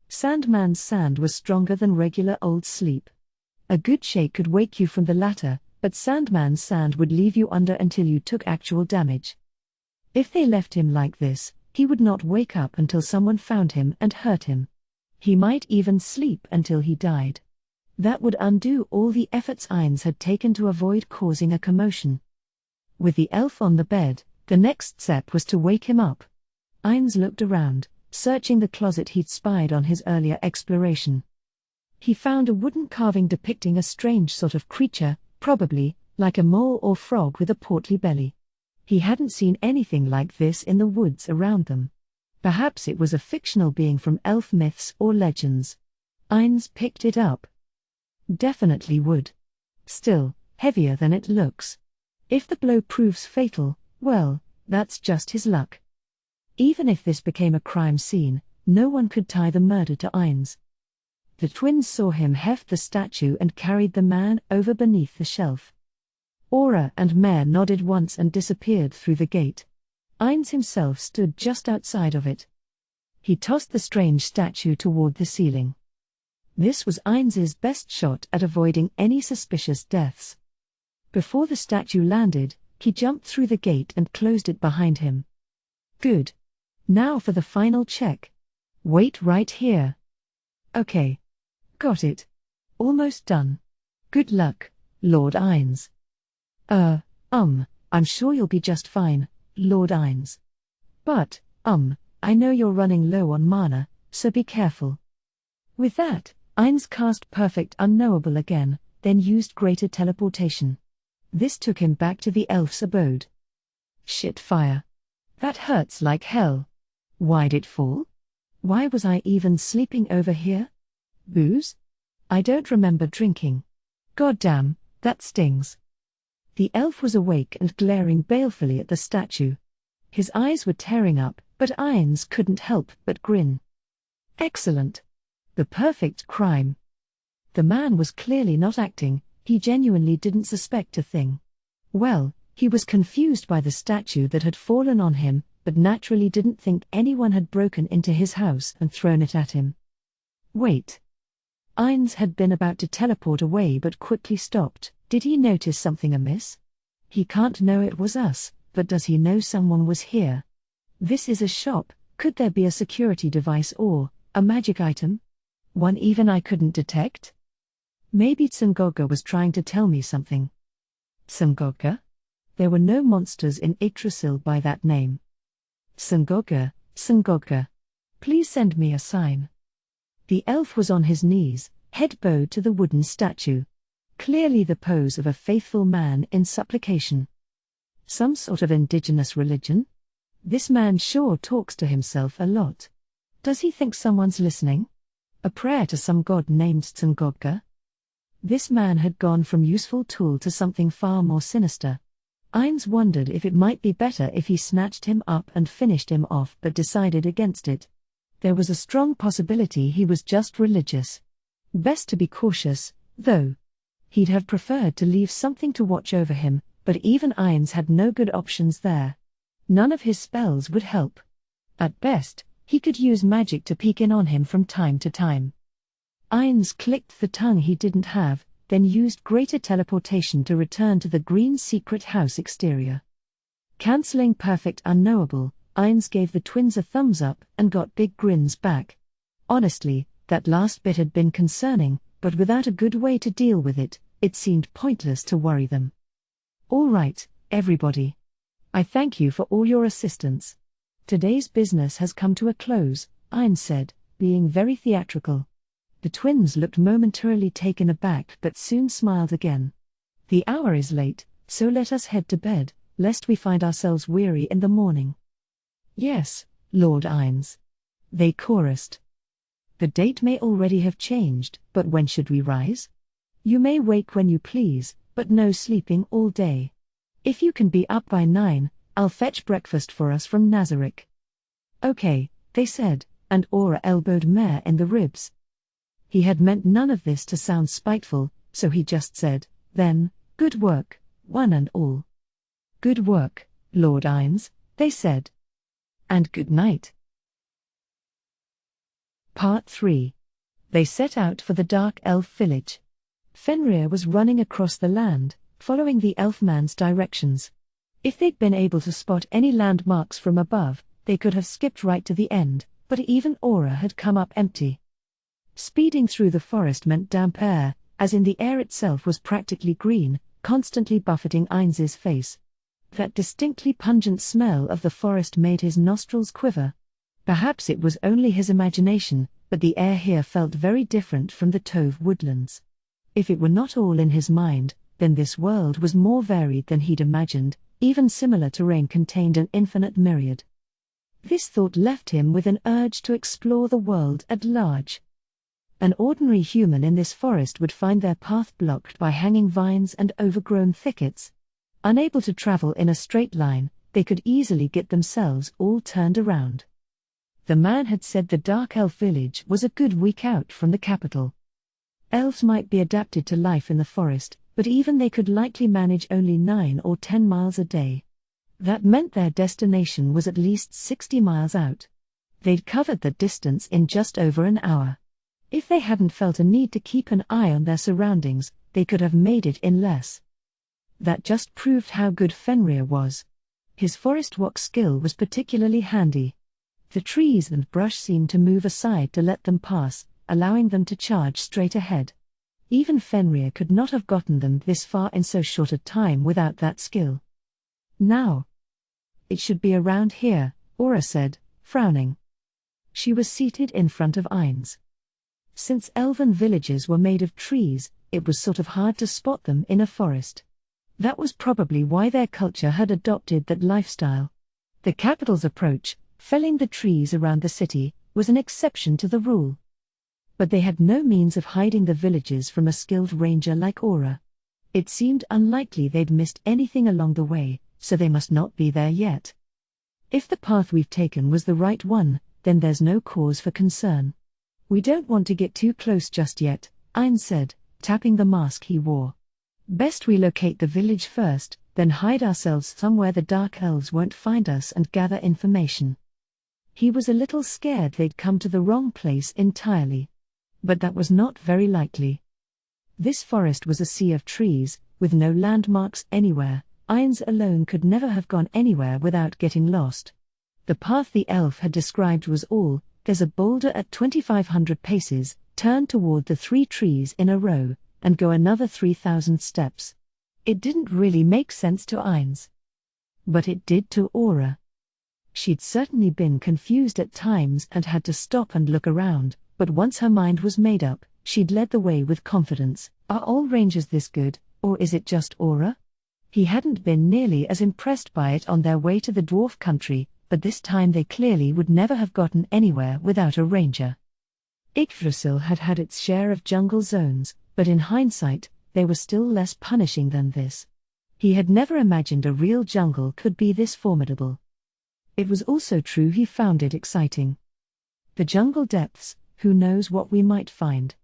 Sandman's sand was stronger than regular old sleep. A good shake could wake you from the latter, but Sandman's sand would leave you under until you took actual damage. If they left him like this, he would not wake up until someone found him and hurt him. He might even sleep until he died. That would undo all the efforts Ainz had taken to avoid causing a commotion. With the elf on the bed, the next step was to wake him up. Ainz looked around, searching the closet he'd spied on his earlier exploration. He found a wooden carving depicting a strange sort of creature, probably like a mole or frog with a portly belly. He hadn't seen anything like this in the woods around them. Perhaps it was a fictional being from elf myths or legends. Ainz picked it up. Definitely wood. Still, heavier than it looks. If the blow proves fatal, well, that's just his luck. Even if this became a crime scene, no one could tie the murder to Ainz. The twins saw him heft the statue and carried the man over beneath the shelf. Aura and Mare nodded once and disappeared through the gate. Ainz himself stood just outside of it. He tossed the strange statue toward the ceiling. This was Ainz's best shot at avoiding any suspicious deaths. Before the statue landed, he jumped through the gate and closed it behind him. Good. Now for the final check. Wait right here. Okay. Got it. Almost done. Good luck, Lord Ainz. I'm sure you'll be just fine, Lord Ainz. But, I know you're running low on mana, so be careful. With that, Ainz cast Perfect Unknowable again, then used Greater Teleportation. This took him back to the elf's abode. Shit fire. That hurts like hell. Why'd it fall? Why was I even sleeping over here? Booze? I don't remember drinking. Goddamn, that stings. The elf was awake and glaring balefully at the statue. His eyes were tearing up, but Ainz couldn't help but grin. Excellent. The perfect crime. The man was clearly not acting, he genuinely didn't suspect a thing. Well, he was confused by the statue that had fallen on him, but naturally didn't think anyone had broken into his house and thrown it at him. Wait. Ainz had been about to teleport away but quickly stopped. Did he notice something amiss? He can't know it was us, but does he know someone was here? This is a shop, could there be a security device or a magic item? One even I couldn't detect? Maybe Tsungoga was trying to tell me something. Tsungoga? There were no monsters in Yggdrasil by that name. Tsungoga, Tsungoga. Please send me a sign. The elf was on his knees, head bowed to the wooden statue. Clearly the pose of a faithful man in supplication. Some sort of indigenous religion? This man sure talks to himself a lot. Does he think someone's listening? A prayer to some god named Tsungoga? This man had gone from useful tool to something far more sinister. Ainz wondered if it might be better if he snatched him up and finished him off, but decided against it. There was a strong possibility he was just religious. Best to be cautious, though. He'd have preferred to leave something to watch over him, but even Ainz had no good options there. None of his spells would help. At best, he could use magic to peek in on him from time to time. Ainz clicked the tongue he didn't have, then used Greater Teleportation to return to the green secret house exterior. Cancelling Perfect Unknowable, Ainz gave the twins a thumbs up and got big grins back. Honestly, that last bit had been concerning, but without a good way to deal with it, it seemed pointless to worry them. All right, everybody. I thank you for all your assistance. Today's business has come to a close, Ainz said, being very theatrical. The twins looked momentarily taken aback but soon smiled again. The hour is late, so let us head to bed, lest we find ourselves weary in the morning. Yes, Lord Ainz. They chorused. The date may already have changed, but when should we rise? You may wake when you please, but no sleeping all day. If you can be up by 9, I'll fetch breakfast for us from Nazarick. Okay, they said, and Aura elbowed Mare in the ribs. He had meant none of this to sound spiteful, so he just said, then, good work, one and all. Good work, Lord Ainz, they said. and good night. Part 3. They set out for the Dark Elf village. Fenrir was running across the land, following the elfman's directions. If they'd been able to spot any landmarks from above, they could have skipped right to the end, but even Aura had come up empty. Speeding through the forest meant damp air, as in the air itself was practically green, constantly buffeting Ainz's face. That distinctly pungent smell of the forest made his nostrils quiver. Perhaps it was only his imagination, but the air here felt very different from the Tove woodlands. If it were not all in his mind, then this world was more varied than he'd imagined. Even similar terrain contained an infinite myriad. This thought left him with an urge to explore the world at large. An ordinary human in this forest would find their path blocked by hanging vines and overgrown thickets. Unable to travel in a straight line, they could easily get themselves all turned around. The man had said the Dark Elf village was a good week out from the capital. Elves might be adapted to life in the forest, but even they could likely manage only 9 or 10 miles a day. That meant their destination was at least 60 miles out. They'd covered the distance in just over an hour. If they hadn't felt a need to keep an eye on their surroundings, they could have made it in less. That just proved how good Fenrir was. His forest walk skill was particularly handy. The trees and brush seemed to move aside to let them pass, allowing them to charge straight ahead. Even Fenrir could not have gotten them this far in so short a time without that skill. Now. It should be around here, Aura said, frowning. She was seated in front of Ainz. Since elven villages were made of trees, it was sort of hard to spot them in a forest. That was probably why their culture had adopted that lifestyle. The capital's approach, felling the trees around the city, was an exception to the rule. But they had no means of hiding the villages from a skilled ranger like Aura. It seemed unlikely they'd missed anything along the way, so they must not be there yet. If the path we've taken was the right one, then there's no cause for concern. We don't want to get too close just yet, Ainz said, tapping the mask he wore. Best we locate the village first, then hide ourselves somewhere the Dark Elves won't find us and gather information. He was a little scared they'd come to the wrong place entirely. But that was not very likely. This forest was a sea of trees, with no landmarks anywhere. Ainz alone could never have gone anywhere without getting lost. The path the elf had described was all: there's a boulder at 2,500 paces, turn toward the 3 trees in a row, and go another 3,000 steps. It didn't really make sense to Ainz. But it did to Aura. She'd certainly been confused at times and had to stop and look around, but once her mind was made up, she'd led the way with confidence. Are all rangers this good, or is it just Aura? He hadn't been nearly as impressed by it on their way to the dwarf country, but this time they clearly would never have gotten anywhere without a ranger. Yggdrasil had had its share of jungle zones, but in hindsight, they were still less punishing than this. He had never imagined a real jungle could be this formidable. It was also true he found it exciting. The jungle depths, who knows what we might find?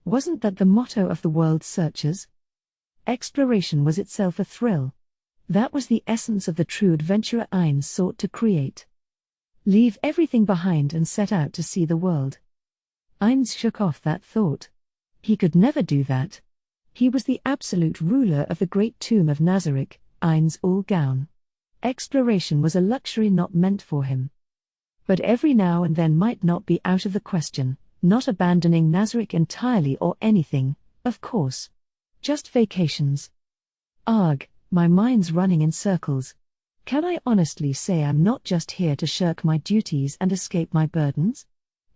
Wasn't that the motto of the world searchers? Exploration was itself a thrill. That was the essence of the true adventurer Ainz sought to create. Leave everything behind and set out to see the world. Ainz shook off that thought. He could never do that. He was the absolute ruler of the great tomb of Nazarick, Ainz All-Gaun. Exploration was a luxury not meant for him. But every now and then might not be out of the question, not abandoning Nazarick entirely or anything, of course. Just vacations. Arg, my mind's running in circles. Can I honestly say I'm not just here to shirk my duties and escape my burdens?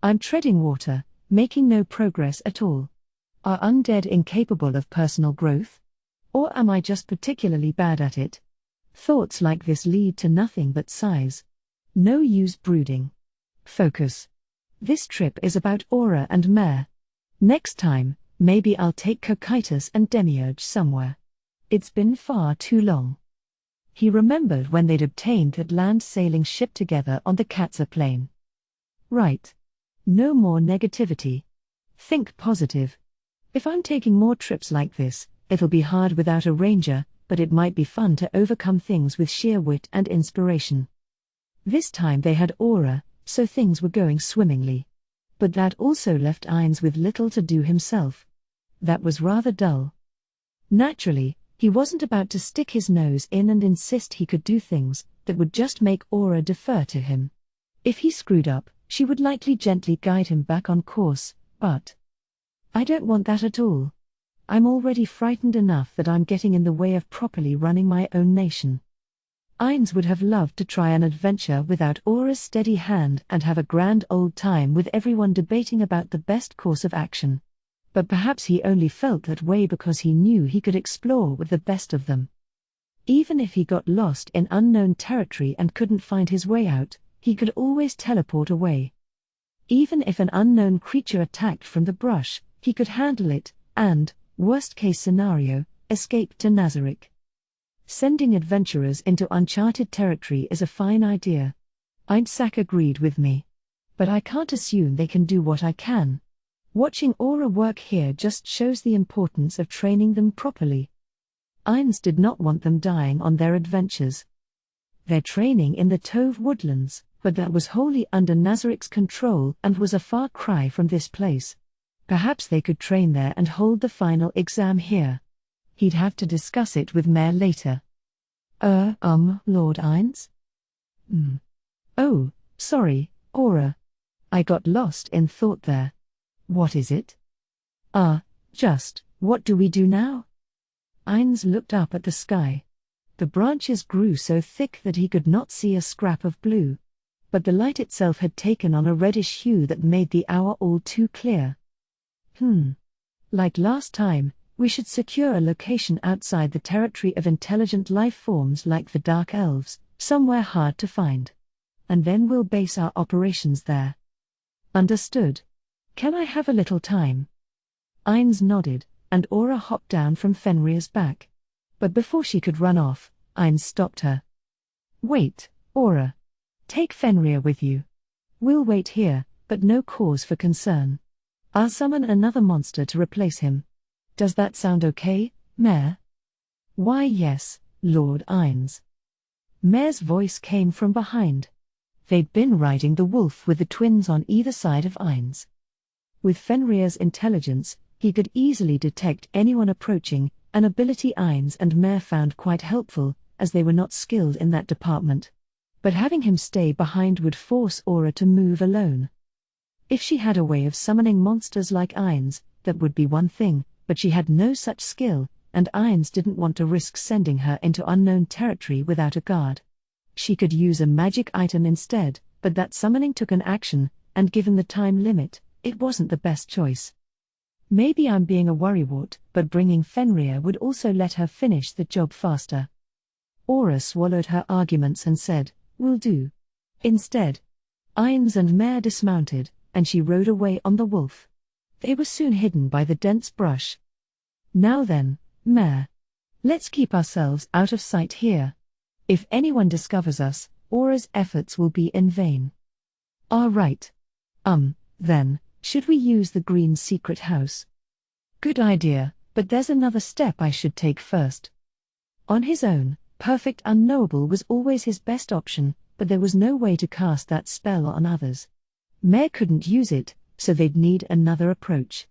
I'm treading water, making no progress at all. Are undead incapable of personal growth? Or am I just particularly bad at it? Thoughts like this lead to nothing but sighs. No use brooding. Focus. This trip is about Aura and Mare. Next time, maybe I'll take Cocytus and Demiurge somewhere. It's been far too long. He remembered when they'd obtained that land sailing ship together on the Katza plain. Right. No more negativity. Think positive. If I'm taking more trips like this, it'll be hard without a ranger, but it might be fun to overcome things with sheer wit and inspiration. This time they had aura, so things were going swimmingly. But that also left Ainz with little to do himself. That was rather dull. Naturally, he wasn't about to stick his nose in and insist he could do things that would just make aura defer to him. If he screwed up, she would likely gently guide him back on course, but I don't want that at all. I'm already frightened enough that I'm getting in the way of properly running my own nation. Ainz would have loved to try an adventure without Aura's steady hand and have a grand old time with everyone debating about the best course of action. But perhaps he only felt that way because he knew he could explore with the best of them. Even if he got lost in unknown territory and couldn't find his way out, he could always teleport away. Even if an unknown creature attacked from the brush, he could handle it, and, worst-case scenario, escape to Nazarick. Sending adventurers into uncharted territory is a fine idea. Ainz agreed with me. But I can't assume they can do what I can. Watching Aura work here just shows the importance of training them properly. Ainz did not want them dying on their adventures. Their training in the Tove woodlands, but that was wholly under Nazarick's control and was a far cry from this place. Perhaps they could train there and hold the final exam here. He'd have to discuss it with Mare later. Lord Ainz? Oh, sorry, Aura. I got lost in thought there. What is it? What do we do now? Ainz looked up at the sky. The branches grew so thick that he could not see a scrap of blue. But the light itself had taken on a reddish hue that made the hour all too clear. Like last time, we should secure a location outside the territory of intelligent life forms like the Dark Elves, somewhere hard to find. And then we'll base our operations there. Understood. Can I have a little time? Ainz nodded, and Aura hopped down from Fenrir's back. But before she could run off, Ainz stopped her. Wait, Aura. Take Fenrir with you. We'll wait here, but no cause for concern. I'll summon another monster to replace him. Does that sound okay, Mare? Why yes, Lord Ainz. Mare's voice came from behind. They'd been riding the wolf with the twins on either side of Ainz. With Fenrir's intelligence, he could easily detect anyone approaching, an ability Ainz and Mare found quite helpful, as they were not skilled in that department. But having him stay behind would force Aura to move alone. If she had a way of summoning monsters like Ainz, that would be one thing, but she had no such skill, and Ainz didn't want to risk sending her into unknown territory without a guard. She could use a magic item instead, but that summoning took an action, and given the time limit, it wasn't the best choice. Maybe I'm being a worrywart, but bringing Fenrir would also let her finish the job faster. Aura swallowed her arguments and said, "Will do." Instead, Ainz and Mare dismounted, and she rode away on the wolf. They were soon hidden by the dense brush. Now then, Mare. Let's keep ourselves out of sight here. If anyone discovers us, Aura's efforts will be in vain. Right. Then, should we use the green secret house? Good idea, but there's another step I should take first. On his own, Perfect Unknowable was always his best option, but there was no way to cast that spell on others. Mare couldn't use it, so they'd need another approach.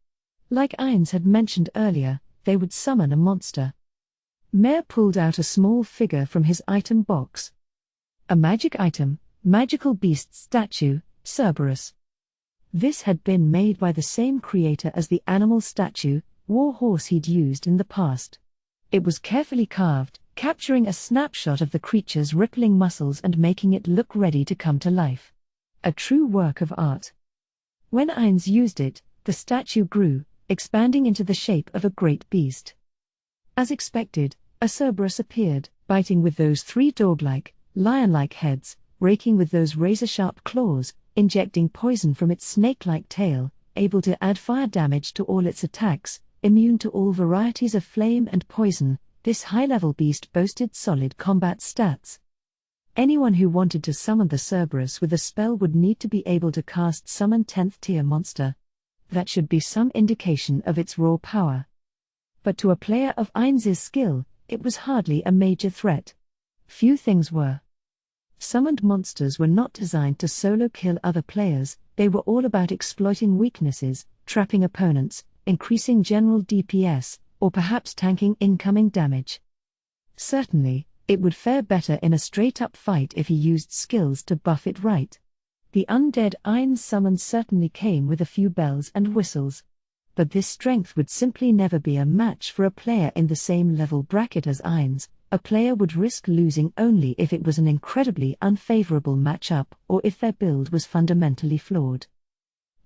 Like Ainz had mentioned earlier, they would summon a monster. Mare pulled out a small figure from his item box. A magic item, magical beast statue, Cerberus. This had been made by the same creator as the animal statue, war horse he'd used in the past. It was carefully carved, capturing a snapshot of the creature's rippling muscles and making it look ready to come to life. A true work of art. When Ainz used it, the statue grew, expanding into the shape of a great beast. As expected, a Cerberus appeared, biting with those three dog-like, lion-like heads, raking with those razor-sharp claws, injecting poison from its snake-like tail, able to add fire damage to all its attacks, immune to all varieties of flame and poison. This high-level beast boasted solid combat stats. Anyone who wanted to summon the Cerberus with a spell would need to be able to cast Summon 10th tier monster. That should be some indication of its raw power. But to a player of Ainz's skill, it was hardly a major threat. Few things were. Summoned monsters were not designed to solo kill other players, they were all about exploiting weaknesses, trapping opponents, increasing general DPS, or perhaps tanking incoming damage. Certainly, it would fare better in a straight-up fight if he used skills to buff it right. The Undead Ain's summon certainly came with a few bells and whistles. But this strength would simply never be a match for a player in the same level bracket as Ain's. A player would risk losing only if it was an incredibly unfavorable matchup or if their build was fundamentally flawed.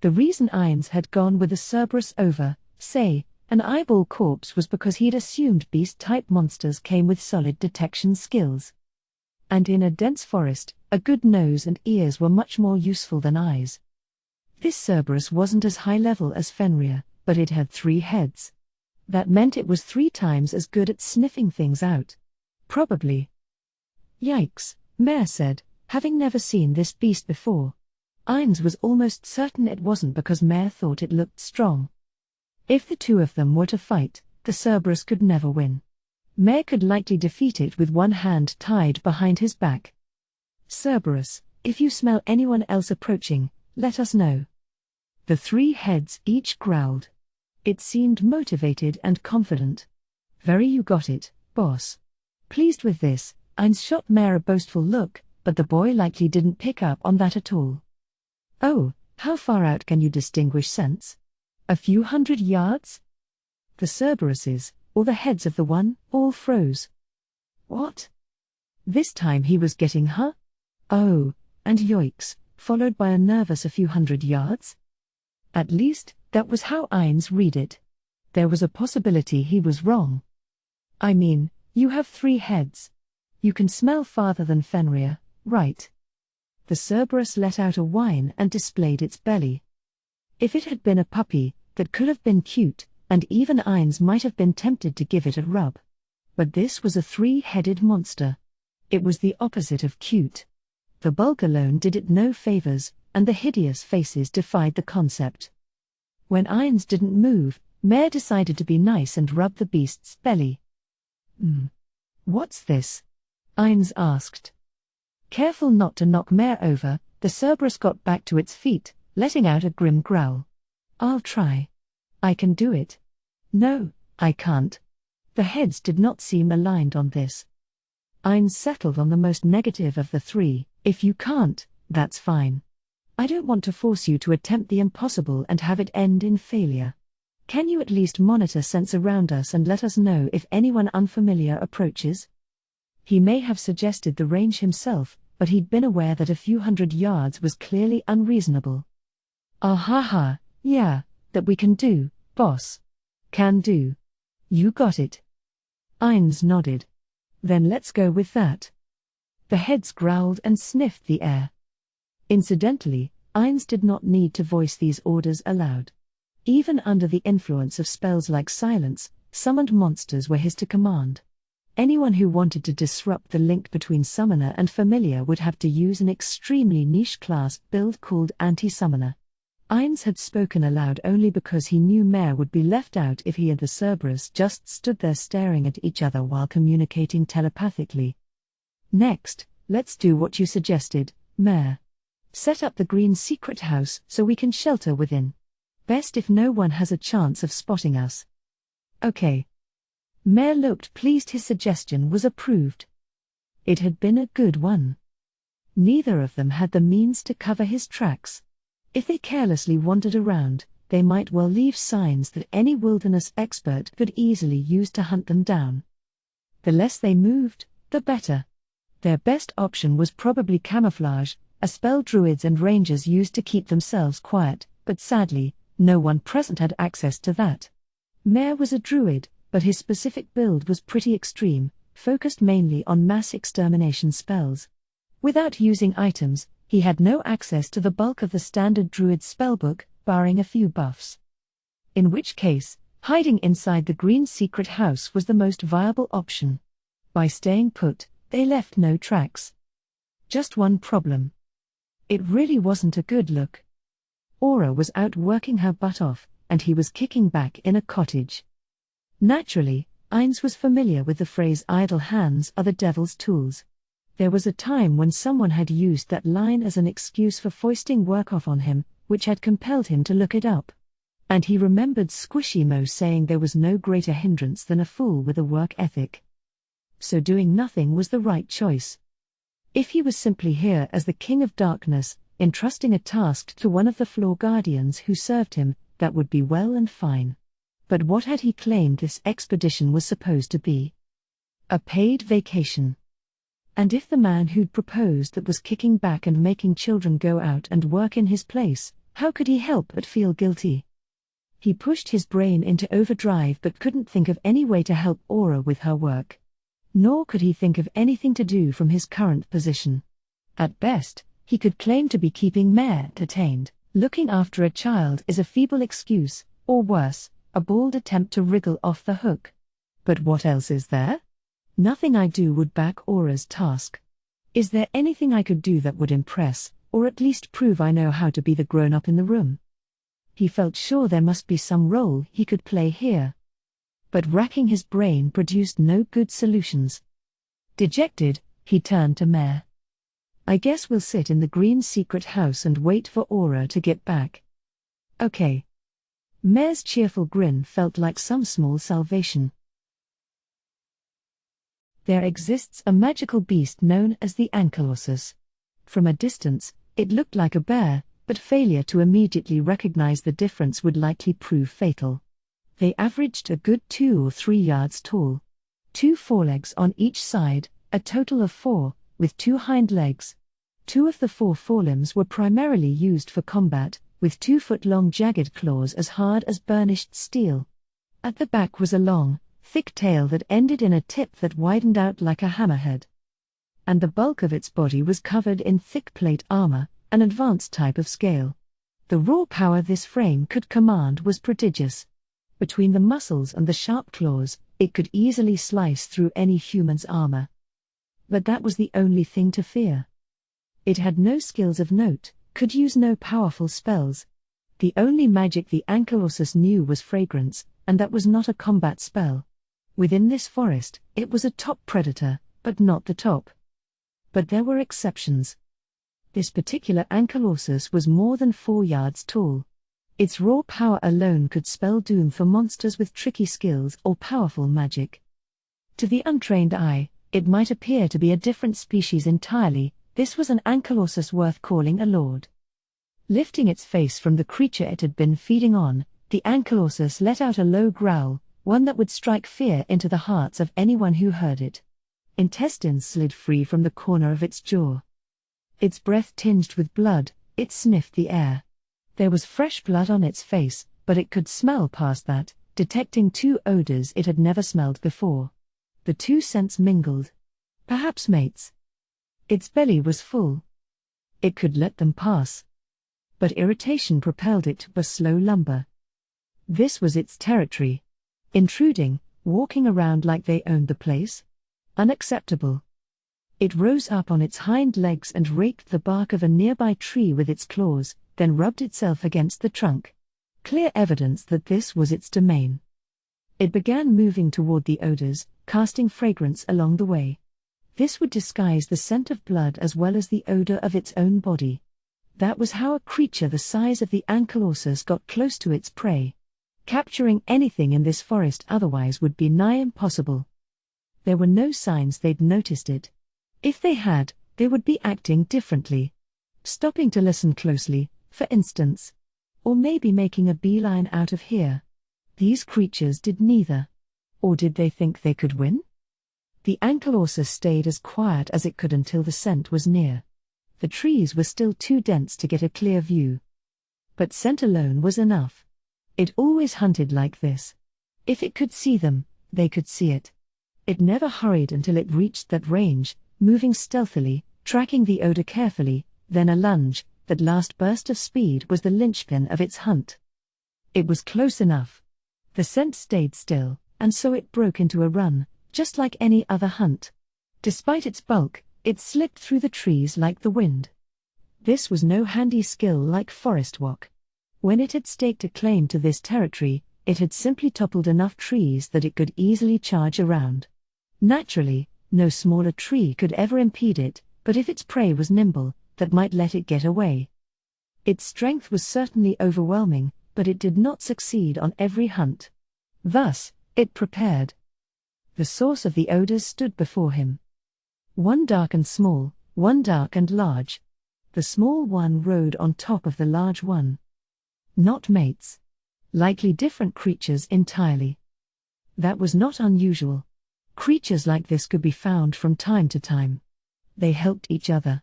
The reason Ain's had gone with a Cerberus over, say, an eyeball corpse was because he'd assumed beast-type monsters came with solid detection skills. And in a dense forest, a good nose and ears were much more useful than eyes. This Cerberus wasn't as high level as Fenrir, but it had 3 heads. That meant it was 3 times as good at sniffing things out. Probably. Yikes, Mare said, having never seen this beast before. Ain's was almost certain it wasn't because Mare thought it looked strong. If the two of them were to fight, the Cerberus could never win. Mare could likely defeat it with one hand tied behind his back. Cerberus, if you smell anyone else approaching, let us know. The 3 heads each growled. It seemed motivated and confident. Very you got it, boss. Pleased with this, Ain's shot Mare a boastful look, but the boy likely didn't pick up on that at all. Oh, how far out can you distinguish scents? A few hundred yards? The Cerberuses, or the heads of the one, all froze. What? This time he was getting Oh, and yoicks, followed by a nervous a few hundred yards? At least, that was how Ain's read it. There was a possibility he was wrong. I mean, you have 3 heads. You can smell farther than Fenrir, right? The Cerberus let out a whine and displayed its belly. If it had been a puppy, that could have been cute, and even Ain's might have been tempted to give it a rub. But this was a 3-headed monster. It was the opposite of cute. The bulk alone did it no favors, and the hideous faces defied the concept. When Ain's didn't move, Mare decided to be nice and rub the beast's belly. What's this? Ain's asked. Careful not to knock Mare over, the Cerberus got back to its feet, letting out a grim growl. I'll try. I can do it. No, I can't. The heads did not seem aligned on this. Ain's settled on the most negative of the 3, if you can't, that's fine. I don't want to force you to attempt the impossible and have it end in failure. Can you at least monitor scents around us and let us know if anyone unfamiliar approaches? He may have suggested the range himself, but he'd been aware that a few hundred yards was clearly unreasonable. Yeah, that we can do, boss. Can do. You got it. Ain's nodded. Then let's go with that. The heads growled and sniffed the air. Incidentally, Ain's did not need to voice these orders aloud. Even under the influence of spells like silence, summoned monsters were his to command. Anyone who wanted to disrupt the link between summoner and familiar would have to use an extremely niche class build called anti-summoner. Ain's had spoken aloud only because he knew Mare would be left out if he and the Cerberus just stood there staring at each other while communicating telepathically. Next, let's do what you suggested, Mare. Set up the green secret house so we can shelter within. Best if no one has a chance of spotting us. Okay. Mare looked pleased his suggestion was approved. It had been a good one. Neither of them had the means to cover his tracks. If they carelessly wandered around, they might well leave signs that any wilderness expert could easily use to hunt them down. The less they moved, the better. Their best option was probably camouflage, a spell druids and rangers used to keep themselves quiet, but sadly, no one present had access to that. Mare was a druid, but his specific build was pretty extreme, focused mainly on mass extermination spells. Without using items, he had no access to the bulk of the standard druid spellbook, barring a few buffs. In which case, hiding inside the green secret house was the most viable option. By staying put, they left no tracks. Just one problem. It really wasn't a good look. Aura was out working her butt off, and he was kicking back in a cottage. Naturally, Ain's was familiar with the phrase idle hands are the devil's tools. There was a time when someone had used that line as an excuse for foisting work off on him, which had compelled him to look it up. And he remembered Squishy Mo saying there was no greater hindrance than a fool with a work ethic. So doing nothing was the right choice. If he was simply here as the King of Darkness, entrusting a task to one of the floor guardians who served him, that would be well and fine. But what had he claimed this expedition was supposed to be? A paid vacation. And if the man who'd proposed that was kicking back and making children go out and work in his place, how could he help but feel guilty? He pushed his brain into overdrive but couldn't think of any way to help Aura with her work. Nor could he think of anything to do from his current position. At best, he could claim to be keeping Mare entertained. Looking after a child is a feeble excuse, or worse, a bald attempt to wriggle off the hook. But what else is there? Nothing I do would back Aura's task. Is there anything I could do that would impress, or at least prove I know how to be the grown-up in the room? He felt sure there must be some role he could play here. But racking his brain produced no good solutions. Dejected, he turned to Mare. I guess we'll sit in the green secret house and wait for Aura to get back. Okay. Mare's cheerful grin felt like some small salvation. There exists a magical beast known as the Ankylosus. From a distance, it looked like a bear, but failure to immediately recognize the difference would likely prove fatal. They averaged a good 2 or 3 yards tall. 2 forelegs on each side, a total of 4, with 2 hind legs. 2 of the 4 forelimbs were primarily used for combat, with 2-foot-long jagged claws as hard as burnished steel. At the back was a long, thick tail that ended in a tip that widened out like a hammerhead. And the bulk of its body was covered in thick plate armor, an advanced type of scale. The raw power this frame could command was prodigious. Between the muscles and the sharp claws, it could easily slice through any human's armor. But that was the only thing to fear. It had no skills of note, could use no powerful spells. The only magic the Ankylosus knew was fragrance, and that was not a combat spell. Within this forest, it was a top predator, but not the top. But there were exceptions. This particular Ankylosus was more than 4 yards tall. Its raw power alone could spell doom for monsters with tricky skills or powerful magic. To the untrained eye, it might appear to be a different species entirely. This was an Ankylosus worth calling a lord. Lifting its face from the creature it had been feeding on, the Ankylosus let out a low growl, one that would strike fear into the hearts of anyone who heard it. Intestines slid free from the corner of its jaw. Its breath tinged with blood, it sniffed the air. There was fresh blood on its face, but it could smell past that, detecting 2 odors it had never smelled before. The 2 scents mingled. Perhaps mates. Its belly was full. It could let them pass. But irritation propelled it to a slow lumber. This was its territory. Intruding, walking around like they owned the place? Unacceptable. It rose up on its hind legs and raked the bark of a nearby tree with its claws, then rubbed itself against the trunk. Clear evidence that this was its domain. It began moving toward the odors, casting fragrance along the way. This would disguise the scent of blood as well as the odor of its own body. That was how a creature the size of the Ankylosus got close to its prey. Capturing anything in this forest otherwise would be nigh impossible. There were no signs they'd noticed it. If they had, they would be acting differently. Stopping to listen closely, for instance. Or maybe making a beeline out of here. These creatures did neither. Or did they think they could win? The Ankylosus stayed as quiet as it could until the scent was near. The trees were still too dense to get a clear view. But scent alone was enough. It always hunted like this. If it could see them, they could see it. It never hurried until it reached that range, moving stealthily, tracking the odor carefully, then a lunge. That last burst of speed was the linchpin of its hunt. It was close enough. The scent stayed still, and so it broke into a run, just like any other hunt. Despite its bulk, it slipped through the trees like the wind. This was no handy skill like forest walk. When it had staked a claim to this territory, it had simply toppled enough trees that it could easily charge around. Naturally, No smaller tree could ever impede it, but if its prey was nimble, that might let it get away. Its strength was certainly overwhelming, but it did not succeed on every hunt. Thus, it prepared. The source of the odors stood before him. One dark and small, one dark and large. The small one rode on top of the large one. Not mates. Likely different creatures entirely. That was not unusual. Creatures like this could be found from time to time. They helped each other.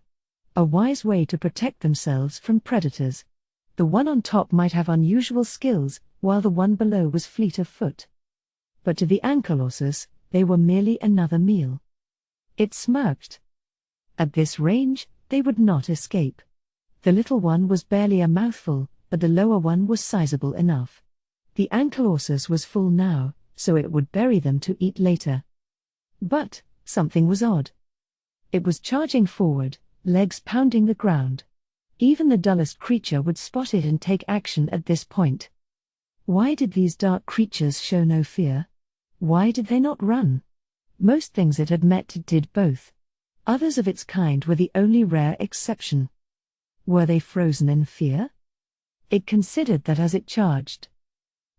A wise way to protect themselves from predators. The one on top might have unusual skills, while the one below was fleet of foot. But to the Ankylosus, they were merely another meal. It smirked. At this range, they would not escape. The little one was barely a mouthful, but the lower one was sizable enough. The Ankylosus was full now, so it would bury them to eat later. But something was odd. It was charging forward, legs pounding the ground. Even the dullest creature would spot it and take action at this point. Why did these dark creatures show no fear? Why did they not run? Most things it had met did both. Others of its kind were the only rare exception. Were they frozen in fear? It considered that as it charged.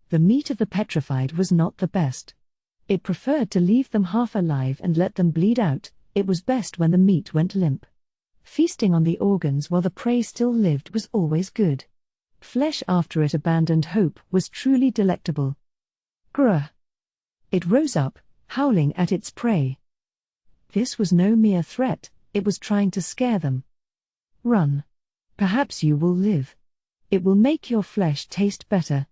The meat of the petrified was not the best. It preferred to leave them half alive and let them bleed out. It was best when the meat went limp. Feasting on the organs while the prey still lived was always good. Flesh after it abandoned hope was truly delectable. Grr! It rose up, howling at its prey. This was no mere threat, it was trying to scare them. Run. Perhaps you will live. It will make your flesh taste better.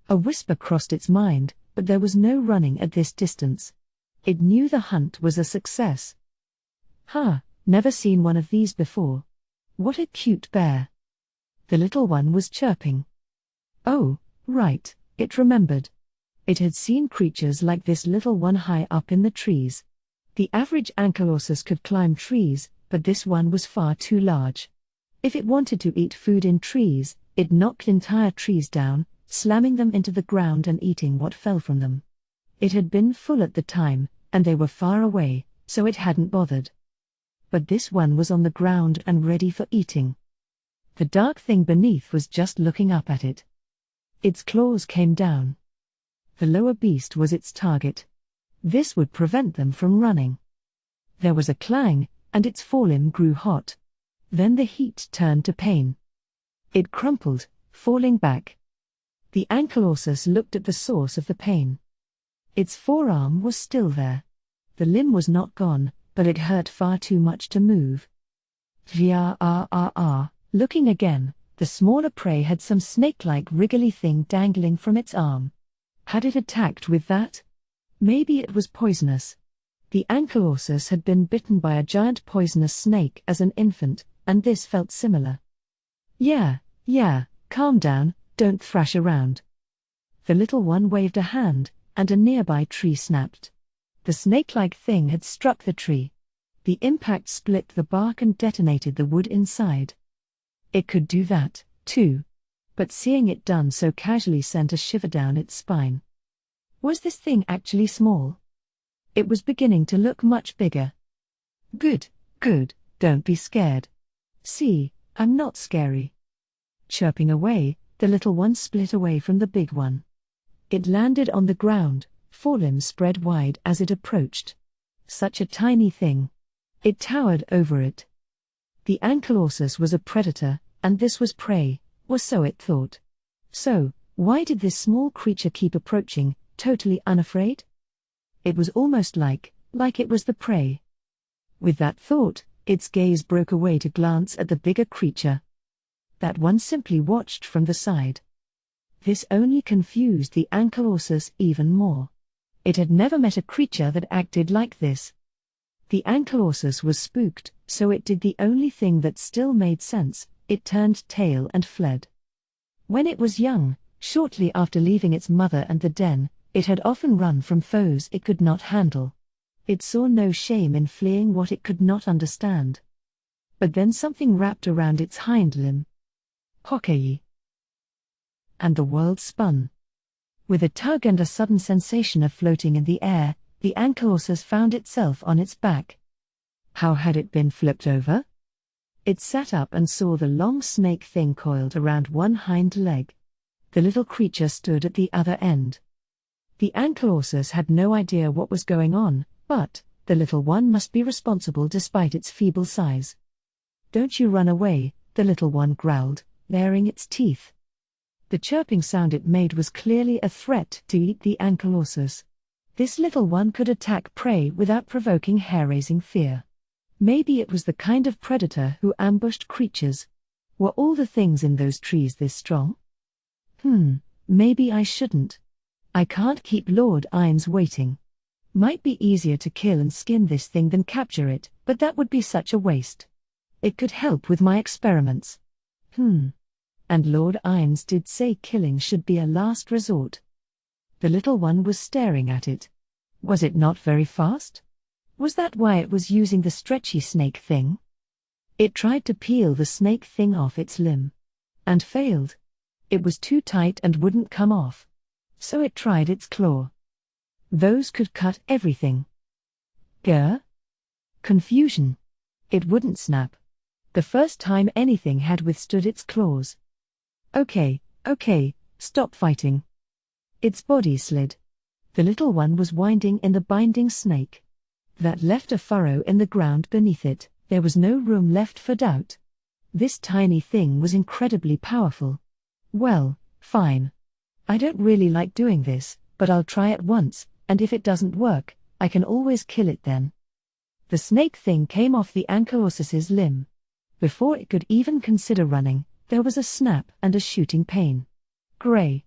A whisper crossed its mind, but there was no running at this distance. It knew the hunt was a success. Never seen one of these before. What a cute bear. The little one was chirping. Oh, right, it remembered. It had seen creatures like this little one high up in the trees. The average Ankylosus could climb trees, but this one was far too large. If it wanted to eat food in trees, it knocked entire trees down, slamming them into the ground and eating what fell from them. It had been full at the time, and they were far away, so it hadn't bothered. But this one was on the ground and ready for eating. The dark thing beneath was just looking up at it. Its claws came down. The lower beast was its target. This would prevent them from running. There was a clang, and its forelimb grew hot. Then the heat turned to pain. It crumpled, falling back. The Ankylosus looked at the source of the pain. Its forearm was still there. The limb was not gone, but it hurt far too much to move. Looking again, the smaller prey had some snake-like wriggly thing dangling from its arm. Had it attacked with that? Maybe it was poisonous. The Ankylosus had been bitten by a giant poisonous snake as an infant, and this felt similar. Yeah, calm down, don't thrash around. The little one waved a hand, and a nearby tree snapped. The snake-like thing had struck the tree. The impact split the bark and detonated the wood inside. It could do that, too. But seeing it done so casually sent a shiver down its spine. Was this thing actually small? It was beginning to look much bigger. Good, don't be scared. See, I'm not scary. Chirping away, the little one split away from the big one. It landed on the ground, forelimbs spread wide as it approached. Such a tiny thing. It towered over it. The Ankylosus was a predator, and this was prey, or so it thought. So, why did this small creature keep approaching, totally unafraid? It was almost like it was the prey. With that thought, its gaze broke away to glance at the bigger creature. That one simply watched from the side. This only confused the Ankylosus even more. It had never met a creature that acted like this. The Ankylosus was spooked, so it did the only thing that still made sense, it turned tail and fled. When it was young, shortly after leaving its mother and the den, it had often run from foes it could not handle. It saw no shame in fleeing what it could not understand. But then something wrapped around its hind limb. Hokei. And the world spun. With a tug and a sudden sensation of floating in the air, the Ankylosus found itself on its back. How had it been flipped over? It sat up and saw the long snake thing coiled around one hind leg. The little creature stood at the other end. The Ankylosus had no idea what was going on, but the little one must be responsible despite its feeble size. "Don't you run away," the little one growled, baring its teeth. The chirping sound it made was clearly a threat to eat the Ankylosus. This little one could attack prey without provoking hair-raising fear. Maybe it was the kind of predator who ambushed creatures. Were all the things in those trees this strong? Maybe I shouldn't. I can't keep Lord Ainz waiting. Might be easier to kill and skin this thing than capture it, but that would be such a waste. It could help with my experiments. And Lord Ainz did say killing should be a last resort. The little one was staring at it. Was it not very fast? Was that why it was using the stretchy snake thing? It tried to peel the snake thing off its limb. And failed. It was too tight and wouldn't come off. So it tried its claw. Those could cut everything. Grr? Confusion. It wouldn't snap. The first time anything had withstood its claws. Okay, stop fighting. Its body slid. The little one was winding in the binding snake. That left a furrow in the ground beneath it. There was no room left for doubt. This tiny thing was incredibly powerful. Well, fine. I don't really like doing this, but I'll try it once, and if it doesn't work, I can always kill it then. The snake thing came off the Ankylosus's limb. Before it could even consider running, there was a snap and a shooting pain. Gray.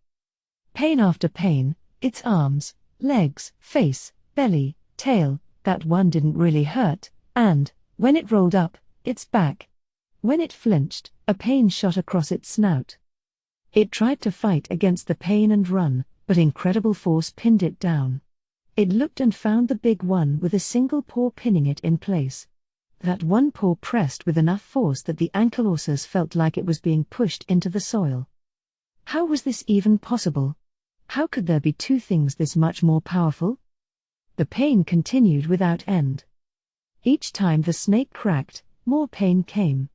Pain after pain, its arms, legs, face, belly, tail, that one didn't really hurt, and, when it rolled up, its back. When it flinched, a pain shot across its snout. It tried to fight against the pain and run, but incredible force pinned it down. It looked and found the big one with a single paw pinning it in place. That one paw pressed with enough force that the Ankylosus felt like it was being pushed into the soil. How was this even possible? How could there be two things this much more powerful? The pain continued without end. Each time the snake cracked, more pain came.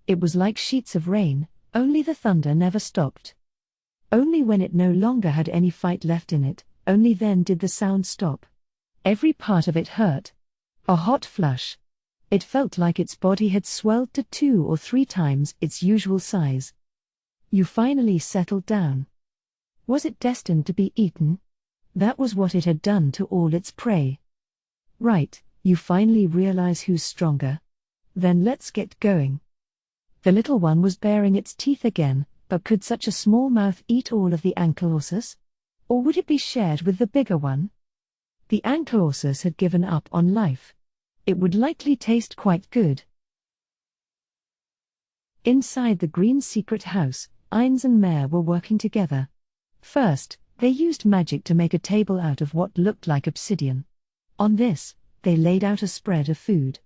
It was like sheets of rain, only the thunder never stopped. Only when it no longer had any fight left in it, only then did the sound stop. Every part of it hurt. A hot flush. It felt like its body had swelled to 2 or 3 times its usual size. You finally settled down. Was it destined to be eaten? That was what it had done to all its prey. Right, you finally realize who's stronger. Then let's get going. The little one was baring its teeth again, but could such a small mouth eat all of the Ankylosus? Or would it be shared with the bigger one? The Ankylosus had given up on life. It would likely taste quite good. Inside the green secret house, Ainz and Mare were working together. First, they used magic to make a table out of what looked like obsidian. On this, they laid out a spread of food.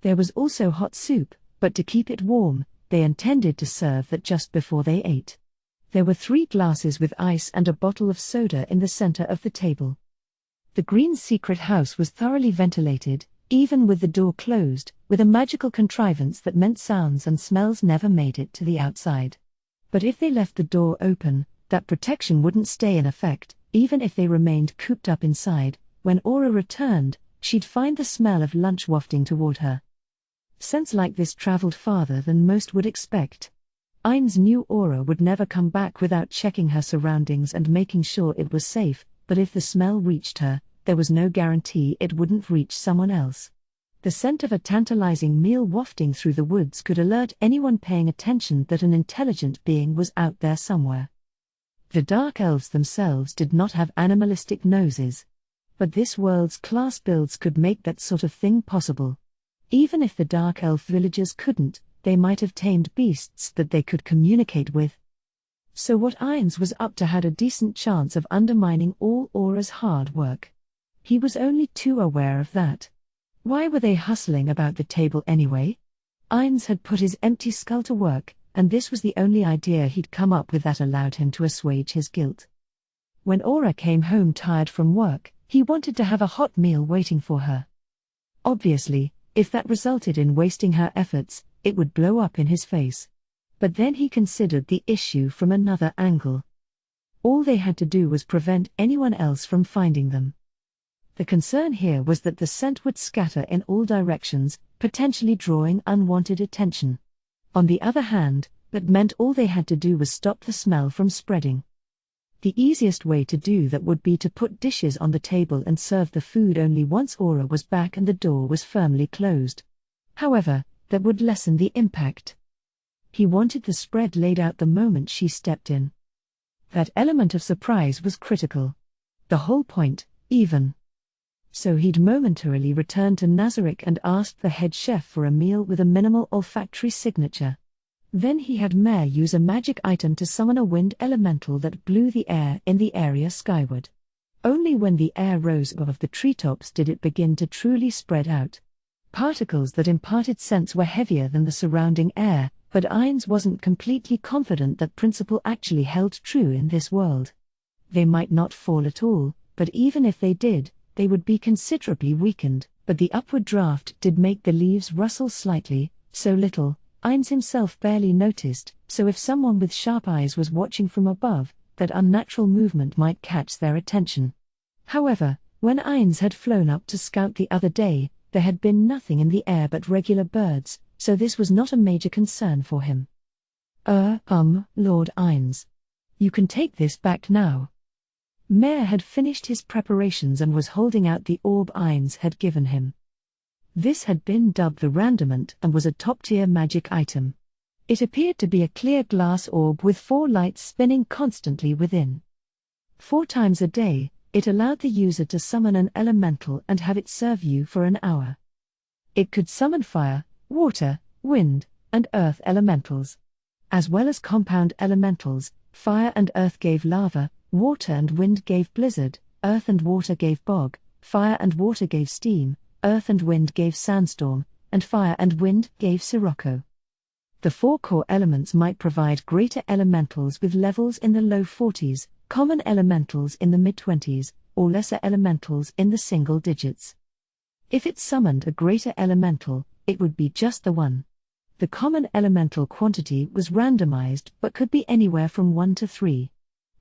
There was also hot soup, but to keep it warm, they intended to serve that just before they ate. There were 3 glasses with ice and a bottle of soda in the center of the table. The green secret house was thoroughly ventilated, even with the door closed, with a magical contrivance that meant sounds and smells never made it to the outside. But if they left the door open, that protection wouldn't stay in effect, even if they remained cooped up inside. When Aura returned, she'd find the smell of lunch wafting toward her. Scents like this traveled farther than most would expect. Ainz knew Aura would never come back without checking her surroundings and making sure it was safe, but if the smell reached her, there was no guarantee it wouldn't reach someone else. The scent of a tantalizing meal wafting through the woods could alert anyone paying attention that an intelligent being was out there somewhere. The Dark Elves themselves did not have animalistic noses. But this world's class builds could make that sort of thing possible. Even if the Dark Elf villagers couldn't, they might have tamed beasts that they could communicate with. So what Ainz was up to had a decent chance of undermining all Aura's hard work. He was only too aware of that. Why were they hustling about the table anyway? Ainz had put his empty skull to work, and this was the only idea he'd come up with that allowed him to assuage his guilt. When Aura came home tired from work, He wanted to have a hot meal waiting for her. Obviously, if that resulted in wasting her efforts, it would blow up in his face. But then he considered the issue from another angle. All they had to do was prevent anyone else from finding them. The concern here was that the scent would scatter in all directions, potentially drawing unwanted attention. On the other hand, that meant all they had to do was stop the smell from spreading. The easiest way to do that would be to put dishes on the table and serve the food only once Aura was back and the door was firmly closed. However, that would lessen the impact. He wanted the spread laid out the moment she stepped in. That element of surprise was critical. The whole point, even. So he'd momentarily returned to Nazarick and asked the head chef for a meal with a minimal olfactory signature. Then he had Mare use a magic item to summon a wind elemental that blew the air in the area skyward. Only when the air rose above the treetops did it begin to truly spread out. Particles that imparted scents were heavier than the surrounding air, but Ainz wasn't completely confident that principle actually held true in this world. They might not fall at all, but even if they did, they would be considerably weakened, but the upward draft did make the leaves rustle slightly, so little, Ainz himself barely noticed, so if someone with sharp eyes was watching from above, that unnatural movement might catch their attention. However, when Ainz had flown up to scout the other day, there had been nothing in the air but regular birds, so this was not a major concern for him. Lord Ainz. You can take this back now. Mare had finished his preparations and was holding out the orb Ainz had given him. This had been dubbed the Randomant and was a top-tier magic item. It appeared to be a clear glass orb with 4 lights spinning constantly within. 4 times a day, it allowed the user to summon an elemental and have it serve you for an hour. It could summon fire, water, wind, and earth elementals. As well as compound elementals, fire and earth gave lava, water and wind gave blizzard, earth and water gave bog, fire and water gave steam, earth and wind gave sandstorm, and fire and wind gave sirocco. The 4 core elements might provide greater elementals with levels in the low 40s, common elementals in the mid-20s, or lesser elementals in the single digits. If it summoned a greater elemental, it would be just the one. The common elemental quantity was randomized but could be anywhere from 1 to 3.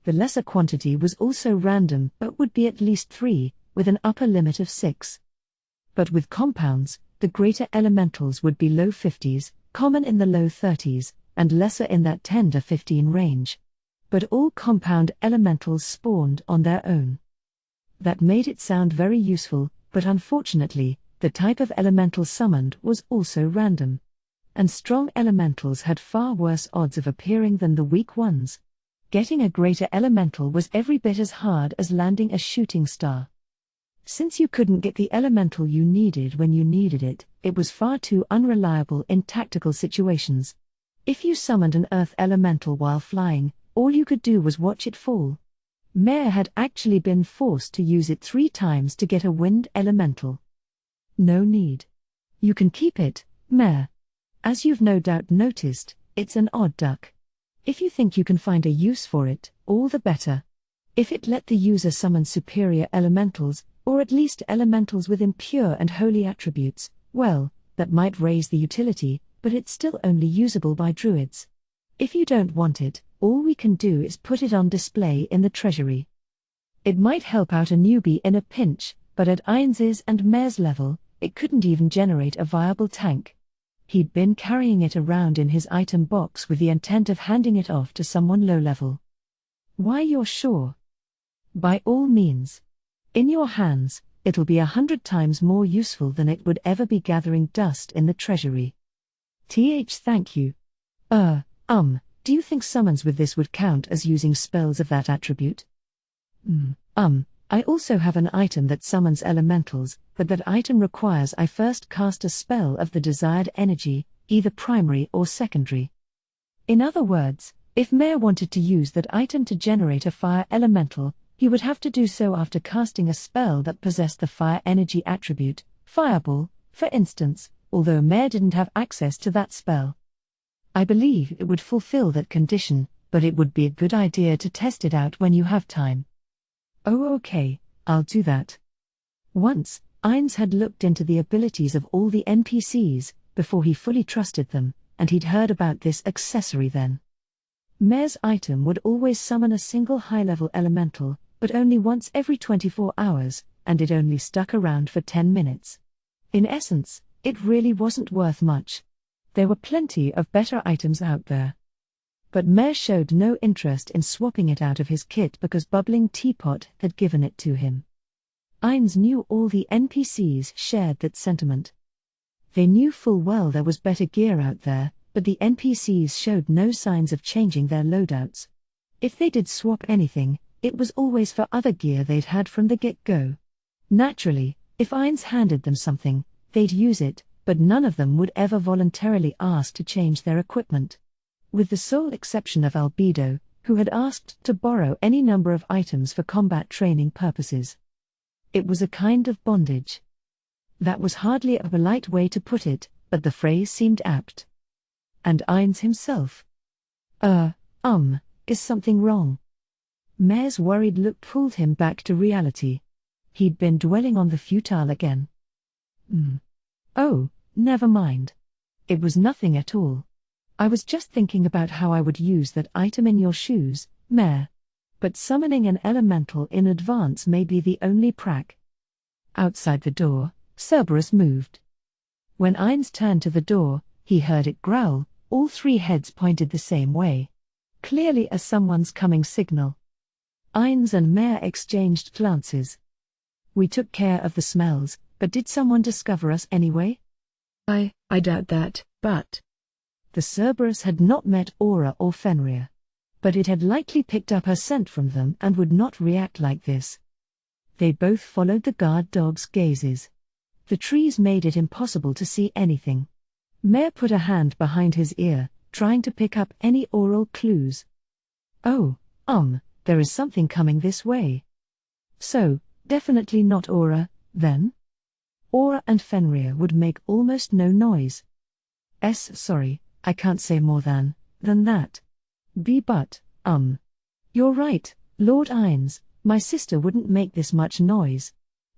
The lesser quantity was also random but would be at least 3, with an upper limit of 6. But with compounds, the greater elementals would be low 50s, common in the low 30s, and lesser in that 10 to 15 range. But all compound elementals spawned on their own. That made it sound very useful, but unfortunately, the type of elemental summoned was also random. And strong elementals had far worse odds of appearing than the weak ones. Getting a greater elemental was every bit as hard as landing a shooting star. Since you couldn't get the elemental you needed when you needed it, it was far too unreliable in tactical situations. If you summoned an earth elemental while flying, all you could do was watch it fall. Mare had actually been forced to use it 3 times to get a wind elemental. No need. You can keep it, Mare. As you've no doubt noticed, it's an odd duck. If you think you can find a use for it, all the better. If it let the user summon superior elementals, or at least elementals with impure and holy attributes, well, that might raise the utility, but it's still only usable by druids. If you don't want it, all we can do is put it on display in the treasury. It might help out a newbie in a pinch, but at Ainz's and Mare's level, it couldn't even generate a viable tank. He'd been carrying it around in his item box with the intent of handing it off to someone low-level. Why, you're sure? By all means. In your hands, it'll be 100 times more useful than it would ever be gathering dust in the treasury. Thank you. Do you think summons with this would count as using spells of that attribute? I also have an item that summons elementals, but that item requires I first cast a spell of the desired energy, either primary or secondary. In other words, if Mare wanted to use that item to generate a fire elemental, he would have to do so after casting a spell that possessed the fire energy attribute, Fireball, for instance, although Mare didn't have access to that spell. I believe it would fulfill that condition, but it would be a good idea to test it out when you have time. Oh, okay, I'll do that. Once, Ainz had looked into the abilities of all the NPCs, before he fully trusted them, and he'd heard about this accessory then. Mare's item would always summon a single high-level elemental, but only once every 24 hours, and it only stuck around for 10 minutes. In essence, it really wasn't worth much. There were plenty of better items out there. But Mare showed no interest in swapping it out of his kit because Bubbling Teapot had given it to him. Ainz knew all the NPCs shared that sentiment. They knew full well there was better gear out there, but the NPCs showed no signs of changing their loadouts. If they did swap anything, it was always for other gear they'd had from the get-go. Naturally, if Ainz handed them something, they'd use it, but none of them would ever voluntarily ask to change their equipment. With the sole exception of Albedo, who had asked to borrow any number of items for combat training purposes. It was a kind of bondage. That was hardly a polite way to put it, but the phrase seemed apt. And Ainz himself. Is something wrong? Mare's worried look pulled him back to reality. He'd been dwelling on the futile again. Oh, never mind. It was nothing at all. I was just thinking about how I would use that item in your shoes, Mare. But summoning an elemental in advance may be the only prac. Outside the door, Cerberus moved. When Ainz turned to the door, he heard it growl. All three heads pointed the same way. Clearly a someone's coming signal. Ainz and Mare exchanged glances. We took care of the smells, but did someone discover us anyway? I doubt that, but... The Cerberus had not met Aura or Fenrir. But it had likely picked up her scent from them and would not react like this. They both followed the guard dog's gazes. The trees made it impossible to see anything. Mare put a hand behind his ear, trying to pick up any oral clues. Oh, there is something coming this way. So, definitely not Aura, then? Aura and Fenrir would make almost no noise. Sorry, I can't say more than that. You're right, Lord Ainz, my sister wouldn't make this much noise.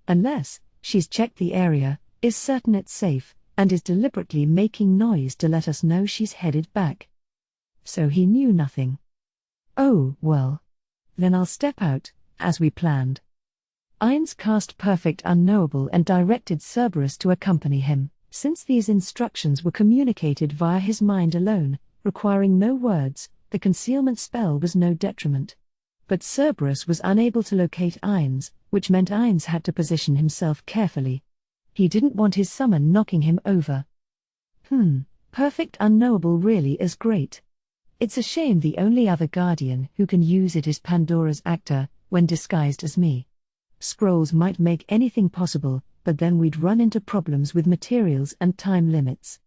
Unless, she's checked the area, is certain it's safe, and is deliberately making noise to let us know she's headed back. So he knew nothing. Oh, well. Then I'll step out, as we planned. Ainz cast Perfect Unknowable and directed Cerberus to accompany him, since these instructions were communicated via his mind alone, requiring no words. The concealment spell was no detriment. But Cerberus was unable to locate Ainz, which meant Ainz had to position himself carefully. He didn't want his summon knocking him over. Perfect Unknowable really is great. It's a shame the only other guardian who can use it is Pandora's actor, when disguised as me. Scrolls might make anything possible, but then we'd run into problems with materials and time limits.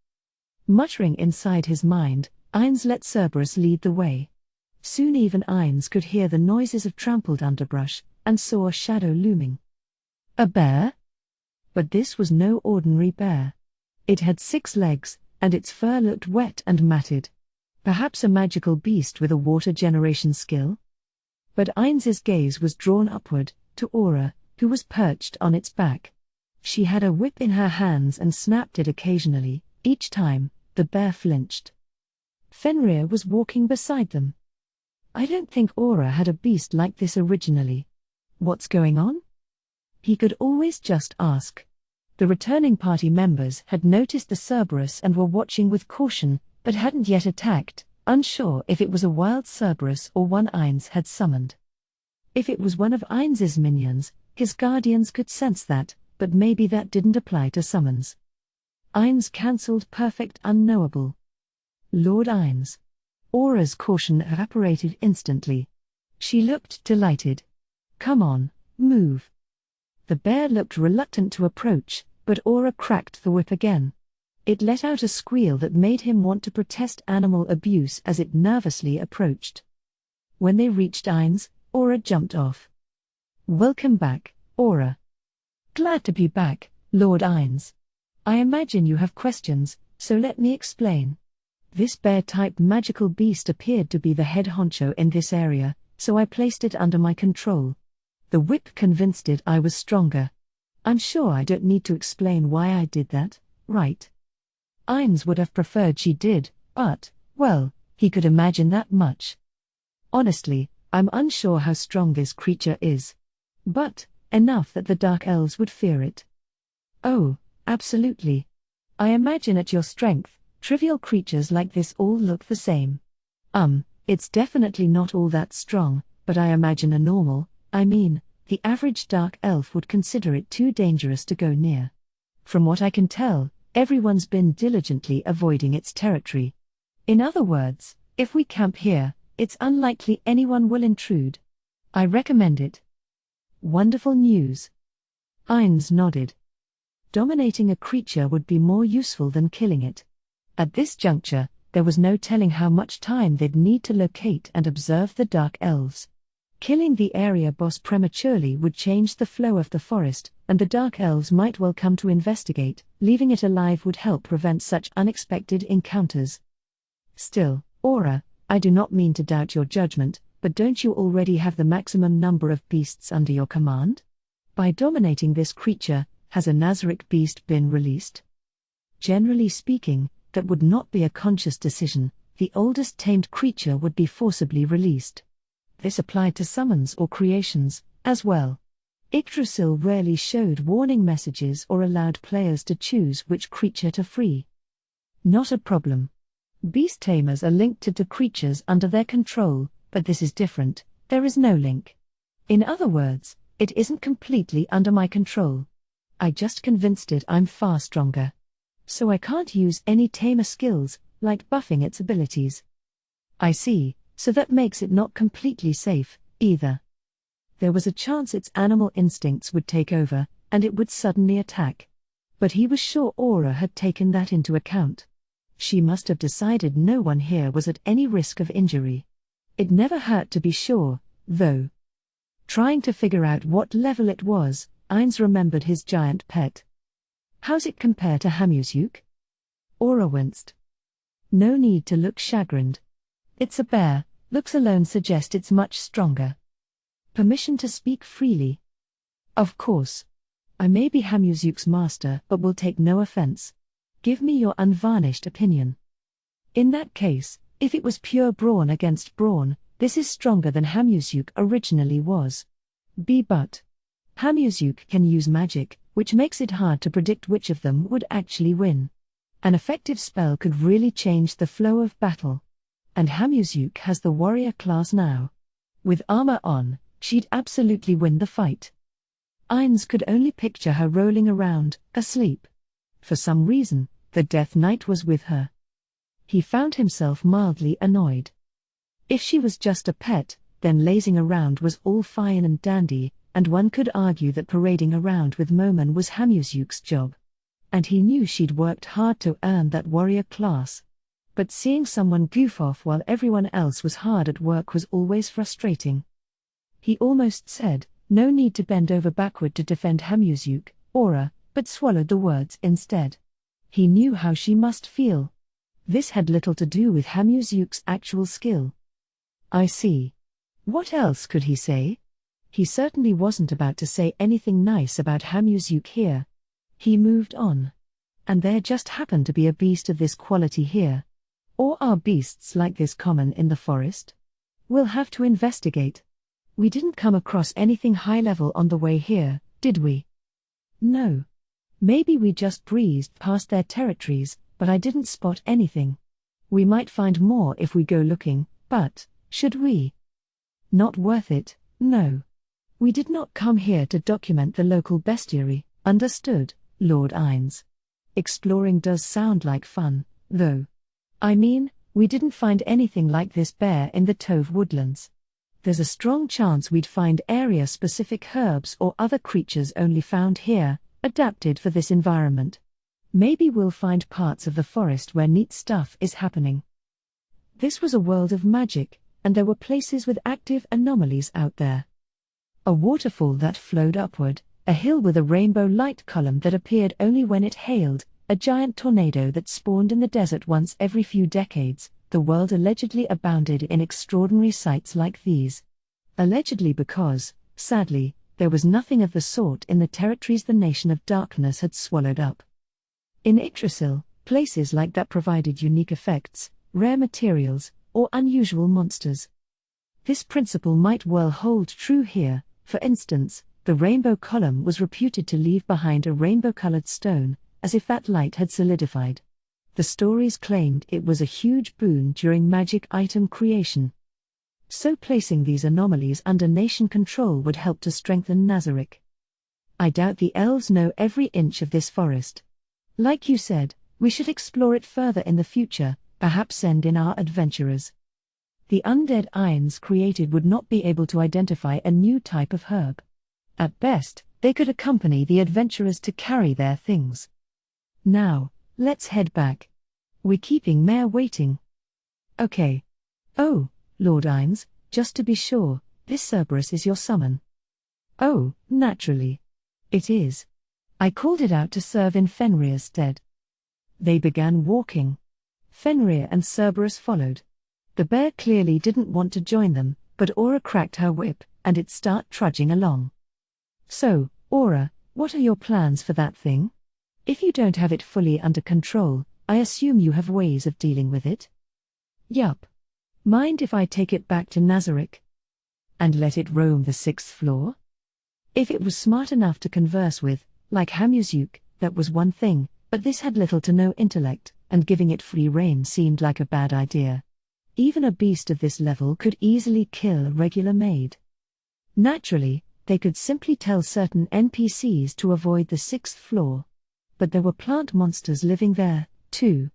Muttering inside his mind, Ainz let Cerberus lead the way. Soon even Ainz could hear the noises of trampled underbrush, and saw a shadow looming. A bear? But this was no ordinary bear. It had 6 legs, and its fur looked wet and matted. Perhaps a magical beast with a water generation skill? But Ainz's gaze was drawn upward, to Aura, who was perched on its back. She had a whip in her hands and snapped it occasionally. Each time, the bear flinched. Fenrir was walking beside them. I don't think Aura had a beast like this originally. What's going on? He could always just ask. The returning party members had noticed the Cerberus and were watching with caution, but hadn't yet attacked, unsure if it was a wild Cerberus or one Ainz had summoned. If it was one of Ainz's minions, his guardians could sense that, but maybe that didn't apply to summons. Ainz cancelled Perfect Unknowable. Lord Ainz. Aura's caution evaporated instantly. She looked delighted. Come on, move. The bear looked reluctant to approach, but Aura cracked the whip again. It let out a squeal that made him want to protest animal abuse as it nervously approached. When they reached Ainz, Aura jumped off. Welcome back, Aura. Glad to be back, Lord Ainz. I imagine you have questions, so let me explain. This bear-type magical beast appeared to be the head honcho in this area, so I placed it under my control. The whip convinced it I was stronger. I'm sure I don't need to explain why I did that, right? Ainz would have preferred she did, but, well, he could imagine that much. Honestly, I'm unsure how strong this creature is. But, enough that the Dark Elves would fear it. Oh, absolutely. I imagine at your strength, trivial creatures like this all look the same. It's definitely not all that strong, but I imagine the average Dark Elf would consider it too dangerous to go near. From what I can tell, everyone's been diligently avoiding its territory. In other words, if we camp here, it's unlikely anyone will intrude. I recommend it. Wonderful news. Ainz nodded. Dominating a creature would be more useful than killing it. At this juncture, there was no telling how much time they'd need to locate and observe the Dark Elves. Killing the area boss prematurely would change the flow of the forest, and the Dark Elves might well come to investigate. Leaving it alive would help prevent such unexpected encounters. Still, Aura, I do not mean to doubt your judgment, but don't you already have the maximum number of beasts under your command? By dominating this creature, has a Nazarick beast been released? Generally speaking, that would not be a conscious decision. The oldest tamed creature would be forcibly released. This applied to summons or creations, as well. Yggdrasil rarely showed warning messages or allowed players to choose which creature to free. Not a problem. Beast tamers are linked to creatures under their control, but this is different. There is no link. In other words, it isn't completely under my control. I just convinced it I'm far stronger. So I can't use any tamer skills, like buffing its abilities. I see, so that makes it not completely safe, either. There was a chance its animal instincts would take over, and it would suddenly attack. But he was sure Aura had taken that into account. She must have decided no one here was at any risk of injury. It never hurt to be sure, though. Trying to figure out what level it was, Ainz remembered his giant pet. How's it compare to Hamusyuk? Aura winced. No need to look chagrined. It's a bear, looks alone suggest it's much stronger. Permission to speak freely. Of course. I may be Hamusyuk's master, but will take no offense. Give me your unvarnished opinion. In that case, if it was pure brawn against brawn, this is stronger than Hamusyuk originally was. But Hamusyuk can use magic, which makes it hard to predict which of them would actually win. An effective spell could really change the flow of battle. And Hamusyuk has the warrior class now. With armor on, she'd absolutely win the fight. Ainz could only picture her rolling around, asleep. For some reason, the Death Knight was with her. He found himself mildly annoyed. If she was just a pet, then lazing around was all fine and dandy, and one could argue that parading around with Moman was Hamusyuk's job. And he knew she'd worked hard to earn that warrior class. But seeing someone goof off while everyone else was hard at work was always frustrating. He almost said, no need to bend over backward to defend Hamusyuk, Aura, but swallowed the words instead. He knew how she must feel. This had little to do with Hamusyuk's actual skill. I see. What else could he say? He certainly wasn't about to say anything nice about Hamusyuk here. He moved on. And there just happened to be a beast of this quality here. Or are beasts like this common in the forest? We'll have to investigate. We didn't come across anything high level on the way here, did we? No. Maybe we just breezed past their territories, but I didn't spot anything. We might find more if we go looking, but, should we? Not worth it, no. We did not come here to document the local bestiary, understood, Lord Ainz. Exploring does sound like fun, though. I mean, we didn't find anything like this bear in the Tove woodlands. There's a strong chance we'd find area-specific herbs or other creatures only found here, adapted for this environment. Maybe we'll find parts of the forest where neat stuff is happening. This was a world of magic, and there were places with active anomalies out there. A waterfall that flowed upward, a hill with a rainbow light column that appeared only when it hailed, a giant tornado that spawned in the desert once every few decades. The world allegedly abounded in extraordinary sights like these. Allegedly because, sadly, There was nothing of the sort in the territories the Nation of Darkness had swallowed up. In Yggdrasil, places like that provided unique effects, rare materials, or unusual monsters. This principle might well hold true here. For instance, the rainbow column was reputed to leave behind a rainbow-colored stone, as if that light had solidified. The stories claimed it was a huge boon during magic item creation. So placing these anomalies under nation control would help to strengthen Nazarick. I doubt the elves know every inch of this forest. Like you said, we should explore it further in the future, perhaps send in our adventurers. The undead Ainz created would not be able to identify a new type of herb. At best, they could accompany the adventurers to carry their things. Now, let's head back. We're keeping Mare waiting. Okay. Oh, Lord Ainz, just to be sure, this Cerberus is your summon. Oh, naturally. It is. I called it out to serve in Fenrir's stead. They began walking. Fenrir and Cerberus followed. The bear clearly didn't want to join them, but Aura cracked her whip, and it started trudging along. So, Aura, what are your plans for that thing? If you don't have it fully under control, I assume you have ways of dealing with it? Yup. Mind if I take it back to Nazarick? And let it roam the 6th floor? If it was smart enough to converse with, like Hamuzuk, that was one thing, but this had little to no intellect, and giving it free rein seemed like a bad idea. Even a beast of this level could easily kill a regular maid. Naturally, they could simply tell certain NPCs to avoid the 6th floor. But there were plant monsters living there, too.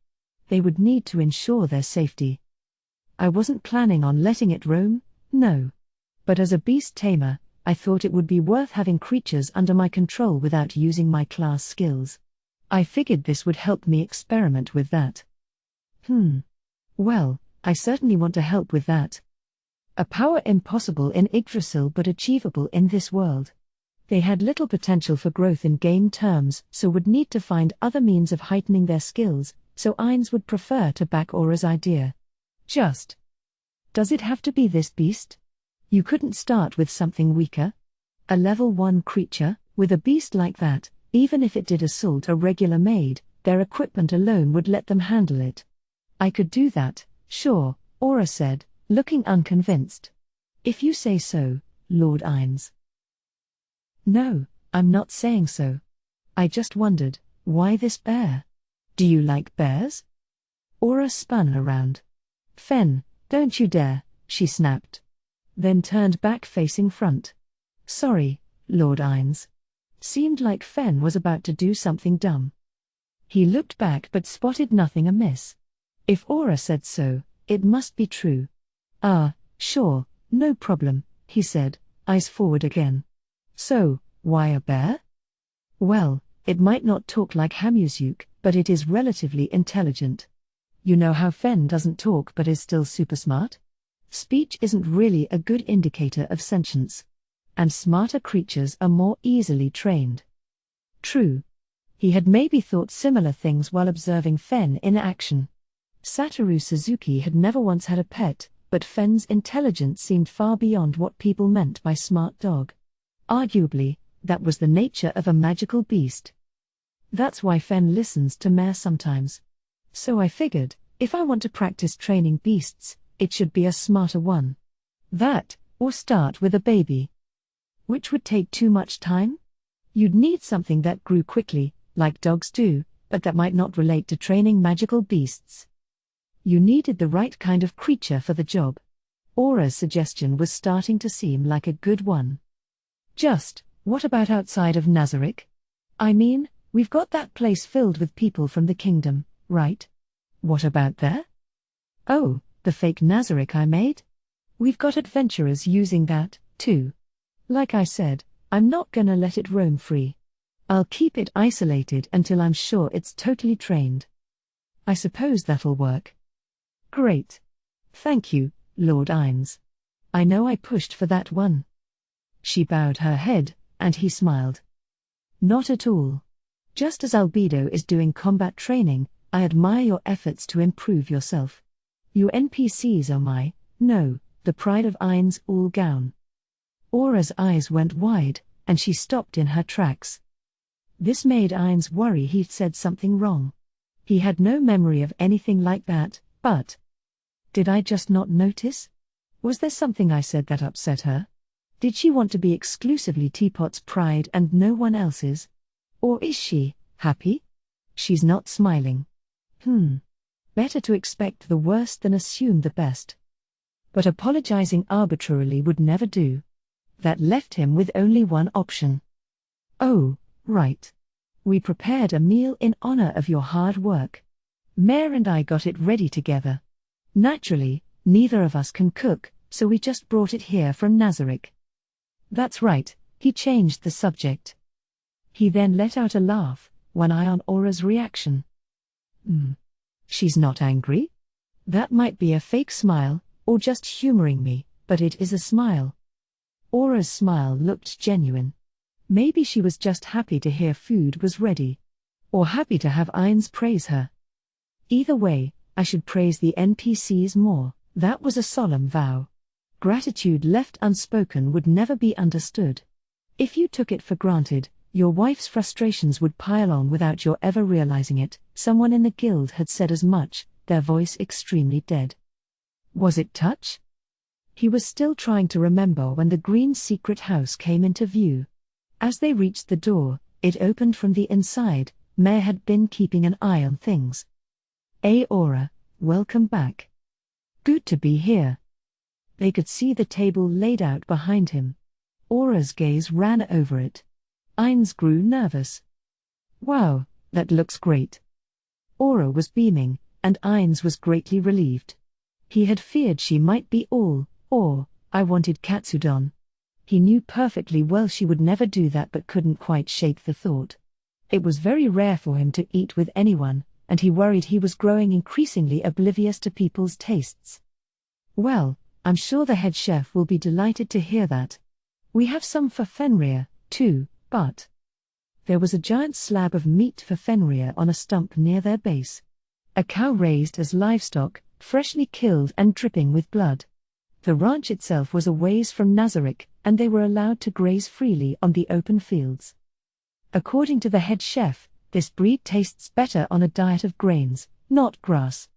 They would need to ensure their safety. I wasn't planning on letting it roam, no. But as a beast tamer, I thought it would be worth having creatures under my control without using my class skills. I figured this would help me experiment with that. Well, I certainly want to help with that. A power impossible in Yggdrasil but achievable in this world. They had little potential for growth in game terms, so would need to find other means of heightening their skills, so Ainz would prefer to back Aura's idea. Does it have to be this beast? You couldn't start with something weaker? A level 1 creature, with a beast like that, even if it did assault a regular maid, their equipment alone would let them handle it. I could do that, sure, Aura said, looking unconvinced. If you say so, Lord Ainz. No, I'm not saying so. I just wondered, why this bear? Do you like bears? Aura spun around. Fen, don't you dare, she snapped. Then turned back facing front. Sorry, Lord Ainz. Seemed like Fen was about to do something dumb. He looked back but spotted nothing amiss. If Aura said so, it must be true. Ah, sure, no problem, he said, eyes forward again. So, why a bear? Well, it might not talk like Hamuzuk, but it is relatively intelligent. You know how Fen doesn't talk but is still super smart? Speech isn't really a good indicator of sentience. And smarter creatures are more easily trained. True. He had maybe thought similar things while observing Fen in action. Satoru Suzuki had never once had a pet, but Fen's intelligence seemed far beyond what people meant by smart dog. Arguably, that was the nature of a magical beast. That's why Fen listens to Mare sometimes. So I figured, if I want to practice training beasts, it should be a smarter one. That, or start with a baby. Which would take too much time? You'd need something that grew quickly, like dogs do, but that might not relate to training magical beasts. You needed the right kind of creature for the job. Aura's suggestion was starting to seem like a good one. What about outside of Nazarick? I mean, we've got that place filled with people from the kingdom, right? What about there? Oh, the fake Nazarick I made? We've got adventurers using that, too. Like I said, I'm not gonna let it roam free. I'll keep it isolated until I'm sure it's totally trained. I suppose that'll work. Great. Thank you, Lord Ainz. I know I pushed for that one. She bowed her head, and he smiled. Not at all. Just as Albedo is doing combat training, I admire your efforts to improve yourself. You NPCs are the pride of Ainz Ul Gaun. Aura's eyes went wide, and she stopped in her tracks. This made Ainz worry he'd said something wrong. He had no memory of anything like that, but did I just not notice? Was there something I said that upset her? Did she want to be exclusively Teapot's pride and no one else's? Or is she happy? She's not smiling. Better to expect the worst than assume the best. But apologizing arbitrarily would never do. That left him with only one option. Oh, right. We prepared a meal in honor of your hard work. Mare and I got it ready together. Naturally, neither of us can cook, so we just brought it here from Nazarick. That's right, he changed the subject. He then let out a laugh, one eye on Aura's reaction. She's not angry? That might be a fake smile, or just humoring me, but it is a smile. Aura's smile looked genuine. Maybe she was just happy to hear food was ready. Or happy to have Ainz praise her. Either way, I should praise the NPCs more. That was a solemn vow. Gratitude left unspoken would never be understood. If you took it for granted, your wife's frustrations would pile on without your ever realizing it. Someone in the guild had said as much, their voice extremely dead. Was it touch? He was still trying to remember when the green secret house came into view. As they reached the door, it opened from the inside. Mare had been keeping an eye on things. Aura, welcome back. Good to be here. They could see the table laid out behind him. Aura's gaze ran over it. Ainz grew nervous. Wow, that looks great. Aura was beaming, and Ainz was greatly relieved. He had feared she might be all, or, I wanted katsudon. He knew perfectly well she would never do that but couldn't quite shake the thought. It was very rare for him to eat with anyone, and he worried he was growing increasingly oblivious to people's tastes. Well, I'm sure the head chef will be delighted to hear that. We have some for Fenrir, too, but there was a giant slab of meat for Fenrir on a stump near their base. A cow raised as livestock, freshly killed and dripping with blood. The ranch itself was a ways from Nazarick, and they were allowed to graze freely on the open fields. According to the head chef, this breed tastes better on a diet of grains, not grass.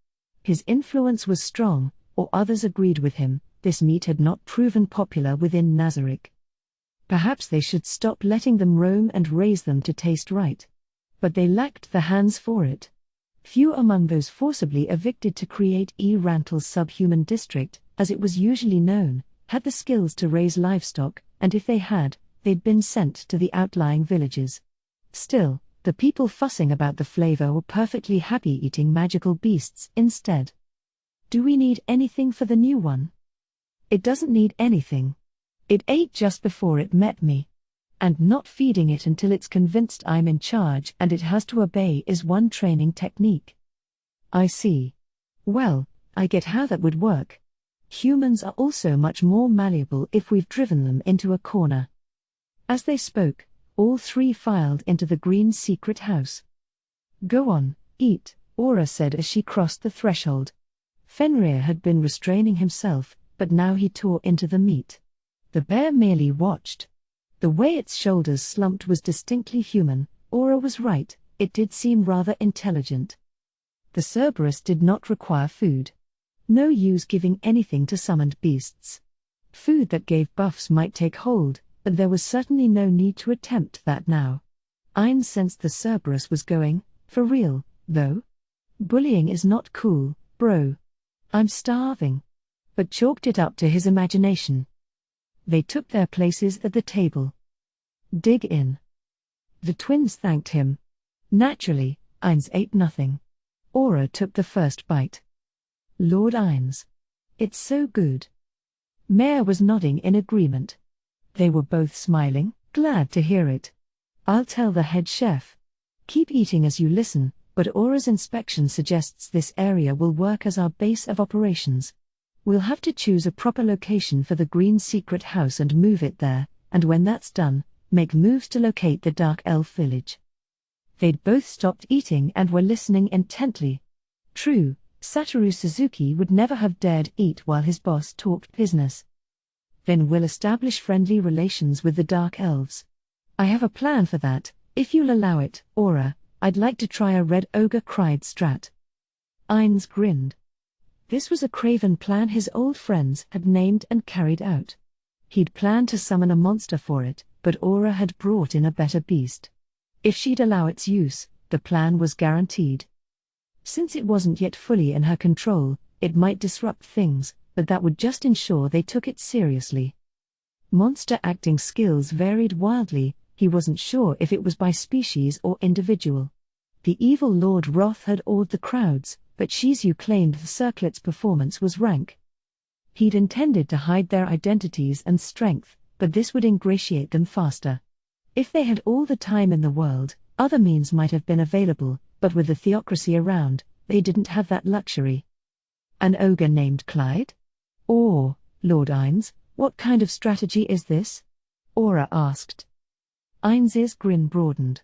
His influence was strong, or others agreed with him. This meat had not proven popular within Nazarick. Perhaps they should stop letting them roam and raise them to taste right. But they lacked the hands for it. Few among those forcibly evicted to create Rantal's subhuman district, as it was usually known, had the skills to raise livestock, and if they had, they'd been sent to the outlying villages. Still, the people fussing about the flavor were perfectly happy eating magical beasts instead. Do we need anything for the new one? It doesn't need anything. It ate just before it met me. And not feeding it until it's convinced I'm in charge and it has to obey is one training technique. I see. Well, I get how that would work. Humans are also much more malleable if we've driven them into a corner. As they spoke, all three filed into the green secret house. Go on, eat, Aura said as she crossed the threshold. Fenrir had been restraining himself, but now he tore into the meat. The bear merely watched. The way its shoulders slumped was distinctly human. Aura was right, it did seem rather intelligent. The Cerberus did not require food. No use giving anything to summoned beasts. Food that gave buffs might take hold, but there was certainly no need to attempt that now. Ainz sensed the Cerberus was going, for real, though. Bullying is not cool, bro. I'm starving. But chalked it up to his imagination. They took their places at the table. Dig in. The twins thanked him. Naturally, Ainz ate nothing. Aura took the first bite. Lord Ainz. It's so good. Mare was nodding in agreement. They were both smiling, glad to hear it. I'll tell the head chef. Keep eating as you listen, but Aura's inspection suggests this area will work as our base of operations. We'll have to choose a proper location for the green secret house and move it there, and when that's done, make moves to locate the Dark Elf village. They'd both stopped eating and were listening intently. True, Satoru Suzuki would never have dared eat while his boss talked business. Then we'll establish friendly relations with the Dark Elves. I have a plan for that, if you'll allow it, Aura. I'd like to try a red ogre cried Strat. Ainz grinned. This was a craven plan his old friends had named and carried out. He'd planned to summon a monster for it, but Aura had brought in a better beast. If she'd allow its use, the plan was guaranteed. Since it wasn't yet fully in her control, it might disrupt things, but that would just ensure they took it seriously. Monster acting skills varied wildly. He wasn't sure if it was by species or individual. The evil Lord Wrath had awed the crowds, but Shizu claimed the circlet's performance was rank. He'd intended to hide their identities and strength, but this would ingratiate them faster. If they had all the time in the world, other means might have been available, but with the theocracy around, they didn't have that luxury. An ogre named Clyde? Or, Lord Ainz, what kind of strategy is this? Aura asked. Ainz's grin broadened.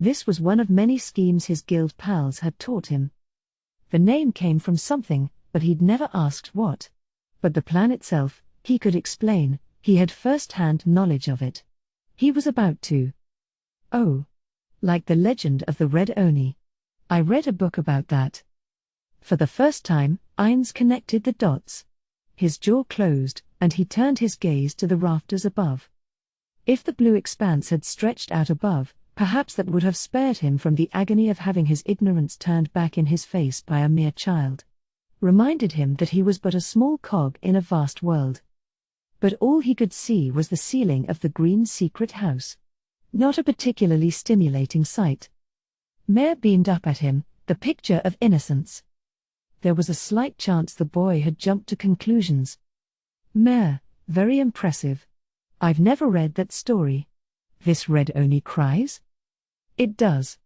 This was one of many schemes his guild pals had taught him. The name came from something, but he'd never asked what. But the plan itself, he could explain. He had first-hand knowledge of it. He was about to. Oh. Like the legend of the Red Oni. I read a book about that. For the first time, Ainz connected the dots. His jaw closed, and he turned his gaze to the rafters above. If the blue expanse had stretched out above, perhaps that would have spared him from the agony of having his ignorance turned back in his face by a mere child. Reminded him that he was but a small cog in a vast world. But all he could see was the ceiling of the green secret house. Not a particularly stimulating sight. Mare beamed up at him, the picture of innocence. There was a slight chance the boy had jumped to conclusions. Mare, very impressive. I've never read that story. This Red Oni cries? It does.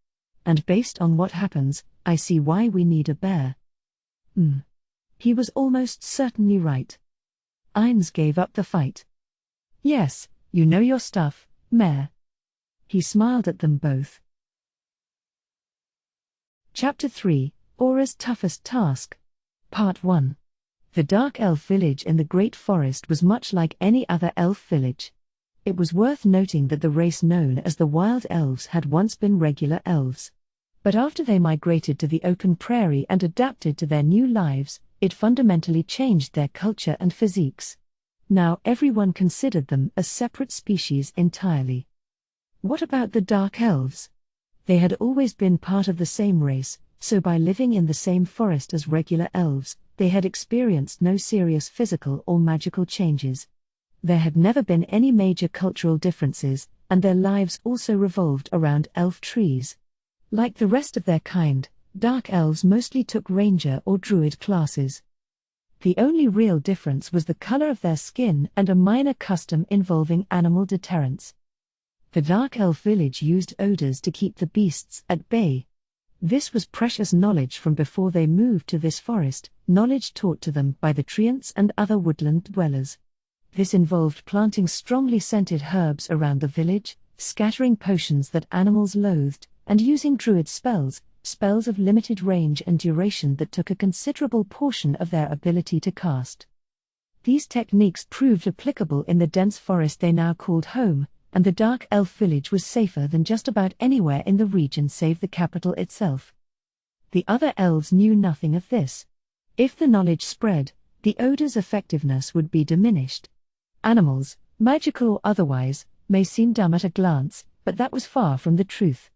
And based on what happens, I see why we need a bear. He was almost certainly right. Ainz gave up the fight. Yes, you know your stuff, Mare. He smiled at them both. Chapter 3, Aura's Toughest Task. Part 1. The Dark Elf village in the Great Forest was much like any other elf village. It was worth noting that the race known as the Wild Elves had once been regular elves. But after they migrated to the open prairie and adapted to their new lives, it fundamentally changed their culture and physiques. Now everyone considered them a separate species entirely. What about the Dark Elves? They had always been part of the same race, so by living in the same forest as regular elves, they had experienced no serious physical or magical changes. There had never been any major cultural differences, and their lives also revolved around elf trees. Like the rest of their kind, Dark Elves mostly took ranger or druid classes. The only real difference was the color of their skin and a minor custom involving animal deterrence. The Dark Elf village used odors to keep the beasts at bay. This was precious knowledge from before they moved to this forest, knowledge taught to them by the treants and other woodland dwellers. This involved planting strongly scented herbs around the village, scattering potions that animals loathed, and using druid spells of limited range and duration that took a considerable portion of their ability to cast. These techniques proved applicable in the dense forest they now called home, and the Dark Elf village was safer than just about anywhere in the region save the capital itself. The other elves knew nothing of this. If the knowledge spread, the odor's effectiveness would be diminished. Animals, magical or otherwise, may seem dumb at a glance, but that was far from the truth.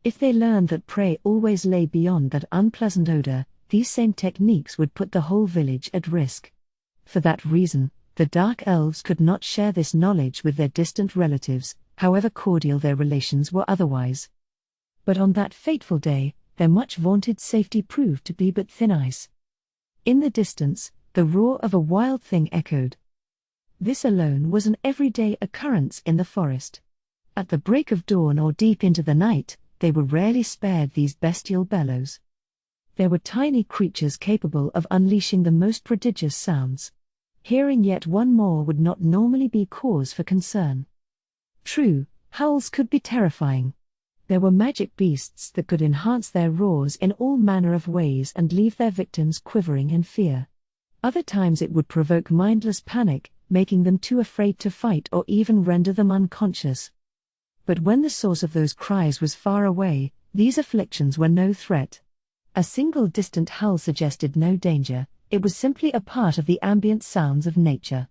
If they learned that prey always lay beyond that unpleasant odor, these same techniques would put the whole village at risk. For that reason, the Dark Elves could not share this knowledge with their distant relatives, however cordial their relations were otherwise. But on that fateful day, their much-vaunted safety proved to be but thin ice. In the distance, the roar of a wild thing echoed. This alone was an everyday occurrence in the forest. At the break of dawn or deep into the night, they were rarely spared these bestial bellows. There were tiny creatures capable of unleashing the most prodigious sounds. Hearing yet one more would not normally be cause for concern. True, howls could be terrifying. There were magic beasts that could enhance their roars in all manner of ways and leave their victims quivering in fear. Other times it would provoke mindless panic, making them too afraid to fight or even render them unconscious. But when the source of those cries was far away, these afflictions were no threat. A single distant howl suggested no danger, it was simply a part of the ambient sounds of nature.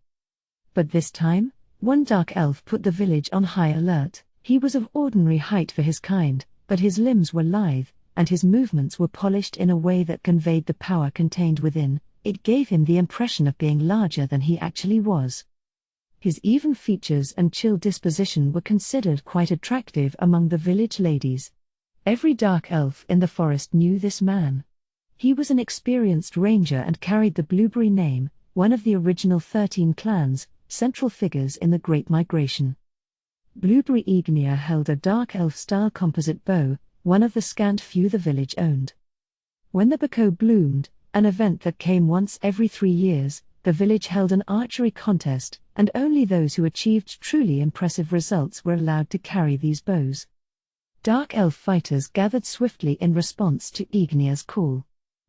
But this time, one dark elf put the village on high alert. He was of ordinary height for his kind, but his limbs were lithe, and his movements were polished in a way that conveyed the power contained within. It gave him the impression of being larger than he actually was. His even features and chill disposition were considered quite attractive among the village ladies. Every dark elf in the forest knew this man. He was an experienced ranger and carried the Blueberry name, one of the original 13 clans, central figures in the Great Migration. Blueberry Ignea held a dark elf-style composite bow, one of the scant few the village owned. When the Bako bloomed, an event that came once every 3 years, the village held an archery contest, and only those who achieved truly impressive results were allowed to carry these bows. Dark elf fighters gathered swiftly in response to Ignea's call.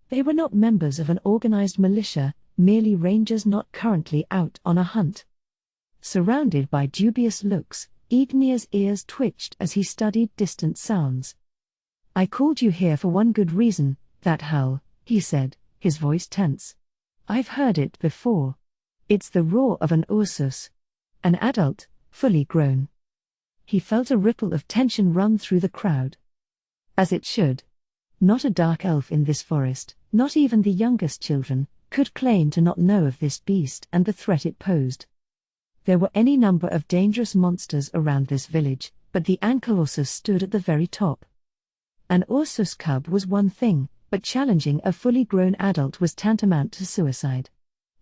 They were not members of an organized militia, merely rangers not currently out on a hunt. Surrounded by dubious looks, Ignea's ears twitched as he studied distant sounds. "I called you here for one good reason, that howl," he said, his voice tense. "I've heard it before. It's the roar of an Ursus. An adult, fully grown." He felt a ripple of tension run through the crowd. As it should. Not a dark elf in this forest, not even the youngest children, could claim to not know of this beast and the threat it posed. There were any number of dangerous monsters around this village, but the Ankylosus stood at the very top. An Ursus cub was one thing, but challenging a fully grown adult was tantamount to suicide.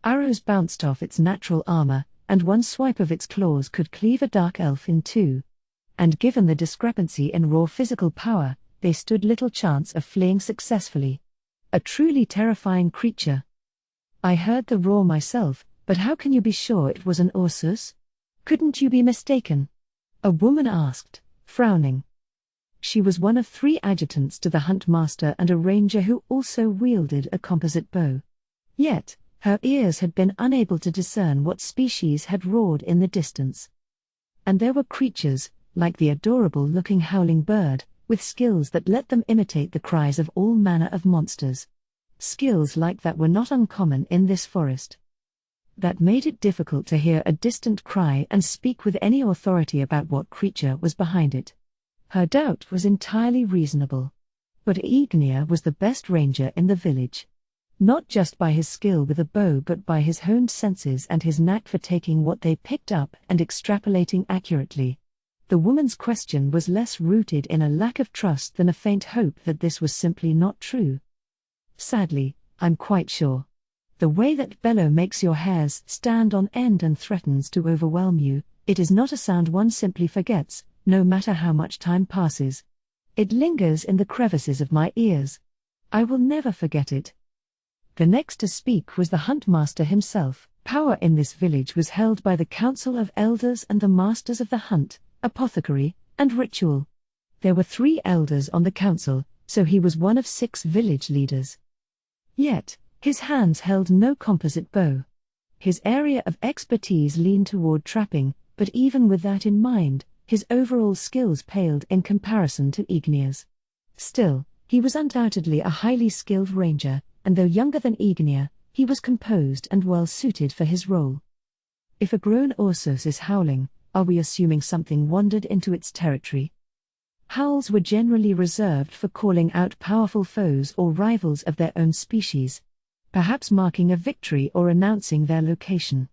Arrows bounced off its natural armor, and one swipe of its claws could cleave a dark elf in two. And given the discrepancy in raw physical power, they stood little chance of fleeing successfully. A truly terrifying creature. "I heard the roar myself, but how can you be sure it was an Ursus? Couldn't you be mistaken?" a woman asked, frowning. She was one of 3 adjutants to the hunt master and a ranger who also wielded a composite bow. Yet, her ears had been unable to discern what species had roared in the distance. And there were creatures, like the adorable-looking howling bird, with skills that let them imitate the cries of all manner of monsters. Skills like that were not uncommon in this forest. That made it difficult to hear a distant cry and speak with any authority about what creature was behind it. Her doubt was entirely reasonable. But Ignea was the best ranger in the village. Not just by his skill with a bow but by his honed senses and his knack for taking what they picked up and extrapolating accurately. The woman's question was less rooted in a lack of trust than a faint hope that this was simply not true. "Sadly, I'm quite sure. The way that bellow makes your hairs stand on end and threatens to overwhelm you, it is not a sound one simply forgets, no matter how much time passes. It lingers in the crevices of my ears. I will never forget it." The next to speak was the huntmaster himself. Power in this village was held by the Council of Elders and the Masters of the Hunt, Apothecary, and Ritual. There were 3 elders on the council, so he was one of 6 village leaders. Yet, his hands held no composite bow. His area of expertise leaned toward trapping, but even with that in mind, his overall skills paled in comparison to Ignea's. Still, he was undoubtedly a highly skilled ranger, and though younger than Ignea, he was composed and well suited for his role. If a grown Ursus is howling, are we assuming something wandered into its territory? Howls were generally reserved for calling out powerful foes or rivals of their own species, perhaps marking a victory or announcing their location.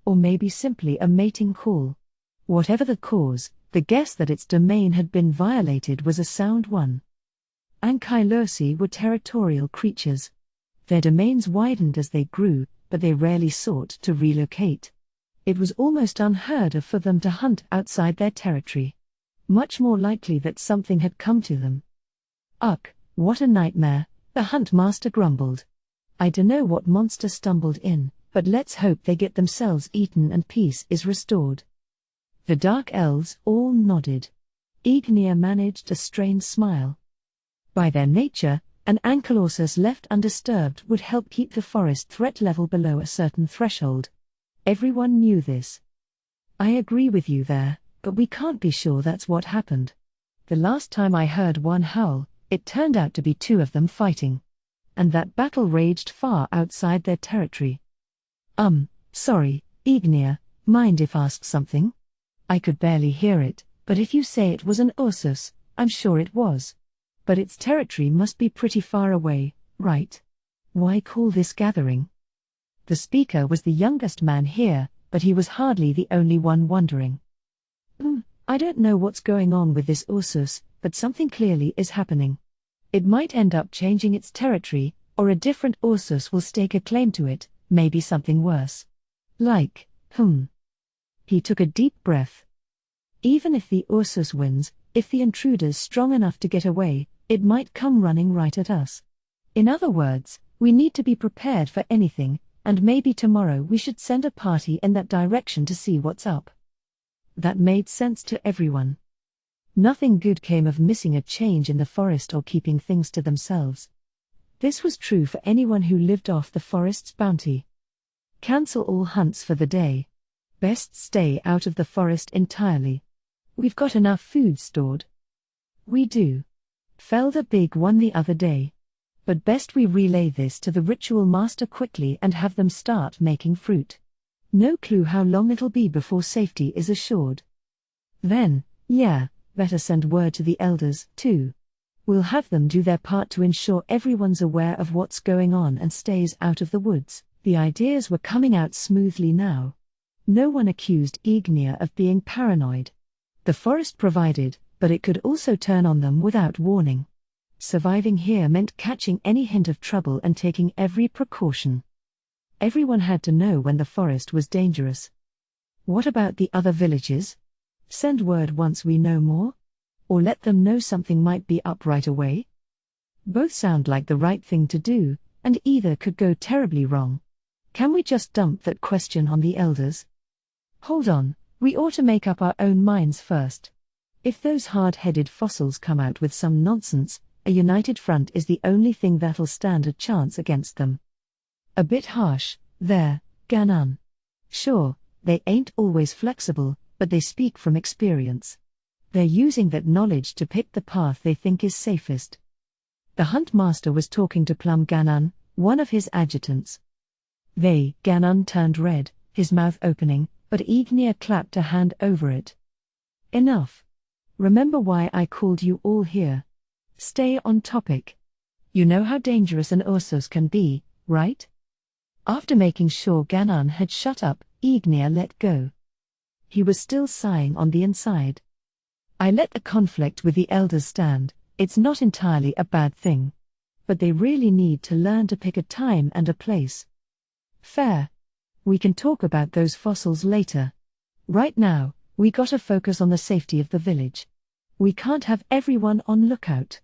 Or maybe simply a mating call. Whatever the cause, the guess that its domain had been violated was a sound one. Ankylosi were territorial creatures. Their domains widened as they grew, but they rarely sought to relocate. It was almost unheard of for them to hunt outside their territory. Much more likely that something had come to them. "Ugh, what a nightmare," the huntmaster grumbled. "I dunno what monster stumbled in, but let's hope they get themselves eaten and peace is restored." The dark elves all nodded. Ignea managed a strained smile. By their nature, an Ankylosus left undisturbed would help keep the forest threat level below a certain threshold. Everyone knew this. "I agree with you there," but we can't be sure that's what happened. The last time I heard one howl, it turned out to be two of them fighting. And that battle raged far outside their territory. Sorry, Ignia, mind if I ask something? I could barely hear it, but if you say it was an Ursus, I'm sure it was. But its territory must be pretty far away, right? Why call this gathering? The speaker was the youngest man here, but he was hardly the only one wondering. I don't know what's going on with this Ursus, but something clearly is happening. It might end up changing its territory, or a different Ursus will stake a claim to it, maybe something worse. He took a deep breath. Even if the Ursus wins, if the intruder's strong enough to get away, it might come running right at us. In other words, we need to be prepared for anything, and maybe tomorrow we should send a party in that direction to see what's up. That made sense to everyone. Nothing good came of missing a change in the forest or keeping things to themselves. This was true for anyone who lived off the forest's bounty. Cancel all hunts for the day. Best stay out of the forest entirely. We've got enough food stored. We do. Felled a big one the other day. But best we relay this to the ritual master quickly and have them start making fruit. No clue how long it'll be before safety is assured. Then, better send word to the elders, too. We'll have them do their part to ensure everyone's aware of what's going on and stays out of the woods. The ideas were coming out smoothly now. No one accused Ignia of being paranoid. The forest provided, but it could also turn on them without warning. Surviving here meant catching any hint of trouble and taking every precaution. Everyone had to know when the forest was dangerous. What about the other villages? Send word once we know more? Or let them know something might be up right away? Both sound like the right thing to do, and either could go terribly wrong. Can we just dump that question on the elders? Hold on, we ought to make up our own minds first. If those hard-headed fossils come out with some nonsense, a united front is the only thing that'll stand a chance against them. A bit harsh, there, Ganon. Sure, they ain't always flexible, but they speak from experience. They're using that knowledge to pick the path they think is safest. The hunt master was talking to Plum Ganon, one of his adjutants. Ganon turned red, his mouth opening, but Ignia clapped a hand over it. Enough. Remember why I called you all here. Stay on topic. You know how dangerous an Ursus can be, right? After making sure Ganon had shut up, Ignia let go. He was still sighing on the inside. I let the conflict with the elders stand, it's not entirely a bad thing. But they really need to learn to pick a time and a place. Fair. We can talk about those fossils later. Right now, we gotta focus on the safety of the village. We can't have everyone on lookout.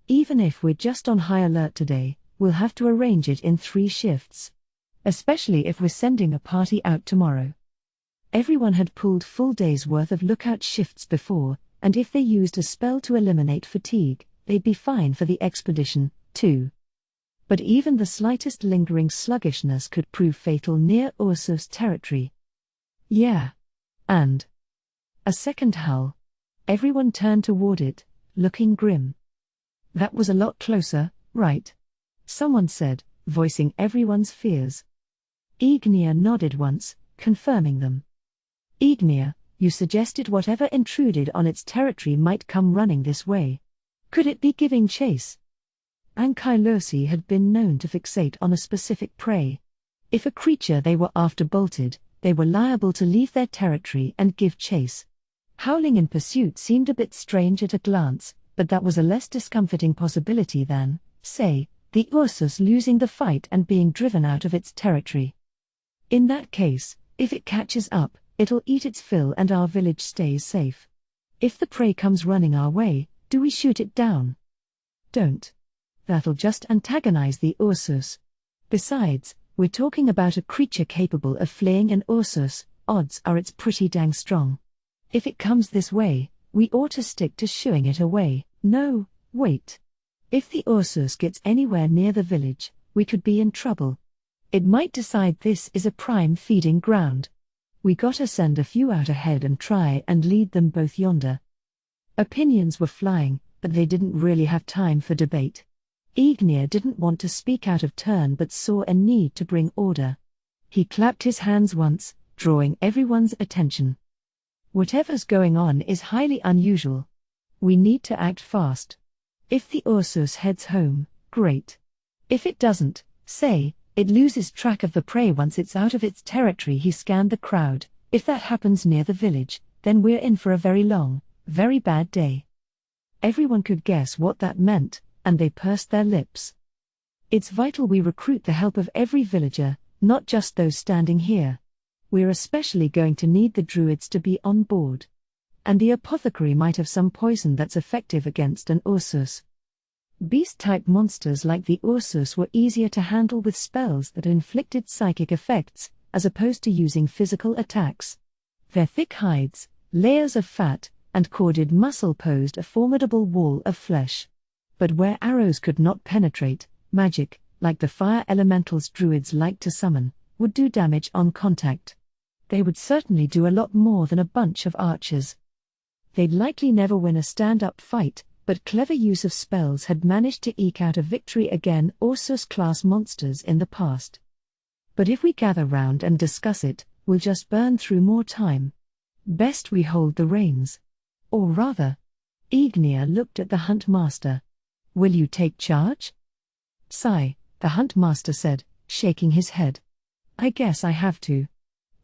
Even if we're just on high alert today, we'll have to arrange it in 3 shifts. Especially if we're sending a party out tomorrow. Everyone had pulled full days' worth of lookout shifts before, and if they used a spell to eliminate fatigue, they'd be fine for the expedition, too. But even the slightest lingering sluggishness could prove fatal near Ursus territory. And a second howl. Everyone turned toward it, looking grim. That was a lot closer, right? Someone said, voicing everyone's fears. Ignia nodded once, confirming them. Ignia, you suggested whatever intruded on its territory might come running this way. Could it be giving chase? Ankylosy had been known to fixate on a specific prey. If a creature they were after bolted, they were liable to leave their territory and give chase. Howling in pursuit seemed a bit strange at a glance, but that was a less discomforting possibility than, say, the Ursus losing the fight and being driven out of its territory. In that case, if it catches up, it'll eat its fill and our village stays safe. If the prey comes running our way, do we shoot it down? Don't. That'll just antagonize the Ursus. Besides, we're talking about a creature capable of flaying an Ursus, odds are it's pretty dang strong. If it comes this way, we ought to stick to shooing it away. No, wait. If the Ursus gets anywhere near the village, we could be in trouble. It might decide this is a prime feeding ground. We gotta send a few out ahead and try and lead them both yonder. Opinions were flying, but they didn't really have time for debate. Ignea didn't want to speak out of turn but saw a need to bring order. He clapped his hands once, drawing everyone's attention. Whatever's going on is highly unusual. We need to act fast. If the Ursus heads home, great. If it doesn't, say, it loses track of the prey once it's out of its territory. He scanned the crowd. If that happens near the village, then we're in for a very long, very bad day. Everyone could guess what that meant, and they pursed their lips. It's vital we recruit the help of every villager, not just those standing here. We're especially going to need the druids to be on board. And the apothecary might have some poison that's effective against an Ursus. Beast-type monsters like the Ursus were easier to handle with spells that inflicted psychic effects, as opposed to using physical attacks. Their thick hides, layers of fat, and corded muscle posed a formidable wall of flesh. But where arrows could not penetrate, magic, like the fire elementals druids liked to summon, would do damage on contact. They would certainly do a lot more than a bunch of archers. They'd likely never win a stand-up fight, but clever use of spells had managed to eke out a victory against Ursus-class monsters in the past. But if we gather round and discuss it, we'll just burn through more time. Best we hold the reins. Or rather, Ignea looked at the Hunt Master. Will you take charge? Sigh, the Hunt Master said, shaking his head. I guess I have to.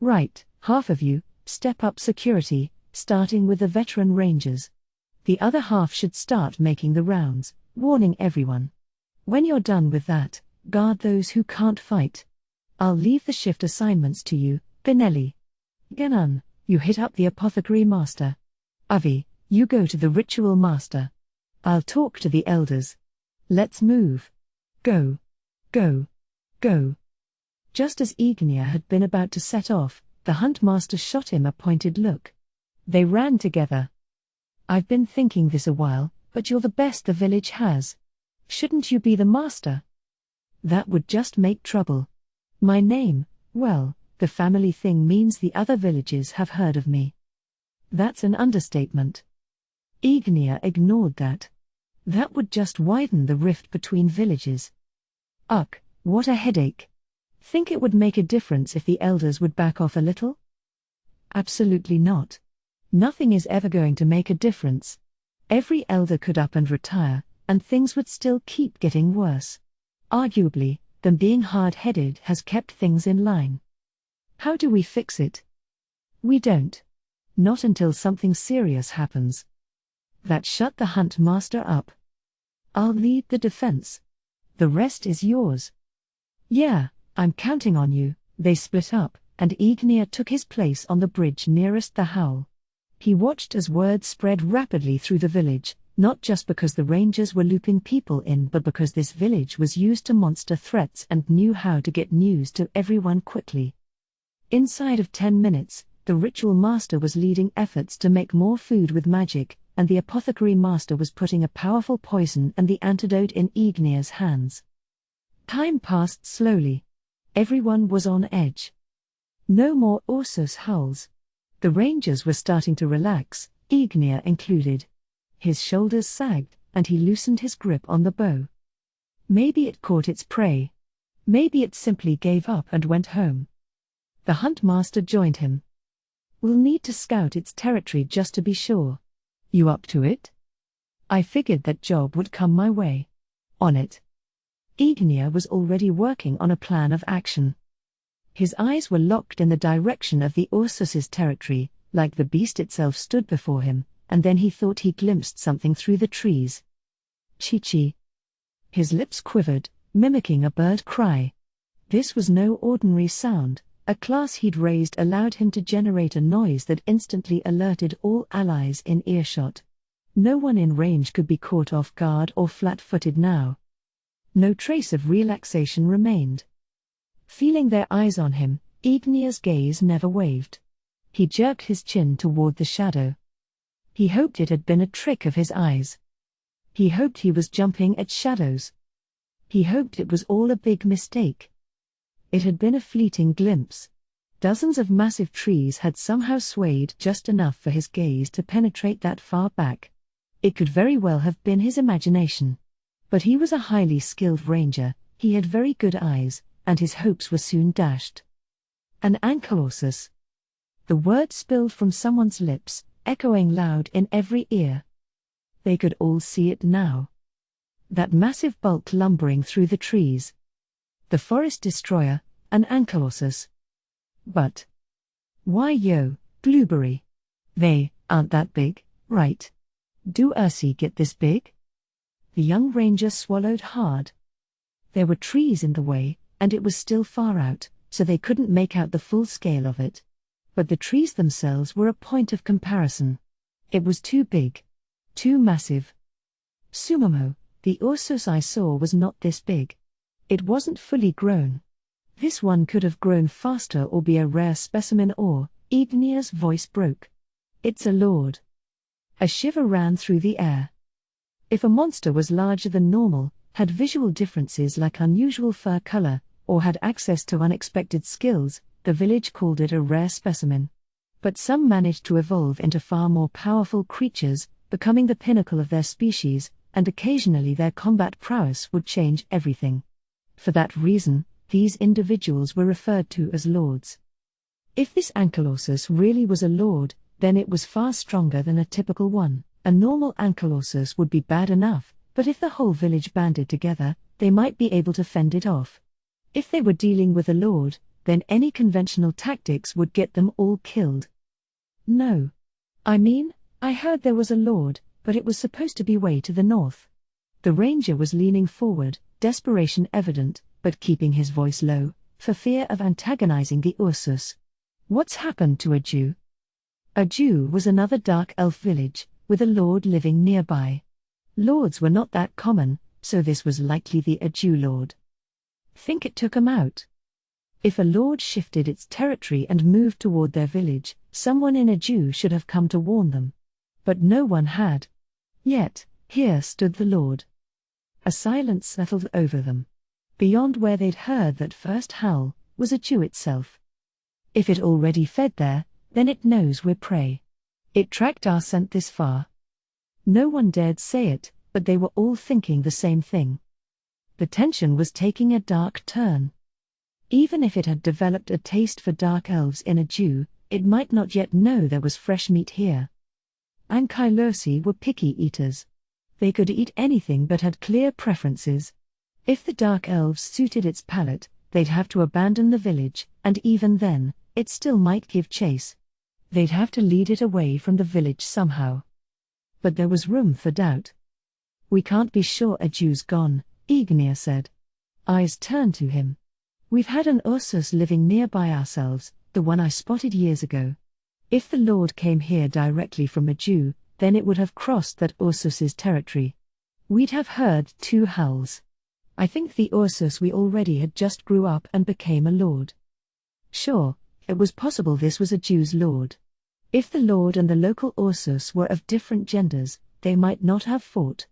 Right, half of you, step up security, starting with the veteran rangers. The other half should start making the rounds, warning everyone. When you're done with that, guard those who can't fight. I'll leave the shift assignments to you, Benelli. Ganon, you hit up the apothecary master. Avi, you go to the ritual master. I'll talk to the elders. Let's move. Go. Go. Go. Just as Ignea had been about to set off, the Hunt Master shot him a pointed look. They ran together. I've been thinking this a while, but you're the best the village has. Shouldn't you be the master? That would just make trouble. My name, well, the family thing means the other villages have heard of me. That's an understatement. Ignea ignored that. That would just widen the rift between villages. Ugh, what a headache. Think it would make a difference if the elders would back off a little? Absolutely not. Nothing is ever going to make a difference. Every elder could up and retire, and things would still keep getting worse. Arguably, them being hard-headed has kept things in line. How do we fix it? We don't. Not until something serious happens. That shut the Hunt Master up. I'll lead the defense. The rest is yours. Yeah, I'm counting on you. They split up, and Ignea took his place on the bridge nearest the howl. He watched as word spread rapidly through the village, not just because the rangers were looping people in but because this village was used to monster threats and knew how to get news to everyone quickly. Inside of 10 minutes, the ritual master was leading efforts to make more food with magic, and the apothecary master was putting a powerful poison and the antidote in Ignea's hands. Time passed slowly. Everyone was on edge. No more Ursus howls. The rangers were starting to relax, Ignea included. His shoulders sagged, and he loosened his grip on the bow. Maybe it caught its prey. Maybe it simply gave up and went home. The Hunt Master joined him. We'll need to scout its territory just to be sure. You up to it? I figured that job would come my way. On it. Ignea was already working on a plan of action. His eyes were locked in the direction of the Ursus's territory, like the beast itself stood before him, and then he thought he glimpsed something through the trees. Chi-chi. His lips quivered, mimicking a bird cry. This was no ordinary sound. A class he'd raised allowed him to generate a noise that instantly alerted all allies in earshot. No one in range could be caught off guard or flat-footed now. No trace of relaxation remained. Feeling their eyes on him, Ignea's gaze never wavered. He jerked his chin toward the shadow. He hoped it had been a trick of his eyes. He hoped he was jumping at shadows. He hoped it was all a big mistake. It had been a fleeting glimpse. Dozens of massive trees had somehow swayed just enough for his gaze to penetrate that far back. It could very well have been his imagination. But he was a highly skilled ranger, he had very good eyes, and his hopes were soon dashed. An ankylosis. The word spilled from someone's lips, echoing loud in every ear. They could all see it now. That massive bulk lumbering through the trees. The forest destroyer, an ankylosis. But why Blueberry? They aren't that big, right? Do Ursi get this big? The young ranger swallowed hard. There were trees in the way, and it was still far out, so they couldn't make out the full scale of it. But the trees themselves were a point of comparison. It was too big. Too massive. Sumomo, the Ursus I saw was not this big. It wasn't fully grown. This one could have grown faster or be a rare specimen or, Ignia's voice broke. It's a lord. A shiver ran through the air. If a monster was larger than normal, had visual differences like unusual fur color, or had access to unexpected skills, the village called it a rare specimen. But some managed to evolve into far more powerful creatures, becoming the pinnacle of their species, and occasionally their combat prowess would change everything. For that reason, these individuals were referred to as lords. If this ankylosis really was a lord, then it was far stronger than a typical one. A normal ankylosis would be bad enough, but if the whole village banded together, they might be able to fend it off. If they were dealing with a lord, then any conventional tactics would get them all killed. No. I heard there was a lord, but it was supposed to be way to the north. The ranger was leaning forward, desperation evident, but keeping his voice low, for fear of antagonizing the Ursus. What's happened to a Jew? A Jew was another dark elf village, with a lord living nearby. Lords were not that common, so this was likely the Jew lord. Think it took 'em out. If a lord shifted its territory and moved toward their village, someone in a Jew should have come to warn them. But no one had. Yet, here stood the lord. A silence settled over them. Beyond where they'd heard that first howl, was a Jew itself. If it already fed there, then it knows we're prey. It tracked our scent this far. No one dared say it, but they were all thinking the same thing. The tension was taking a dark turn. Even if it had developed a taste for dark elves in a Jew, it might not yet know there was fresh meat here. Ankylosi were picky eaters. They could eat anything but had clear preferences. If the dark elves suited its palate, they'd have to abandon the village, and even then, it still might give chase. They'd have to lead it away from the village somehow. But there was room for doubt. We can't be sure a Jew's gone, Ignia said. Eyes turned to him. We've had an Ursus living nearby ourselves, the one I spotted years ago. If the Lord came here directly from a Jew, then it would have crossed that Ursus's territory. We'd have heard 2 howls. I think the Ursus we already had just grew up and became a lord. Sure, it was possible this was a Jew's lord. If the lord and the local Ursus were of different genders, they might not have fought.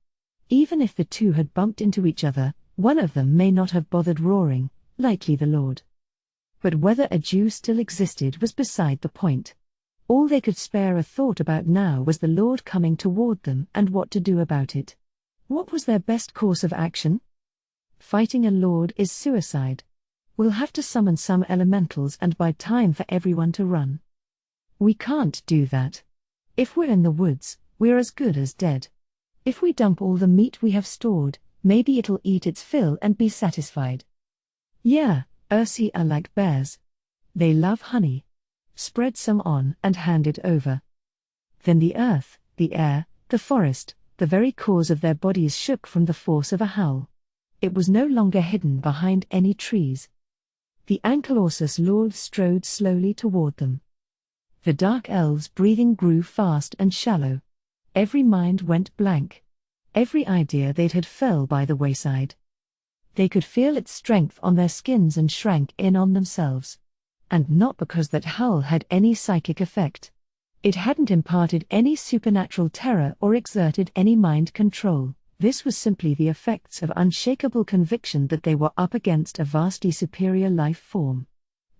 Even if the two had bumped into each other, one of them may not have bothered roaring, likely the lord. But whether a Jew still existed was beside the point. All they could spare a thought about now was the lord coming toward them and what to do about it. What was their best course of action? Fighting a lord is suicide. We'll have to summon some elementals and buy time for everyone to run. We can't do that. If we're in the woods, we're as good as dead. If we dump all the meat we have stored, maybe it'll eat its fill and be satisfied. Yeah, Ursi are like bears. They love honey. Spread some on and hand it over. Then the earth, the air, the forest, the very cores of their bodies shook from the force of a howl. It was no longer hidden behind any trees. The Ankylosis lord strode slowly toward them. The dark elves' breathing grew fast and shallow. Every mind went blank. Every idea they'd had fell by the wayside. They could feel its strength on their skins and shrank in on themselves. And not because that howl had any psychic effect. It hadn't imparted any supernatural terror or exerted any mind control. This was simply the effects of unshakable conviction that they were up against a vastly superior life form.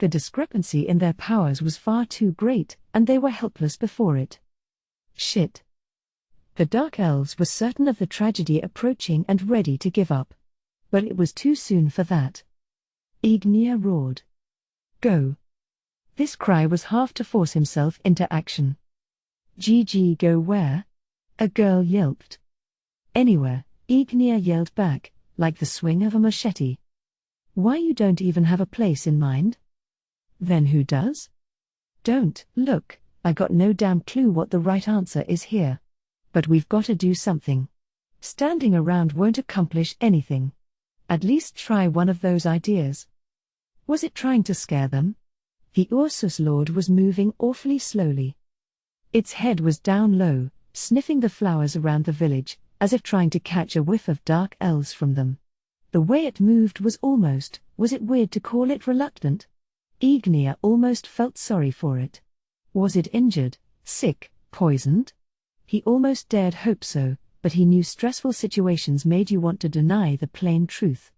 The discrepancy in their powers was far too great, and they were helpless before it. Shit. The Dark Elves were certain of the tragedy approaching and ready to give up. But it was too soon for that. Ignea roared. Go. This cry was half to force himself into action. GG, go where? A girl yelped. Anywhere, Ignea yelled back, like the swing of a machete. Why, you don't even have a place in mind? Then who does? Don't, look, I got no damn clue what the right answer is here. But we've got to do something. Standing around won't accomplish anything. At least try one of those ideas. Was it trying to scare them? The Ursus Lord was moving awfully slowly. Its head was down low, sniffing the flowers around the village, as if trying to catch a whiff of dark elves from them. The way it moved was it weird to call it reluctant? Ignea almost felt sorry for it. Was it injured, sick, poisoned? He almost dared hope so, but he knew stressful situations made you want to deny the plain truth.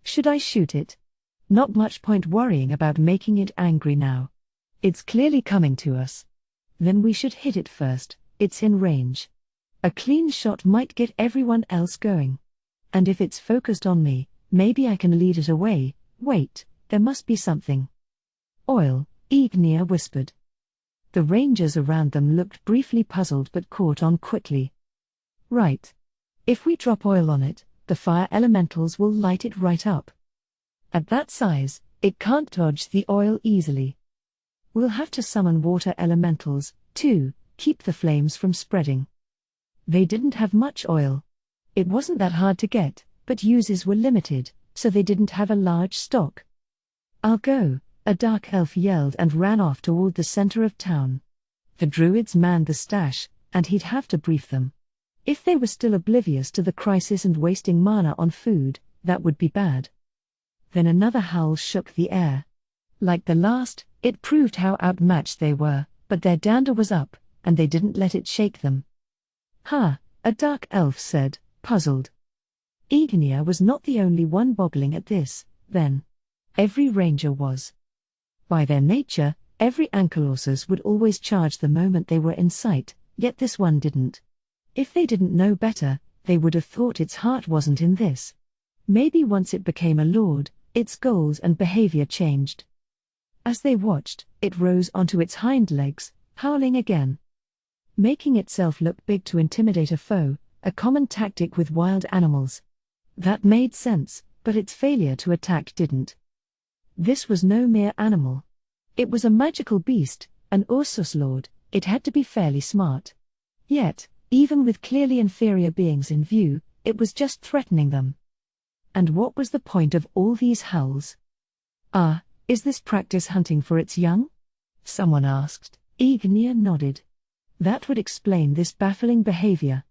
Should I shoot it? Not much point worrying about making it angry now. It's clearly coming to us. Then we should hit it first, it's in range. A clean shot might get everyone else going. And if it's focused on me, maybe I can lead it away. Wait, there must be something. Oil, Ignea whispered. The rangers around them looked briefly puzzled but caught on quickly. Right. If we drop oil on it, the fire elementals will light it right up. At that size, it can't dodge the oil easily. We'll have to summon water elementals, too, keep the flames from spreading. They didn't have much oil. It wasn't that hard to get, but uses were limited, so they didn't have a large stock. I'll go, a dark elf yelled and ran off toward the center of town. The druids manned the stash, and he'd have to brief them. If they were still oblivious to the crisis and wasting mana on food, that would be bad. Then another howl shook the air. Like the last, it proved how outmatched they were, but their dander was up, and they didn't let it shake them. Ha, a dark elf said, puzzled. Ignea was not the only one boggling at this, then. Every ranger was. By their nature, every Ankylosus would always charge the moment they were in sight, yet this one didn't. If they didn't know better, they would have thought its heart wasn't in this. Maybe once it became a lord, its goals and behavior changed. As they watched, it rose onto its hind legs, howling again. Making itself look big to intimidate a foe, a common tactic with wild animals. That made sense, but its failure to attack didn't. This was no mere animal. It was a magical beast, an Ursus Lord. It had to be fairly smart. Yet, even with clearly inferior beings in view, it was just threatening them. And what was the point of all these howls? Is this practice hunting for its young? Someone asked. Ignea nodded. That would explain this baffling behavior.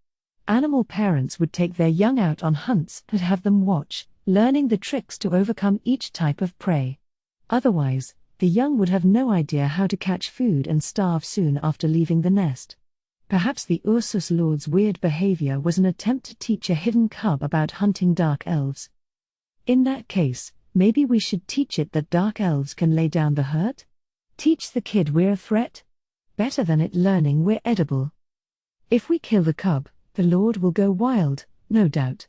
Animal parents would take their young out on hunts and have them watch, learning the tricks to overcome each type of prey. Otherwise, the young would have no idea how to catch food and starve soon after leaving the nest. Perhaps the Ursus Lord's weird behavior was an attempt to teach a hidden cub about hunting dark elves. In that case, maybe we should teach it that dark elves can lay down the hurt? Teach the kid we're a threat? Better than it learning we're edible. If we kill the cub, the Lord will go wild, no doubt.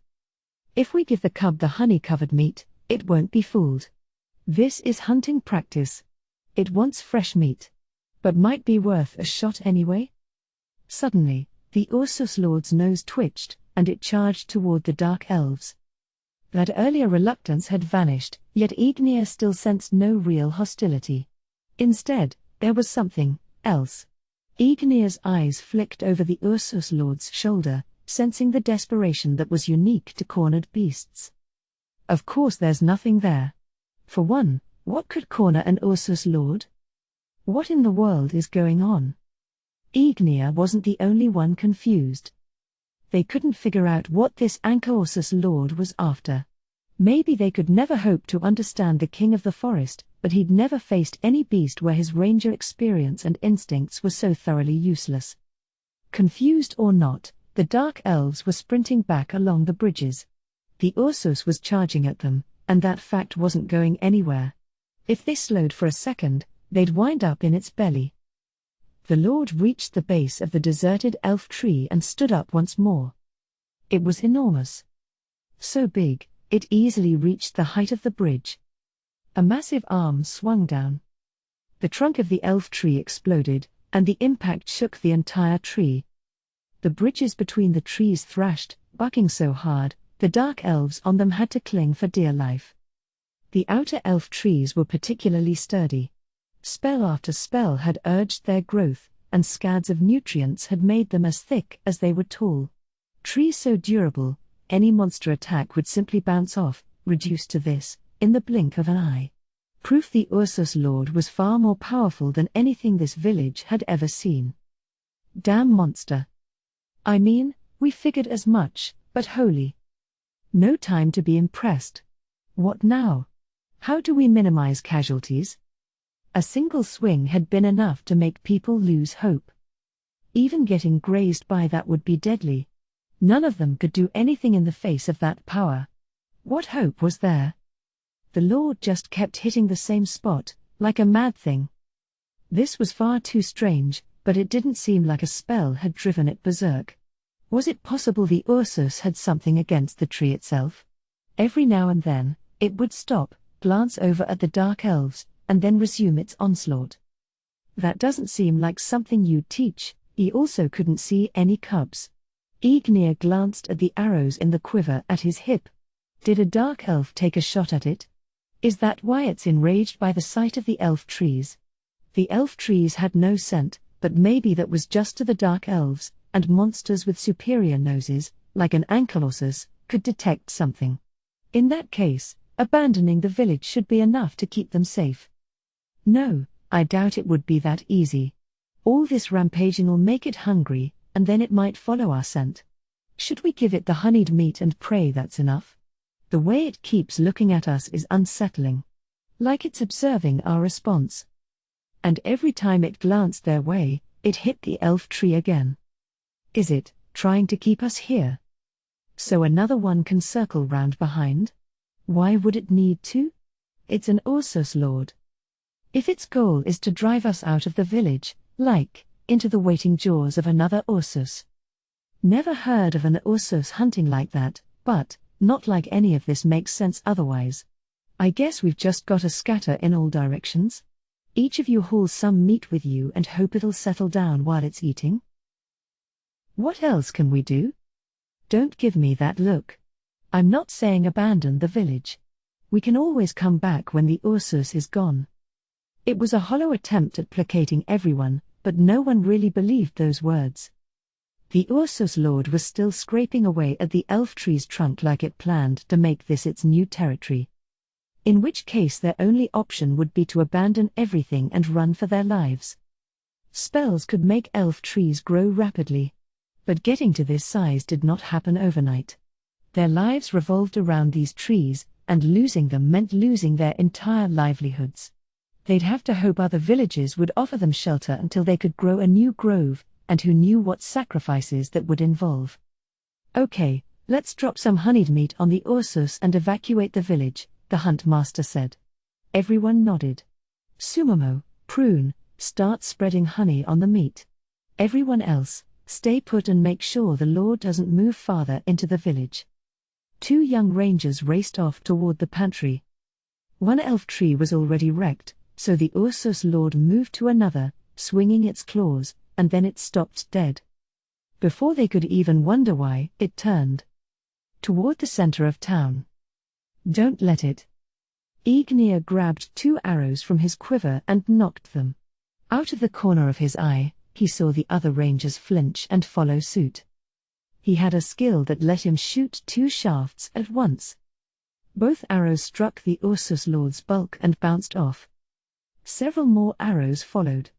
If we give the cub the honey-covered meat, it won't be fooled. This is hunting practice. It wants fresh meat. But might be worth a shot anyway? Suddenly, the Ursus Lord's nose twitched, and it charged toward the dark elves. That earlier reluctance had vanished, yet Ignea still sensed no real hostility. Instead, there was something else. Ignea's eyes flicked over the Ursus Lord's shoulder, sensing the desperation that was unique to cornered beasts. Of course there's nothing there. For one, what could corner an Ursus Lord? What in the world is going on? Ignea wasn't the only one confused. They couldn't figure out what this Ankylosus Lord was after. Maybe they could never hope to understand the king of the forest, but he'd never faced any beast where his ranger experience and instincts were so thoroughly useless. Confused or not, the dark elves were sprinting back along the bridges. The Ursus was charging at them, and that fact wasn't going anywhere. If they slowed for a second, they'd wind up in its belly. The Lord reached the base of the deserted elf tree and stood up once more. It was enormous. So big, it easily reached the height of the bridge. A massive arm swung down. The trunk of the elf tree exploded, and the impact shook the entire tree. The bridges between the trees thrashed, bucking so hard, the dark elves on them had to cling for dear life. The outer elf trees were particularly sturdy. Spell after spell had urged their growth, and scads of nutrients had made them as thick as they were tall. Trees so durable, any monster attack would simply bounce off, reduced to this, in the blink of an eye. Proof the Ursus Lord was far more powerful than anything this village had ever seen. Damn monster. I mean, we figured as much, but holy. No time to be impressed. What now? How do we minimize casualties? A single swing had been enough to make people lose hope. Even getting grazed by that would be deadly. None of them could do anything in the face of that power. What hope was there? The Lord just kept hitting the same spot, like a mad thing. This was far too strange, but it didn't seem like a spell had driven it berserk. Was it possible the Ursus had something against the tree itself? Every now and then, it would stop, glance over at the dark elves, and then resume its onslaught. That doesn't seem like something you'd teach. He also couldn't see any cubs. Ignea glanced at the arrows in the quiver at his hip. Did a dark elf take a shot at it? Is that why it's enraged by the sight of the elf trees? The elf trees had no scent, but maybe that was just to the dark elves, and monsters with superior noses, like an ankylosus, could detect something. In that case, abandoning the village should be enough to keep them safe. No, I doubt it would be that easy. All this rampaging'll make it hungry, and then it might follow our scent. Should we give it the honeyed meat and pray that's enough? The way it keeps looking at us is unsettling. Like it's observing our response. And every time it glanced their way, it hit the elf tree again. Is it trying to keep us here? So another one can circle round behind? Why would it need to? It's an Ursus Lord. If its goal is to drive us out of the village, into the waiting jaws of another Ursus. Never heard of an Ursus hunting like that, but not like any of this makes sense otherwise. I guess we've just got to scatter in all directions. Each of you haul some meat with you and hope it'll settle down while it's eating. What else can we do? Don't give me that look. I'm not saying abandon the village. We can always come back when the Ursus is gone. It was a hollow attempt at placating everyone, but no one really believed those words. The Ursus Lord was still scraping away at the elf tree's trunk like it planned to make this its new territory. In which case their only option would be to abandon everything and run for their lives. Spells could make elf trees grow rapidly. But getting to this size did not happen overnight. Their lives revolved around these trees, and losing them meant losing their entire livelihoods. They'd have to hope other villages would offer them shelter until they could grow a new grove, and who knew what sacrifices that would involve. Okay, let's drop some honeyed meat on the Ursus and evacuate the village, the hunt master said. Everyone nodded. Sumomo, prune, start spreading honey on the meat. Everyone else, stay put and make sure the Lord doesn't move farther into the village. 2 young rangers raced off toward the pantry. One elf tree was already wrecked, so the Ursus Lord moved to another, swinging its claws, and then it stopped dead. Before they could even wonder why, it turned toward the center of town. Don't let it. Ignea grabbed 2 arrows from his quiver and knocked them. Out of the corner of his eye, he saw the other rangers flinch and follow suit. He had a skill that let him shoot 2 shafts at once. Both arrows struck the Ursus Lord's bulk and bounced off. Several more arrows followed.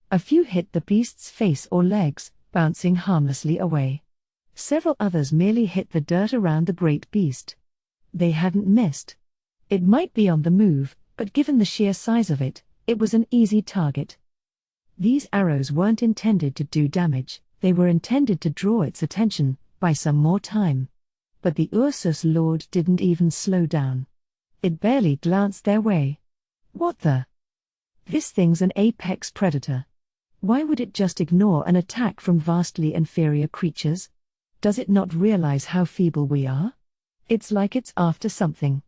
A few hit the beast's face or legs, bouncing harmlessly away. Several others merely hit the dirt around the great beast. They hadn't missed. It might be on the move, but given the sheer size of it, it was an easy target. These arrows weren't intended to do damage, they were intended to draw its attention, buy some more time. But the Ursus Lord didn't even slow down. It barely glanced their way. What the? This thing's an apex predator. Why would it just ignore an attack from vastly inferior creatures? Does it not realize how feeble we are? It's like it's after something.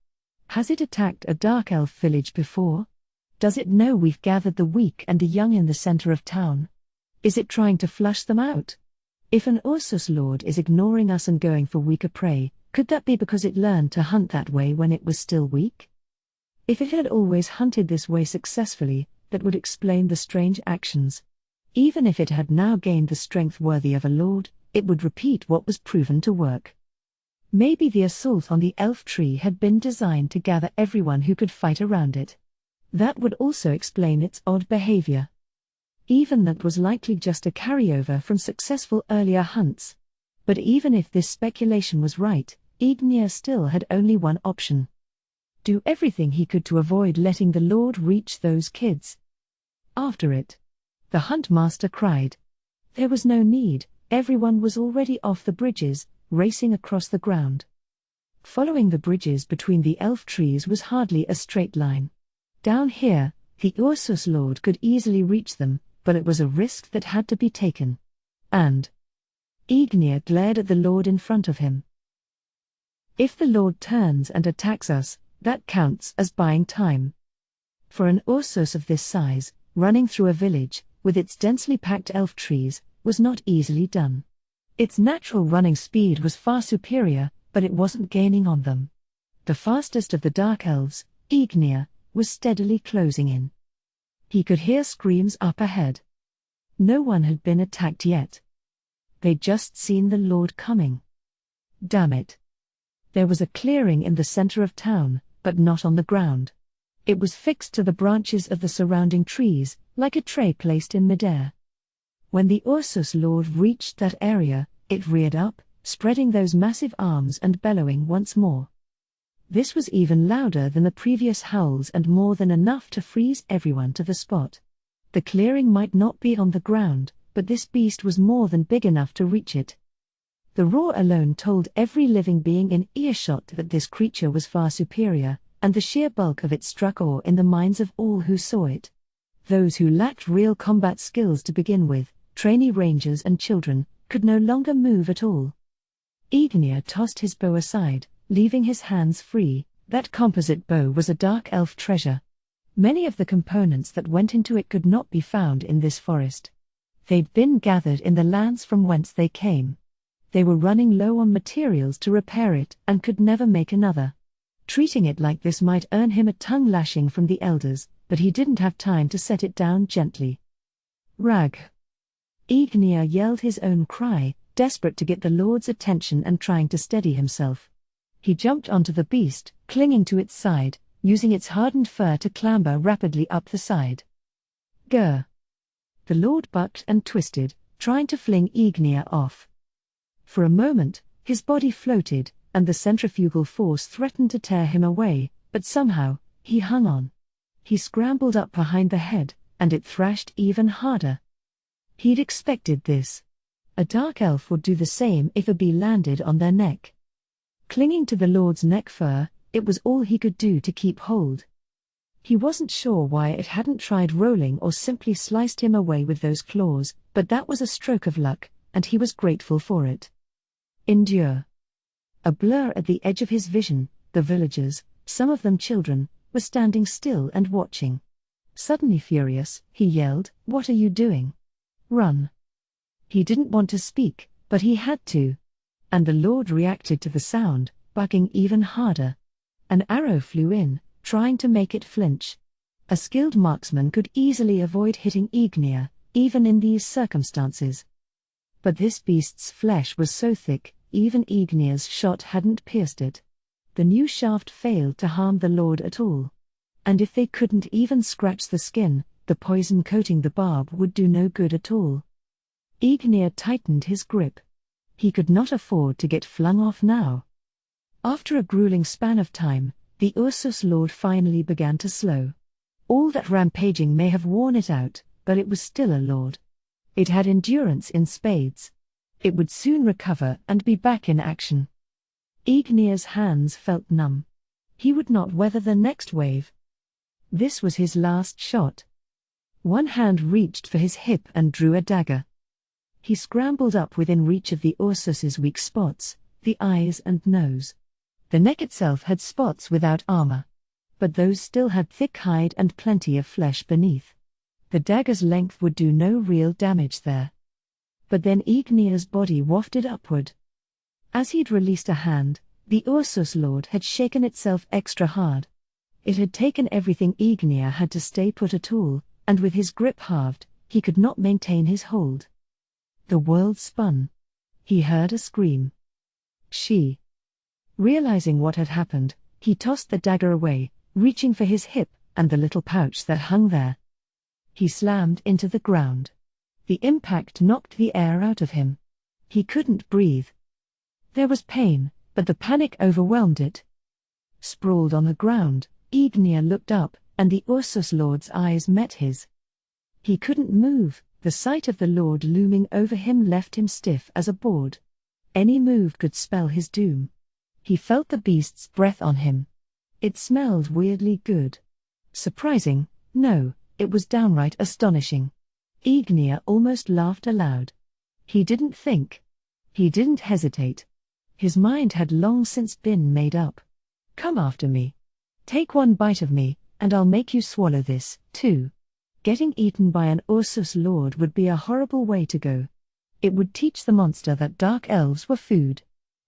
Has it attacked a dark elf village before? Does it know we've gathered the weak and the young in the center of town? Is it trying to flush them out? If an Ursus Lord is ignoring us and going for weaker prey, could that be because it learned to hunt that way when it was still weak? If it had always hunted this way successfully, that would explain the strange actions. Even if it had now gained the strength worthy of a lord, it would repeat what was proven to work. Maybe the assault on the elf tree had been designed to gather everyone who could fight around it. That would also explain its odd behavior. Even that was likely just a carryover from successful earlier hunts. But even if this speculation was right, Ignea still had only one option. Do everything he could to avoid letting the Lord reach those kids. After it. The Huntmaster cried. There was no need, everyone was already off the bridges, racing across the ground. Following the bridges between the elf trees was hardly a straight line. Down here, the Ursus Lord could easily reach them, but it was a risk that had to be taken. And Ignea glared at the Lord in front of him. If the Lord turns and attacks us, that counts as buying time. For an Ursus of this size, running through a village, with its densely packed elf trees, was not easily done. Its natural running speed was far superior, but it wasn't gaining on them. The fastest of the dark elves, Ignea, was steadily closing in. He could hear screams up ahead. No one had been attacked yet. They'd just seen the Lord coming. Damn it. There was a clearing in the center of town, but not on the ground. It was fixed to the branches of the surrounding trees, like a tray placed in midair. When the Ursus Lord reached that area, it reared up, spreading those massive arms and bellowing once more. This was even louder than the previous howls and more than enough to freeze everyone to the spot. The clearing might not be on the ground, but this beast was more than big enough to reach it. The roar alone told every living being in earshot that this creature was far superior, and the sheer bulk of it struck awe in the minds of all who saw it. Those who lacked real combat skills to begin with, trainee rangers and children, could no longer move at all. Ignea tossed his bow aside, leaving his hands free. That composite bow was a dark elf treasure. Many of the components that went into it could not be found in this forest. They'd been gathered in the lands from whence they came. They were running low on materials to repair it and could never make another. Treating it like this might earn him a tongue lashing from the elders, but he didn't have time to set it down gently. Rag! Ignea yelled his own cry, desperate to get the Lord's attention and trying to steady himself. He jumped onto the beast, clinging to its side, using its hardened fur to clamber rapidly up the side. Grr! The Lord bucked and twisted, trying to fling Ignea off. For a moment, his body floated, and the centrifugal force threatened to tear him away, but somehow, he hung on. He scrambled up behind the head, and it thrashed even harder. He'd expected this. A dark elf would do the same if a bee landed on their neck. Clinging to the Lord's neck fur, it was all he could do to keep hold. He wasn't sure why it hadn't tried rolling or simply sliced him away with those claws, but that was a stroke of luck, and he was grateful for it. Endure. A blur at the edge of his vision, the villagers, some of them children, were standing still and watching. Suddenly furious, he yelled, "What are you doing? Run!" He didn't want to speak, but he had to. And the Lord reacted to the sound, bucking even harder. An arrow flew in, trying to make it flinch. A skilled marksman could easily avoid hitting Ignea, even in these circumstances. But this beast's flesh was so thick, even Ignea's shot hadn't pierced it. The new shaft failed to harm the Lord at all. And if they couldn't even scratch the skin, the poison coating the barb would do no good at all. Ignea tightened his grip. He could not afford to get flung off now. After a grueling span of time, the Ursus Lord finally began to slow. All that rampaging may have worn it out, but it was still a lord. It had endurance in spades. It would soon recover and be back in action. Ignea's hands felt numb. He would not weather the next wave. This was his last shot. One hand reached for his hip and drew a dagger. He scrambled up within reach of the Ursus's weak spots, the eyes and nose. The neck itself had spots without armor, but those still had thick hide and plenty of flesh beneath. The dagger's length would do no real damage there. But then Ignea's body wafted upward. As he'd released a hand, the Ursus Lord had shaken itself extra hard. It had taken everything Ignea had to stay put at all, and with his grip halved, he could not maintain his hold. The world spun. He heard a scream. She. Realizing what had happened, he tossed the dagger away, reaching for his hip and the little pouch that hung there. He slammed into the ground. The impact knocked the air out of him. He couldn't breathe. There was pain, but the panic overwhelmed it. Sprawled on the ground, Ignea looked up, and the Ursus Lord's eyes met his. He couldn't move. The sight of the Lord looming over him left him stiff as a board. Any move could spell his doom. He felt the beast's breath on him. It smelled weirdly good. Surprising? No, it was downright astonishing. Ignea almost laughed aloud. He didn't think. He didn't hesitate. His mind had long since been made up. Come after me. Take one bite of me, and I'll make you swallow this, too. Getting eaten by an Ursus Lord would be a horrible way to go. It would teach the monster that dark elves were food.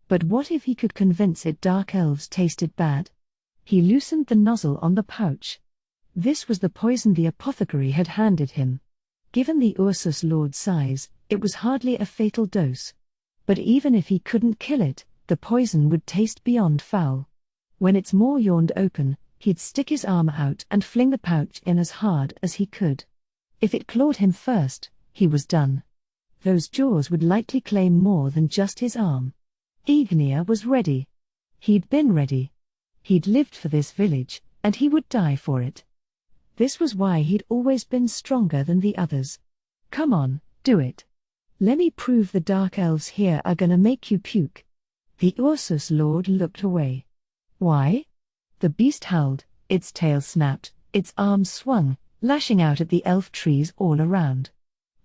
But what if he could convince it dark elves tasted bad? He loosened the nozzle on the pouch. This was the poison the apothecary had handed him. Given the Ursus Lord's size, it was hardly a fatal dose. But even if he couldn't kill it, the poison would taste beyond foul. When its maw yawned open, he'd stick his arm out and fling the pouch in as hard as he could. If it clawed him first, he was done. Those jaws would likely claim more than just his arm. Ignea was ready. He'd been ready. He'd lived for this village, and he would die for it. This was why he'd always been stronger than the others. Come on, do it. Let me prove the dark elves here are gonna make you puke. The Ursus Lord looked away. Why? The beast howled, its tail snapped, its arms swung, lashing out at the elf trees all around.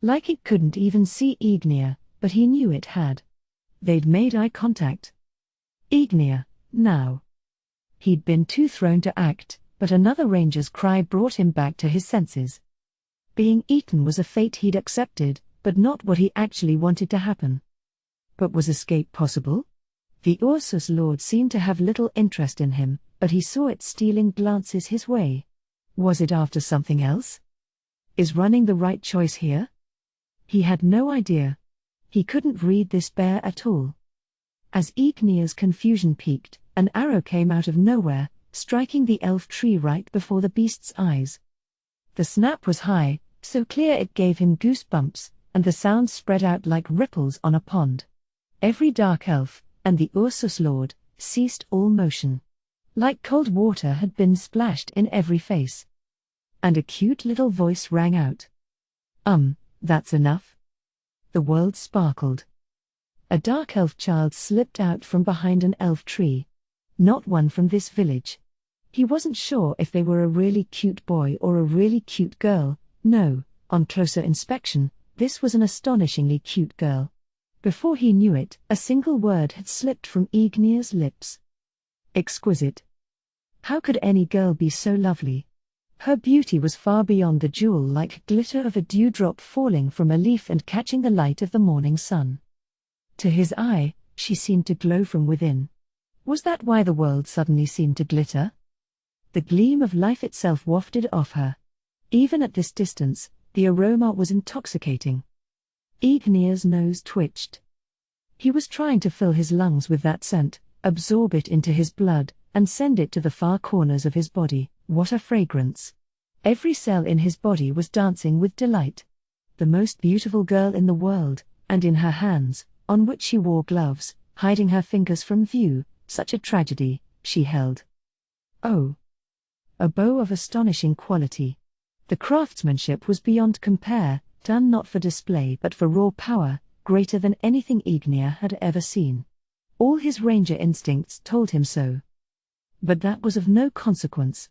Like it couldn't even see Ignea, but he knew it had. They'd made eye contact. Ignea, now. He'd been too thrown to act, but another ranger's cry brought him back to his senses. Being eaten was a fate he'd accepted, but not what he actually wanted to happen. But was escape possible? The Ursus Lord seemed to have little interest in him, but he saw it stealing glances his way. Was it after something else? Is running the right choice here? He had no idea. He couldn't read this bear at all. As Ignea's confusion peaked, an arrow came out of nowhere, striking the elf tree right before the beast's eyes. The snap was high, so clear it gave him goosebumps, and the sound spread out like ripples on a pond. Every dark elf, and the Ursus Lord, ceased all motion. Like cold water had been splashed in every face. And a cute little voice rang out. That's enough. The world sparkled. A dark elf child slipped out from behind an elf tree. Not one from this village. He wasn't sure if they were a really cute boy or a really cute girl. No, on closer inspection, this was an astonishingly cute girl. Before he knew it, a single word had slipped from Ignea's lips. Exquisite. How could any girl be so lovely? Her beauty was far beyond the jewel-like glitter of a dewdrop falling from a leaf and catching the light of the morning sun. To his eye, she seemed to glow from within. Was that why the world suddenly seemed to glitter? The gleam of life itself wafted off her. Even at this distance, the aroma was intoxicating. Ignea's nose twitched. He was trying to fill his lungs with that scent, absorb it into his blood, and send it to the far corners of his body. What a fragrance! Every cell in his body was dancing with delight. The most beautiful girl in the world, and in her hands, on which she wore gloves, hiding her fingers from view, such a tragedy, she held. Oh! A bow of astonishing quality. The craftsmanship was beyond compare, done not for display but for raw power, greater than anything Ignea had ever seen. All his ranger instincts told him so. But that was of no consequence.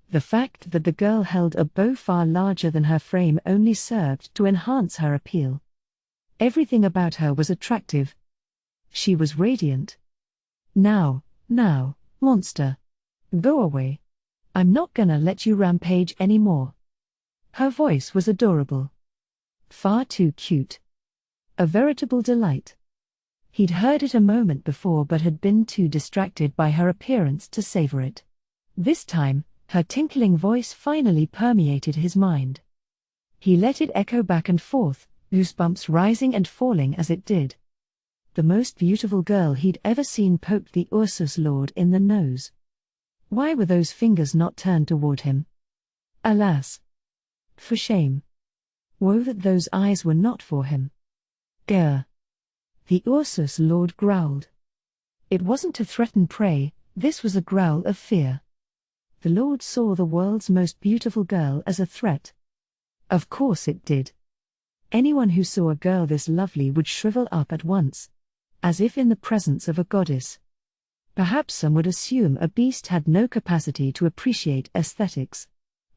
The fact that the girl held a bow far larger than her frame only served to enhance her appeal. Everything about her was attractive. She was radiant. Now, monster. Go away. I'm not gonna let you rampage anymore. Her voice was adorable. Far too cute. A veritable delight. He'd heard it a moment before but had been too distracted by her appearance to savor it. This time, her tinkling voice finally permeated his mind. He let it echo back and forth, goosebumps rising and falling as it did. The most beautiful girl he'd ever seen poked the Ursus Lord in the nose. Why were those fingers not turned toward him? Alas! For shame. Woe that those eyes were not for him. Grr! The Ursus Lord growled. It wasn't to threaten prey, this was a growl of fear. The Lord saw the world's most beautiful girl as a threat. Of course it did. Anyone who saw a girl this lovely would shrivel up at once, as if in the presence of a goddess. Perhaps some would assume a beast had no capacity to appreciate aesthetics.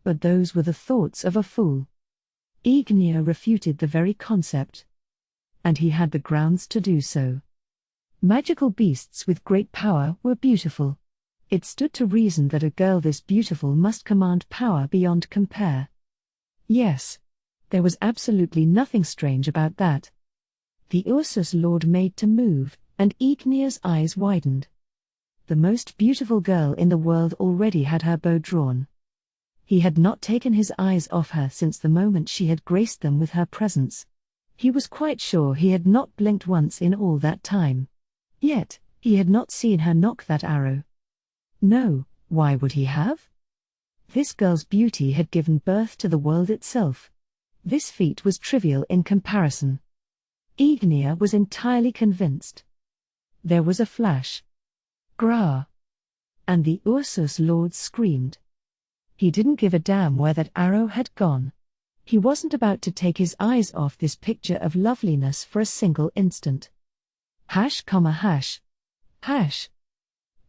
But those were the thoughts of a fool. Ignea refuted the very concept. And he had the grounds to do so. Magical beasts with great power were beautiful. It stood to reason that a girl this beautiful must command power beyond compare. Yes. There was absolutely nothing strange about that. The Ursus Lord made to move, and Ignea's eyes widened. The most beautiful girl in the world already had her bow drawn. He had not taken his eyes off her since the moment she had graced them with her presence. He was quite sure he had not blinked once in all that time. Yet, he had not seen her nock that arrow. No, why would he have? This girl's beauty had given birth to the world itself. This feat was trivial in comparison. Ignea was entirely convinced. There was a flash. Grah! And the Ursus Lord screamed. He didn't give a damn where that arrow had gone. He wasn't about to take his eyes off this picture of loveliness for a single instant. Hash, hash. Hash.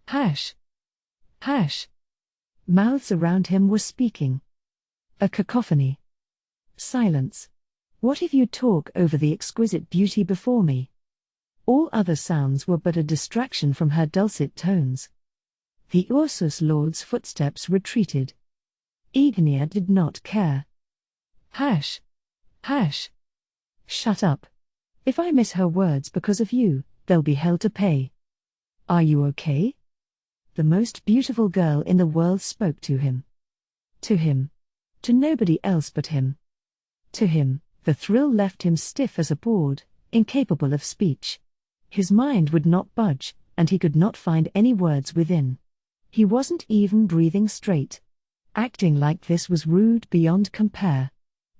Hash. Hash. Mouths around him were speaking. A cacophony. Silence. What if you talk over the exquisite beauty before me? All other sounds were but a distraction from her dulcet tones. The Ursus Lord's footsteps retreated. Ignea did not care. Hash. Hash. Shut up. If I miss her words because of you, there'll be hell to pay. Are you okay? The most beautiful girl in the world spoke to him. To him. To nobody else but him. To him, the thrill left him stiff as a board, incapable of speech. His mind would not budge, and he could not find any words within. He wasn't even breathing straight. Acting like this was rude beyond compare.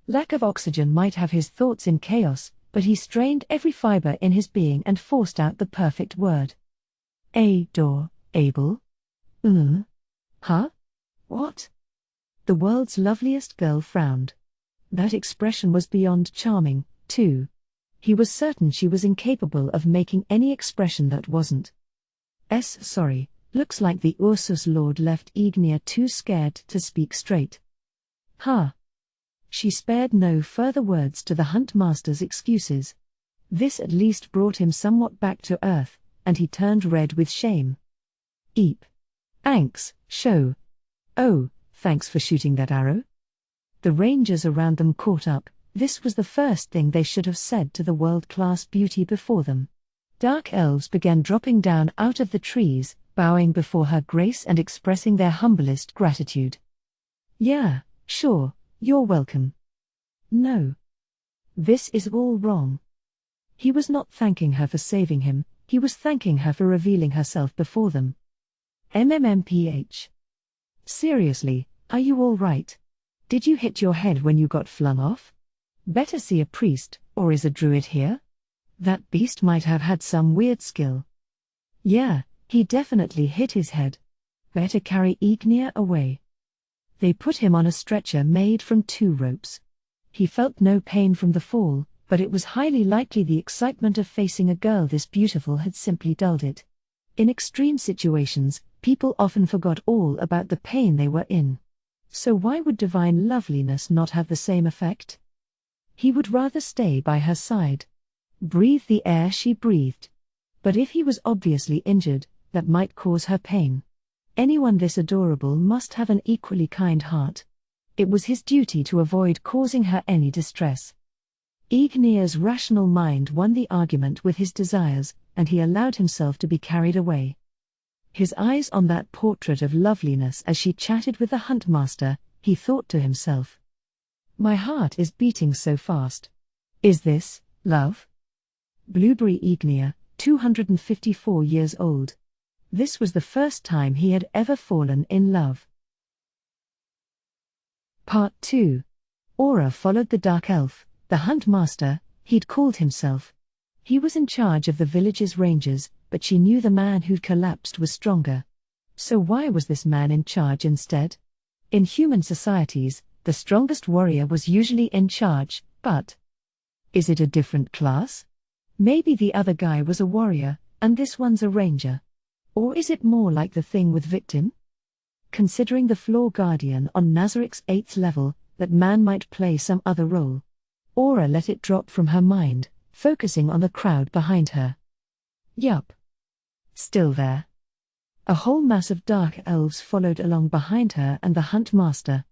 Lack of oxygen might have his thoughts in chaos, but he strained every fiber in his being and forced out the perfect word. Able? Huh? What? The world's loveliest girl frowned. That expression was beyond charming, too. He was certain she was incapable of making any expression that wasn't. Sorry, looks like the Ursus Lord left Ignea too scared to speak straight. Huh? She spared no further words to the Huntmaster's excuses. This at least brought him somewhat back to earth, and he turned red with shame. Eep. Thanks, show. Oh, thanks for shooting that arrow. The rangers around them caught up. This was the first thing they should have said to the world-class beauty before them. Dark elves began dropping down out of the trees, bowing before her grace and expressing their humblest gratitude. Yeah, sure, you're welcome. No. This is all wrong. He was not thanking her for saving him, he was thanking her for revealing herself before them. MMMPH. Seriously, are you all right? Did you hit your head when you got flung off? Better see a priest, or is a druid here? That beast might have had some weird skill. Yeah, he definitely hit his head. Better carry Ignea away. They put him on a stretcher made from 2 ropes. He felt no pain from the fall, but it was highly likely the excitement of facing a girl this beautiful had simply dulled it. In extreme situations, people often forgot all about the pain they were in. So why would divine loveliness not have the same effect? He would rather stay by her side, breathe the air she breathed. But if he was obviously injured, that might cause her pain. Anyone this adorable must have an equally kind heart. It was his duty to avoid causing her any distress. Ignea's rational mind won the argument with his desires, and he allowed himself to be carried away. His eyes on that portrait of loveliness as she chatted with the huntmaster, he thought to himself. My heart is beating so fast. Is this love? Blueberry Ignea, 254 years old. This was the first time he had ever fallen in love. Part 2. Aura followed the dark elf, the huntmaster, he'd called himself. He was in charge of the village's rangers, but she knew the man who'd collapsed was stronger. So why was this man in charge instead? In human societies, the strongest warrior was usually in charge, but is it a different class? Maybe the other guy was a warrior, and this one's a ranger. Or is it more like the thing with victim? Considering the floor guardian on Nazarick's 8th level, that man might play some other role. Aura let it drop from her mind, focusing on the crowd behind her. Yup. Still there. A whole mass of dark elves followed along behind her and the huntmaster.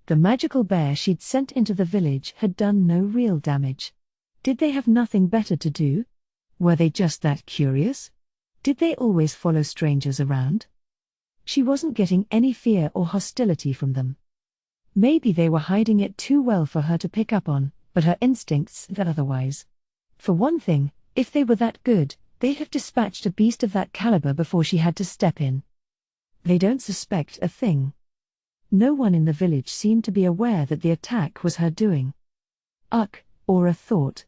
The magical bear she'd sent into the village had done no real damage. Did they have nothing better to do? Were they just that curious? Did they always follow strangers around? She wasn't getting any fear or hostility from them. Maybe they were hiding it too well for her to pick up on, but her instincts said otherwise. For one thing, if they were that good, they'd have dispatched a beast of that caliber before she had to step in. They don't suspect a thing. No one in the village seemed to be aware that the attack was her doing. Ugh, Aura thought.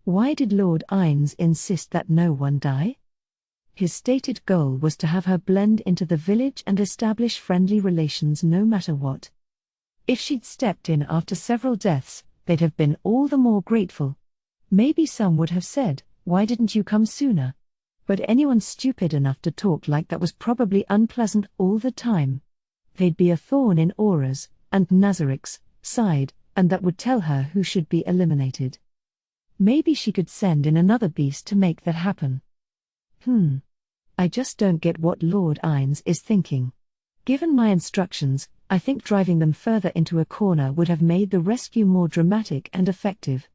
Why did Lord Ines insist that no one die? His stated goal was to have her blend into the village and establish friendly relations no matter what. If she'd stepped in after several deaths, they'd have been all the more grateful. Maybe some would have said, "Why didn't you come sooner?" But anyone stupid enough to talk like that was probably unpleasant all the time. They'd be a thorn in Aura's, and Nazarick's, side, and that would tell her who should be eliminated. Maybe she could send in another beast to make that happen. I just don't get what Lord Ines is thinking. Given my instructions, I think driving them further into a corner would have made the rescue more dramatic and effective.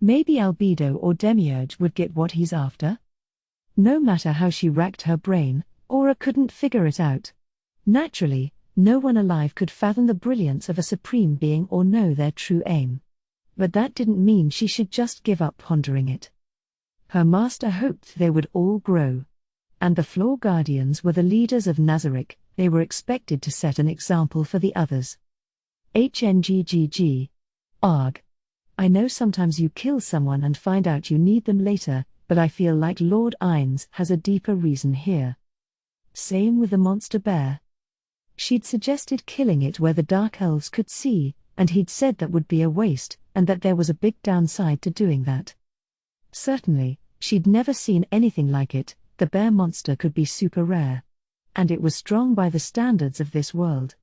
Maybe Albedo or Demiurge would get what he's after? No matter how she racked her brain, Aura couldn't figure it out. Naturally, no one alive could fathom the brilliance of a supreme being or know their true aim. But that didn't mean she should just give up pondering it. Her master hoped they would all grow. And the floor guardians were the leaders of Nazarick, they were expected to set an example for the others. HNGGG. Arg. I know sometimes you kill someone and find out you need them later, but I feel like Lord Ines has a deeper reason here. Same with the monster bear. She'd suggested killing it where the dark elves could see, and he'd said that would be a waste, and that there was a big downside to doing that. Certainly, she'd never seen anything like it. The bear monster could be super rare. And it was strong by the standards of this world.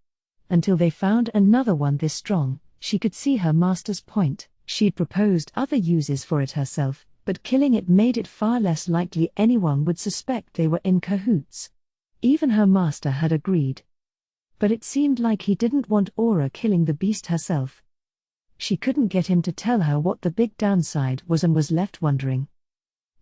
Until they found another one this strong, she could see her master's point. She'd proposed other uses for it herself, but killing it made it far less likely anyone would suspect they were in cahoots. Even her master had agreed. But it seemed like he didn't want Aura killing the beast herself. She couldn't get him to tell her what the big downside was and was left wondering.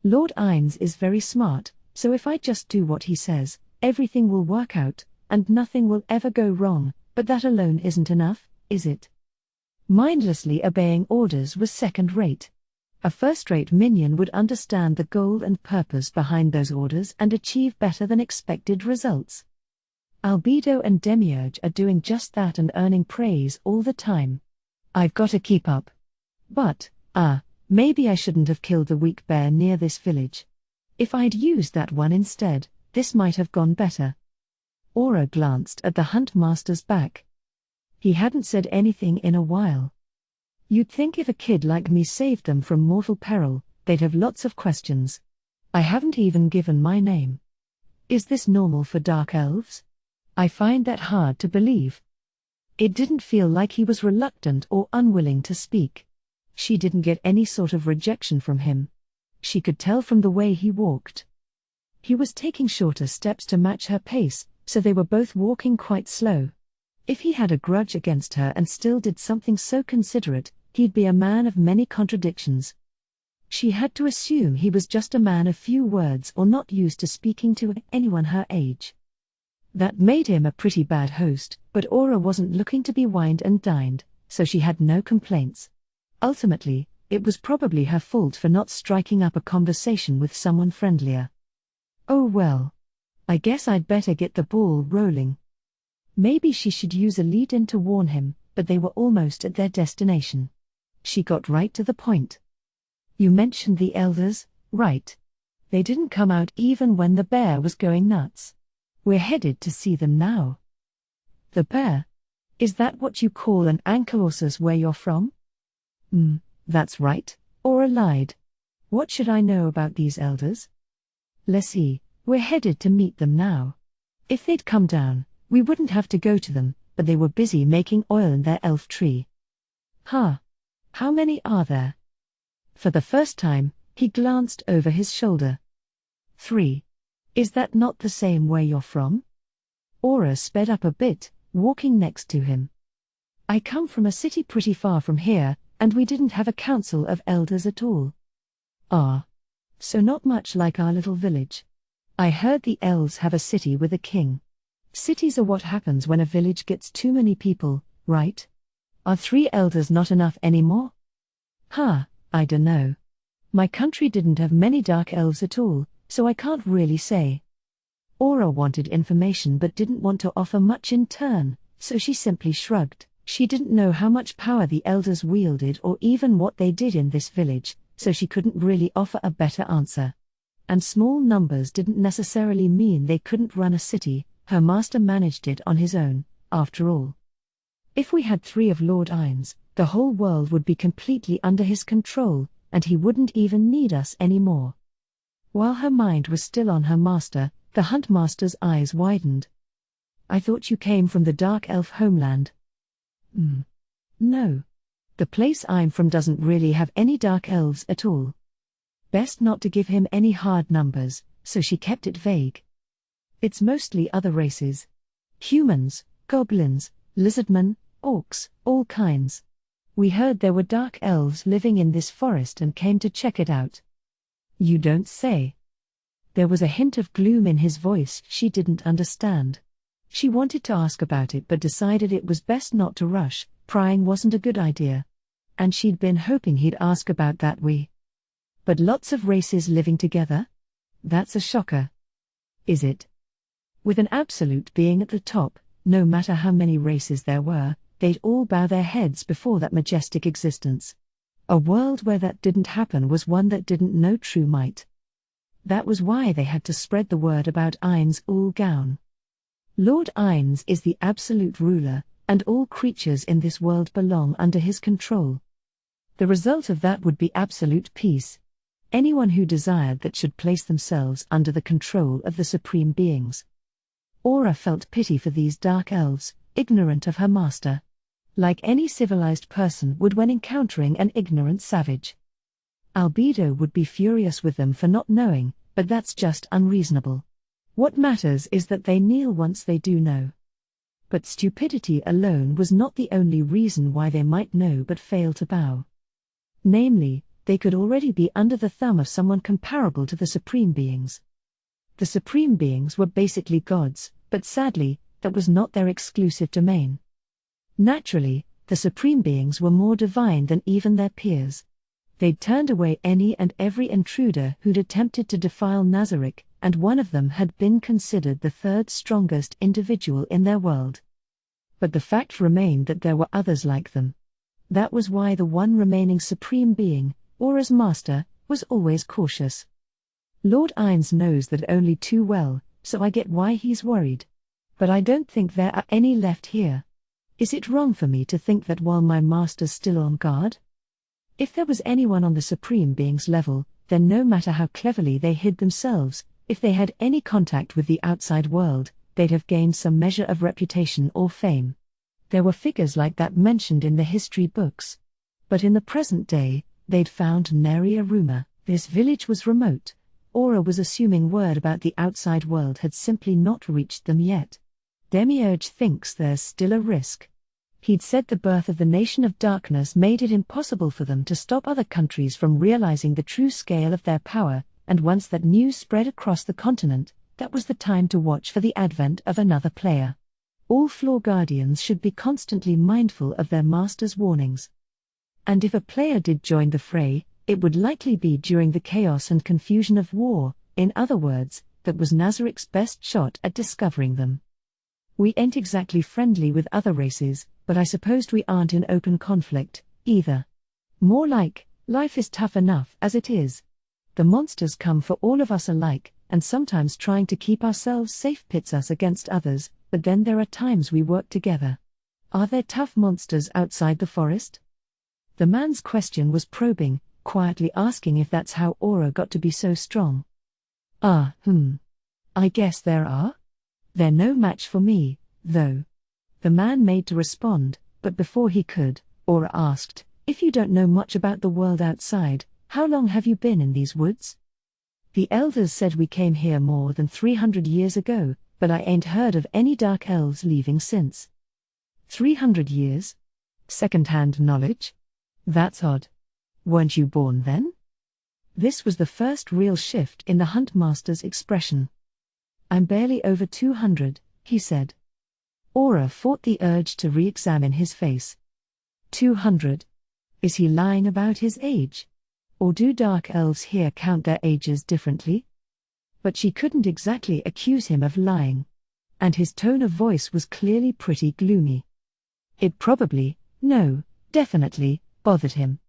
Lord Ines is very smart, so if I just do what he says, everything will work out, and nothing will ever go wrong, but that alone isn't enough, is it? Mindlessly obeying orders was second-rate. A first-rate minion would understand the goal and purpose behind those orders and achieve better than expected results. Albedo and Demiurge are doing just that and earning praise all the time. I've got to keep up. But, maybe I shouldn't have killed the weak bear near this village. If I'd used that one instead, this might have gone better. Aura glanced at the huntmaster's back. He hadn't said anything in a while. You'd think if a kid like me saved them from mortal peril, they'd have lots of questions. I haven't even given my name. Is this normal for dark elves? I find that hard to believe. It didn't feel like he was reluctant or unwilling to speak. She didn't get any sort of rejection from him. She could tell from the way he walked. He was taking shorter steps to match her pace, so they were both walking quite slow. If he had a grudge against her and still did something so considerate, he'd be a man of many contradictions. She had to assume he was just a man of few words or not used to speaking to anyone her age. That made him a pretty bad host, but Aura wasn't looking to be wined and dined, so she had no complaints. Ultimately, it was probably her fault for not striking up a conversation with someone friendlier. Oh well. I guess I'd better get the ball rolling. Maybe she should use a lead-in to warn him, but they were almost at their destination. She got right to the point. You mentioned the elders, right? They didn't come out even when the bear was going nuts. We're headed to see them now. The bear? Is that what you call an ankylosis where you're from? That's right, Aura lied. What should I know about these elders? Let's see, we're headed to meet them now. If they'd come down, we wouldn't have to go to them, but they were busy making oil in their elf tree. How many are there? For the first time, he glanced over his shoulder. 3. Is that not the same where you're from? Aura sped up a bit, walking next to him. I come from a city pretty far from here, and we didn't have a council of elders at all. Ah. So not much like our little village. I heard the elves have a city with a king. Cities are what happens when a village gets too many people, right? Are 3 elders not enough anymore? I dunno. My country didn't have many dark elves at all, so I can't really say. Aura wanted information but didn't want to offer much in turn, so she simply shrugged. She didn't know how much power the elders wielded or even what they did in this village, so she couldn't really offer a better answer. And small numbers didn't necessarily mean they couldn't run a city. Her master managed it on his own, after all. If we had 3 of Lord Ain's, the whole world would be completely under his control, and he wouldn't even need us anymore. While her mind was still on her master, the Huntmaster's eyes widened. I thought you came from the Dark Elf homeland. No. The place I'm from doesn't really have any Dark Elves at all. Best not to give him any hard numbers, so she kept it vague. It's mostly other races. Humans, goblins, lizardmen, orcs, all kinds. We heard there were Dark Elves living in this forest and came to check it out. You don't say. There was a hint of gloom in his voice she didn't understand. She wanted to ask about it but decided it was best not to rush. Prying wasn't a good idea. And she'd been hoping he'd ask about that But lots of races living together? That's a shocker. Is it? With an absolute being at the top, no matter how many races there were, they'd all bow their heads before that majestic existence. A world where that didn't happen was one that didn't know true might. That was why they had to spread the word about Ain's Ul Gown. Lord Ain's is the absolute ruler, and all creatures in this world belong under his control. The result of that would be absolute peace. Anyone who desired that should place themselves under the control of the supreme beings. Aura felt pity for these dark elves, ignorant of her master. Like any civilized person would when encountering an ignorant savage. Albedo would be furious with them for not knowing, but that's just unreasonable. What matters is that they kneel once they do know. But stupidity alone was not the only reason why they might know but fail to bow. Namely, they could already be under the thumb of someone comparable to the supreme beings. The supreme beings were basically gods, but sadly, that was not their exclusive domain. Naturally, the supreme beings were more divine than even their peers. They'd turned away any and every intruder who'd attempted to defile Nazarick, and one of them had been considered the 3rd strongest individual in their world. But the fact remained that there were others like them. That was why the one remaining supreme being, Aura's master, was always cautious. Lord Ain's knows that only too well, so I get why he's worried. But I don't think there are any left here. Is it wrong for me to think that while my master's still on guard? If there was anyone on the supreme being's level, then no matter how cleverly they hid themselves, if they had any contact with the outside world, they'd have gained some measure of reputation or fame. There were figures like that mentioned in the history books. But in the present day, they'd found nary a rumor. This village was remote. Aura was assuming word about the outside world had simply not reached them yet. Demiurge thinks there's still a risk. He'd said the birth of the Nation of Darkness made it impossible for them to stop other countries from realizing the true scale of their power, and once that news spread across the continent, that was the time to watch for the advent of another player. All floor guardians should be constantly mindful of their master's warnings. And if a player did join the fray, it would likely be during the chaos and confusion of war. In other words, that was Nazarick's best shot at discovering them. We ain't exactly friendly with other races, but I supposed we aren't in open conflict, either. More like, life is tough enough as it is. The monsters come for all of us alike, and sometimes trying to keep ourselves safe pits us against others, but then there are times we work together. Are there tough monsters outside the forest? The man's question was probing, quietly asking if that's how Aura got to be so strong. I guess there are. They're no match for me, though. The man made to respond, but before he could, Aura asked, if you don't know much about the world outside, how long have you been in these woods? The elders said we came here more than 300 years ago, but I ain't heard of any dark elves leaving since. 300 years? Second-hand knowledge? That's odd. Weren't you born then? This was the first real shift in the Huntmaster's expression. I'm barely over 200, he said. Aura fought the urge to re-examine his face. 200? Is he lying about his age? Or do dark elves here count their ages differently? But she couldn't exactly accuse him of lying. And his tone of voice was clearly pretty gloomy. It probably, no, definitely, bothered him.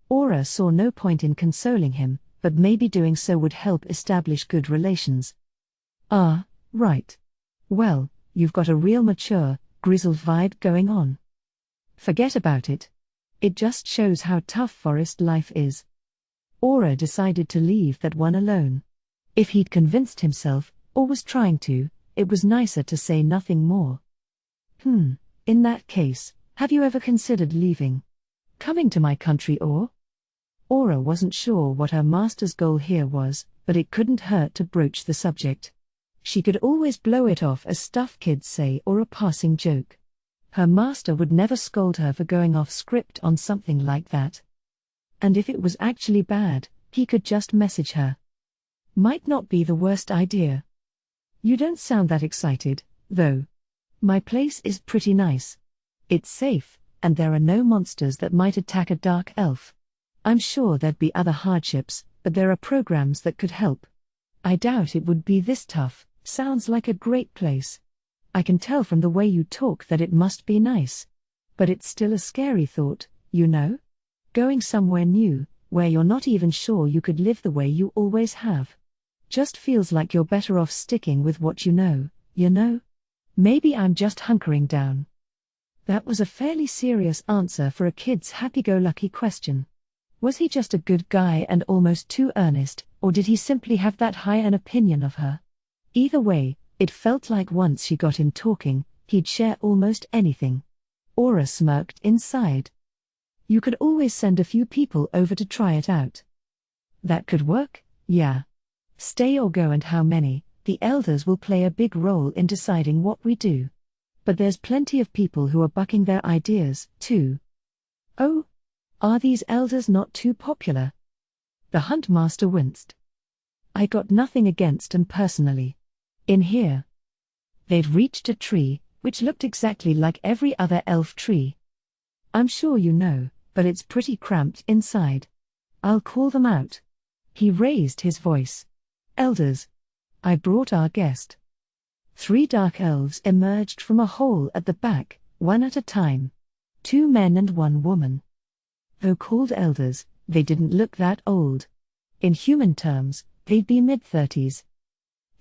Aura saw no point in consoling him, but maybe doing so would help establish good relations. Ah, right. Well, you've got a real mature, grizzled vibe going on. Forget about it. It just shows how tough forest life is. Aura decided to leave that one alone. If he'd convinced himself, or was trying to, it was nicer to say nothing more. In that case, have you ever considered leaving? Coming to my country or? Aura wasn't sure what her master's goal here was, but it couldn't hurt to broach the subject. She could always blow it off as stuff kids say or a passing joke. Her master would never scold her for going off script on something like that. And if it was actually bad, he could just message her. Might not be the worst idea. You don't sound that excited, though. My place is pretty nice. It's safe, and there are no monsters that might attack a dark elf. I'm sure there'd be other hardships, but there are programs that could help. I doubt it would be this tough. Sounds like a great place. I can tell from the way you talk that it must be nice. But it's still a scary thought, you know? Going somewhere new, where you're not even sure you could live the way you always have. Just feels like you're better off sticking with what you know, you know? Maybe I'm just hunkering down. That was a fairly serious answer for a kid's happy-go-lucky question. Was he just a good guy and almost too earnest, or did he simply have that high an opinion of her? Either way, it felt like once she got him talking, he'd share almost anything. Aura smirked inside. You could always send a few people over to try it out. That could work, yeah. Stay or go and how many, the elders will play a big role in deciding what we do. But there's plenty of people who are bucking their ideas, too. Oh? Are these elders not too popular? The Huntmaster winced. I got nothing against them personally. In here. They'd reached a tree, which looked exactly like every other elf tree. I'm sure you know, but it's pretty cramped inside. I'll call them out. He raised his voice. Elders. I brought our guest. 3 dark elves emerged from a hole at the back, one at a time. 2 men and 1 woman. Though called elders, they didn't look that old. In human terms, they'd be mid-30s.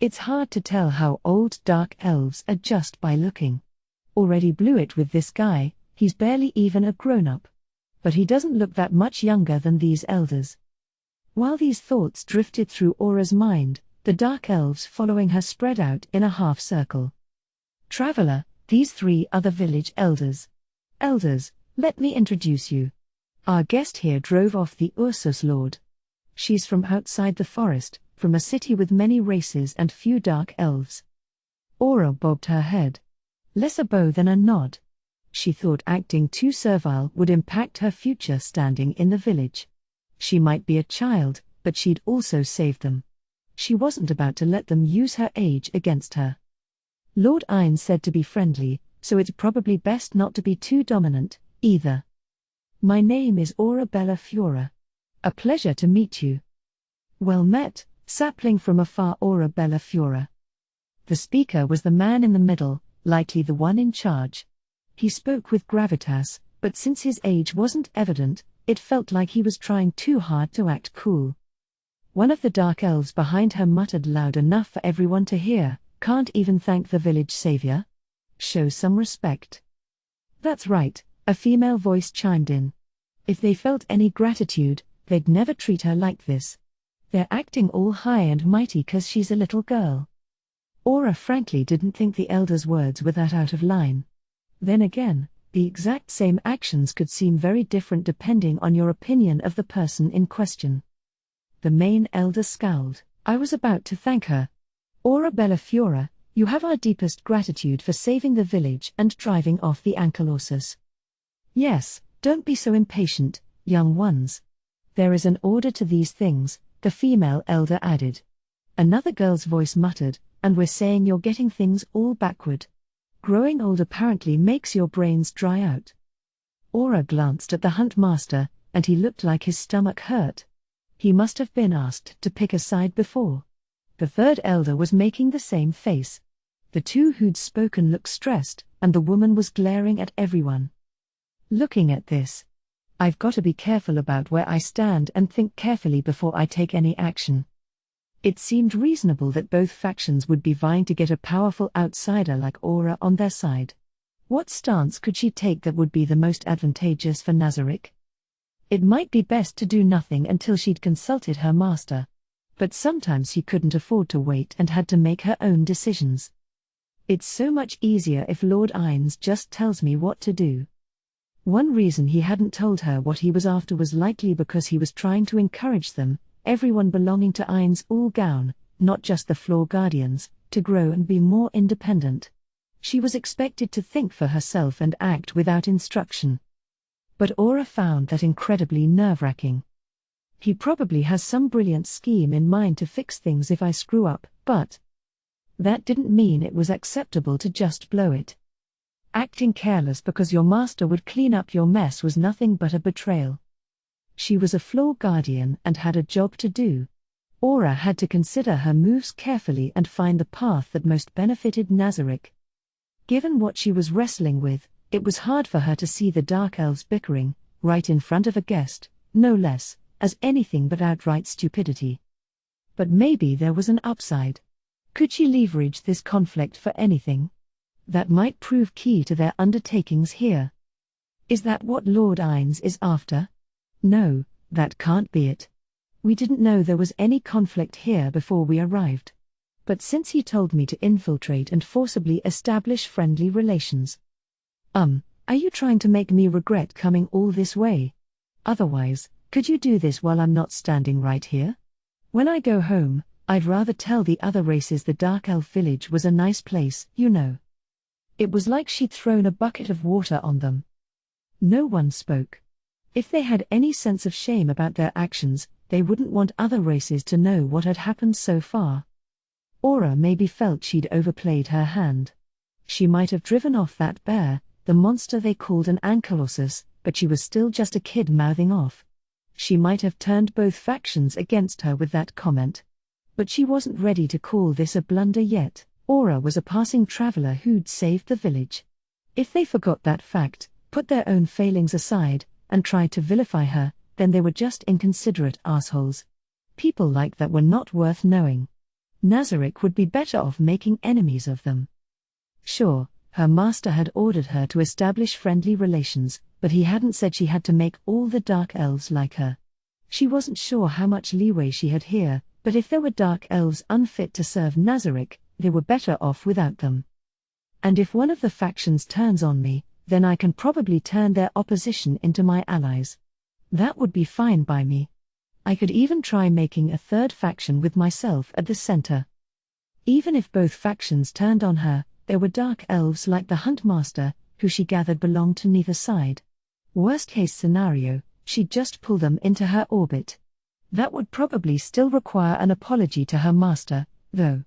It's hard to tell how old dark elves are just by looking. Already blew it with this guy, he's barely even a grown-up. But he doesn't look that much younger than these elders. While these thoughts drifted through Aura's mind, the dark elves following her spread out in a half-circle. Traveler, These 3 are the village elders. Elders, let me introduce you. Our guest here drove off the Ursus Lord. She's from outside the forest, from a city with many races and few dark elves. Aura bobbed her head. Less a bow than a nod. She thought acting too servile would impact her future standing in the village. She might be a child, but she'd also saved them. She wasn't about to let them use her age against her. Lord Ein said to be friendly, so it's probably best not to be too dominant, either. My name is Aura Bella Fiora. A pleasure to meet you. Well met, sapling from afar Aura Bella Fiora. The speaker was the man in the middle, likely the one in charge. He spoke with gravitas, but since his age wasn't evident, it felt like he was trying too hard to act cool. One of the dark elves behind her muttered loud enough for everyone to hear, "Can't even thank the village savior? Show some respect." That's right, a female voice chimed in. If they felt any gratitude, they'd never treat her like this. They're acting all high and mighty 'cause she's a little girl. Aura frankly didn't think the elder's words were that out of line. Then again, the exact same actions could seem very different depending on your opinion of the person in question. The main elder scowled. I was about to thank her. Aura Bella Fiora, you have our deepest gratitude for saving the village and driving off the Ankylosus. Yes, don't be so impatient, young ones. There is an order to these things, the female elder added. Another girl's voice muttered, and we're saying you're getting things all backward. Growing old apparently makes your brains dry out. Aura glanced at the hunt master, and he looked like his stomach hurt. He must have been asked to pick a side before. The third elder was making the same face. The 2 who'd spoken looked stressed, and the woman was glaring at everyone. Looking at this, I've got to be careful about where I stand and think carefully before I take any action. It seemed reasonable that both factions would be vying to get a powerful outsider like Aura on their side. What stance could she take that would be the most advantageous for Nazarick? It might be best to do nothing until she'd consulted her master. But sometimes she couldn't afford to wait and had to make her own decisions. It's so much easier if Lord Ain's just tells me what to do. One reason he hadn't told her what he was after was likely because he was trying to encourage them, everyone belonging to Ain's All-Gown, not just the Floor Guardians, to grow and be more independent. She was expected to think for herself and act without instruction. But Aura found that incredibly nerve-wracking. He probably has some brilliant scheme in mind to fix things if I screw up, but that didn't mean it was acceptable to just blow it. Acting careless because your master would clean up your mess was nothing but a betrayal. She was a Floor Guardian and had a job to do. Aura had to consider her moves carefully and find the path that most benefited Nazarick. Given what she was wrestling with, it was hard for her to see the Dark Elves bickering, right in front of a guest, no less, as anything but outright stupidity. But maybe there was an upside. Could she leverage this conflict for anything? That might prove key to their undertakings here. Is that what Lord Ain's is after? No, that can't be it. We didn't know there was any conflict here before we arrived. But since he told me to infiltrate and forcibly establish friendly relations. Are you trying to make me regret coming all this way? Otherwise, could you do this while I'm not standing right here? When I go home, I'd rather tell the other races the Dark Elf village was a nice place, you know. It was like she'd thrown a bucket of water on them. No one spoke. If they had any sense of shame about their actions, they wouldn't want other races to know what had happened so far. Aura maybe felt she'd overplayed her hand. She might have driven off that bear, the monster they called an Ankylosus, but she was still just a kid mouthing off. She might have turned both factions against her with that comment. But she wasn't ready to call this a blunder yet. Aura was a passing traveler who'd saved the village. If they forgot that fact, put their own failings aside, and tried to vilify her, then they were just inconsiderate assholes. People like that were not worth knowing. Nazarick would be better off making enemies of them. Sure, her master had ordered her to establish friendly relations, but he hadn't said she had to make all the Dark Elves like her. She wasn't sure how much leeway she had here, but if there were Dark Elves unfit to serve Nazarick, they were better off without them. And if one of the factions turns on me, then I can probably turn their opposition into my allies. That would be fine by me. I could even try making a third faction with myself at the center. Even if both factions turned on her, there were dark elves like the Huntmaster, who she gathered belonged to neither side. Worst case scenario, she'd just pull them into her orbit. That would probably still require an apology to her master, though.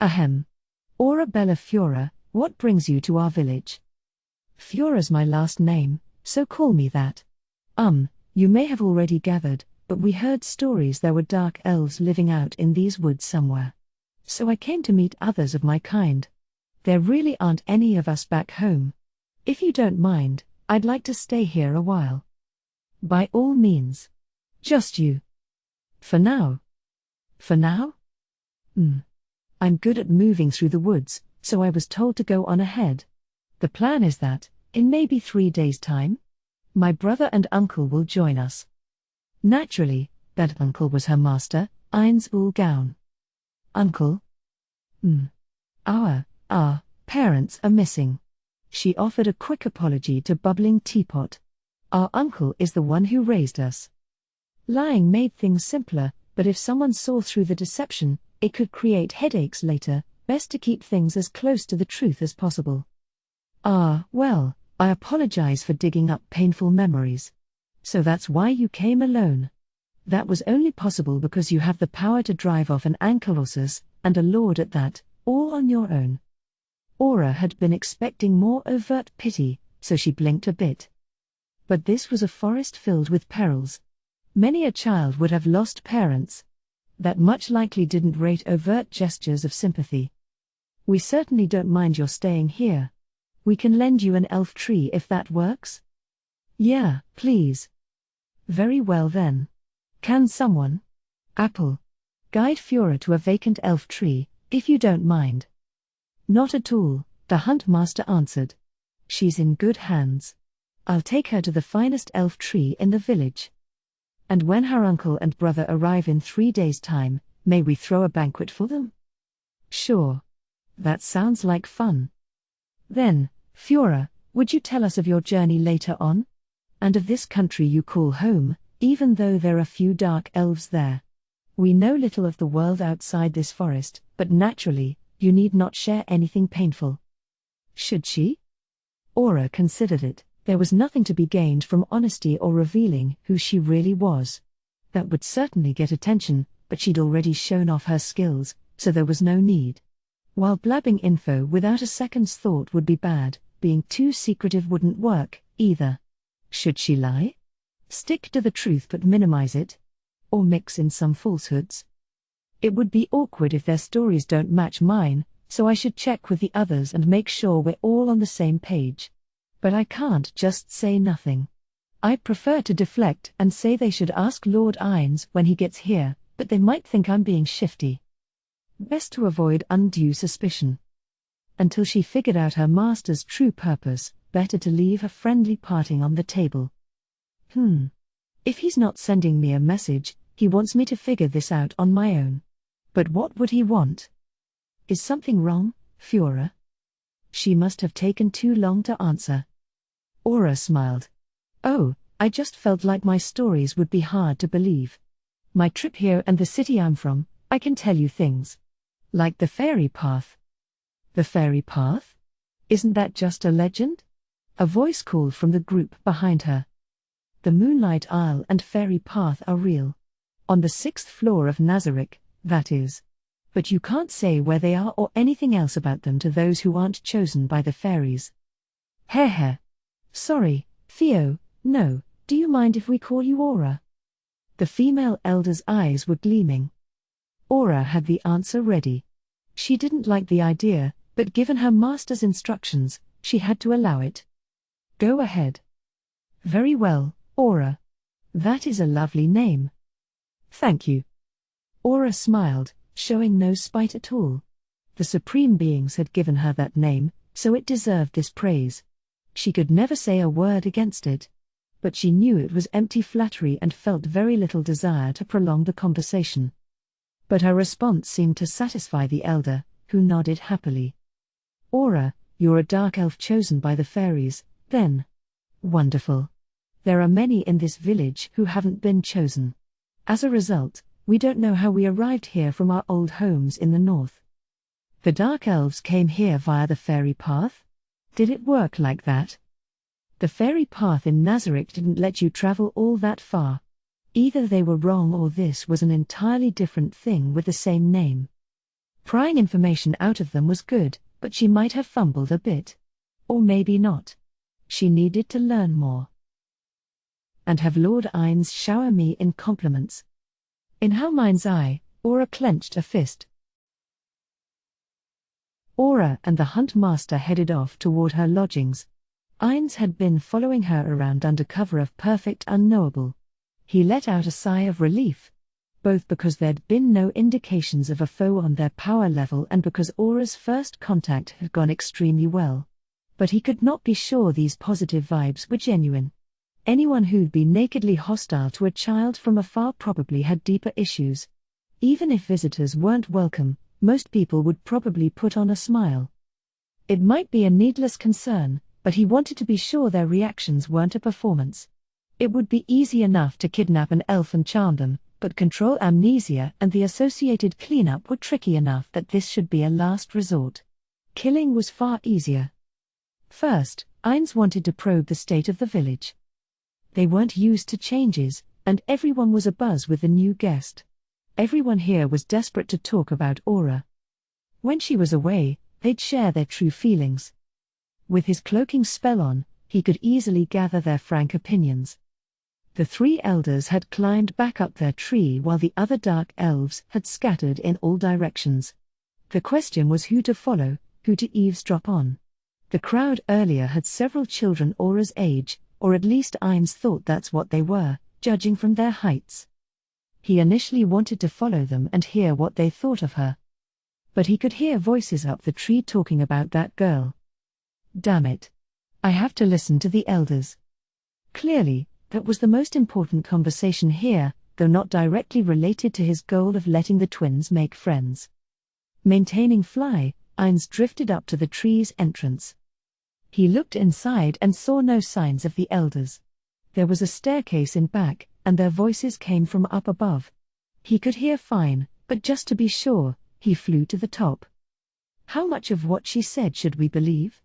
Ahem. Aura Bella Fiora, what brings you to our village? Fiora's my last name, so call me that. You may have already gathered, but we heard stories there were dark elves living out in these woods somewhere. So I came to meet others of my kind. There really aren't any of us back home. If you don't mind, I'd like to stay here a while. By all means. Just you. For now. For now? I'm good at moving through the woods, so I was told to go on ahead. The plan is that, in maybe 3 days' time, my brother and uncle will join us. Naturally, that uncle was her master, Kugane. Uncle? Our parents are missing. She offered a quick apology to Bubbling Teapot. Our uncle is the one who raised us. Lying made things simpler, but if someone saw through the deception, it could create headaches later. Best to keep things as close to the truth as possible. Well, I apologize for digging up painful memories. So that's why you came alone. That was only possible because you have the power to drive off an Ankylosis, and a lord at that, all on your own. Aura had been expecting more overt pity, so she blinked a bit. But this was a forest filled with perils. Many a child would have lost parents. That much likely didn't rate overt gestures of sympathy. We certainly don't mind your staying here. We can lend you an elf tree if that works. Yeah, please. Very well then. Can someone, Apple, guide Fiora to a vacant elf tree, if you don't mind? Not at all, the Huntmaster answered. She's in good hands. I'll take her to the finest elf tree in the village. And when her uncle and brother arrive in 3 days' time, may we throw a banquet for them? Sure. That sounds like fun. Then, Fiora, would you tell us of your journey later on? And of this country you call home, even though there are few dark elves there. We know little of the world outside this forest, but naturally, you need not share anything painful. Should she? Aura considered it. There was nothing to be gained from honesty or revealing who she really was. That would certainly get attention, but she'd already shown off her skills, so there was no need. While blabbing info without a second's thought would be bad, being too secretive wouldn't work, either. Should she lie? Stick to the truth but minimize it? Or mix in some falsehoods? It would be awkward if their stories don't match mine, so I should check with the others and make sure we're all on the same page. But I can't just say nothing. I prefer to deflect and say they should ask Lord Ines when he gets here, but they might think I'm being shifty. Best to avoid undue suspicion. Until she figured out her master's true purpose, better to leave a friendly parting on the table. If he's not sending me a message, he wants me to figure this out on my own. But what would he want? Is something wrong, Fiora? She must have taken too long to answer. Aura smiled. Oh, I just felt like my stories would be hard to believe. My trip here and the city I'm from, I can tell you things. Like the fairy path. The fairy path? Isn't that just a legend? A voice called from the group behind her. The Moonlight Isle and fairy path are real. On the 6th floor of Nazarick, that is. But you can't say where they are or anything else about them to those who aren't chosen by the fairies. Heh. Sorry, Theo, no, do you mind if we call you Aura? The female elder's eyes were gleaming. Aura had the answer ready. She didn't like the idea, but given her master's instructions, she had to allow it. Go ahead. Very well, Aura. That is a lovely name. Thank you. Aura smiled, showing no spite at all. The supreme beings had given her that name, so it deserved this praise. She could never say a word against it. But she knew it was empty flattery and felt very little desire to prolong the conversation. But her response seemed to satisfy the elder, who nodded happily. Aura, You're a dark elf chosen by the fairies, then. Wonderful. There are many in this village who haven't been chosen. As a result, we don't know how we arrived here from our old homes in the north. The dark elves came here via the fairy path? Did it work like that? The fairy path in Nazarick didn't let you travel all that far. Either they were wrong or this was an entirely different thing with the same name. Prying information out of them was good, but she might have fumbled a bit. Or maybe not. She needed to learn more. And have Lord Ines shower me in compliments. In her mind's eye, Aura clenched a fist. Aura and the hunt master headed off toward her lodgings. Ines had been following her around under cover of perfect unknowable. He let out a sigh of relief. Both because there'd been no indications of a foe on their power level and because Aura's first contact had gone extremely well. But he could not be sure these positive vibes were genuine. Anyone who'd be nakedly hostile to a child from afar probably had deeper issues. Even if visitors weren't welcome, most people would probably put on a smile. It might be a needless concern, but he wanted to be sure their reactions weren't a performance. It would be easy enough to kidnap an elf and charm them, but control amnesia and the associated cleanup were tricky enough that this should be a last resort. Killing was far easier. First, Ines wanted to probe the state of the village. They weren't used to changes, and everyone was abuzz with the new guest. Everyone here was desperate to talk about Aura. When she was away, they'd share their true feelings. With his cloaking spell on, he could easily gather their frank opinions. The three elders had climbed back up their tree while the other dark elves had scattered in all directions. The question was who to follow, who to eavesdrop on. The crowd earlier had several children Aura's age, or at least Ines thought that's what they were, judging from their heights. He initially wanted to follow them and hear what they thought of her. But he could hear voices up the tree talking about that girl. Damn it. I have to listen to the elders. Clearly, that was the most important conversation here, though not directly related to his goal of letting the twins make friends. Maintaining fly, Ines drifted up to the tree's entrance. He looked inside and saw no signs of the elders. There was a staircase in back, and their voices came from up above. He could hear fine, but just to be sure, he flew to the top. How much of what she said should we believe?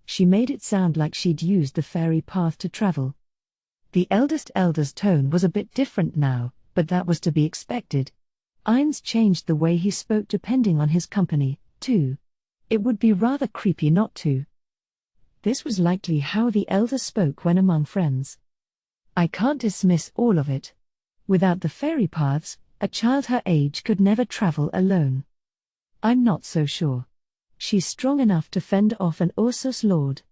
She made it sound like she'd used the fairy path to travel. The eldest elder's tone was a bit different now, but that was to be expected. Ines changed the way he spoke depending on his company, too. It would be rather creepy not to. This was likely how the elder spoke when among friends. I can't dismiss all of it. Without the fairy paths, a child her age could never travel alone. I'm not so sure. She's strong enough to fend off an Ursus Lord.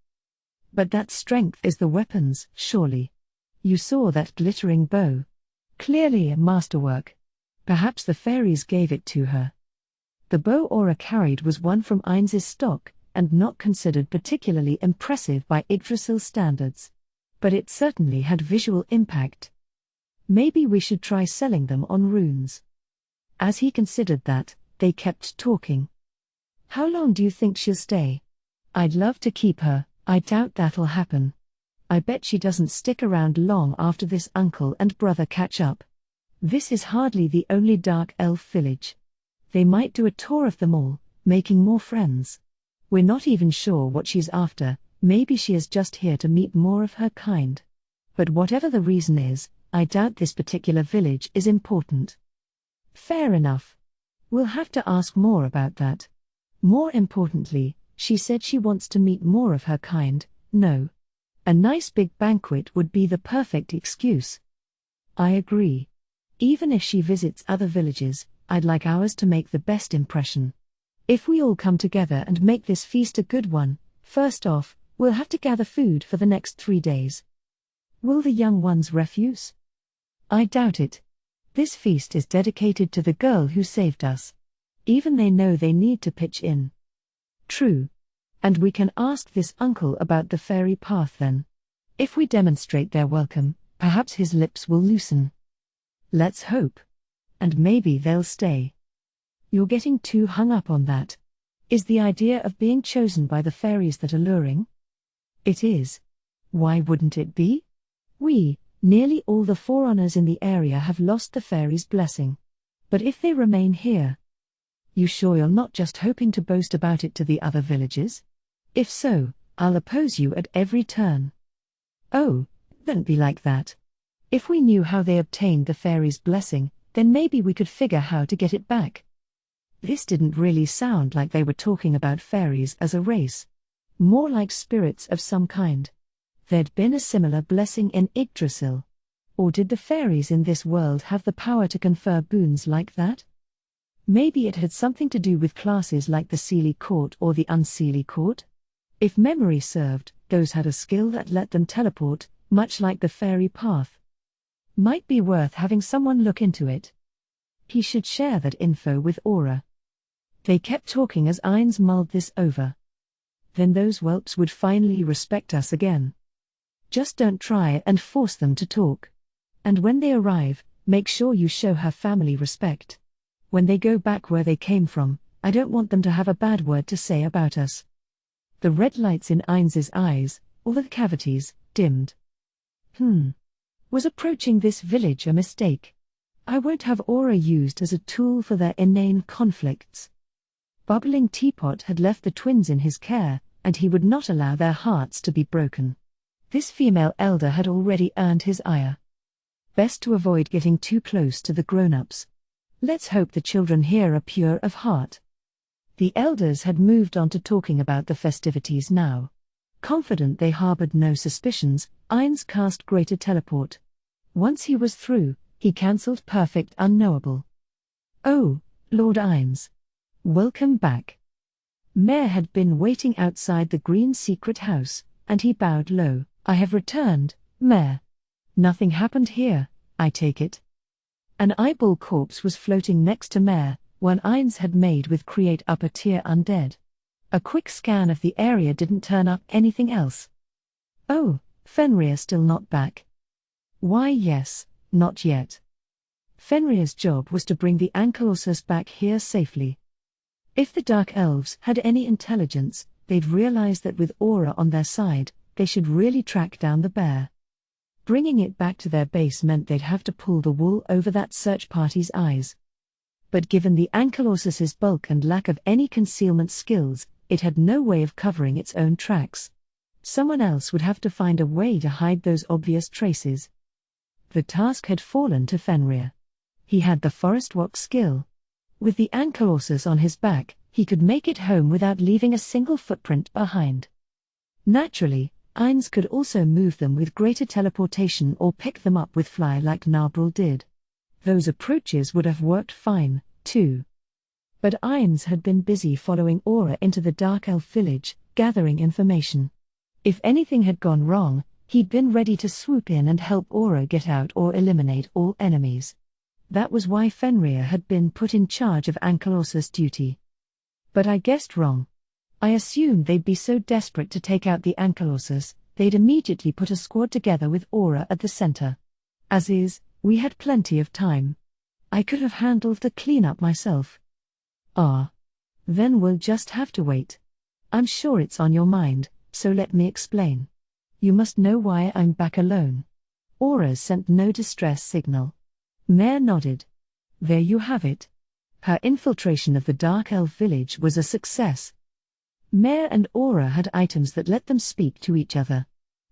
But that strength is the weapons, surely. You saw that glittering bow. Clearly a masterwork. Perhaps the fairies gave it to her. The bow Aura carried was one from Ines's stock, and not considered particularly impressive by Yggdrasil standards. But it certainly had visual impact. Maybe we should try selling them on runes. As he considered that, they kept talking. How long do you think she'll stay? I'd love to keep her, I doubt that'll happen. I bet she doesn't stick around long after this uncle and brother catch up. This is hardly the only dark elf village. They might do a tour of them all, making more friends. We're not even sure what she's after, maybe she is just here to meet more of her kind. But whatever the reason is, I doubt this particular village is important. Fair enough. We'll have to ask more about that. More importantly, she said she wants to meet more of her kind, no. A nice big banquet would be the perfect excuse. I agree. Even if she visits other villages, I'd like ours to make the best impression. If we all come together and make this feast a good one, first off, we'll have to gather food for the next 3 days. Will the young ones refuse? I doubt it. This feast is dedicated to the girl who saved us. Even they know they need to pitch in. True. And we can ask this uncle about the fairy path then. If we demonstrate their welcome, perhaps his lips will loosen. Let's hope. And maybe they'll stay. You're getting too hung up on that. Is the idea of being chosen by the fairies that alluring? It is. Why wouldn't it be? Nearly all the forerunners in the area have lost the fairies' blessing. But if they remain here, you sure you're not just hoping to boast about it to the other villages? If so, I'll oppose you at every turn. Oh, don't be like that. If we knew how they obtained the fairies' blessing, then maybe we could figure how to get it back. This didn't really sound like they were talking about fairies as a race. More like spirits of some kind. There'd been a similar blessing in Yggdrasil. Or did the fairies in this world have the power to confer boons like that? Maybe it had something to do with classes like the Seelie Court or the Unseelie Court? If memory served, those had a skill that let them teleport, much like the fairy path. Might be worth having someone look into it. He should share that info with Aura. They kept talking as Ainz mulled this over. Then those whelps would finally respect us again. Just don't try and force them to talk. And when they arrive, make sure you show her family respect. When they go back where they came from, I don't want them to have a bad word to say about us. The red lights in Ainz's eyes, all the cavities, dimmed. Was approaching this village a mistake? I won't have Aura used as a tool for their inane conflicts. Bubbling Teapot had left the twins in his care, and he would not allow their hearts to be broken. This female elder had already earned his ire. Best to avoid getting too close to the grown-ups. Let's hope the children here are pure of heart. The elders had moved on to talking about the festivities now. Confident they harbored no suspicions, Ainz cast Greater Teleport. Once he was through, he cancelled Perfect Unknowable. Oh, Lord Ainz. Welcome back. Mare had been waiting outside the green secret house, and he bowed low. I have returned, Mare. Nothing happened here, I take it. An eyeball corpse was floating next to Mare, one Ainz had made with Create Upper Tier Undead. A quick scan of the area didn't turn up anything else. Oh, Fenrir still not back. Why yes, not yet. Fenrir's job was to bring the Ankylosus back here safely. If the Dark Elves had any intelligence, they'd realize that with Aura on their side, they should really track down the bear. Bringing it back to their base meant they'd have to pull the wool over that search party's eyes. But given the Ankylosus's bulk and lack of any concealment skills, it had no way of covering its own tracks. Someone else would have to find a way to hide those obvious traces. The task had fallen to Fenrir. He had the forest walk skill. With the Ankylosus on his back, he could make it home without leaving a single footprint behind. Naturally, Ainz could also move them with greater teleportation or pick them up with fly like Narbrul did. Those approaches would have worked fine, too. But Ainz had been busy following Aura into the Dark Elf village, gathering information. If anything had gone wrong, he'd been ready to swoop in and help Aura get out or eliminate all enemies. That was why Fenrir had been put in charge of Ankylosus duty. But I guessed wrong. I assumed they'd be so desperate to take out the Ankylosus, they'd immediately put a squad together with Aura at the center. As is, we had plenty of time. I could have handled the cleanup myself. Then we'll just have to wait. I'm sure it's on your mind, so let me explain. You must know why I'm back alone. Aura sent no distress signal. Mare nodded. There you have it. Her infiltration of the Dark Elf village was a success. Mare and Aura had items that let them speak to each other.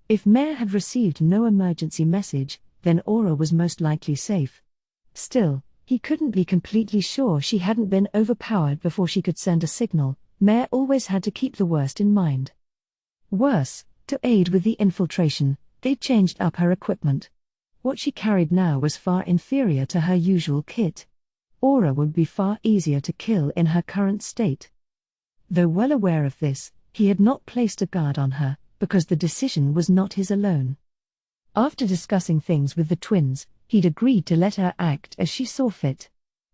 If Mare had received no emergency message, then Aura was most likely safe. Still, he couldn't be completely sure she hadn't been overpowered before she could send a signal. Mare always had to keep the worst in mind. Worse, to aid with the infiltration, they'd changed up her equipment. What she carried now was far inferior to her usual kit. Aura would be far easier to kill in her current state. Though well aware of this, he had not placed a guard on her, because the decision was not his alone. After discussing things with the twins, he'd agreed to let her act as she saw fit.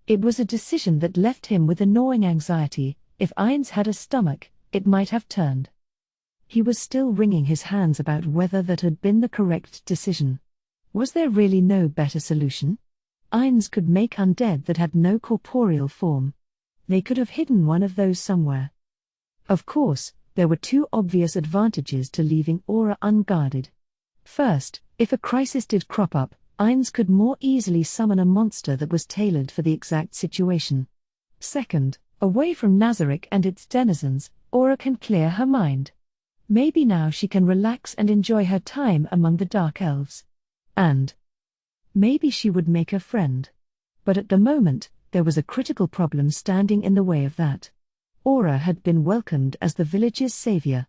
It was a decision that left him with a gnawing anxiety. If Ainz had a stomach, it might have turned. He was still wringing his hands about whether that had been the correct decision. Was there really no better solution? Ainz could make undead that had no corporeal form. They could have hidden one of those somewhere. Of course, there were two obvious advantages to leaving Aura unguarded. First, if a crisis did crop up, Ainz could more easily summon a monster that was tailored for the exact situation. Second, away from Nazarick and its denizens, Aura can clear her mind. Maybe now she can relax and enjoy her time among the Dark Elves. And maybe she would make a friend. But at the moment, there was a critical problem standing in the way of that. Aura had been welcomed as the village's savior.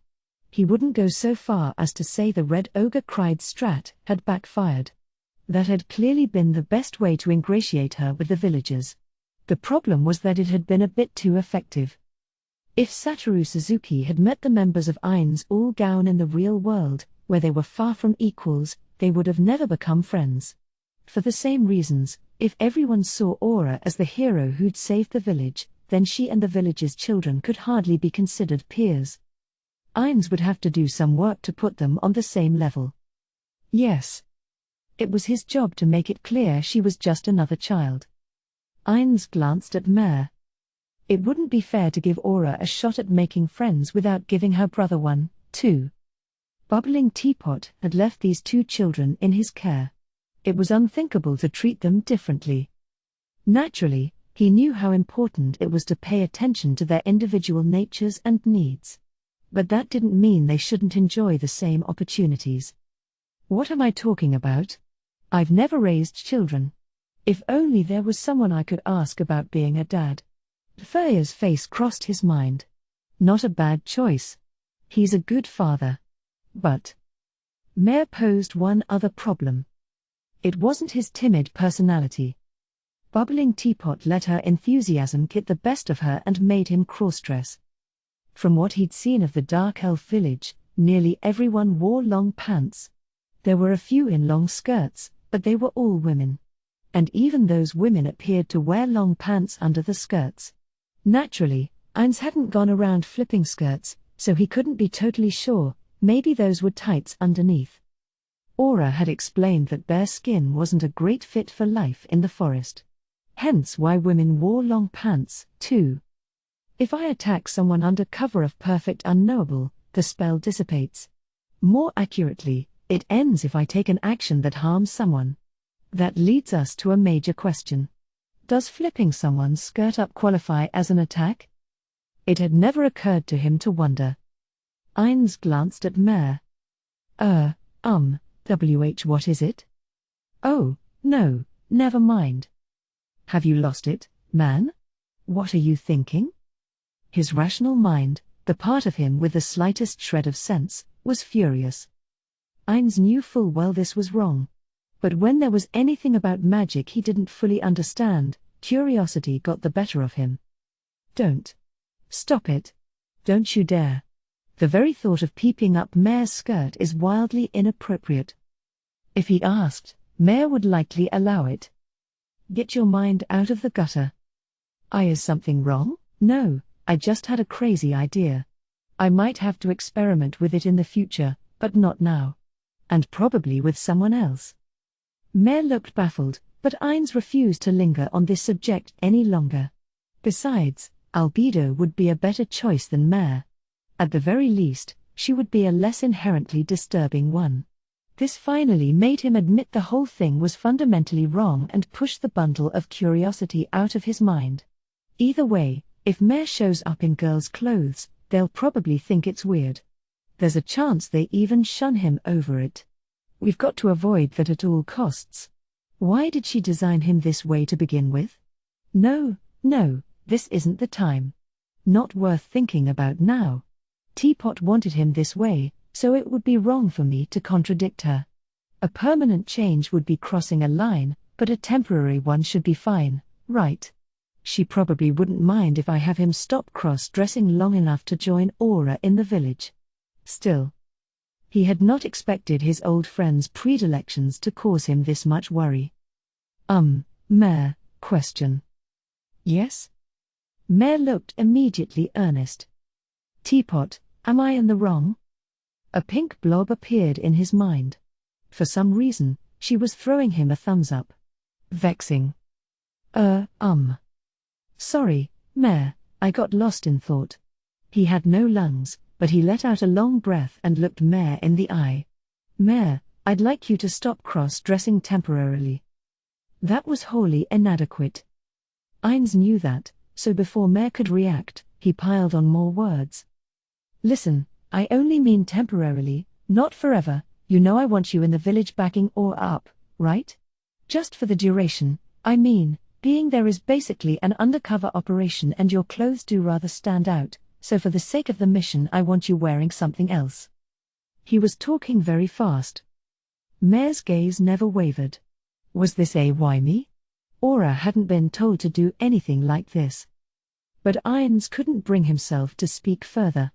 He wouldn't go so far as to say the Red Ogre Cried strat had backfired. That had clearly been the best way to ingratiate her with the villagers. The problem was that it had been a bit too effective. If Satoru Suzuki had met the members of Ainz All Gown in the real world, where they were far from equals, they would have never become friends. For the same reasons, if everyone saw Aura as the hero who'd saved the village, then she and the village's children could hardly be considered peers. Ainz would have to do some work to put them on the same level. Yes. It was his job to make it clear she was just another child. Ainz glanced at Mare. It wouldn't be fair to give Aura a shot at making friends without giving her brother one, too. Bubbling Teapot had left these two children in his care. It was unthinkable to treat them differently. Naturally, he knew how important it was to pay attention to their individual natures and needs. But that didn't mean they shouldn't enjoy the same opportunities. What am I talking about? I've never raised children. If only there was someone I could ask about being a dad. Furrier's face crossed his mind. Not a bad choice. He's a good father. But Mare posed one other problem. It wasn't his timid personality. Bubbling Teapot let her enthusiasm get the best of her and made him cross-dress. From what he'd seen of the Dark Elf village, nearly everyone wore long pants. There were a few in long skirts, but they were all women. And even those women appeared to wear long pants under the skirts. Naturally, Ainz hadn't gone around flipping skirts, so he couldn't be totally sure. Maybe those were tights underneath. Aura had explained that bare skin wasn't a great fit for life in the forest. Hence why women wore long pants, too. If I attack someone under cover of perfect unknowable, the spell dissipates. More accurately, it ends if I take an action that harms someone. That leads us to a major question. Does flipping someone's skirt up qualify as an attack? It had never occurred to him to wonder. Ainz glanced at Mare. What is it? Oh, no, never mind. Have you lost it, man? What are you thinking? His rational mind, the part of him with the slightest shred of sense, was furious. Ainz knew full well this was wrong. But when there was anything about magic he didn't fully understand, curiosity got the better of him. Don't. Stop it. Don't you dare. The very thought of peeping up Mare's skirt is wildly inappropriate. If he asked, Mare would likely allow it. Get your mind out of the gutter. Is something wrong? No, I just had a crazy idea. I might have to experiment with it in the future, but not now. And probably with someone else. Mare looked baffled, but Ainz refused to linger on this subject any longer. Besides, Albedo would be a better choice than Mare. At the very least, she would be a less inherently disturbing one. This finally made him admit the whole thing was fundamentally wrong and push the bundle of curiosity out of his mind. Either way, if Mare shows up in girls' clothes, they'll probably think it's weird. There's a chance they even shun him over it. We've got to avoid that at all costs. Why did she design him this way to begin with? No, this isn't the time. Not worth thinking about now. Teapot wanted him this way, so it would be wrong for me to contradict her. A permanent change would be crossing a line, but a temporary one should be fine, right? She probably wouldn't mind if I have him stop cross-dressing long enough to join Aura in the village. Still, he had not expected his old friend's predilections to cause him this much worry. Mare, question. Yes? Mare looked immediately earnest. Teapot, am I in the wrong? A pink blob appeared in his mind. For some reason, she was throwing him a thumbs up. Vexing. Sorry, Mare, I got lost in thought. He had no lungs, but he let out a long breath and looked Mare in the eye. "Mare, I'd like you to stop cross-dressing temporarily." That was wholly inadequate. Ainz knew that, so before Mare could react, he piled on more words. "Listen, I only mean temporarily, not forever. You know I want you in the village backing Aura up, right? Just for the duration, I mean, being there is basically an undercover operation and your clothes do rather stand out, so for the sake of the mission I want you wearing something else." He was talking very fast. Mare's gaze never wavered. Was this a whimy? Aura hadn't been told to do anything like this. But Ainz couldn't bring himself to speak further.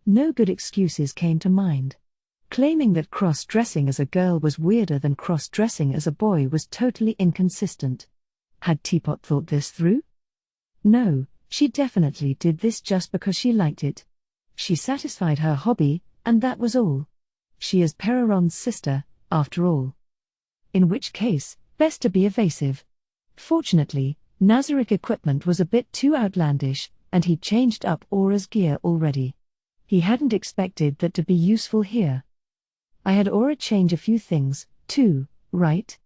No good excuses came to mind. Claiming that cross-dressing as a girl was weirder than cross-dressing as a boy was totally inconsistent. Had Teapot thought this through? No, she definitely did this just because she liked it. She satisfied her hobby, and that was all. She is Pereron's sister, after all. In which case, best to be evasive. Fortunately, Nazarick equipment was a bit too outlandish, and he'd changed up Aura's gear already. He hadn't expected that to be useful here. I had Aura change a few things, too, right?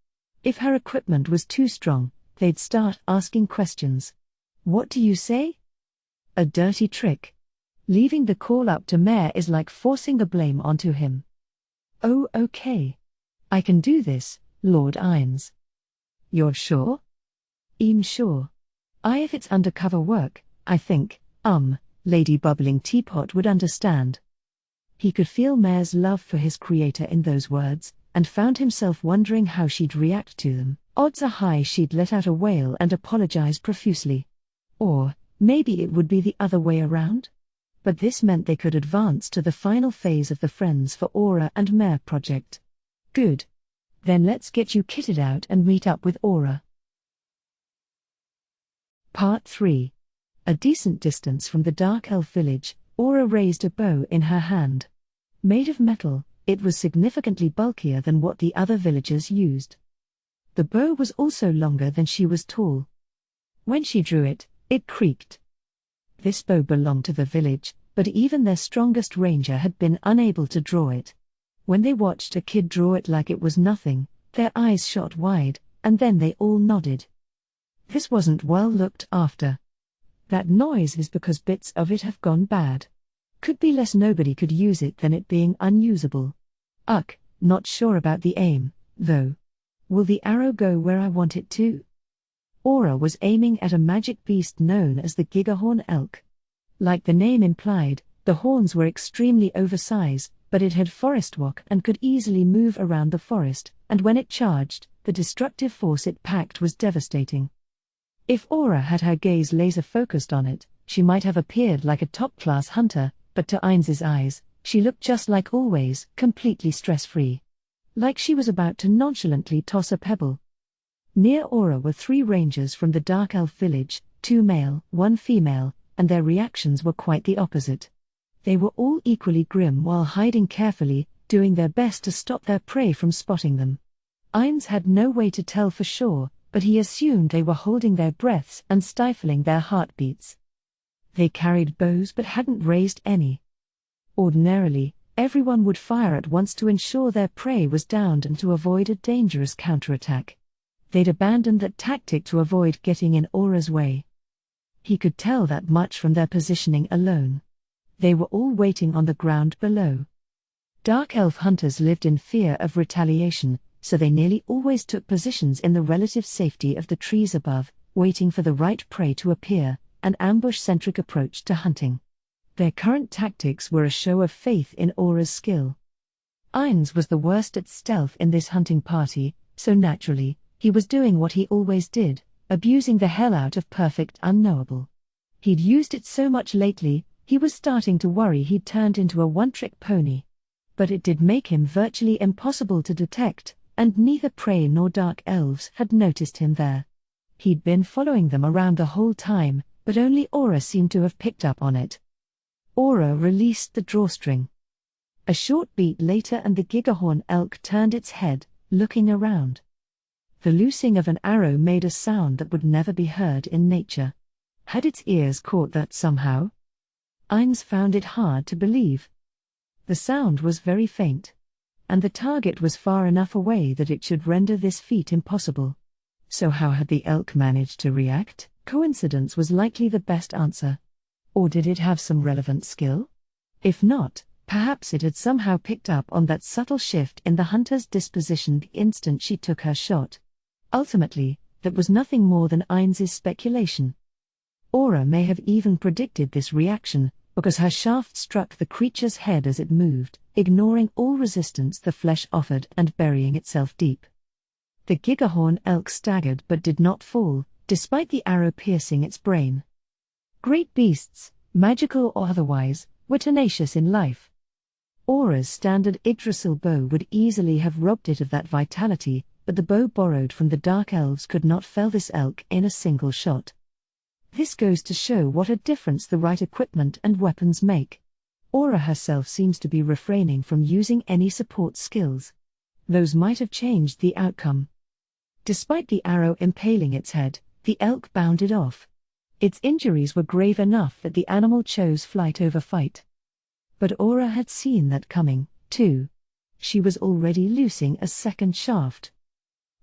If her equipment was too strong, they'd start asking questions. What do you say? A dirty trick. Leaving the call up to Mare is like forcing the blame onto him. Oh, okay. I can do this, Lord Ainz. You're sure? I'm sure. If it's undercover work, I think, Lady Bubbling Teapot would understand. He could feel Mare's love for his creator in those words, and found himself wondering how she'd react to them. Odds are high she'd let out a wail and apologize profusely. Or, maybe it would be the other way around? But this meant they could advance to the final phase of the Friends for Aura and Mare project. Good. Then let's get you kitted out and meet up with Aura. Part 3. A decent distance from the Dark Elf village, Aura raised a bow in her hand. Made of metal, it was significantly bulkier than what the other villagers used. The bow was also longer than she was tall. When she drew it, it creaked. This bow belonged to the village, but even their strongest ranger had been unable to draw it. When they watched a kid draw it like it was nothing, their eyes shot wide, and then they all nodded. This wasn't well looked after. That noise is because bits of it have gone bad. Could be less nobody could use it than it being unusable. Not sure about the aim, though. Will the arrow go where I want it to? Aura was aiming at a magic beast known as the Gigahorn elk. Like the name implied, the horns were extremely oversized, but it had forest walk and could easily move around the forest, and when it charged, the destructive force it packed was devastating. If Aura had her gaze laser-focused on it, she might have appeared like a top-class hunter, but to Ainz's eyes, she looked just like always, completely stress-free. Like she was about to nonchalantly toss a pebble. Near Aura were 3 rangers from the Dark Elf village, 2 male, 1 female, and their reactions were quite the opposite. They were all equally grim while hiding carefully, doing their best to stop their prey from spotting them. Ainz had no way to tell for sure, but he assumed they were holding their breaths and stifling their heartbeats. They carried bows but hadn't raised any. Ordinarily, everyone would fire at once to ensure their prey was downed and to avoid a dangerous counterattack. They'd abandoned that tactic to avoid getting in Aura's way. He could tell that much from their positioning alone. They were all waiting on the ground below. Dark Elf hunters lived in fear of retaliation, so they nearly always took positions in the relative safety of the trees above, waiting for the right prey to appear, an ambush-centric approach to hunting. Their current tactics were a show of faith in Aura's skill. Ainz was the worst at stealth in this hunting party, so naturally, he was doing what he always did, abusing the hell out of perfect unknowable. He'd used it so much lately, he was starting to worry he'd turned into a one-trick pony. But it did make him virtually impossible to detect, and neither prey nor dark elves had noticed him there. He'd been following them around the whole time, but only Aura seemed to have picked up on it. Aura released the drawstring. A short beat later and the Gigahorn elk turned its head, looking around. The loosing of an arrow made a sound that would never be heard in nature. Had its ears caught that somehow? Ines found it hard to believe. The sound was very faint, and the target was far enough away that it should render this feat impossible. So how had the elk managed to react? Coincidence was likely the best answer. Or did it have some relevant skill? If not, perhaps it had somehow picked up on that subtle shift in the hunter's disposition the instant she took her shot. Ultimately, that was nothing more than Ines's speculation. Aura may have even predicted this reaction, because her shaft struck the creature's head as it moved, ignoring all resistance the flesh offered and burying itself deep. The gigahorn elk staggered but did not fall, despite the arrow piercing its brain. Great beasts, magical or otherwise, were tenacious in life. Aura's standard Yggdrasil bow would easily have robbed it of that vitality, but the bow borrowed from the Dark Elves could not fell this elk in a single shot. This goes to show what a difference the right equipment and weapons make. Aura herself seems to be refraining from using any support skills. Those might have changed the outcome. Despite the arrow impaling its head, the elk bounded off. Its injuries were grave enough that the animal chose flight over fight. But Aura had seen that coming, too. She was already loosing a second shaft.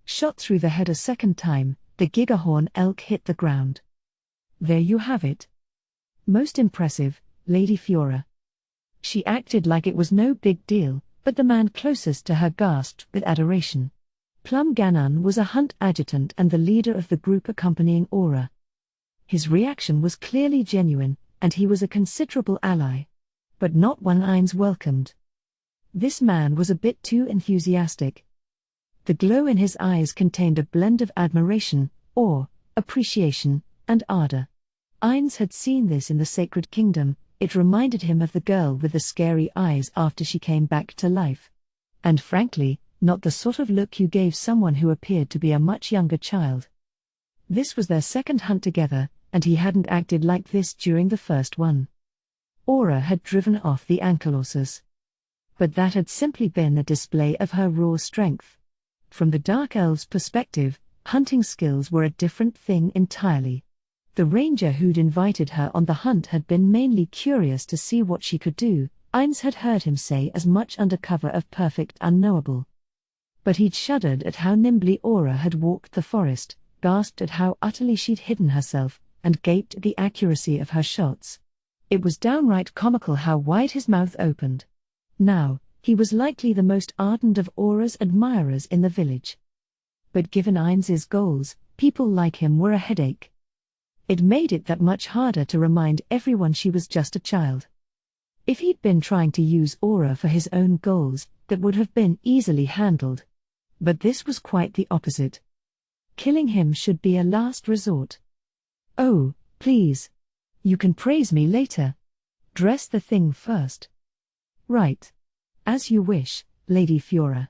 Shot through the head a second time, the gigahorn elk hit the ground. There you have it. Most impressive, Lady Fiora. She acted like it was no big deal, but the man closest to her gasped with adoration. Plum Ganon was a hunt adjutant and the leader of the group accompanying Aura. His reaction was clearly genuine, and he was a considerable ally. But not one Ines welcomed. This man was a bit too enthusiastic. The glow in his eyes contained a blend of admiration, awe, appreciation, and ardor. Ines had seen this in the Sacred Kingdom. It reminded him of the girl with the scary eyes after she came back to life. And frankly, not the sort of look you gave someone who appeared to be a much younger child. This was their second hunt together, and he hadn't acted like this during the first one. Aura had driven off the ankylosis. But that had simply been a display of her raw strength. From the Dark Elves' perspective, hunting skills were a different thing entirely. The ranger who'd invited her on the hunt had been mainly curious to see what she could do. Ines had heard him say as much under cover of perfect unknowable. But he'd shuddered at how nimbly Aura had walked the forest, gasped at how utterly she'd hidden herself, and gaped at the accuracy of her shots. It was downright comical how wide his mouth opened. Now, he was likely the most ardent of Aura's admirers in the village. But given Ines's goals, people like him were a headache. It made it that much harder to remind everyone she was just a child. If he'd been trying to use Aura for his own goals, that would have been easily handled. But this was quite the opposite. Killing him should be a last resort. Oh, please. You can praise me later. Dress the thing first. Right. As you wish, Lady Fiora.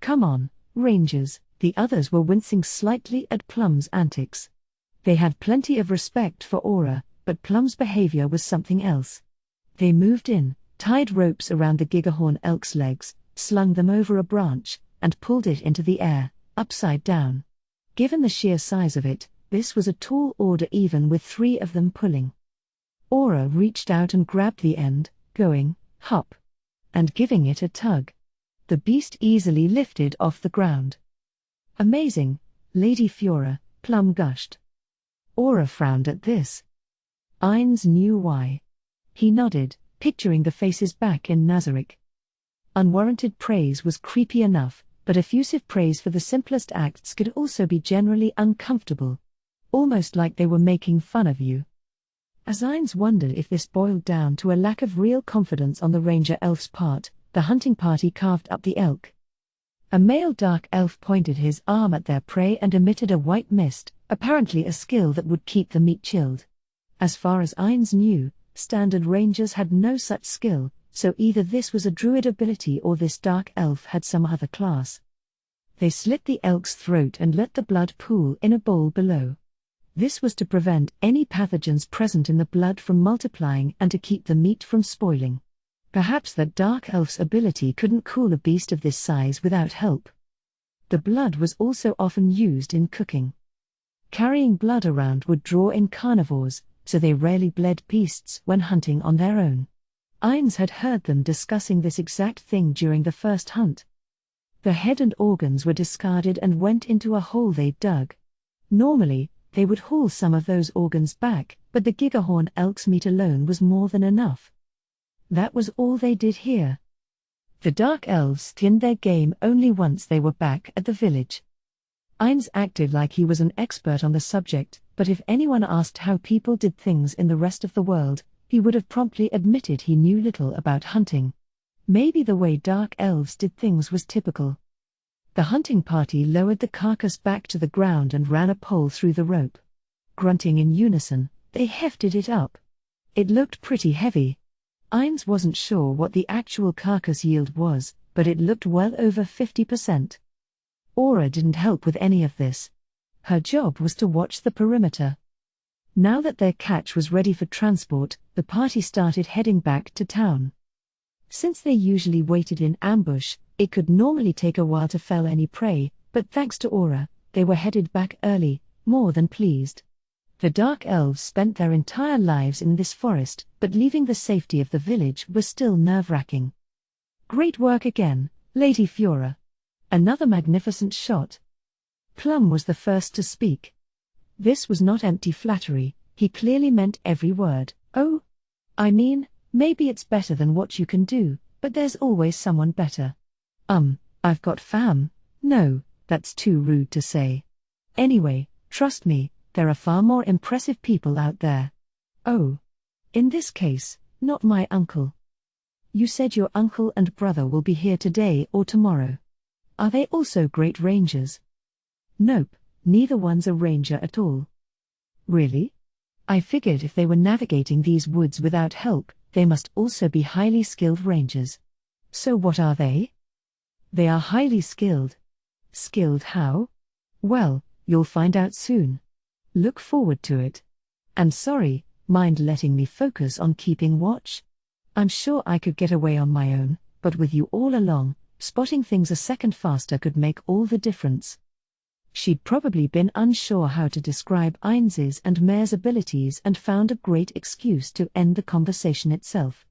Come on, Rangers. The others were wincing slightly at Plum's antics. They had plenty of respect for Aura, but Plum's behavior was something else. They moved in, tied ropes around the gigahorn elk's legs, slung them over a branch, and pulled it into the air, upside down. Given the sheer size of it, this was a tall order even with 3 of them pulling. Aura reached out and grabbed the end, going, hop, and giving it a tug. The beast easily lifted off the ground. Amazing, Lady Fiora, Plum gushed. Aura frowned at this. Ines knew why. He nodded, picturing the faces back in Nazarick. Unwarranted praise was creepy enough, but effusive praise for the simplest acts could also be generally uncomfortable. Almost like they were making fun of you. As Ines wondered if this boiled down to a lack of real confidence on the ranger elf's part, the hunting party carved up the elk. A male dark elf pointed his arm at their prey and emitted a white mist, apparently a skill that would keep the meat chilled. As far as Ines knew, standard rangers had no such skill, so either this was a druid ability or this dark elf had some other class. They slit the elk's throat and let the blood pool in a bowl below. This was to prevent any pathogens present in the blood from multiplying and to keep the meat from spoiling. Perhaps that dark elf's ability couldn't cool a beast of this size without help. The blood was also often used in cooking. Carrying blood around would draw in carnivores, so they rarely bled beasts when hunting on their own. Ainz had heard them discussing this exact thing during the first hunt. The head and organs were discarded and went into a hole they'd dug. Normally, they would haul some of those organs back, but the Gigahorn elk's meat alone was more than enough. That was all they did here. The Dark Elves skinned their game only once they were back at the village. Ainz acted like he was an expert on the subject, but if anyone asked how people did things in the rest of the world, he would have promptly admitted he knew little about hunting. Maybe the way Dark Elves did things was typical. The hunting party lowered the carcass back to the ground and ran a pole through the rope. Grunting in unison, they hefted it up. It looked pretty heavy. Ainz wasn't sure what the actual carcass yield was, but it looked well over 50%. Aura didn't help with any of this. Her job was to watch the perimeter. Now that their catch was ready for transport, the party started heading back to town. Since they usually waited in ambush, it could normally take a while to fell any prey, but thanks to Aura, they were headed back early, more than pleased. The Dark Elves spent their entire lives in this forest, but leaving the safety of the village was still nerve-wracking. Great work again, Lady Fiora. Another magnificent shot. Plum was the first to speak. This was not empty flattery, he clearly meant every word. Oh, I mean, maybe it's better than what you can do, but there's always someone better. I've got fam. No, that's too rude to say. Anyway, trust me, there are far more impressive people out there. Oh. In this case, not my uncle. You said your uncle and brother will be here today or tomorrow. Are they also great rangers? Nope, neither one's a ranger at all. Really? I figured if they were navigating these woods without help, they must also be highly skilled rangers. So what are they? They are highly skilled. Skilled how? Well, you'll find out soon. Look forward to it. And sorry, mind letting me focus on keeping watch? I'm sure I could get away on my own, but with you all along, spotting things a second faster could make all the difference. She'd probably been unsure how to describe Ainz's and Mare's abilities and found a great excuse to end the conversation itself.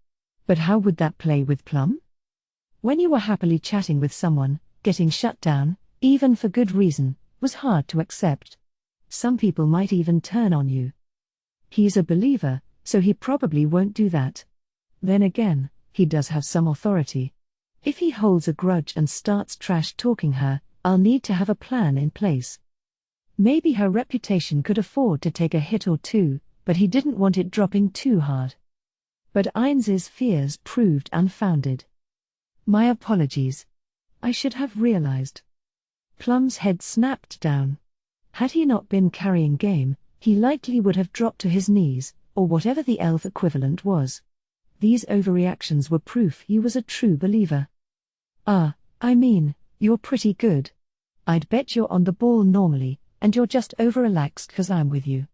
But how would that play with Plum? When you were happily chatting with someone, getting shut down, even for good reason, was hard to accept. Some people might even turn on you. He's a believer, so he probably won't do that. Then again, he does have some authority. If he holds a grudge and starts trash-talking her, I'll need to have a plan in place. Maybe her reputation could afford to take a hit or two, but he didn't want it dropping too hard. But Ainz's fears proved unfounded. My apologies. I should have realized. Plum's head snapped down. Had he not been carrying game, he likely would have dropped to his knees, or whatever the elf equivalent was. These overreactions were proof he was a true believer. I mean, you're pretty good. I'd bet you're on the ball normally, and you're just over-relaxed 'cause I'm with you.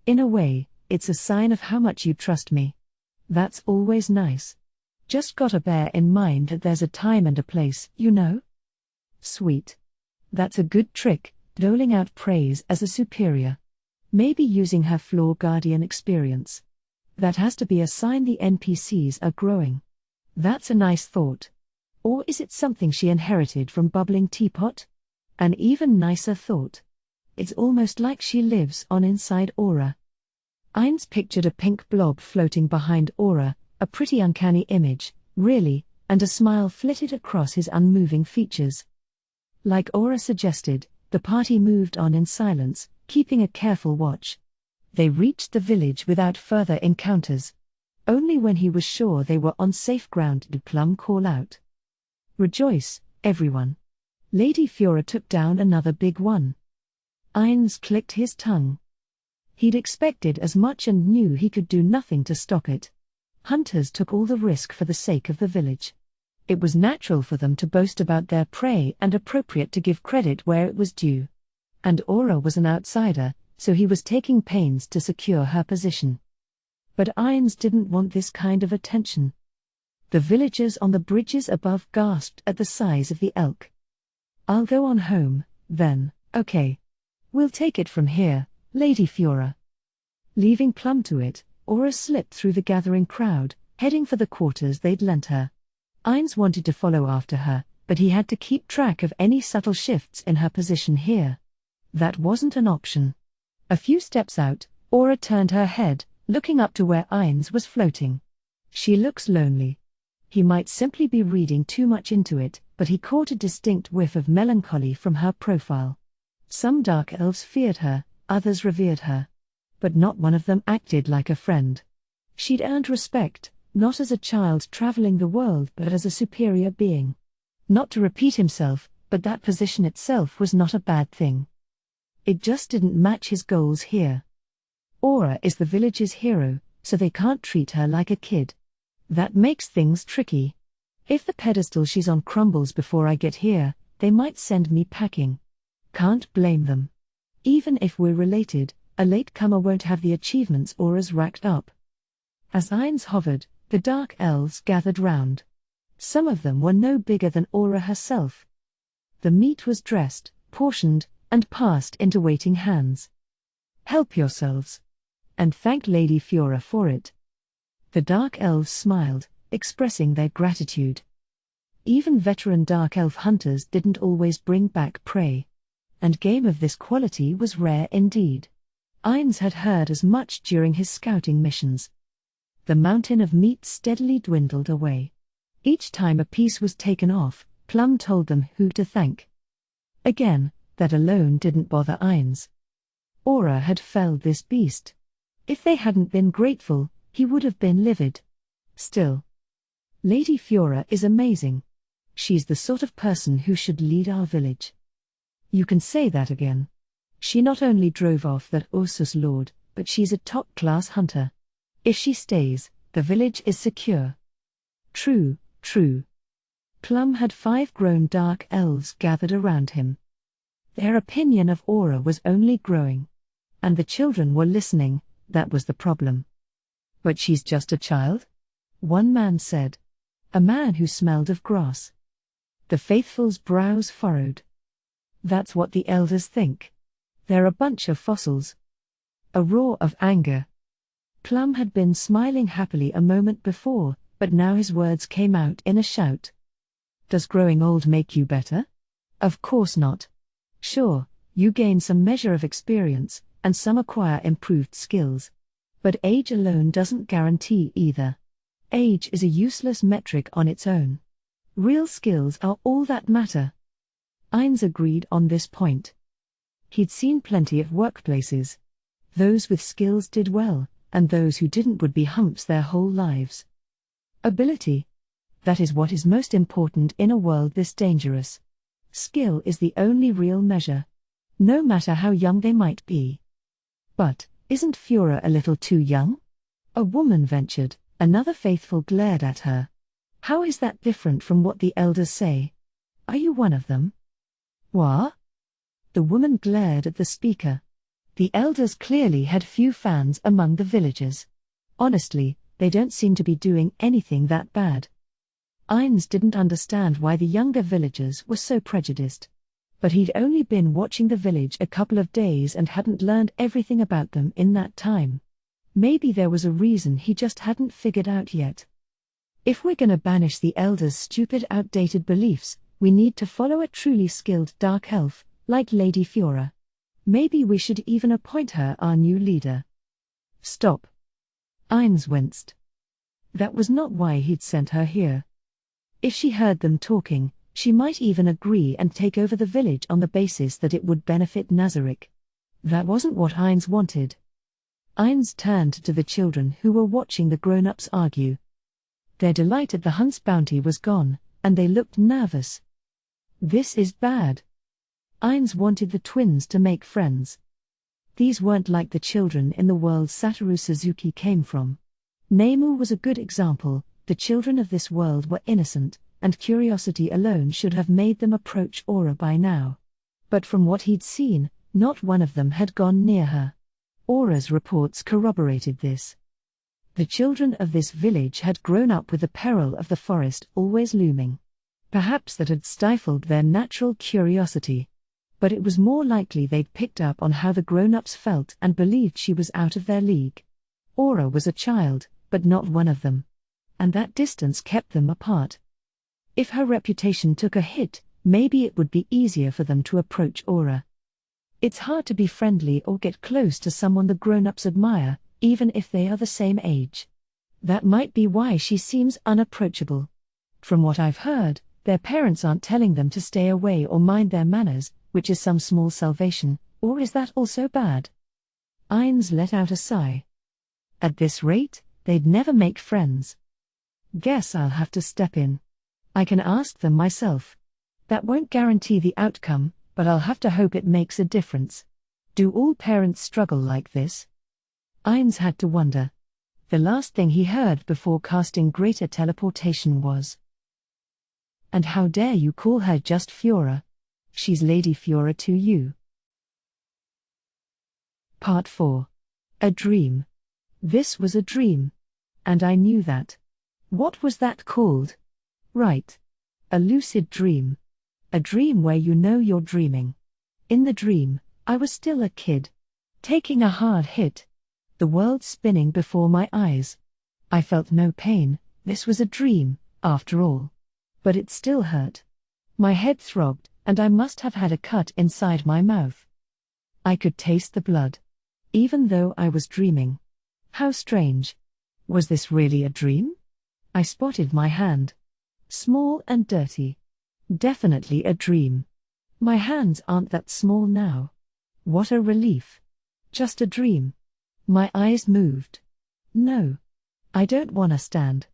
In a way, it's a sign of how much you trust me. That's always nice. Just gotta bear in mind that there's a time and a place, you know? Sweet. That's a good trick, doling out praise as a superior. Maybe using her Floor Guardian experience. That has to be a sign the NPCs are growing. That's a nice thought. Or is it something she inherited from Bubbling Teapot? An even nicer thought. It's almost like she lives on inside Aura. Ainz pictured a pink blob floating behind Aura, a pretty uncanny image, really, and a smile flitted across his unmoving features. Like Aura suggested, the party moved on in silence, keeping a careful watch. They reached the village without further encounters. Only when he was sure they were on safe ground did Plum call out. Rejoice, everyone. Lady Fiora took down another big one. Ainz clicked his tongue. He'd expected as much and knew he could do nothing to stop it. Hunters took all the risk for the sake of the village. It was natural for them to boast about their prey and appropriate to give credit where it was due. And Aura was an outsider, so he was taking pains to secure her position. But Ainz didn't want this kind of attention. The villagers on the bridges above gasped at the size of the elk. I'll go on home, then, okay. We'll take it from here, Lady Fiora. Leaving Plum to it, Aura slipped through the gathering crowd, heading for the quarters they'd lent her. Ainz wanted to follow after her, but he had to keep track of any subtle shifts in her position here. That wasn't an option. A few steps out, Aura turned her head, looking up to where Ainz was floating. She looks lonely. He might simply be reading too much into it, but he caught a distinct whiff of melancholy from her profile. Some dark elves feared her, others revered her. But not one of them acted like a friend. She'd earned respect, not as a child traveling the world but as a superior being. Not to repeat himself, but that position itself was not a bad thing. It just didn't match his goals here. Aura is the village's hero, so they can't treat her like a kid. That makes things tricky. If the pedestal she's on crumbles before I get here, they might send me packing. Can't blame them. Even if we're related, a latecomer won't have the achievements Aura's racked up. As Ainz hovered, the dark elves gathered round. Some of them were no bigger than Aura herself. The meat was dressed, portioned, and passed into waiting hands. Help yourselves. And thank Lady Fiora for it. The dark elves smiled, expressing their gratitude. Even veteran dark elf hunters didn't always bring back prey. And game of this quality was rare indeed. Ainz had heard as much during his scouting missions. The mountain of meat steadily dwindled away. Each time a piece was taken off, Plum told them who to thank. Again, that alone didn't bother Ainz. Aura had felled this beast. If they hadn't been grateful, he would have been livid. Still. Lady Fiora is amazing. She's the sort of person who should lead our village. You can say that again. She not only drove off that Ursus lord, but she's a top-class hunter. If she stays, the village is secure. True, true. Plum had 5 grown dark elves gathered around him. Their opinion of Aura was only growing. And the children were listening, that was the problem. But she's just a child? One man said. A man who smelled of grass. The faithful's brows furrowed. That's what the elders think. They're a bunch of fossils. A roar of anger. Plum had been smiling happily a moment before, but now his words came out in a shout. Does growing old make you better? Of course not. Sure, you gain some measure of experience, and some acquire improved skills. But age alone doesn't guarantee either. Age is a useless metric on its own. Real skills are all that matter. Ainz agreed on this point. He'd seen plenty of workplaces. Those with skills did well, and those who didn't would be humps their whole lives. Ability. That is what is most important in a world this dangerous. Skill is the only real measure. No matter how young they might be. But, isn't Fiora a little too young? A woman ventured, another faithful glared at her. How is that different from what the elders say? Are you one of them? What? The woman glared at the speaker. The elders clearly had few fans among the villagers. Honestly, they don't seem to be doing anything that bad. Ainz didn't understand why the younger villagers were so prejudiced. But he'd only been watching the village a couple of days and hadn't learned everything about them in that time. Maybe there was a reason he just hadn't figured out yet. If we're gonna banish the elders' stupid outdated beliefs, we need to follow a truly skilled dark elf, like Lady Fiora. Maybe we should even appoint her our new leader. Stop. Ainz winced. That was not why he'd sent her here. If she heard them talking, she might even agree and take over the village on the basis that it would benefit Nazarick. That wasn't what Ainz wanted. Ainz turned to the children who were watching the grown-ups argue. Their delight at the hunt's bounty was gone, and they looked nervous. This is bad. Ainz wanted the twins to make friends. These weren't like the children in the world Satoru Suzuki came from. Nemu was a good example. The children of this world were innocent, and curiosity alone should have made them approach Aura by now. But from what he'd seen, not one of them had gone near her. Aura's reports corroborated this. The children of this village had grown up with the peril of the forest always looming. Perhaps that had stifled their natural curiosity. But it was more likely they'd picked up on how the grown-ups felt and believed she was out of their league. Aura was a child, but not one of them. And that distance kept them apart. If her reputation took a hit, maybe it would be easier for them to approach Aura. It's hard to be friendly or get close to someone the grown-ups admire, even if they are the same age. That might be why she seems unapproachable. From what I've heard, their parents aren't telling them to stay away or mind their manners, which is some small salvation, or is that also bad? Ainz let out a sigh. At this rate, they'd never make friends. Guess I'll have to step in. I can ask them myself. That won't guarantee the outcome, but I'll have to hope it makes a difference. Do all parents struggle like this? Ainz had to wonder. The last thing he heard before casting greater teleportation was, "And how dare you call her just Fiora? She's Lady Fiora to you." Part 4. A dream. This was a dream. And I knew that. What was that called? Right. A lucid dream. A dream where you know you're dreaming. In the dream, I was still a kid. Taking a hard hit. The world spinning before my eyes. I felt no pain, this was a dream, after all. But it still hurt. My head throbbed, and I must have had a cut inside my mouth. I could taste the blood. Even though I was dreaming. How strange. Was this really a dream? I spotted my hand. Small and dirty. Definitely a dream. My hands aren't that small now. What a relief. Just a dream. My eyes moved. No. I don't wanna stand.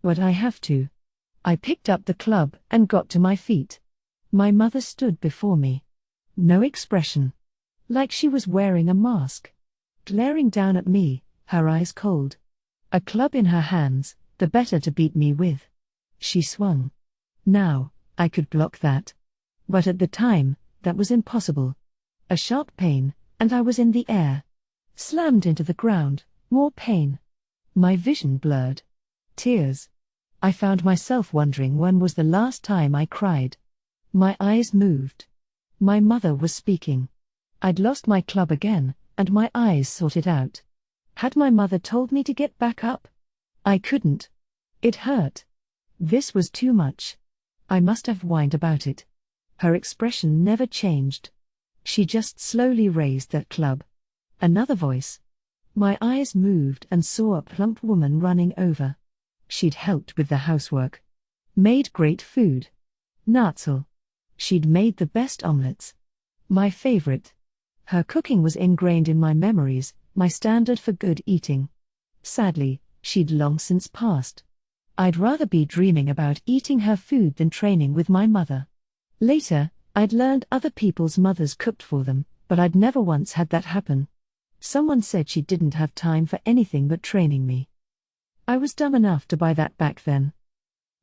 But I have to. I picked up the club and got to my feet. My mother stood before me. No expression. Like she was wearing a mask. Glaring down at me, her eyes cold. A club in her hands, the better to beat me with. She swung. Now, I could block that. But at the time, that was impossible. A sharp pain, and I was in the air. Slammed into the ground, more pain. My vision blurred. Tears. I found myself wondering when was the last time I cried. My eyes moved. My mother was speaking. I'd lost my club again, and my eyes sought it out. Had my mother told me to get back up? I couldn't. It hurt. This was too much. I must have whined about it. Her expression never changed. She just slowly raised that club. Another voice. My eyes moved and saw a plump woman running over. She'd helped with the housework. Made great food. Nazarick. She'd made the best omelettes. My favorite. Her cooking was ingrained in my memories, my standard for good eating. Sadly, she'd long since passed. I'd rather be dreaming about eating her food than training with my mother. Later, I'd learned other people's mothers cooked for them, but I'd never once had that happen. Someone said she didn't have time for anything but training me. I was dumb enough to buy that back then.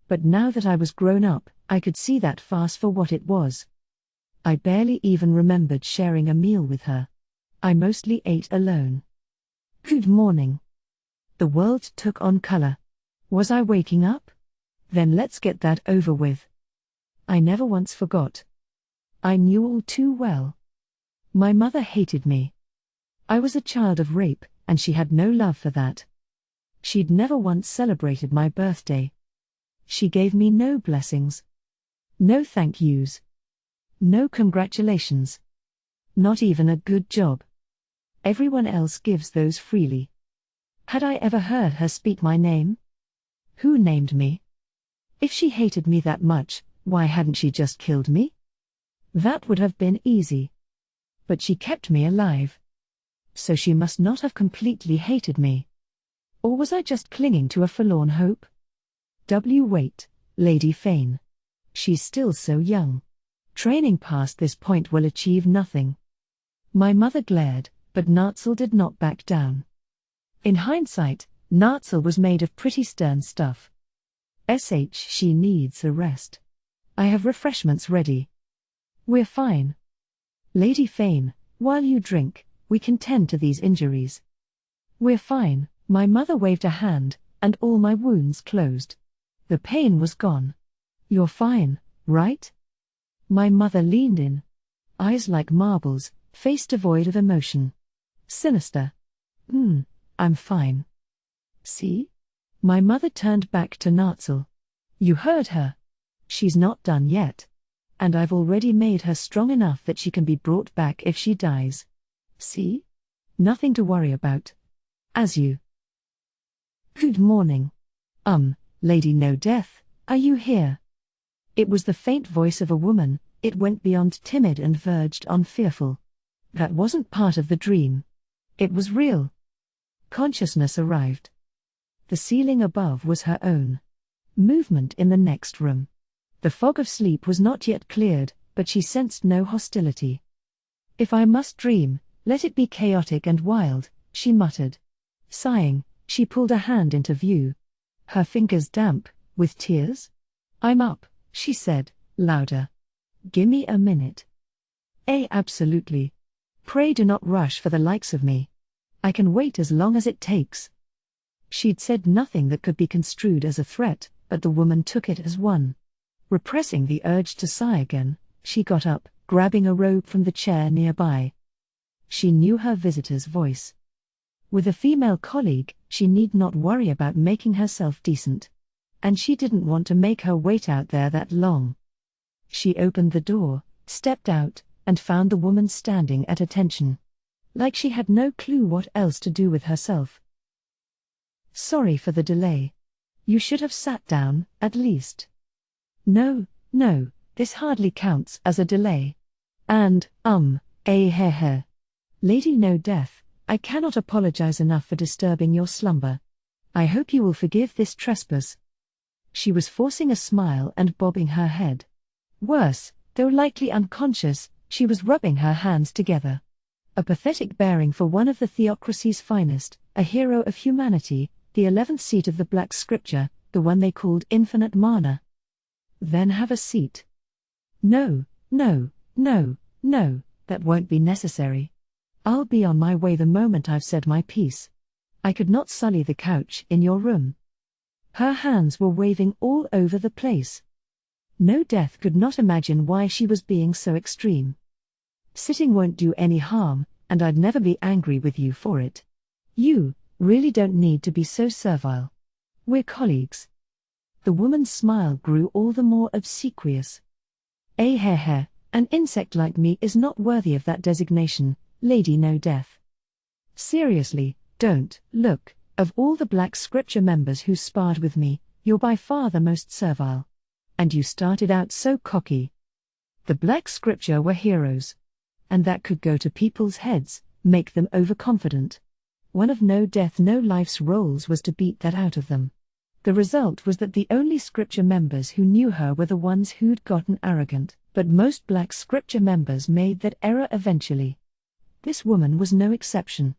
But now that I was grown up, I could see that farce for what it was. I barely even remembered sharing a meal with her. I mostly ate alone. Good morning. The world took on color. Was I waking up? Then let's get that over with. I never once forgot. I knew all too well. My mother hated me. I was a child of rape, and she had no love for that. She'd never once celebrated my birthday. She gave me no blessings. No thank yous. No congratulations. Not even a good job. Everyone else gives those freely. Had I ever heard her speak my name? Who named me? If she hated me that much, why hadn't she just killed me? That would have been easy. But she kept me alive. So she must not have completely hated me. Or was I just clinging to a forlorn hope? Wait, Lady Fane. She's still so young. Training past this point will achieve nothing. My mother glared, but Nazarick did not back down. In hindsight, Nazarick was made of pretty stern stuff. She needs a rest. I have refreshments ready. We're fine. Lady Fane, while you drink, we can tend to these injuries. We're fine. My mother waved a hand, and all my wounds closed. The pain was gone. You're fine, right? My mother leaned in. eyes like marbles, face devoid of emotion. Sinister. I'm fine. See? My mother turned back to Natzel. You heard her. She's not done yet. And I've already made her strong enough that she can be brought back if she dies. See? Nothing to worry about. As you. Good morning. Lady No Death, are you here? It was the faint voice of a woman. It went beyond timid and verged on fearful. That wasn't part of the dream. It was real. Consciousness arrived. The ceiling above was her own. Movement in the next room. The fog of sleep was not yet cleared, but she sensed no hostility. If I must dream, let it be chaotic and wild, she muttered. Sighing, she pulled a hand into view. Her fingers damp, with tears. I'm up, she said, louder. Gimme a minute. Absolutely. Pray do not rush for the likes of me. I can wait as long as it takes. She'd said nothing that could be construed as a threat, but the woman took it as one. Repressing the urge to sigh again, she got up, grabbing a robe from the chair nearby. She knew her visitor's voice. With a female colleague, she need not worry about making herself decent. And she didn't want to make her wait out there that long. She opened the door, stepped out, and found the woman standing at attention. Like she had no clue what else to do with herself. Sorry for the delay. You should have sat down, at least. No, this hardly counts as a delay. And, Lady No Death, I cannot apologize enough for disturbing your slumber. I hope you will forgive this trespass. She was forcing a smile and bobbing her head. Worse, though likely unconscious, she was rubbing her hands together. A pathetic bearing for one of the theocracy's finest, a hero of humanity, the 11th seat of the Black Scripture, the one they called Infinite Mana. Then have a seat. No, that won't be necessary. I'll be on my way the moment I've said my piece. I could not sully the couch in your room. Her hands were waving all over the place. No Death could not imagine why she was being so extreme. Sitting won't do any harm, and I'd never be angry with you for it. You really don't need to be so servile. We're colleagues. The woman's smile grew all the more obsequious. An insect like me is not worthy of that designation, Lady No Death. Seriously, don't, look, of all the Black Scripture members who sparred with me, you're by far the most servile. And you started out so cocky. The Black Scripture were heroes. And that could go to people's heads, make them overconfident. One of No Death No Life's roles was to beat that out of them. The result was that the only Scripture members who knew her were the ones who'd gotten arrogant, but most Black Scripture members made that error eventually. This woman was no exception.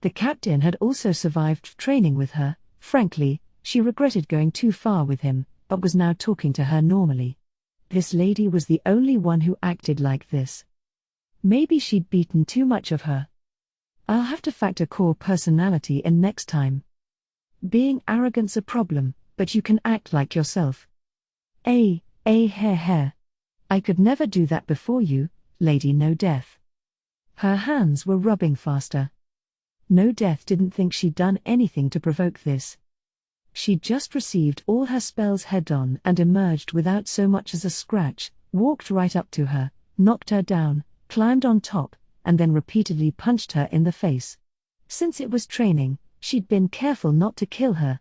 The captain had also survived training with her. Frankly, she regretted going too far with him, but was now talking to her normally. This lady was the only one who acted like this. Maybe she'd beaten too much of her. I'll have to factor core personality in next time. Being arrogant's a problem, but you can act like yourself. I could never do that before you, Lady No Death. Her hands were rubbing faster. No Death didn't think she'd done anything to provoke this. She'd just received all her spells head-on and emerged without so much as a scratch, walked right up to her, knocked her down, climbed on top, and then repeatedly punched her in the face. Since it was training, she'd been careful not to kill her.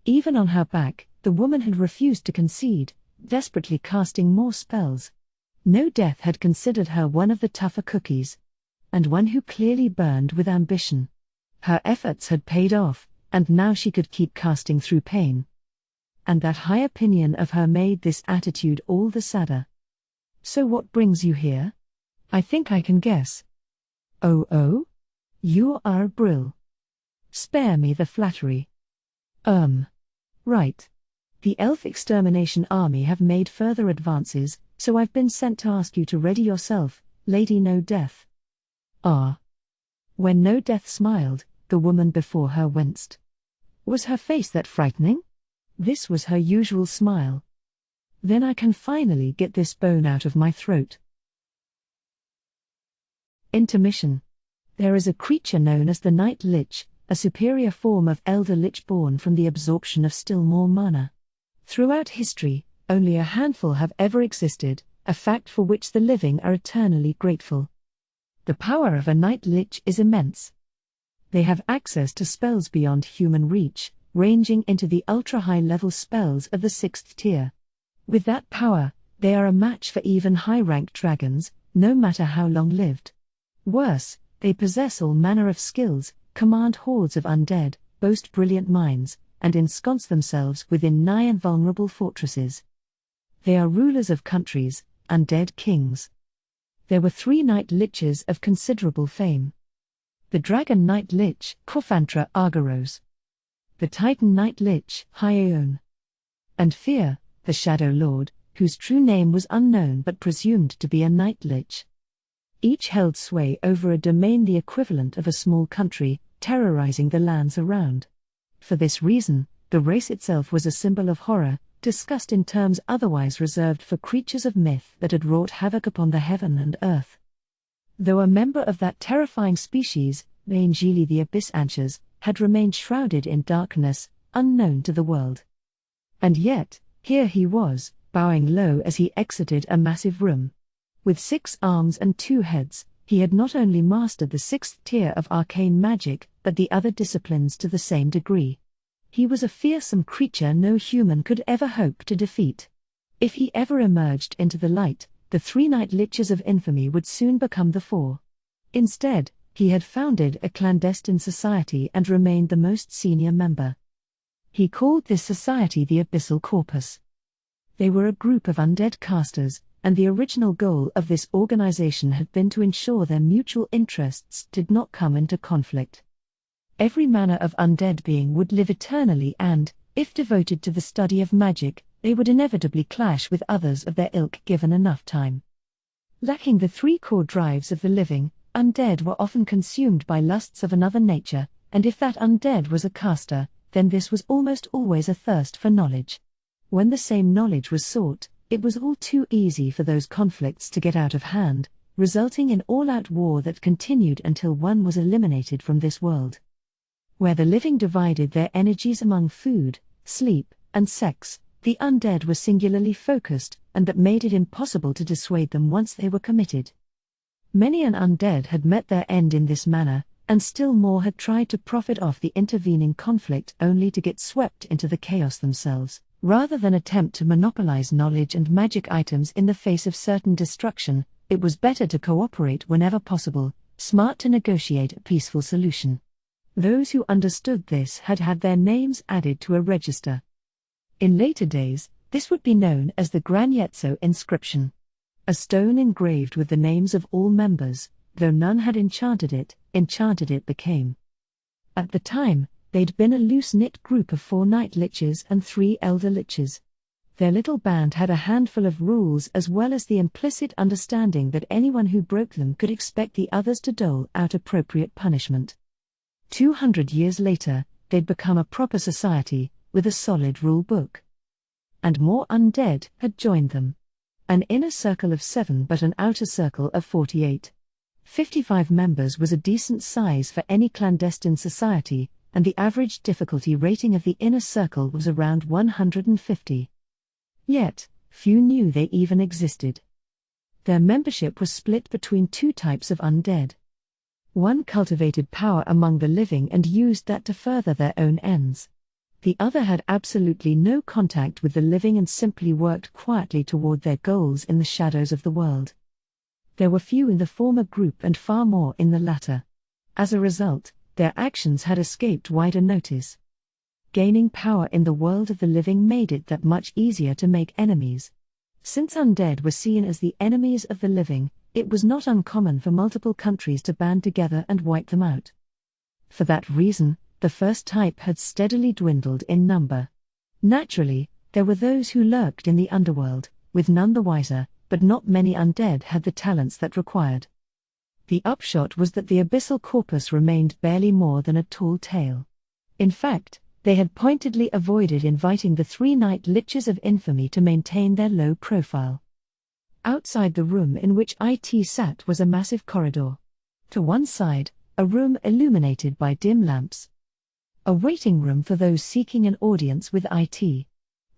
Even on her back, the woman had refused to concede, desperately casting more spells. No Death had considered her one of the tougher cookies. And one who clearly burned with ambition. Her efforts had paid off, and now she could keep casting through pain. And that high opinion of her made this attitude all the sadder. So what brings you here? I think I can guess. Oh? You are a brill. Spare me the flattery. Right. The Elf Extermination Army have made further advances, so I've been sent to ask you to ready yourself, Lady No Death. When No Death smiled, the woman before her winced. Was her face that frightening? This was her usual smile. Then I can finally get this bone out of my throat. Intermission. There is a creature known as the Night Lich, a superior form of Elder Lich born from the absorption of still more mana. Throughout history, only a handful have ever existed, a fact for which the living are eternally grateful. The power of a Night Lich is immense. They have access to spells beyond human reach, ranging into the ultra-high level spells of the 6th tier. With that power, they are a match for even high-ranked dragons, no matter how long-lived. Worse, they possess all manner of skills, command hordes of undead, boast brilliant minds, and ensconce themselves within nigh invulnerable fortresses. They are rulers of countries, undead kings. There were 3 Night Liches of considerable fame. The Dragon Night Lich, Corphantra Argyros. The Titan Night Lich, Hyaeon. And Fear, the Shadow Lord, whose true name was unknown but presumed to be a Night Lich. Each held sway over a domain the equivalent of a small country, terrorizing the lands around. For this reason, the race itself was a symbol of horror, discussed in terms otherwise reserved for creatures of myth that had wrought havoc upon the heaven and earth. Though a member of that terrifying species, Vaingili the Abyss Anchors, had remained shrouded in darkness, unknown to the world. And yet, here he was, bowing low as he exited a massive room. With 6 arms and 2 heads, he had not only mastered the 6th tier of arcane magic, but the other disciplines to the same degree. He was a fearsome creature no human could ever hope to defeat. If he ever emerged into the light, the 3 Night Liches of infamy would soon become the 4. Instead, he had founded a clandestine society and remained the most senior member. He called this society the Abyssal Corpus. They were a group of undead casters, and the original goal of this organization had been to ensure their mutual interests did not come into conflict. Every manner of undead being would live eternally and, if devoted to the study of magic, they would inevitably clash with others of their ilk given enough time. Lacking the 3 core drives of the living, undead were often consumed by lusts of another nature, and if that undead was a caster, then this was almost always a thirst for knowledge. When the same knowledge was sought, it was all too easy for those conflicts to get out of hand, resulting in all-out war that continued until one was eliminated from this world. Where the living divided their energies among food, sleep, and sex, the undead were singularly focused, and that made it impossible to dissuade them once they were committed. Many an undead had met their end in this manner, and still more had tried to profit off the intervening conflict only to get swept into the chaos themselves. Rather than attempt to monopolize knowledge and magic items in the face of certain destruction, it was better to cooperate whenever possible, smart to negotiate a peaceful solution. Those who understood this had had their names added to a register. In later days, this would be known as the Granietso inscription. A stone engraved with the names of all members, though none had enchanted it became. At the time, they'd been a loose-knit group of 4 Night Liches and 3 Elder Liches. Their little band had a handful of rules as well as the implicit understanding that anyone who broke them could expect the others to dole out appropriate punishment. 200 years later, they'd become a proper society, with a solid rule book. And more undead had joined them. An inner circle of 7 but an outer circle of 48. 55 members was a decent size for any clandestine society, and the average difficulty rating of the inner circle was around 150. Yet, few knew they even existed. Their membership was split between 2 types of undead. One cultivated power among the living and used that to further their own ends. The other had absolutely no contact with the living and simply worked quietly toward their goals in the shadows of the world. There were few in the former group and far more in the latter. As a result, their actions had escaped wider notice. Gaining power in the world of the living made it that much easier to make enemies. Since undead were seen as the enemies of the living, it was not uncommon for multiple countries to band together and wipe them out. For that reason, the first type had steadily dwindled in number. Naturally, there were those who lurked in the underworld, with none the wiser, but not many undead had the talents that required. The upshot was that the abyssal corpus remained barely more than a tall tale. In fact, they had pointedly avoided inviting the 3 Night Liches of infamy to maintain their low profile. Outside the room in which IT sat was a massive corridor. To one side, a room illuminated by dim lamps. A waiting room for those seeking an audience with IT.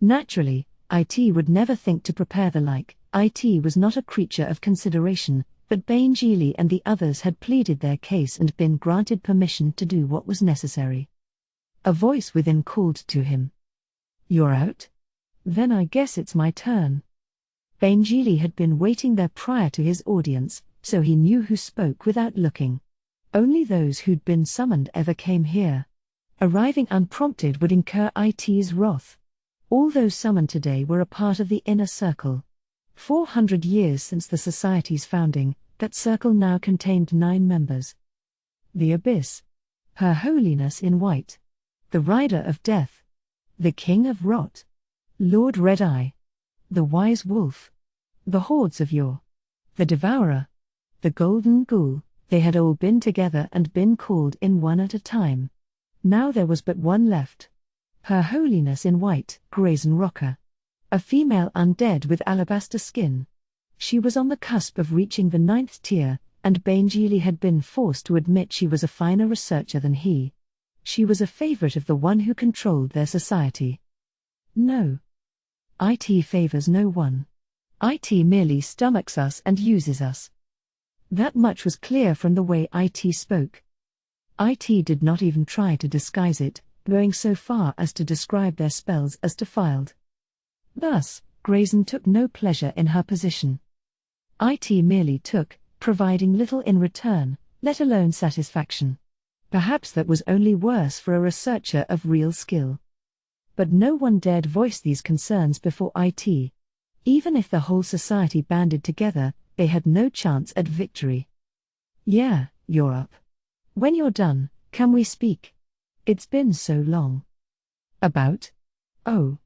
Naturally, IT would never think to prepare the like. IT was not a creature of consideration, but Bainjili and the others had pleaded their case and been granted permission to do what was necessary. A voice within called to him. "You're out? Then I guess it's my turn." Bainjili had been waiting there prior to his audience, so he knew who spoke without looking. Only those who'd been summoned ever came here. Arriving unprompted would incur IT's wrath. All those summoned today were a part of the inner circle. 400 years since the society's founding, that circle now contained 9 members. The Abyss. Her Holiness in White. The Rider of Death. The King of Rot. Lord Red-Eye. The Wise Wolf. The Hordes of Yore. The Devourer. The Golden Ghoul. They had all been together and been called in one at a time. Now there was but one left. Her Holiness in White, Brazen Rocker. A female undead with alabaster skin. She was on the cusp of reaching the 9th tier, and Bainjili had been forced to admit she was a finer researcher than he. She was a favorite of the one who controlled their society. No. IT favors no one. IT merely stomachs us and uses us. That much was clear from the way IT spoke. IT did not even try to disguise it, going so far as to describe their spells as defiled. Thus, Brazen took no pleasure in her position. IT merely took, providing little in return, let alone satisfaction. Perhaps that was only worse for a researcher of real skill. But no one dared voice these concerns before IT. Even if the whole society banded together, they had no chance at victory. "Yeah, you're up. When you're done, can we speak? It's been so long." "About? Oh.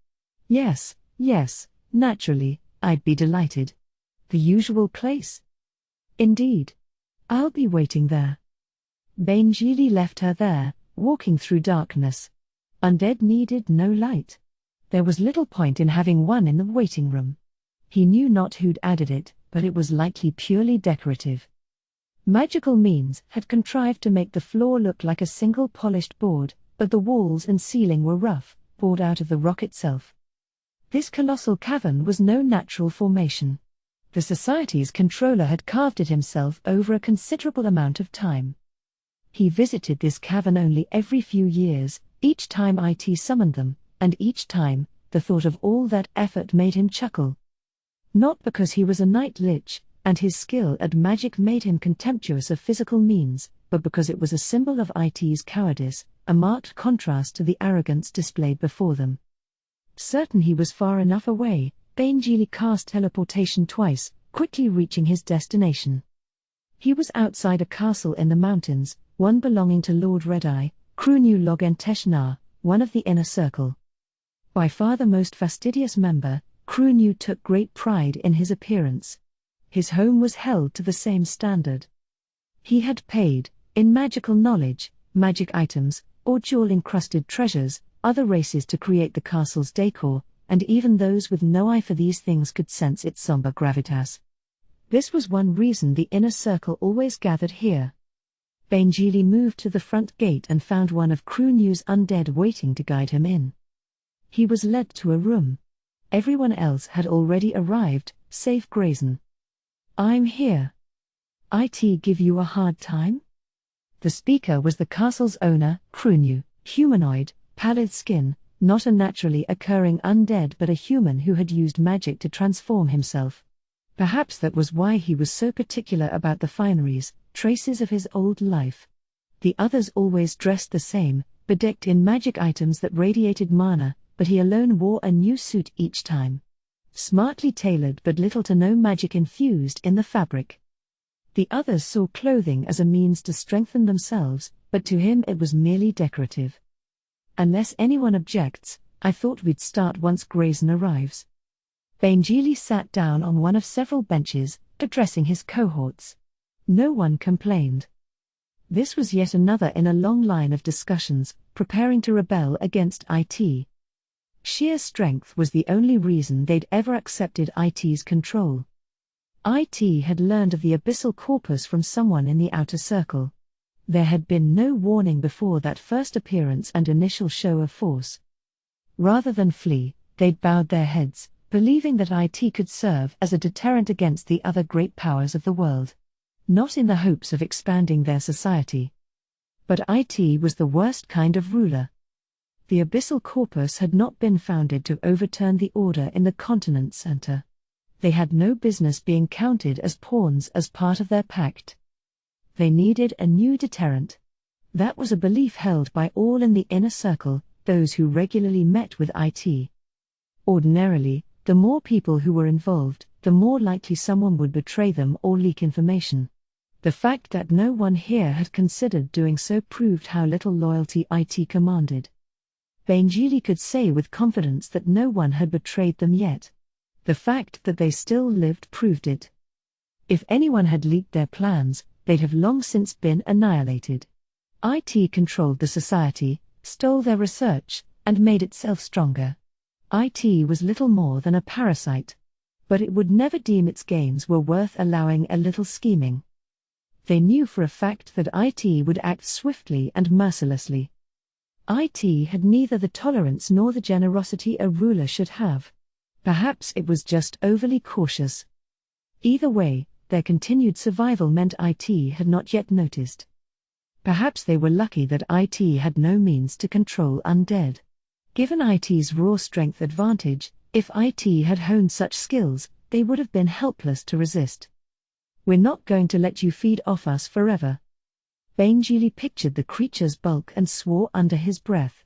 Yes, naturally, I'd be delighted. The usual place?" "Indeed. I'll be waiting there." Bainjili left her there, walking through darkness. Undead needed no light. There was little point in having one in the waiting room. He knew not who'd added it, but it was likely purely decorative. Magical means had contrived to make the floor look like a single polished board, but the walls and ceiling were rough, bored out of the rock itself. This colossal cavern was no natural formation. The society's controller had carved it himself over a considerable amount of time. He visited this cavern only every few years, each time IT summoned them, and each time, the thought of all that effort made him chuckle. Not because he was a night lich, and his skill at magic made him contemptuous of physical means, but because it was a symbol of IT's cowardice, a marked contrast to the arrogance displayed before them. Certain he was far enough away, Bainjili cast teleportation twice, quickly reaching his destination. He was outside a castle in the mountains, one belonging to Lord Red-Eye, Krunu Logenteshnar, one of the inner circle. By far the most fastidious member, Krunu took great pride in his appearance. His home was held to the same standard. He had paid, in magical knowledge, magic items, or jewel-encrusted treasures, other races to create the castle's decor, and even those with no eye for these things could sense its somber gravitas. This was one reason the inner circle always gathered here. Bainjili moved to the front gate and found one of Krunu's undead waiting to guide him in. He was led to a room. Everyone else had already arrived, save Brazen. "I'm here. IT give you a hard time?" The speaker was the castle's owner, Krunu, humanoid, pallid skin, not a naturally occurring undead but a human who had used magic to transform himself. Perhaps that was why he was so particular about the fineries, traces of his old life. The others always dressed the same, bedecked in magic items that radiated mana, but he alone wore a new suit each time. Smartly tailored but little to no magic infused in the fabric. The others saw clothing as a means to strengthen themselves, but to him it was merely decorative. "Unless anyone objects, I thought we'd start once Brazen arrives." Bainjili sat down on one of several benches, addressing his cohorts. No one complained. This was yet another in a long line of discussions, preparing to rebel against IT. Sheer strength was the only reason they'd ever accepted IT's control. IT had learned of the abyssal corpus from someone in the outer circle. There had been no warning before that first appearance and initial show of force. Rather than flee, they'd bowed their heads, believing that IT could serve as a deterrent against the other great powers of the world. Not in the hopes of expanding their society. But IT was the worst kind of ruler. The abyssal corpus had not been founded to overturn the order in the continent center. They had no business being counted as pawns as part of their pact. They needed a new deterrent. That was a belief held by all in the inner circle, those who regularly met with IT. Ordinarily, the more people who were involved, the more likely someone would betray them or leak information. The fact that no one here had considered doing so proved how little loyalty IT commanded. Benjili could say with confidence that no one had betrayed them yet. The fact that they still lived proved it. If anyone had leaked their plans, they'd have long since been annihilated. IT controlled the society, stole their research, and made itself stronger. IT was little more than a parasite. But it would never deem its gains were worth allowing a little scheming. They knew for a fact that IT would act swiftly and mercilessly. IT had neither the tolerance nor the generosity a ruler should have. Perhaps it was just overly cautious. Either way, their continued survival meant IT had not yet noticed. Perhaps they were lucky that IT had no means to control Undead. Given IT's raw strength advantage, if IT had honed such skills, they would have been helpless to resist. "We're not going to let you feed off us forever." Benjili pictured the creature's bulk and swore under his breath.